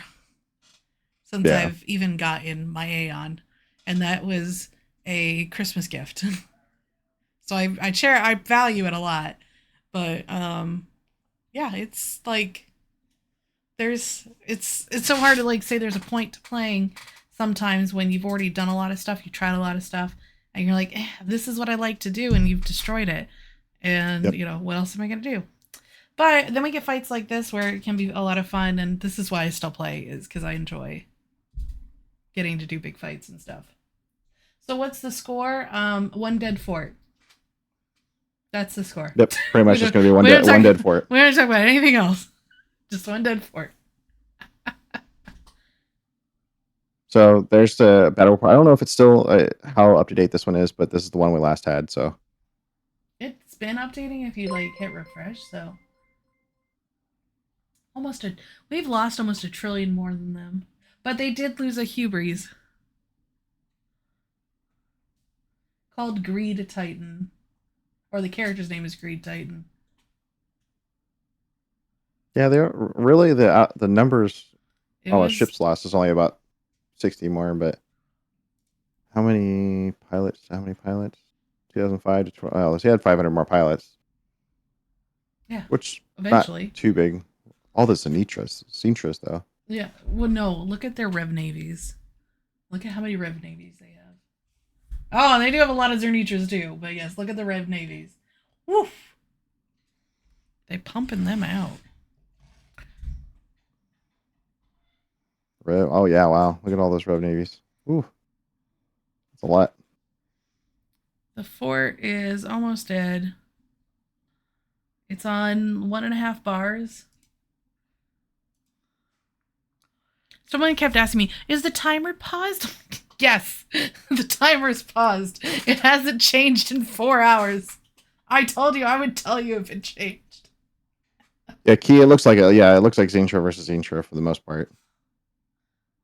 since I've even gotten my Aeon, and that was a Christmas gift. So I value it a lot, but yeah, it's like it's so hard to like say there's a point to playing sometimes when you've already done a lot of stuff, you tried a lot of stuff, and you're like, this is what I like to do, and you've destroyed it, and what else am I gonna do? But then we get fights like this where it can be a lot of fun, and this is why I still play, is because I enjoy getting to do big fights and stuff. So what's the score? 1 dead fort. That's the score. Yep, pretty much just going to be one dead fort. We don't talk about anything else. Just 1 dead fort. So there's the battle report. I don't know if it's still how up to date this one is, but this is the one we last had. So it's been updating if you like hit refresh. So we've lost almost 1 trillion more than them, but they did lose a hubris called Greed Titan, or the character's name is Greed Titan. Yeah, they're really the numbers. Ships lost is only about 60 more, but how many pilots? 2005 to 12. Well, he had 500 more pilots. Yeah, which eventually not too big. All the Sinitras though. Yeah, well, no. Look at their Rev Navies. Look at how many Rev Navies they have. Oh, and they do have a lot of Zernitras too. But yes, look at the Rev Navies. Woof. They pumping them out. Oh yeah, wow! Look at all those Rev Navies. Ooh, that's a lot. The fort is almost dead. It's on 1.5 bars. Someone kept asking me, is the timer paused? Yes, the timer's paused. It hasn't changed in 4 hours. I told you I would tell you if it changed. Yeah, Key, it looks like Zentra versus Zentra for the most part.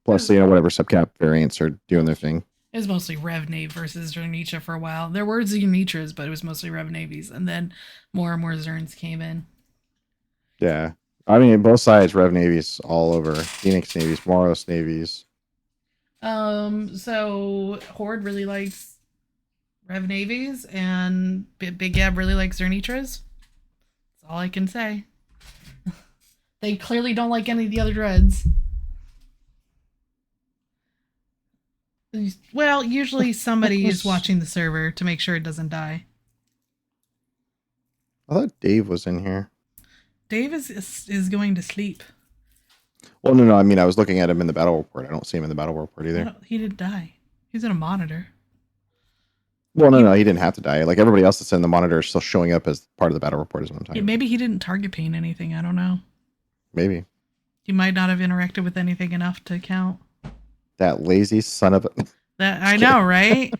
Plus, whatever subcap variants are doing their thing. It was mostly Rev Nave versus Zernitra for a while. There were Zernitras, but it was mostly Rev Navies. And then more and more Zerns came in. Yeah. I mean, both sides, Rev Navies all over. Phoenix Navies, Moros Navies. So Horde really likes Rev Navies, and Big Gab really likes Zernitras. That's all I can say. They clearly don't like any of the other dreads. Well, usually somebody is watching the server to make sure it doesn't die. I thought Dave was in here. Dave is going to sleep. Well, no. I mean, I was looking at him in the battle report. I don't see him in the battle report either. He didn't die. He's in a monitor. Well, no, he didn't have to die. Like everybody else that's in the monitor is still showing up as part of the battle report. Is what I'm talking about. Maybe he didn't target paint anything. I don't know. Maybe. He might not have interacted with anything enough to count. That lazy son of a... That I know, right?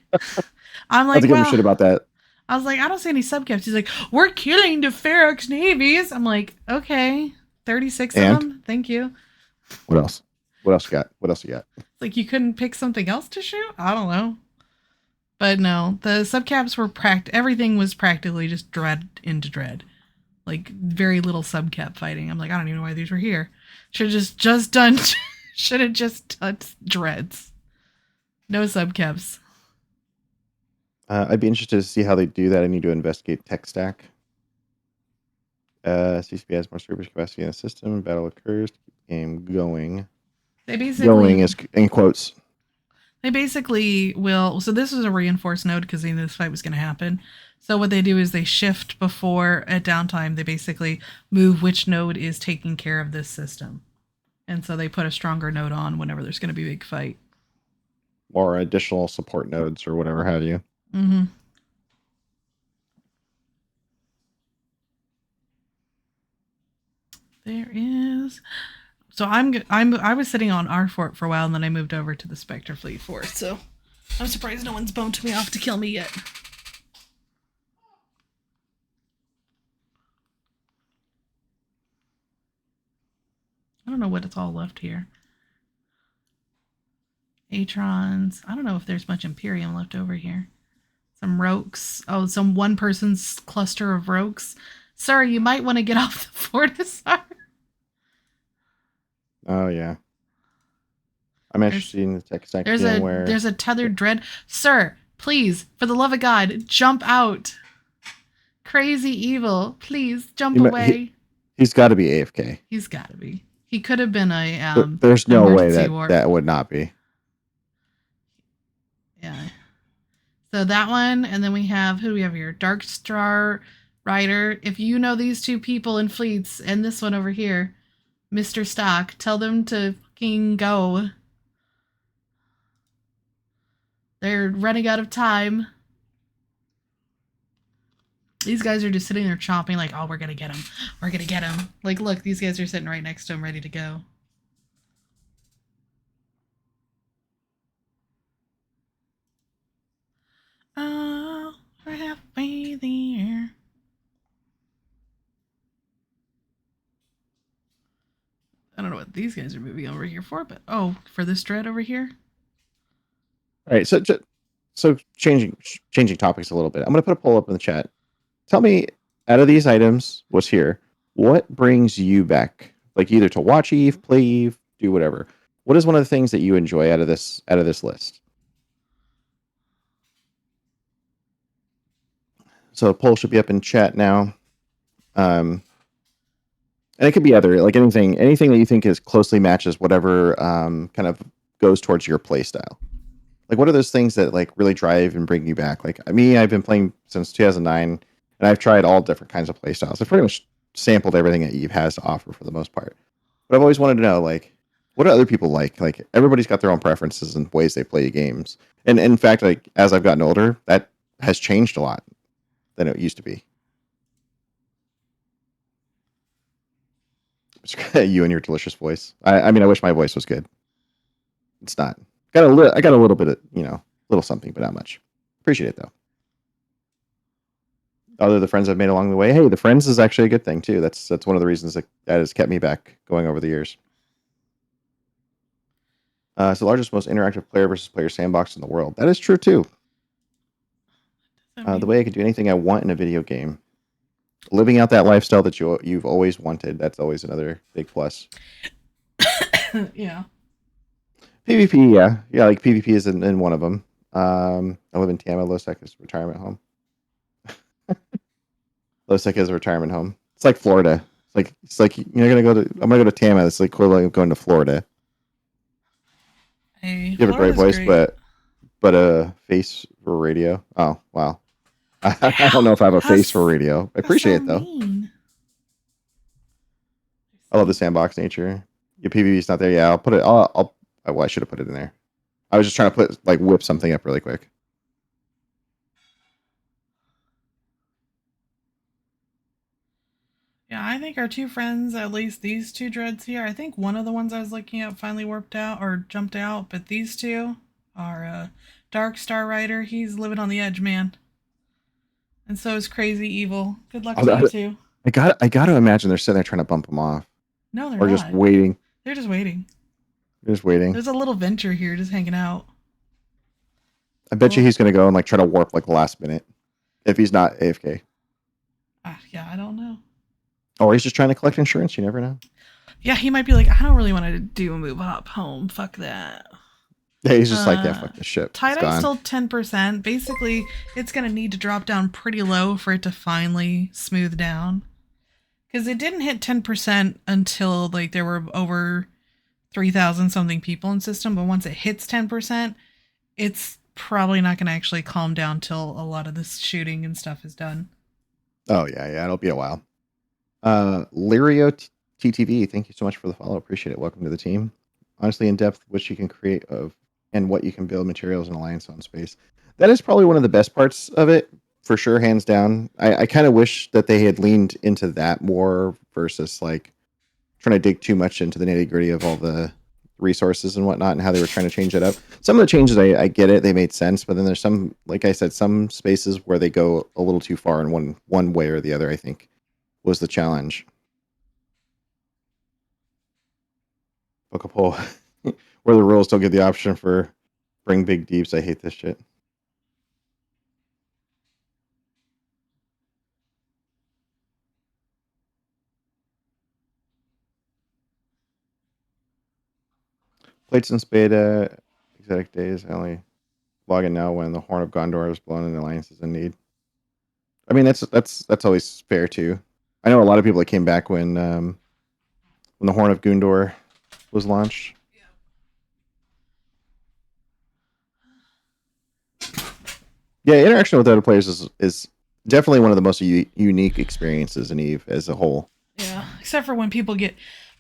I'm like, I have to give him shit about that. I was like, I don't see any subcaps. He's like, we're killing the Ferox navies. I'm like, okay, 36 And? of them. Thank you. What else? What else you got? What else you got? It's like you couldn't pick something else to shoot. I don't know. But no, the subcaps were everything was practically just dread into dread. Like very little subcap fighting. I'm like, I don't even know why these were here. Should have just done dreads. No subcaps. I'd be interested to see how they do that. I need to investigate tech stack. CCP has more storage capacity in the system. Battle occurs to keep the game going. They basically Going is in quotes. They basically will. So this is a reinforced node because they knew this fight was going to happen. So what they do is they shift before at downtime. They basically move which node is taking care of this system, and so they put a stronger node on whenever there's going to be a big fight. Or additional support nodes or whatever have you. Mm-hmm. There is. So I was sitting on our fort for a while, and then I moved over to the Spectre Fleet Fort. So I'm surprised no one's bumped me off to kill me yet. I don't know what it's all left here. Atrons. I don't know if there's much Imperium left over here. Some Rokes. Oh, some one person's cluster of Rokes. Sir, you might want to get off the Fortizar. Oh yeah. I'm interested in the tech stack. There's a tethered dread. Sir, please, for the love of God, jump out. Crazy evil. Please jump away. He's got to be AFK. He's got to be. He could have been a there's no way warp. that would not be. Yeah. So that one, and then we have, who do we have here? Dark Star Rider. If you know these two people in fleets, and this one over here, Mr. Stock, tell them to fucking go. They're running out of time. These guys are just sitting there chomping like, oh, we're going to get him. We're going to get him. Like, look, these guys are sitting right next to him, ready to go. Oh, we're halfway there. I don't know what these guys are moving over here for, but oh, for this dread over here. All right, so changing topics a little bit. I'm going to put a poll up in the chat. Tell me, out of these items, what's here? What brings you back? Like either to watch Eve, play Eve, do whatever. What is one of the things that you enjoy out of this list? So the poll should be up in chat now. And it could be other, like anything that you think is closely matches whatever kind of goes towards your play style. Like, what are those things that like really drive and bring you back? Like me, I've been playing since 2009, and I've tried all different kinds of play styles. I've pretty much sampled everything that Eve has to offer for the most part. But I've always wanted to know, like, what do other people like? Like, everybody's got their own preferences and ways they play games. And in fact, like as I've gotten older, that has changed a lot than it used to be. You and your delicious voice. I mean, I wish my voice was good. It's not. I got a little bit of, little something, but not much. Appreciate it though. Other the friends I've made along the way. Hey, the friends is actually a good thing too. That's one of the reasons that has kept me back going over the years. It's the largest, most interactive player versus player sandbox in the world. That is true too. The way I could do anything I want in a video game. Living out that lifestyle that you've always wanted. That's always another big plus. Yeah. PvP, yeah, like PvP is in one of them. I live in Tama. Losec is retirement home. Losec is a retirement home. It's like Florida. It's like I'm gonna go to Tama. It's like equivalent of going to Florida. Hey, you have a great voice, but a face for radio. Oh wow. I don't know if I have a face for radio. I appreciate it though. Mean. I love the sandbox nature. Your PvP's not there. Yeah, I'll put it. I should have put it in there. I was just trying to whip something up really quick. Yeah, I think our two friends, at least these two dreads here, I think one of the ones I was looking at finally warped out or jumped out, but these two are Dark Star Rider. He's living on the edge, man. And so is Crazy Evil. Good luck Oh, to you too. I got to imagine they're sitting there trying to bump him off, No, they're or not. just waiting. They're just waiting. They're just waiting. There's a little venture here, just hanging out. I bet you he's gonna go and like try to warp like the last minute if he's not AFK. Yeah, I don't know. Or he's just trying to collect insurance. You never know. Yeah, he might be like, I don't really want to do a move hop home. Fuck that. Yeah, he's just like, yeah, fuck this shit. Tie-dye's still 10%. Basically, it's going to need to drop down pretty low for it to finally smooth down. Because it didn't hit 10% until like there were over 3,000 something people in system. But once it hits 10%, it's probably not going to actually calm down till a lot of this shooting and stuff is done. Oh, yeah, it'll be a while. Lirio TTV, thank you so much for the follow. Appreciate it. Welcome to the team. Honestly, in depth, what you can create of and what you can build materials and alliance on space. That is probably one of the best parts of it, for sure, hands down. I kind of wish that they had leaned into that more versus like trying to dig too much into the nitty gritty of all the resources and whatnot and how they were trying to change that up. Some of the changes, I get it, they made sense, but then there's some, like I said, some spaces where they go a little too far in one way or the other, I think, was the challenge. Book a poll where the rules don't give the option for bring big deeps. I hate this shit. Played since beta, exotic days. I only log in now when the Horn of Gondor is blown and the alliance is in need. I mean, that's always fair too. I know a lot of people that came back when the Horn of Gondor was launched. Yeah, interaction with other players is definitely one of the most unique experiences in EVE as a whole. Yeah, except for when people get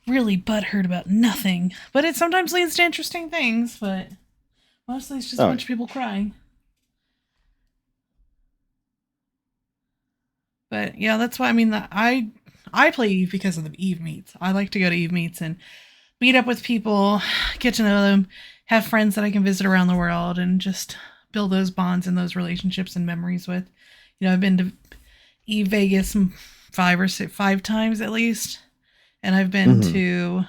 really butthurt about nothing. But it sometimes leads to interesting things, but mostly it's just a bunch of people crying. But yeah, that's why, I mean, I play EVE because of the EVE meets. I like to go to EVE meets and meet up with people, get to know them, have friends that I can visit around the world, and just build those bonds and those relationships and memories with. You know, I've been to EVE Vegas 5 times at least, and I've been to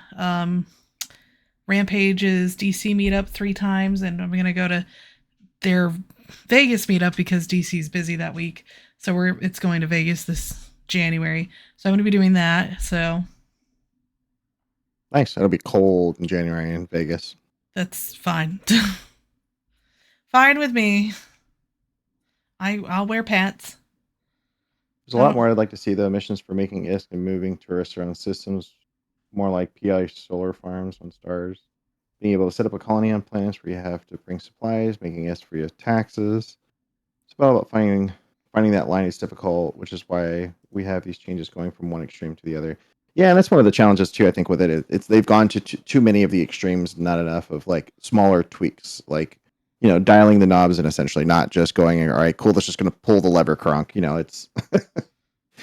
Rampage's DC meetup 3 times, and I'm gonna go to their Vegas meetup because DC's busy that week. So it's going to Vegas this January. So I'm going to be doing that. So nice. It'll be cold in January in Vegas. That's fine. Fine with me. I'll wear pants. There's a lot more I'd like to see the missions for making ISK and moving tourists around systems, more like PI solar farms on stars. Being able to set up a colony on planets where you have to bring supplies, making ISK free of taxes. It's about finding that line is difficult, which is why we have these changes going from one extreme to the other. Yeah, and that's one of the challenges too, I think, with it. It's they've gone to too many of the extremes, not enough of like smaller tweaks, like, you know, dialing the knobs and essentially not just going, all right, cool, let's just going to pull the lever, Kronk. You know, it's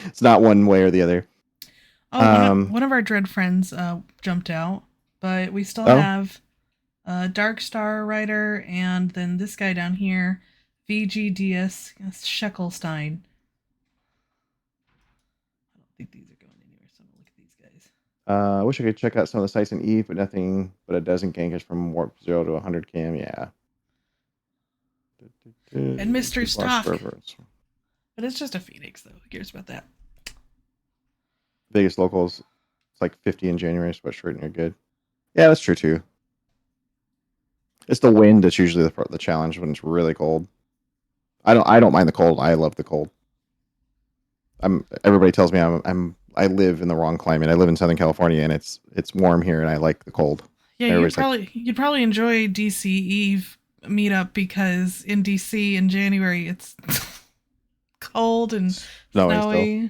it's not one way or the other. Oh, one of our Dread friends jumped out, but we still have Dark Star Rider and then this guy down here, VGDS Sheckelstein. I don't think these are going anywhere, so I'm gonna look at these guys. I wish I could check out some of the sites in EVE, but nothing but a dozen gankers from warp 0 to 100 cam. Yeah. And Mr. Stock. But it's just a Phoenix, though. Who cares about that? Biggest locals, it's like 50 in January, sweatshirt, and you're good. Yeah, that's true too. It's the wind that's usually the challenge when it's really cold. I don't mind the cold. I love the cold. Everybody tells me I live in the wrong climate. I live in Southern California and it's warm here and I like the cold. Yeah, you'd probably enjoy DC Eve meetup because in DC in January it's cold and snowy.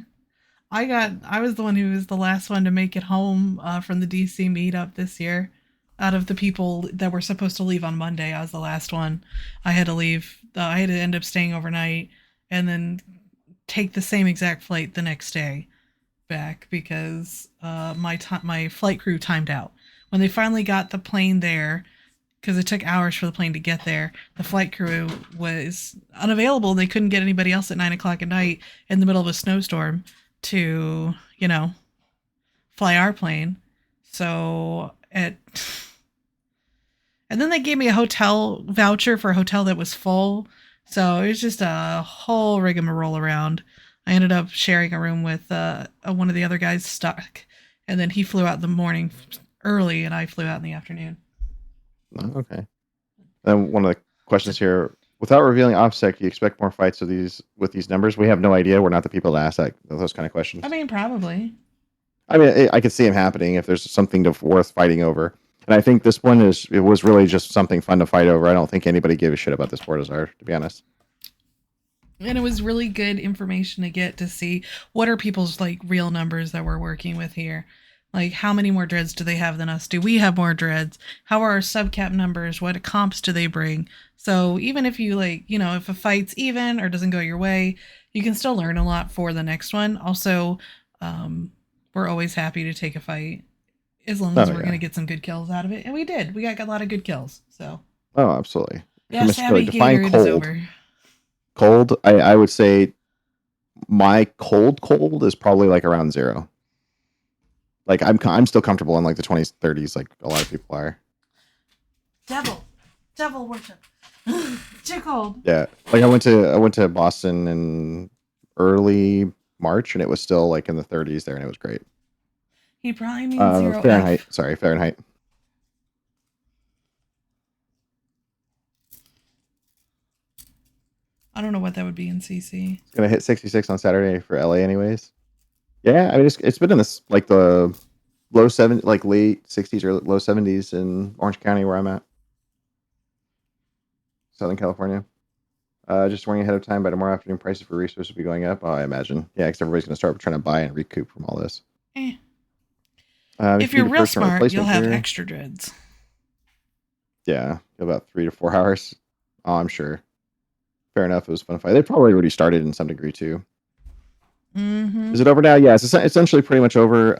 I was the one who was the last one to make it home from the DC meetup this year. Out of the people that were supposed to leave on Monday, I was the last one. I had to leave. I had to end up staying overnight and then take the same exact flight the next day back because my flight crew timed out. When they finally got the plane there, because it took hours for the plane to get there. The flight crew was unavailable. They couldn't get anybody else at 9 o'clock at night in the middle of a snowstorm to, fly our plane. So and then they gave me a hotel voucher for a hotel that was full. So it was just a whole rigmarole around. I ended up sharing a room with one of the other guys stuck. And then he flew out in the morning early and I flew out in the afternoon. Oh, okay. Then one of the questions here, without revealing OPSEC, do you expect more fights with these numbers? We have no idea. We're not the people to ask those kind of questions. I mean, probably. I mean, I could see him happening if there's something worth fighting over. And I think this one was really just something fun to fight over. I don't think anybody gave a shit about this Fortizar, to be honest. And it was really good information to get to see what are people's real numbers that we're working with here. Like, how many more dreads do they have than us? Do we have more dreads? How are our subcap numbers? What comps do they bring? So even if you if a fight's even or doesn't go your way, you can still learn a lot for the next one. Also, we're always happy to take a fight as long as we're going to get some good kills out of it. And we did. We got a lot of good kills. So. Oh, absolutely. Yes, Abby Gator, it is over. Cold, I would say my cold is probably around 0. I'm still comfortable in the 20s, 30s, like a lot of people are. Devil worship. Too cold. Yeah, I went to Boston in early March, and it was still in the 30s there, and it was great. He probably means 0 Fahrenheit. Sorry, Fahrenheit. I don't know what that would be in CC. It's gonna hit 66 on Saturday for LA, anyways. Yeah, I mean it's been in this the low 70s, late 60s or low 70s in Orange County where I'm at, Southern California. Just warning ahead of time, by tomorrow afternoon, prices for resources will be going up. Oh, I imagine. Yeah, because everybody's gonna start trying to buy and recoup from all this. If you're real smart, you'll have extra dreads. Yeah, about 3 to 4 hours. Oh, I'm sure. Fair enough. It was a fun fight. They probably already started in some degree too. Mm-hmm. Is it over now? Yeah, it's essentially pretty much over.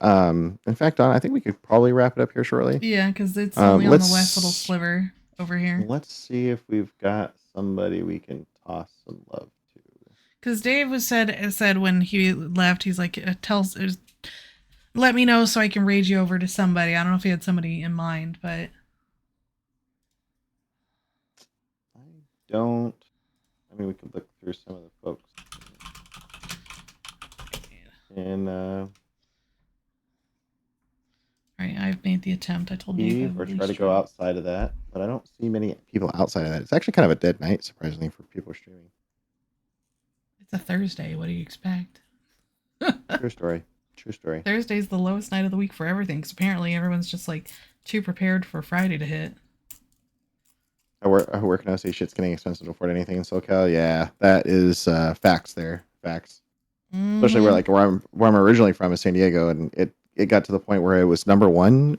In fact, Don, I think we could probably wrap it up here shortly. Yeah, because it's only on the last little sliver over here. Let's see if we've got somebody we can toss some love to. Because Dave said when he left, he's like, let me know so I can raid you over to somebody. I don't know if he had somebody in mind, but I don't. I mean, we could look through some of the folks. And all right, I've made the attempt. I told you. Or try to go outside of that, but I don't see many people outside of that. It's actually kind of a dead night, surprisingly, for people streaming. It's a Thursday. What do you expect? True story. Thursday's the lowest night of the week for everything, because apparently everyone's just too prepared for Friday to hit. I work in OC. Shit's getting expensive to afford anything in SoCal. Yeah, that is facts there. Facts. Mm-hmm. Especially where I'm originally from is San Diego, and it got to the point where it was number 1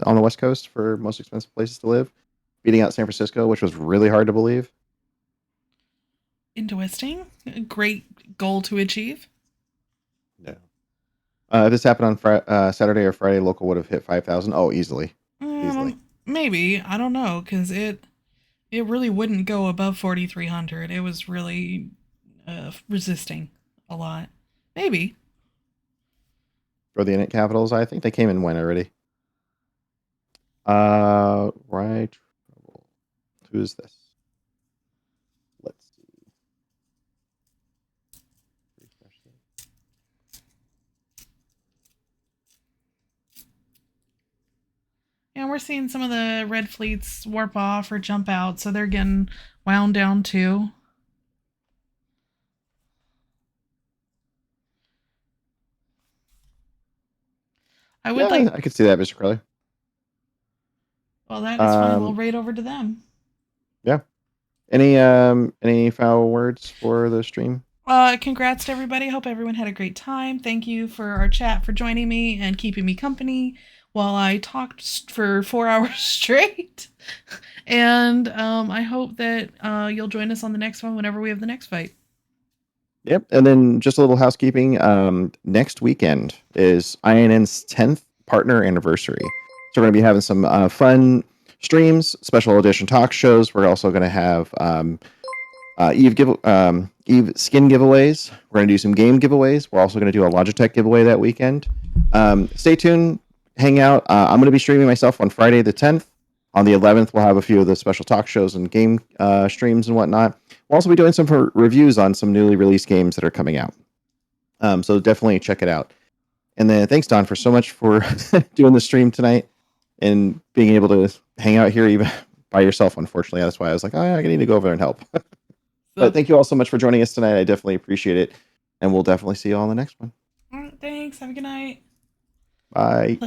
on the West Coast for most expensive places to live, beating out San Francisco, which was really hard to believe. Interesting. A great goal to achieve. No. If this happened on Saturday or Friday, local would have hit 5,000. Oh, easily. Maybe. I don't know, because it really wouldn't go above 4,300. It was really resisting a lot. Maybe. For the Init Capitals, I think they came and went already. Right. Who is this? Let's see. Refresh it. Yeah, we're seeing some of the red fleets warp off or jump out, so they're getting wound down too. I could see that, Mr. Crowley. Well, that is fine. We'll raid over to them. Yeah. Any final words for the stream? Congrats to everybody. Hope everyone had a great time. Thank you for our chat for joining me and keeping me company while I talked for 4 hours straight. And I hope that you'll join us on the next one whenever we have the next fight. Yep. And then just a little housekeeping. Next weekend is INN's 10th partner anniversary. So we're going to be having some fun streams, special edition talk shows. We're also going to have Eve skin giveaways. We're going to do some game giveaways. We're also going to do a Logitech giveaway that weekend. Stay tuned. Hang out. I'm going to be streaming myself on Friday the 10th. On the 11th, we'll have a few of the special talk shows and game streams and whatnot. We'll also be doing some reviews on some newly released games that are coming out. So definitely check it out. And then thanks, Don, for so much for doing the stream tonight and being able to hang out here even by yourself. Unfortunately, that's why I was like, I need to go over there and help. But thank you all so much for joining us tonight. I definitely appreciate it. And we'll definitely see you all in the next one. All right, thanks. Have a good night. Bye.